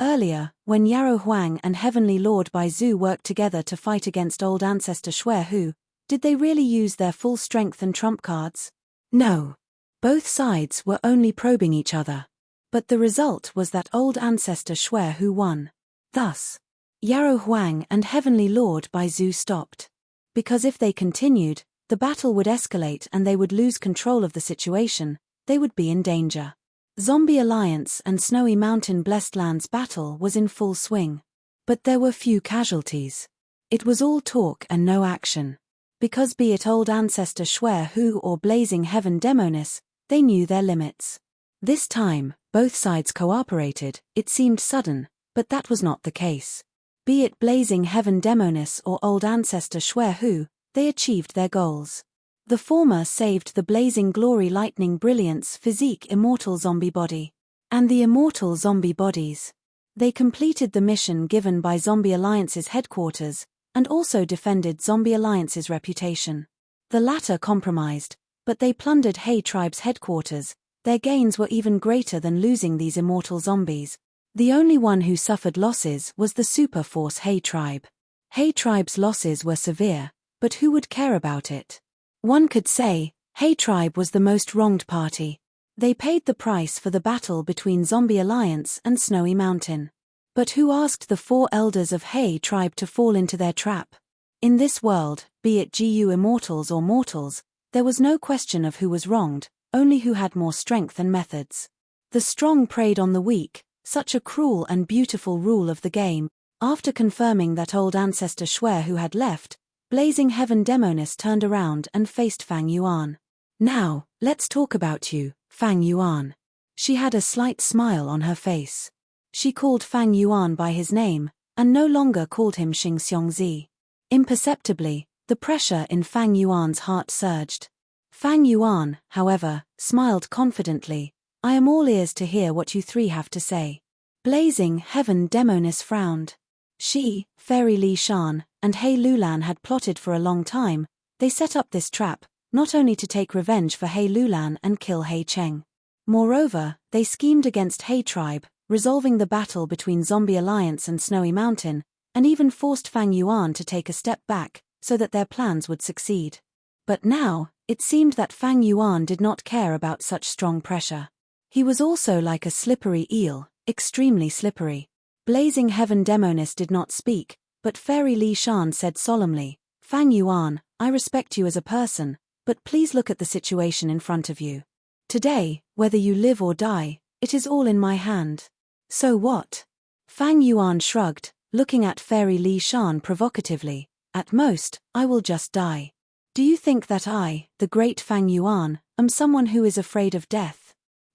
Earlier, when Yarrow Huang and Heavenly Lord Baizu worked together to fight against Old Ancestor Schwer, did they really use their full strength and trump cards? No. Both sides were only probing each other. But the result was that Old Ancestor Schwer won. Thus, Yarrow Huang and Heavenly Lord Baizu stopped. Because if they continued, the battle would escalate and they would lose control of the situation, they would be in danger. Zombie Alliance and Snowy Mountain Blessed Lands battle was in full swing. But there were few casualties. It was all talk and no action. Because be it Old Ancestor Schwer or Blazing Heaven Demonis, they knew their limits. This time, both sides cooperated. It seemed sudden, but that was not the case. Be it Blazing Heaven Demonis or Old Ancestor Schwer they achieved their goals. The former saved the Blazing Glory Lightning Brilliance Physique Immortal Zombie Body. And the Immortal Zombie Bodies. They completed the mission given by Zombie Alliance's headquarters, and also defended Zombie Alliance's reputation. The latter compromised, but they plundered Hei Tribe's headquarters. Their gains were even greater than losing these immortal zombies. The only one who suffered losses was the Super Force Hei Tribe. Hei Tribe's losses were severe, but who would care about it? One could say, Hei Tribe was the most wronged party. They paid the price for the battle between Zombie Alliance and Snowy Mountain. But who asked the 4 elders of Hei Tribe to fall into their trap? In this world, be it GU immortals or mortals, there was no question of who was wronged, only who had more strength and methods. The strong preyed on the weak, such a cruel and beautiful rule of the game. After confirming that Old Ancestor Schwer had left, Blazing Heaven Demonis turned around and faced Fang Yuan. Now, let's talk about you, Fang Yuan. She had a slight smile on her face. She called Fang Yuan by his name, and no longer called him Xing Xiongzi. Imperceptibly, the pressure in Fang Yuan's heart surged. Fang Yuan, however, smiled confidently. I am all ears to hear what you three have to say. Blazing Heaven Demonis frowned. She, Fairy Li Shan, and Hei Lulan had plotted for a long time. They set up this trap, not only to take revenge for Hei Lulan and kill Hei Cheng. Moreover, they schemed against Hei Tribe, resolving the battle between Zombie Alliance and Snowy Mountain, and even forced Fang Yuan to take a step back, so that their plans would succeed. But now, it seemed that Fang Yuan did not care about such strong pressure. He was also like a slippery eel, extremely slippery. Blazing Heaven Demoness did not speak, but Fairy Li Shan said solemnly, Fang Yuan, I respect you as a person, but please look at the situation in front of you. Today, whether you live or die, it is all in my hand. So what? Fang Yuan shrugged, looking at Fairy Li Shan provocatively. At most, I will just die. Do you think that I, the great Fang Yuan, am someone who is afraid of death?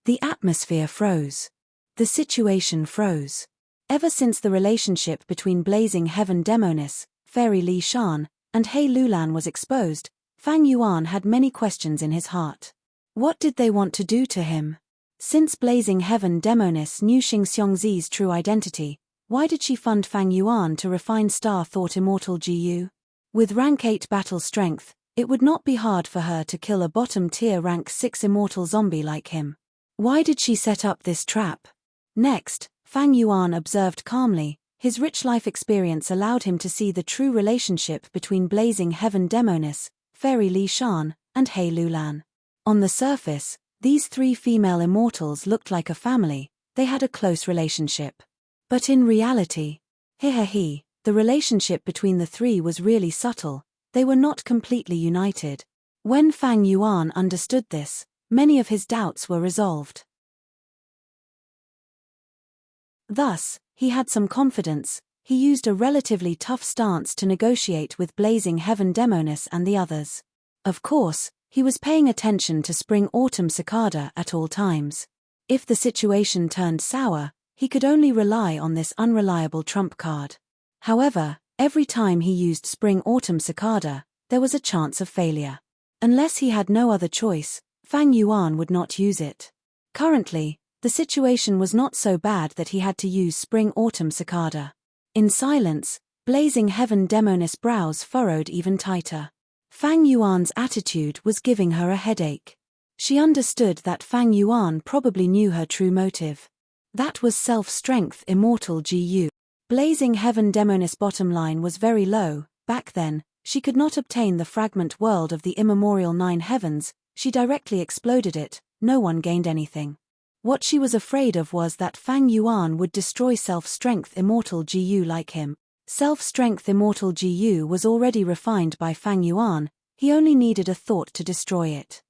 The atmosphere froze. The situation froze. Ever since the relationship between Blazing Heaven Demoness, Fairy Li Shan, and He Lulan was exposed, Fang Yuan had many questions in his heart. What did they want to do to him? Since Blazing Heaven Demoness knew Xing Xiongzi's true identity, why did she fund Fang Yuan to refine Star Thought Immortal GU? With rank 8 battle strength, it would not be hard for her to kill a bottom-tier rank 6 immortal zombie like him. Why did she set up this trap? Next, Fang Yuan observed calmly. His rich life experience allowed him to see the true relationship between Blazing Heaven Demoness, Fairy Li Shan, and He Lulan. On the surface, these three female immortals looked like a family, they had a close relationship. But in reality, the relationship between the three was really subtle, they were not completely united. When Fang Yuan understood this, many of his doubts were resolved. Thus, he had some confidence. He used a relatively tough stance to negotiate with Blazing Heaven Demoness and the others. Of course, he was paying attention to Spring-Autumn Cicada at all times. If the situation turned sour, he could only rely on this unreliable trump card. However, every time he used Spring-Autumn Cicada, there was a chance of failure. Unless he had no other choice, Fang Yuan would not use it. Currently, the situation was not so bad that he had to use Spring-Autumn Cicada. In silence, Blazing Heaven Demoness' brows furrowed even tighter. Fang Yuan's attitude was giving her a headache. She understood that Fang Yuan probably knew her true motive. That was self-strength immortal GU. Blazing Heaven Demoness' bottom line was very low. Back then, she could not obtain the fragment world of the immemorial 9 heavens, she directly exploded it, no one gained anything. What she was afraid of was that Fang Yuan would destroy self-strength immortal GU like him. Self-strength immortal GU was already refined by Fang Yuan, he only needed a thought to destroy it.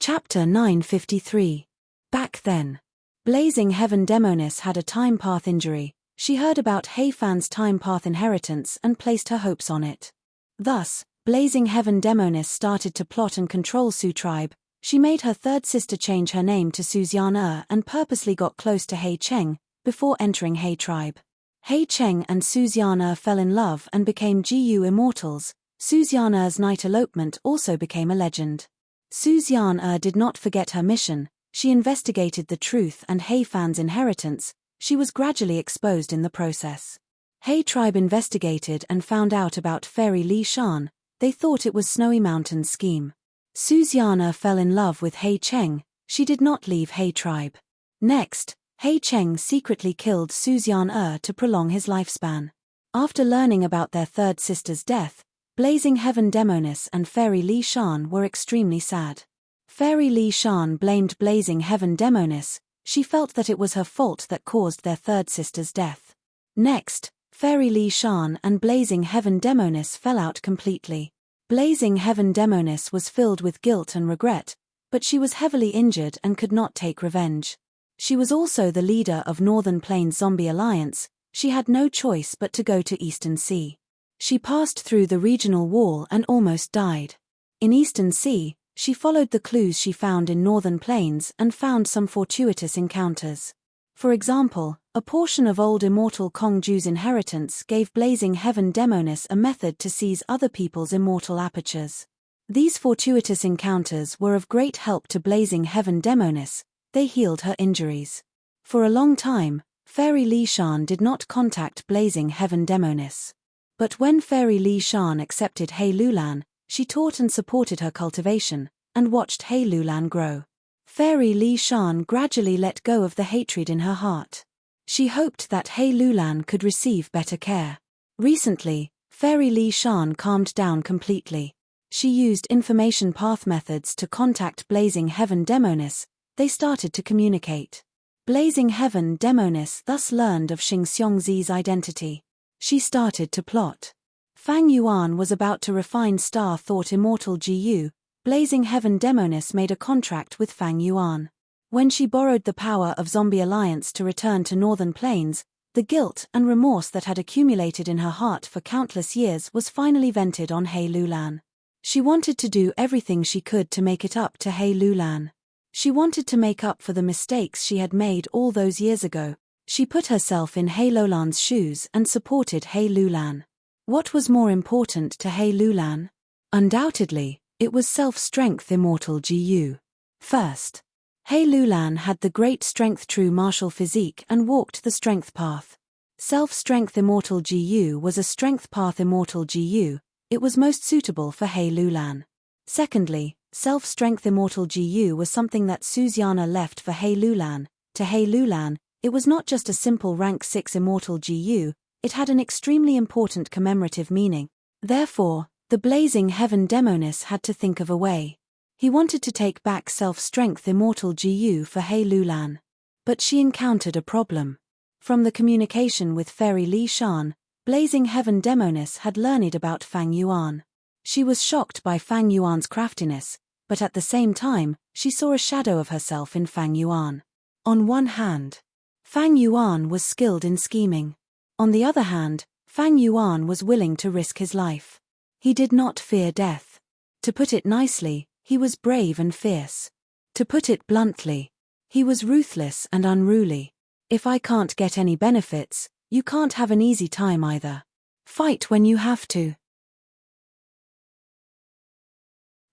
Chapter 953. Back then. Blazing Heaven Demoness had a time path injury. She heard about He Fan's time path inheritance and placed her hopes on it. Thus, Blazing Heaven Demoness started to plot and control Su tribe. She made her third sister change her name to Suzian and purposely got close to He Cheng before entering He tribe. He Cheng and Suzian fell in love and became GU immortals. Suzian's night elopement also became a legend. Suzian did not forget her mission. She investigated the truth and He Fan's inheritance. She was gradually exposed in the process. He tribe investigated and found out about Fairy Li Shan. They thought it was Snowy Mountain's scheme. Suzian fell in love with He Cheng. She did not leave He tribe. Next, He Cheng secretly killed Suzian to prolong his lifespan. After learning about their third sister's death, Blazing Heaven Demoness and Fairy Li Shan were extremely sad. Fairy Li Shan blamed Blazing Heaven Demoness. She felt that it was her fault that caused their third sister's death. Next, Fairy Li Shan and Blazing Heaven Demoness fell out completely. Blazing Heaven Demoness was filled with guilt and regret, but she was heavily injured and could not take revenge. She was also the leader of Northern Plains Zombie Alliance. She had no choice but to go to Eastern Sea. She passed through the regional wall and almost died. In Eastern Sea, she followed the clues she found in Northern Plains and found some fortuitous encounters. For example, a portion of old immortal Kong Ju's inheritance gave Blazing Heaven Demoness a method to seize other people's immortal apertures. These fortuitous encounters were of great help to Blazing Heaven Demoness. They healed her injuries. For a long time, Fairy Li Shan did not contact Blazing Heaven Demoness. But when Fairy Li Shan accepted He Lulan, she taught and supported her cultivation, and watched He Lulan grow. Fairy Li Shan gradually let go of the hatred in her heart. She hoped that He Lulan could receive better care. Recently, Fairy Li Shan calmed down completely. She used information path methods to contact Blazing Heaven Demonis. They started to communicate. Blazing Heaven Demonis thus learned of Xing Xiongzi's identity. She started to plot. Fang Yuan was about to refine Star Thought Immortal GU. Blazing Heaven Demonis made a contract with Fang Yuan. When she borrowed the power of Zombie Alliance to return to Northern Plains, the guilt and remorse that had accumulated in her heart for countless years was finally vented on He Lulan. She wanted to do everything she could to make it up to He Lulan. She wanted to make up for the mistakes she had made all those years ago. She put herself in He Lulan's shoes and supported He Lulan. What was more important to He Lulan? Undoubtedly, it was self-strength immortal GU. First, He Lulan had the great strength true martial physique and walked the strength path. Self-strength immortal GU was a strength path immortal GU. It was most suitable for He Lulan. Secondly, self-strength immortal GU was something that Suziana left for He Lulan. To He Lulan, it was not just a simple rank 6 immortal GU, it had an extremely important commemorative meaning. Therefore, the Blazing Heaven Demonis had to think of a way. He wanted to take back self-strength immortal GU for He Lulan. But she encountered a problem. From the communication with Fairy Li Shan, Blazing Heaven Demonis had learned about Fang Yuan. She was shocked by Fang Yuan's craftiness, but at the same time, she saw a shadow of herself in Fang Yuan. On one hand, Fang Yuan was skilled in scheming. On the other hand, Fang Yuan was willing to risk his life. He did not fear death. To put it nicely, he was brave and fierce. To put it bluntly, he was ruthless and unruly. If I can't get any benefits, you can't have an easy time either. Fight when you have to.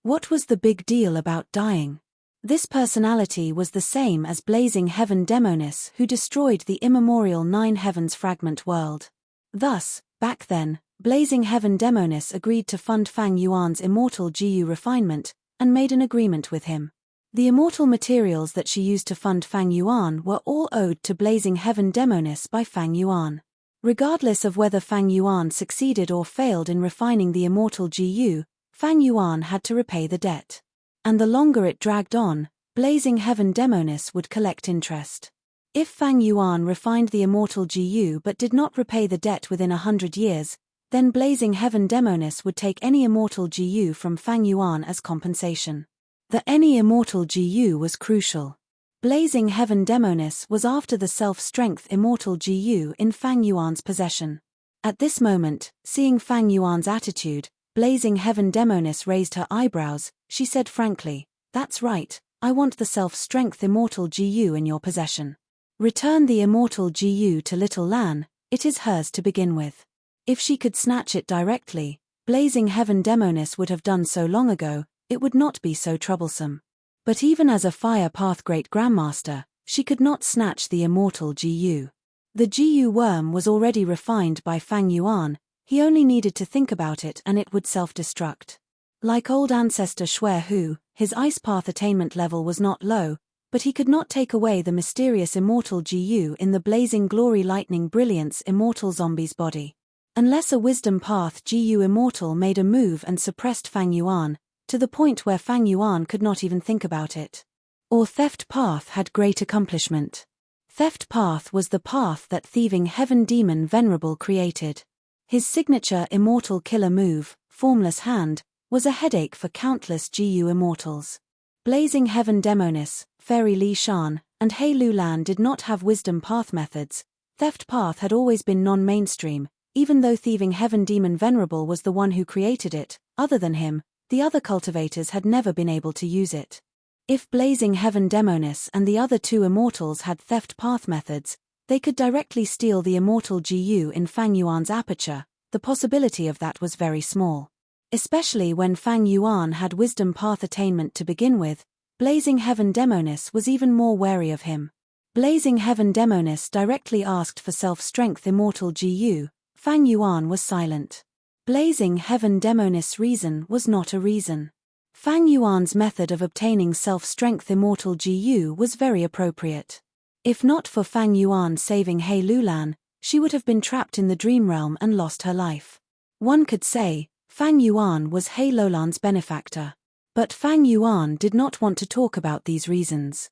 What was the big deal about dying? This personality was the same as Blazing Heaven Demonis, who destroyed the immemorial Nine Heavens fragment world. Thus, back then, Blazing Heaven Demonis agreed to fund Fang Yuan's immortal GU refinement, and made an agreement with him. The immortal materials that she used to fund Fang Yuan were all owed to Blazing Heaven Demonis by Fang Yuan. Regardless of whether Fang Yuan succeeded or failed in refining the immortal GU, Fang Yuan had to repay the debt. And the longer it dragged on, Blazing Heaven Demonis would collect interest. If Fang Yuan refined the immortal GU but did not repay the debt within 100 years, then Blazing Heaven Demonis would take any immortal GU from Fang Yuan as compensation. The any immortal GU was crucial. Blazing Heaven Demonis was after the self-strength immortal GU in Fang Yuan's possession. At this moment, seeing Fang Yuan's attitude, Blazing Heaven Demonis raised her eyebrows. She said frankly, "That's right, I want the self-strength immortal GU in your possession. Return the immortal GU to Little Lan, it is hers to begin with." If she could snatch it directly, Blazing Heaven Demonis would have done so long ago, it would not be so troublesome. But even as a Fire Path Great Grandmaster, she could not snatch the immortal GU. The GU worm was already refined by Fang Yuan, he only needed to think about it and it would self-destruct. Like old ancestor Shui Hu, his Ice Path attainment level was not low, but he could not take away the mysterious immortal GU in the Blazing Glory Lightning Brilliance immortal zombie's body. Unless a Wisdom Path GU immortal made a move and suppressed Fang Yuan, to the point where Fang Yuan could not even think about it. Or Theft Path had great accomplishment. Theft Path was the path that thieving heaven demon Venerable created. His signature immortal killer move, Formless Hand, was a headache for countless GU immortals. Blazing Heaven Demonis, Fairy Li Shan, and He Lulan did not have Wisdom Path methods. Theft Path had always been non-mainstream, even though thieving heaven demon Venerable was the one who created it. Other than him, the other cultivators had never been able to use it. If Blazing Heaven Demonis and the other two immortals had Theft Path methods, they could directly steal the immortal GU in Fang Yuan's aperture. The possibility of that was very small. Especially when Fang Yuan had Wisdom Path attainment to begin with, Blazing Heaven Demonis was even more wary of him. Blazing Heaven Demonis directly asked for self-strength immortal GU. Fang Yuan was silent. Blazing Heaven Demonis' reason was not a reason. Fang Yuan's method of obtaining self-strength immortal GU was very appropriate. If not for Fang Yuan saving He Lulan, she would have been trapped in the dream realm and lost her life. One could say, Fang Yuan was He Lulan's benefactor. But Fang Yuan did not want to talk about these reasons.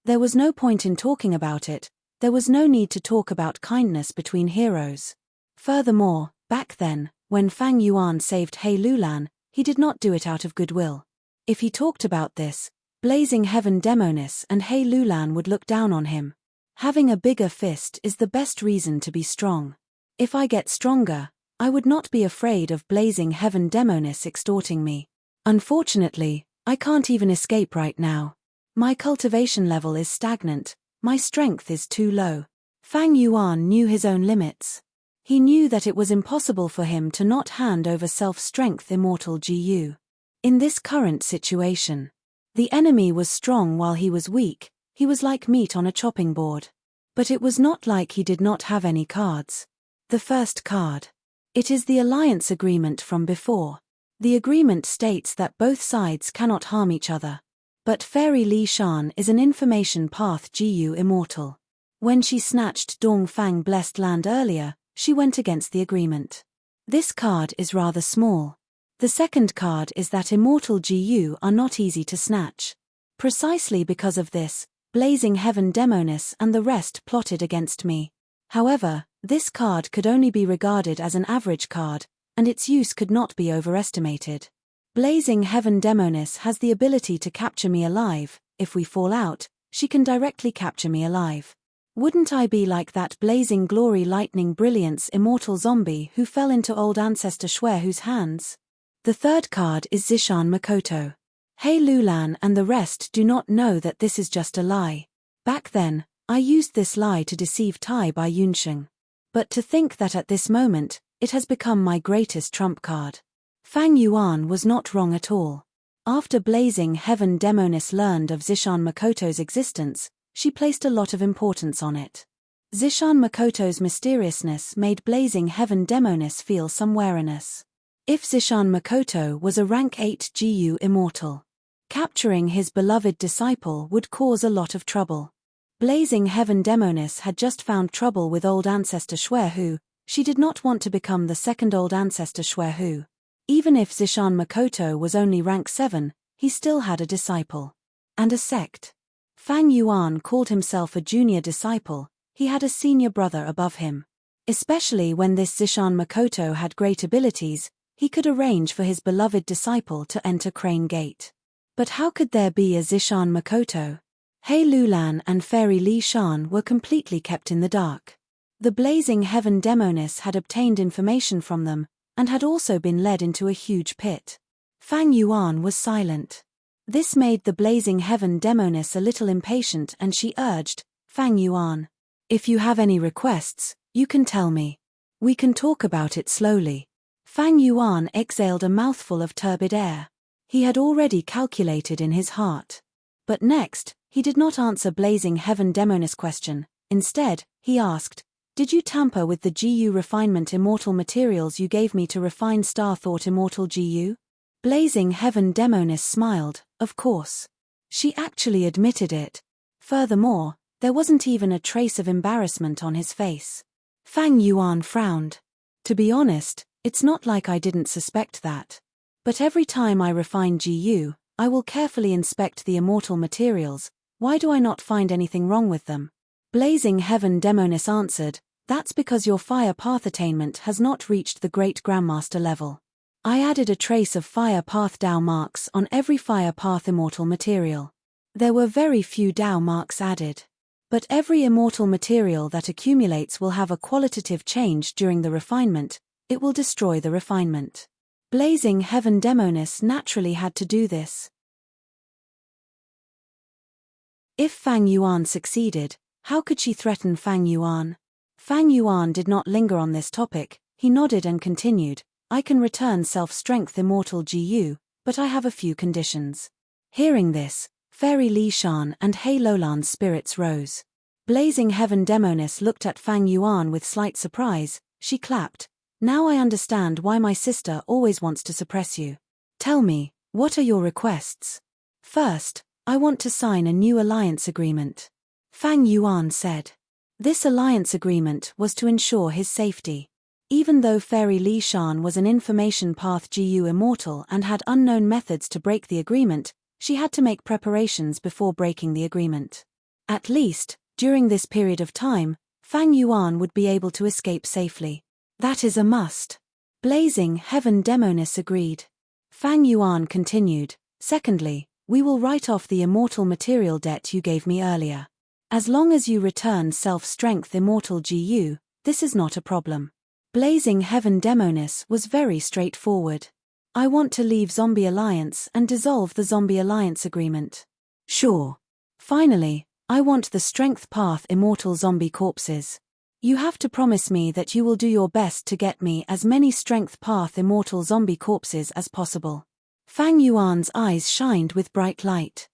There was no point in talking about it. There was no need to talk about kindness between heroes. Furthermore, back then, when Fang Yuan saved He Lulan, he did not do it out of goodwill. If he talked about this, Blazing Heaven Demonis and He Lulan would look down on him. Having a bigger fist is the best reason to be strong. If I get stronger, I would not be afraid of Blazing Heaven Demonis extorting me. Unfortunately, I can't even escape right now. My cultivation level is stagnant, my strength is too low. Fang Yuan knew his own limits. He knew that it was impossible for him to not hand over self-strength immortal GU. In this current situation, the enemy was strong while he was weak, he was like meat on a chopping board. But it was not like he did not have any cards. The first card. It is the alliance agreement from before. The agreement states that both sides cannot harm each other. But Fairy Li Shan is an information path GU immortal. When she snatched Dong Fang Blessed Land earlier, she went against the agreement. This card is rather small. The second card is that immortal GU are not easy to snatch. Precisely because of this, Blazing Heaven Demonis and the rest plotted against me. However, this card could only be regarded as an average card, and its use could not be overestimated. Blazing Heaven Demonis has the ability to capture me alive. If we fall out, she can directly capture me alive. Wouldn't I be like that Blazing Glory Lightning Brilliance immortal zombie who fell into old ancestor Xuehu's hands? The third card is Zishan Makoto. He Lulan and the rest do not know that this is just a lie. Back then, I used this lie to deceive Tai by Yunsheng. But to think that at this moment, it has become my greatest trump card. Fang Yuan was not wrong at all. After Blazing Heaven Demonis learned of Zishan Makoto's existence, she placed a lot of importance on it. Zishan Makoto's mysteriousness made Blazing Heaven Demonis feel some wariness. If Zishan Makoto was a rank 8 GU immortal, capturing his beloved disciple would cause a lot of trouble. Blazing Heaven Demonis had just found trouble with old ancestor Xuehu. She did not want to become the second old ancestor Xuehu. Even if Zishan Makoto was only rank 7, he still had a disciple. And a sect. Fang Yuan called himself a junior disciple, he had a senior brother above him. Especially when this Zishan Makoto had great abilities, he could arrange for his beloved disciple to enter Crane Gate. But how could there be a Zishan Makoto? He Lulan and Fairy Li Shan were completely kept in the dark. The Blazing Heaven Demonis had obtained information from them, and had also been led into a huge pit. Fang Yuan was silent. This made the Blazing Heaven Demonis a little impatient and she urged, Fang Yuan, if you have any requests, you can tell me. We can talk about it slowly. Fang Yuan exhaled a mouthful of turbid air. He had already calculated in his heart. But next, he did not answer Blazing Heaven Demonis' question. Instead, he asked, did you tamper with the GU refinement immortal materials you gave me to refine Star Thought immortal GU? Blazing Heaven Demonis smiled, of course. She actually admitted it. Furthermore, there wasn't even a trace of embarrassment on his face. Fang Yuan frowned. To be honest, it's not like I didn't suspect that. But every time I refine GU, I will carefully inspect the immortal materials. Why do I not find anything wrong with them? Blazing Heaven Demonis answered, that's because your fire path attainment has not reached the Great Grandmaster level. I added a trace of fire path Dao marks on every fire path immortal material. There were very few Dao marks added. But every immortal material that accumulates will have a qualitative change during the refinement, it will destroy the refinement. Blazing Heaven Demonis naturally had to do this. If Fang Yuan succeeded, how could she threaten Fang Yuan? Fang Yuan did not linger on this topic, he nodded and continued, I can return self-strength immortal GU, but I have a few conditions. Hearing this, Fairy Li Shan and He Lulan's spirits rose. Blazing Heaven Demonis looked at Fang Yuan with slight surprise, she clapped. Now I understand why my sister always wants to suppress you. Tell me, what are your requests? First, I want to sign a new alliance agreement. Fang Yuan said. This alliance agreement was to ensure his safety. Even though Fairy Li Shan was an information path GU immortal and had unknown methods to break the agreement, she had to make preparations before breaking the agreement. At least, during this period of time, Fang Yuan would be able to escape safely. That is a must. Blazing Heaven Demoness agreed. Fang Yuan continued, secondly, we will write off the immortal material debt you gave me earlier. As long as you return self-strength immortal GU, this is not a problem. Blazing Heaven Demoness was very straightforward. I want to leave Zombie Alliance and dissolve the Zombie Alliance agreement. Sure. Finally, I want the Strength Path immortal zombie corpses. You have to promise me that you will do your best to get me as many Strength Path immortal zombie corpses as possible. Fang Yuan's eyes shined with bright light.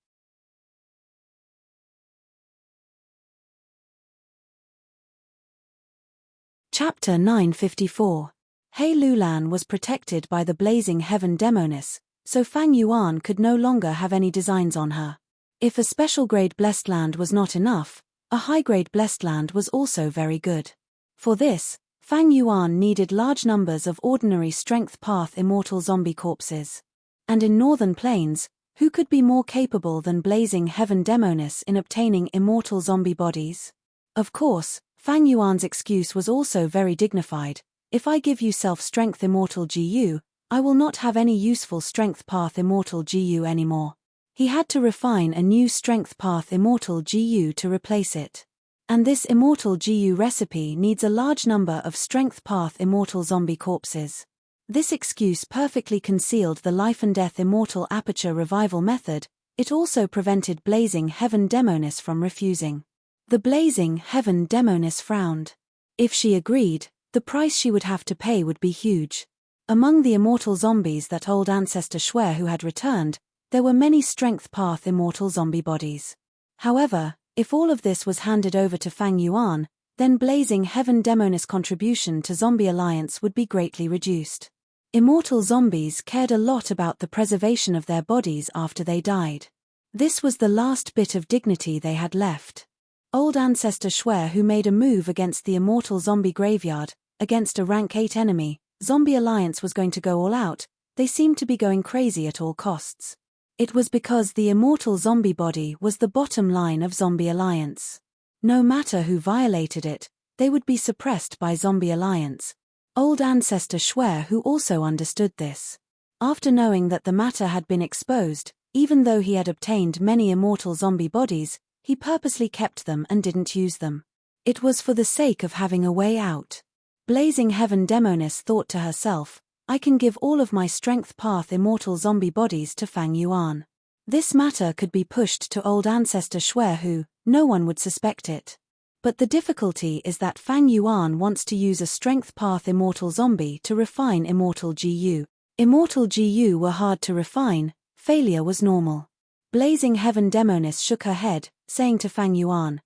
Chapter 954. He Lulan was protected by the Blazing Heaven Demoness, so Fang Yuan could no longer have any designs on her. If a special grade blessed land was not enough, a high grade blessed land was also very good. For this, Fang Yuan needed large numbers of ordinary Strength Path immortal zombie corpses. And in Northern Plains, who could be more capable than Blazing Heaven Demoness in obtaining immortal zombie bodies? Of course, Fang Yuan's excuse was also very dignified. If I give you self-strength immortal GU, I will not have any useful Strength Path immortal GU anymore. He had to refine a new Strength Path immortal GU to replace it. And this immortal GU recipe needs a large number of Strength Path immortal zombie corpses. This excuse perfectly concealed the life and death immortal aperture revival method. It also prevented Blazing Heaven Demoness from refusing. The Blazing Heaven Demoness frowned. If she agreed, the price she would have to pay would be huge. Among the immortal zombies that old ancestor Shui who had returned, there were many Strength Path immortal zombie bodies. However, if all of this was handed over to Fang Yuan, then Blazing Heaven Demoness' contribution to Zombie Alliance would be greatly reduced. Immortal zombies cared a lot about the preservation of their bodies after they died. This was the last bit of dignity they had left. Old ancestor Shui who made a move against the immortal zombie graveyard, against a rank 8 enemy, Zombie Alliance was going to go all out. They seemed to be going crazy at all costs. It was because the immortal zombie body was the bottom line of Zombie Alliance. No matter who violated it, they would be suppressed by Zombie Alliance. Old ancestor Shui who also understood this. After knowing that the matter had been exposed, even though he had obtained many immortal zombie bodies, he purposely kept them and didn't use them. It was for the sake of having a way out. Blazing Heaven Demoness thought to herself, I can give all of my Strength Path immortal zombie bodies to Fang Yuan. This matter could be pushed to old ancestor Shui who, no one would suspect it. But the difficulty is that Fang Yuan wants to use a Strength Path immortal zombie to refine immortal GU. Immortal GU were hard to refine, failure was normal. Blazing Heaven Demoness shook her head, saying to Fang Yuan,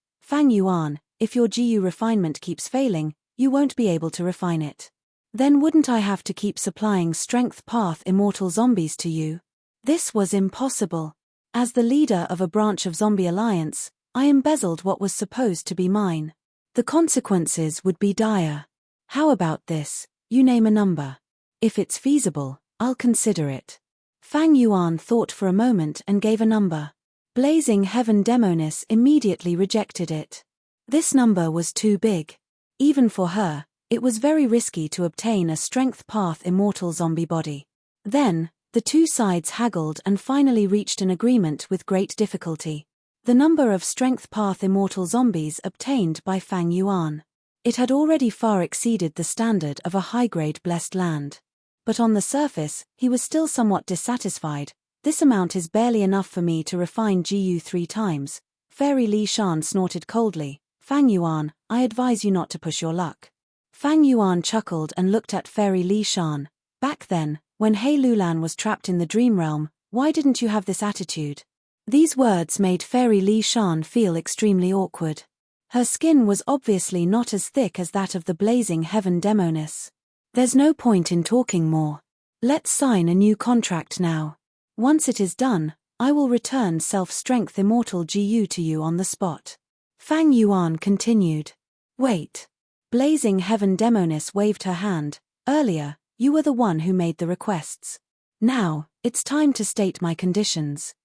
if your GU refinement keeps failing, you won't be able to refine it. Then wouldn't I have to keep supplying Strength Path immortal zombies to you? This was impossible. As the leader of a branch of Zombie Alliance, I embezzled what was supposed to be mine. The consequences would be dire. How about this? You name a number. If it's feasible, I'll consider it. Fang Yuan thought for a moment and gave a number. Blazing Heaven Demoness immediately rejected it. This number was too big. Even for her, it was very risky to obtain a Strength Path immortal zombie body. Then, the two sides haggled and finally reached an agreement with great difficulty. The number of Strength Path immortal zombies obtained by Fang Yuan. It had already far exceeded the standard of a high-grade blessed land. But on the surface, he was still somewhat dissatisfied. This amount is barely enough for me to refine GU 3 times. Fairy Li Shan snorted coldly. Fang Yuan, I advise you not to push your luck. Fang Yuan chuckled and looked at Fairy Li Shan. Back then, when He Lulan was trapped in the dream realm, why didn't you have this attitude? These words made Fairy Li Shan feel extremely awkward. Her skin was obviously not as thick as that of the Blazing Heaven Demoness. There's no point in talking more. Let's sign a new contract now. Once it is done, I will return self-strength immortal GU to you on the spot. Fang Yuan continued. Wait. Blazing Heaven Demoness waved her hand. Earlier, you were the one who made the requests. Now, it's time to state my conditions.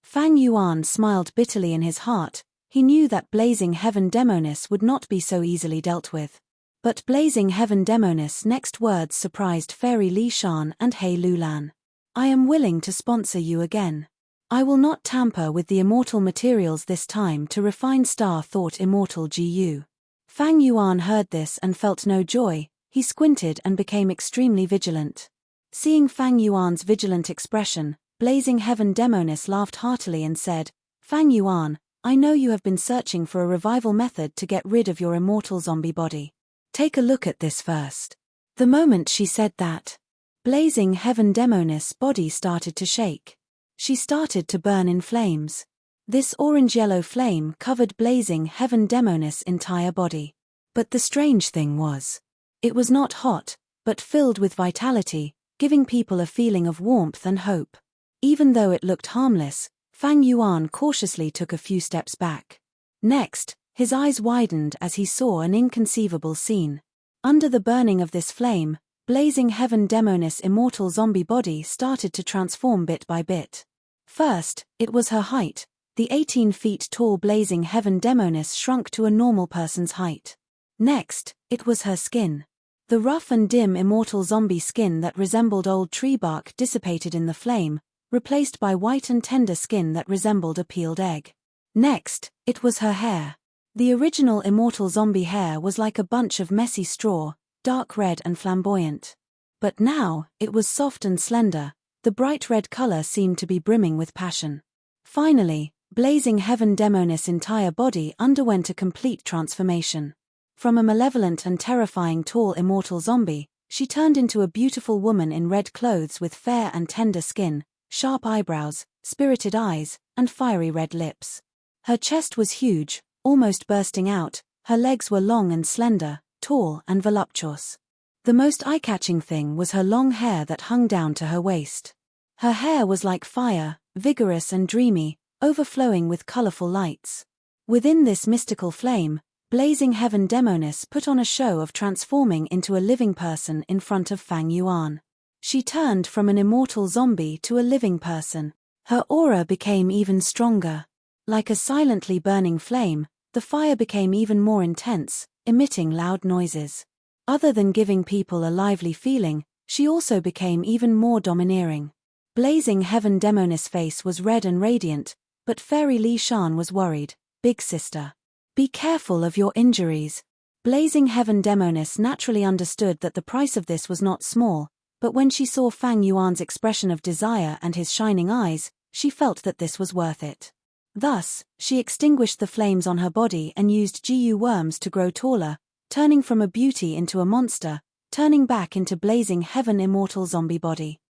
Fang Yuan smiled bitterly in his heart. He knew that Blazing Heaven Demoness would not be so easily dealt with. But Blazing Heaven Demoness' next words surprised Fairy Li Shan and He Lulan. I am willing to sponsor you again. I will not tamper with the immortal materials this time to refine star-thought immortal GU. Fang Yuan heard this and felt no joy. He squinted and became extremely vigilant. Seeing Fang Yuan's vigilant expression, Blazing Heaven Demoness laughed heartily and said, Fang Yuan, I know you have been searching for a revival method to get rid of your immortal zombie body. Take a look at this first. The moment she said that, Blazing Heaven Demoness' body started to shake. She started to burn in flames. This orange-yellow flame covered Blazing Heaven Demoness' entire body. But the strange thing was, it was not hot, but filled with vitality, giving people a feeling of warmth and hope. Even though it looked harmless, Fang Yuan cautiously took a few steps back. Next, his eyes widened as he saw an inconceivable scene. Under the burning of this flame, Blazing Heaven Demoness' immortal zombie body started to transform bit by bit. First, it was her height. The 18 feet tall Blazing Heaven Demoness shrunk to a normal person's height. Next, it was her skin. The rough and dim immortal zombie skin that resembled old tree bark dissipated in the flame, replaced by white and tender skin that resembled a peeled egg. Next, it was her hair. The original immortal zombie hair was like a bunch of messy straw, dark red and flamboyant. But now, it was soft and slender. The bright red color seemed to be brimming with passion. Finally, Blazing Heaven Demoness' entire body underwent a complete transformation. From a malevolent and terrifying tall immortal zombie, she turned into a beautiful woman in red clothes with fair and tender skin, sharp eyebrows, spirited eyes, and fiery red lips. Her chest was huge, almost bursting out. Her legs were long and slender, tall and voluptuous. The most eye-catching thing was her long hair that hung down to her waist. Her hair was like fire, vigorous and dreamy, overflowing with colorful lights. Within this mystical flame, Blazing Heaven Demoness put on a show of transforming into a living person in front of Fang Yuan. She turned from an immortal zombie to a living person. Her aura became even stronger. Like a silently burning flame, the fire became even more intense, emitting loud noises. Other than giving people a lively feeling, she also became even more domineering. Blazing Heaven Demoness' face was red and radiant, but Fairy Li Shan was worried. Big sister, be careful of your injuries. Blazing Heaven Demoness naturally understood that the price of this was not small, but when she saw Fang Yuan's expression of desire and his shining eyes, she felt that this was worth it. Thus, she extinguished the flames on her body and used GU worms to grow taller, turning from a beauty into a monster, turning back into Blazing Heaven immortal zombie body.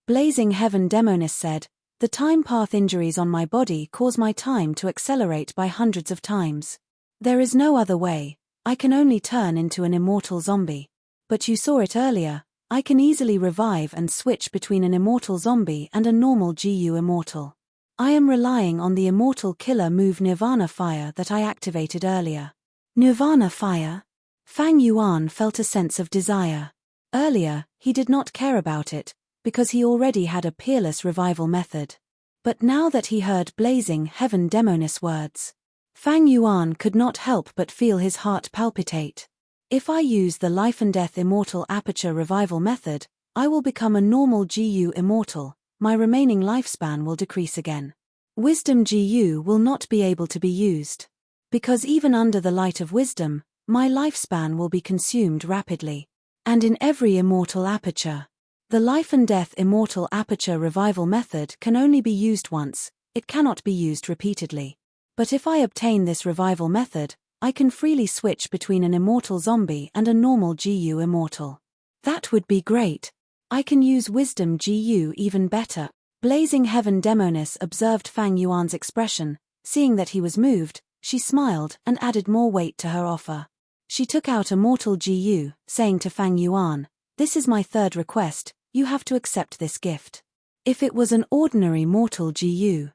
Blazing Heaven Demoness said, the time path injuries on my body cause my time to accelerate by hundreds of times. There is no other way, I can only turn into an immortal zombie. But you saw it earlier, I can easily revive and switch between an immortal zombie and a normal GU immortal. I am relying on the immortal killer move Nirvana Fire that I activated earlier. Nirvana Fire? Fang Yuan felt a sense of desire. Earlier, he did not care about it, because he already had a peerless revival method. But now that he heard Blazing Heaven Demoness words, Fang Yuan could not help but feel his heart palpitate. If I use the Life and Death Immortal Aperture Revival method, I will become a normal GU immortal. My remaining lifespan will decrease again. Wisdom GU will not be able to be used. Because even under the light of wisdom, my lifespan will be consumed rapidly. And in every immortal aperture, the Life and Death Immortal Aperture Revival method can only be used once, it cannot be used repeatedly. But if I obtain this revival method, I can freely switch between an immortal zombie and a normal GU immortal. That would be great. I can use Wisdom GU even better. Blazing Heaven Demoness observed Fang Yuan's expression. Seeing that he was moved, she smiled and added more weight to her offer. She took out a mortal GU, saying to Fang Yuan, this is my third request, you have to accept this gift. If it was an ordinary mortal GU,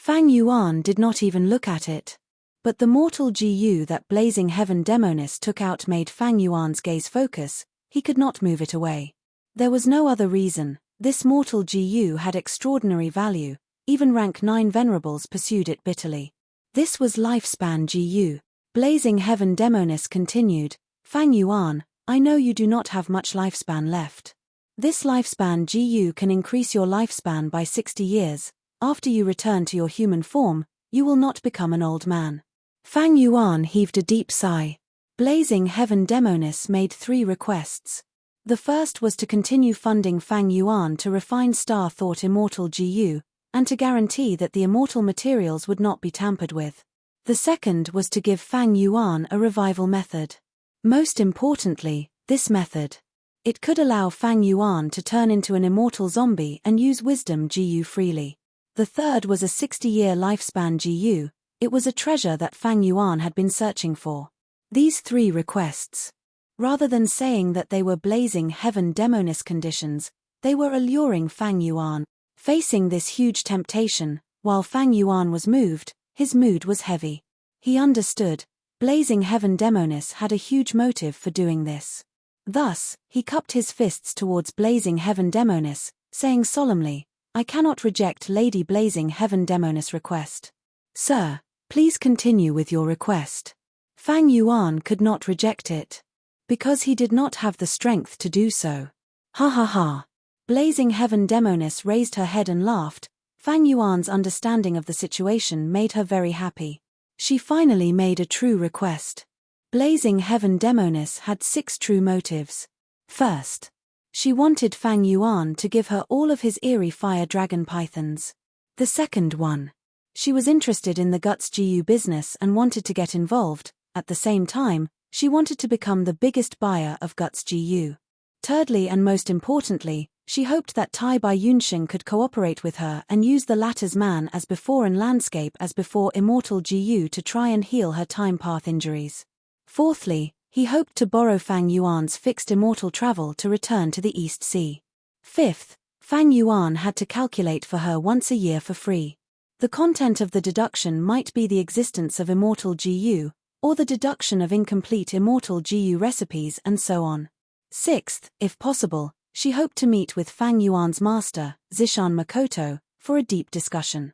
Fang Yuan did not even look at it. But the mortal Gu that blazing heaven demoness took out made Fang Yuan's gaze focus. He could not move it away. There was no other reason. This mortal Gu had extraordinary value. Even rank 9 venerables pursued it bitterly. This was lifespan Gu. Blazing heaven demoness continued, Fang Yuan, I know you do not have much lifespan left. This lifespan Gu can increase your lifespan by 60 years. After you return to your human form, you will not become an old man. Fang Yuan heaved a deep sigh. Blazing heaven demoness made 3 requests. The first was to continue funding Fang Yuan to refine star thought immortal Gu, and to guarantee that the immortal materials would not be tampered with. The second was to give Fang Yuan a revival method. Most importantly, this method. It could allow Fang Yuan to turn into an immortal zombie and use wisdom Gu freely. The third was a 60-year lifespan Gu. It was a treasure that Fang Yuan had been searching for. These 3 requests. Rather than saying that they were blazing heaven demoness conditions, they were alluring Fang Yuan. Facing this huge temptation, while Fang Yuan was moved, his mood was heavy. He understood, blazing heaven demoness had a huge motive for doing this. Thus, he cupped his fists towards blazing heaven demoness, saying solemnly, I cannot reject Lady Blazing Heaven Demoness' request. Sir, please continue with your request. Fang Yuan could not reject it. Because he did not have the strength to do so. Ha ha ha. Blazing Heaven Demoness raised her head and laughed. Fang Yuan's understanding of the situation made her very happy. She finally made a true request. Blazing Heaven Demoness had 6 true motives. First, she wanted Fang Yuan to give her all of his eerie fire dragon pythons. The second one. She was interested in the Guts Gu business and wanted to get involved. At the same time, she wanted to become the biggest buyer of Guts Gu. Thirdly and most importantly, she hoped that Tai Bai Yunxing could cooperate with her and use the latter's man as before and landscape as before immortal Gu to try and heal her time path injuries. Fourthly, he hoped to borrow Fang Yuan's fixed immortal travel to return to the East Sea. Fifth, Fang Yuan had to calculate for her once a year for free. The content of the deduction might be the existence of immortal Gu, or the deduction of incomplete immortal Gu recipes and so on. Sixth, if possible, she hoped to meet with Fang Yuan's master, Zishan Makoto, for a deep discussion.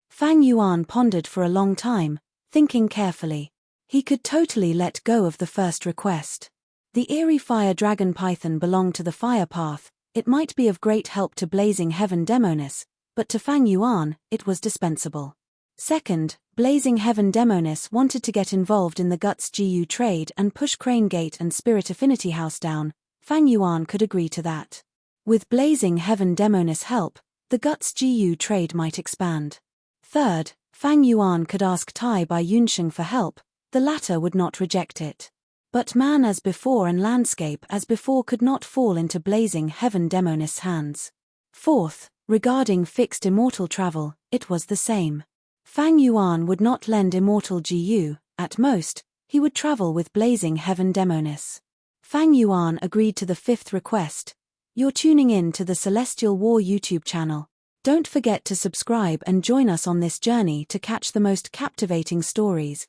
Fang Yuan pondered for a long time, thinking carefully. He could totally let go of the first request. The eerie fire dragon python belonged to the fire path. It might be of great help to Blazing Heaven Demoness, but to Fang Yuan, it was dispensable. Second, Blazing Heaven Demoness wanted to get involved in the Guts Gu trade and push Crane Gate and Spirit Affinity House down. Fang Yuan could agree to that. With Blazing Heaven Demoness' help, the Guts Gu trade might expand. Third, Fang Yuan could ask Tai Bai Yunxing for help. The latter would not reject it. But man as before and landscape as before could not fall into Blazing Heaven Demoness' hands. Fourth, regarding fixed immortal travel, it was the same. Fang Yuan would not lend immortal Gu. At most, he would travel with Blazing Heaven Demoness. Fang Yuan agreed to the fifth request. You're tuning in to the Celestial War YouTube channel. Don't forget to subscribe and join us on this journey to catch the most captivating stories.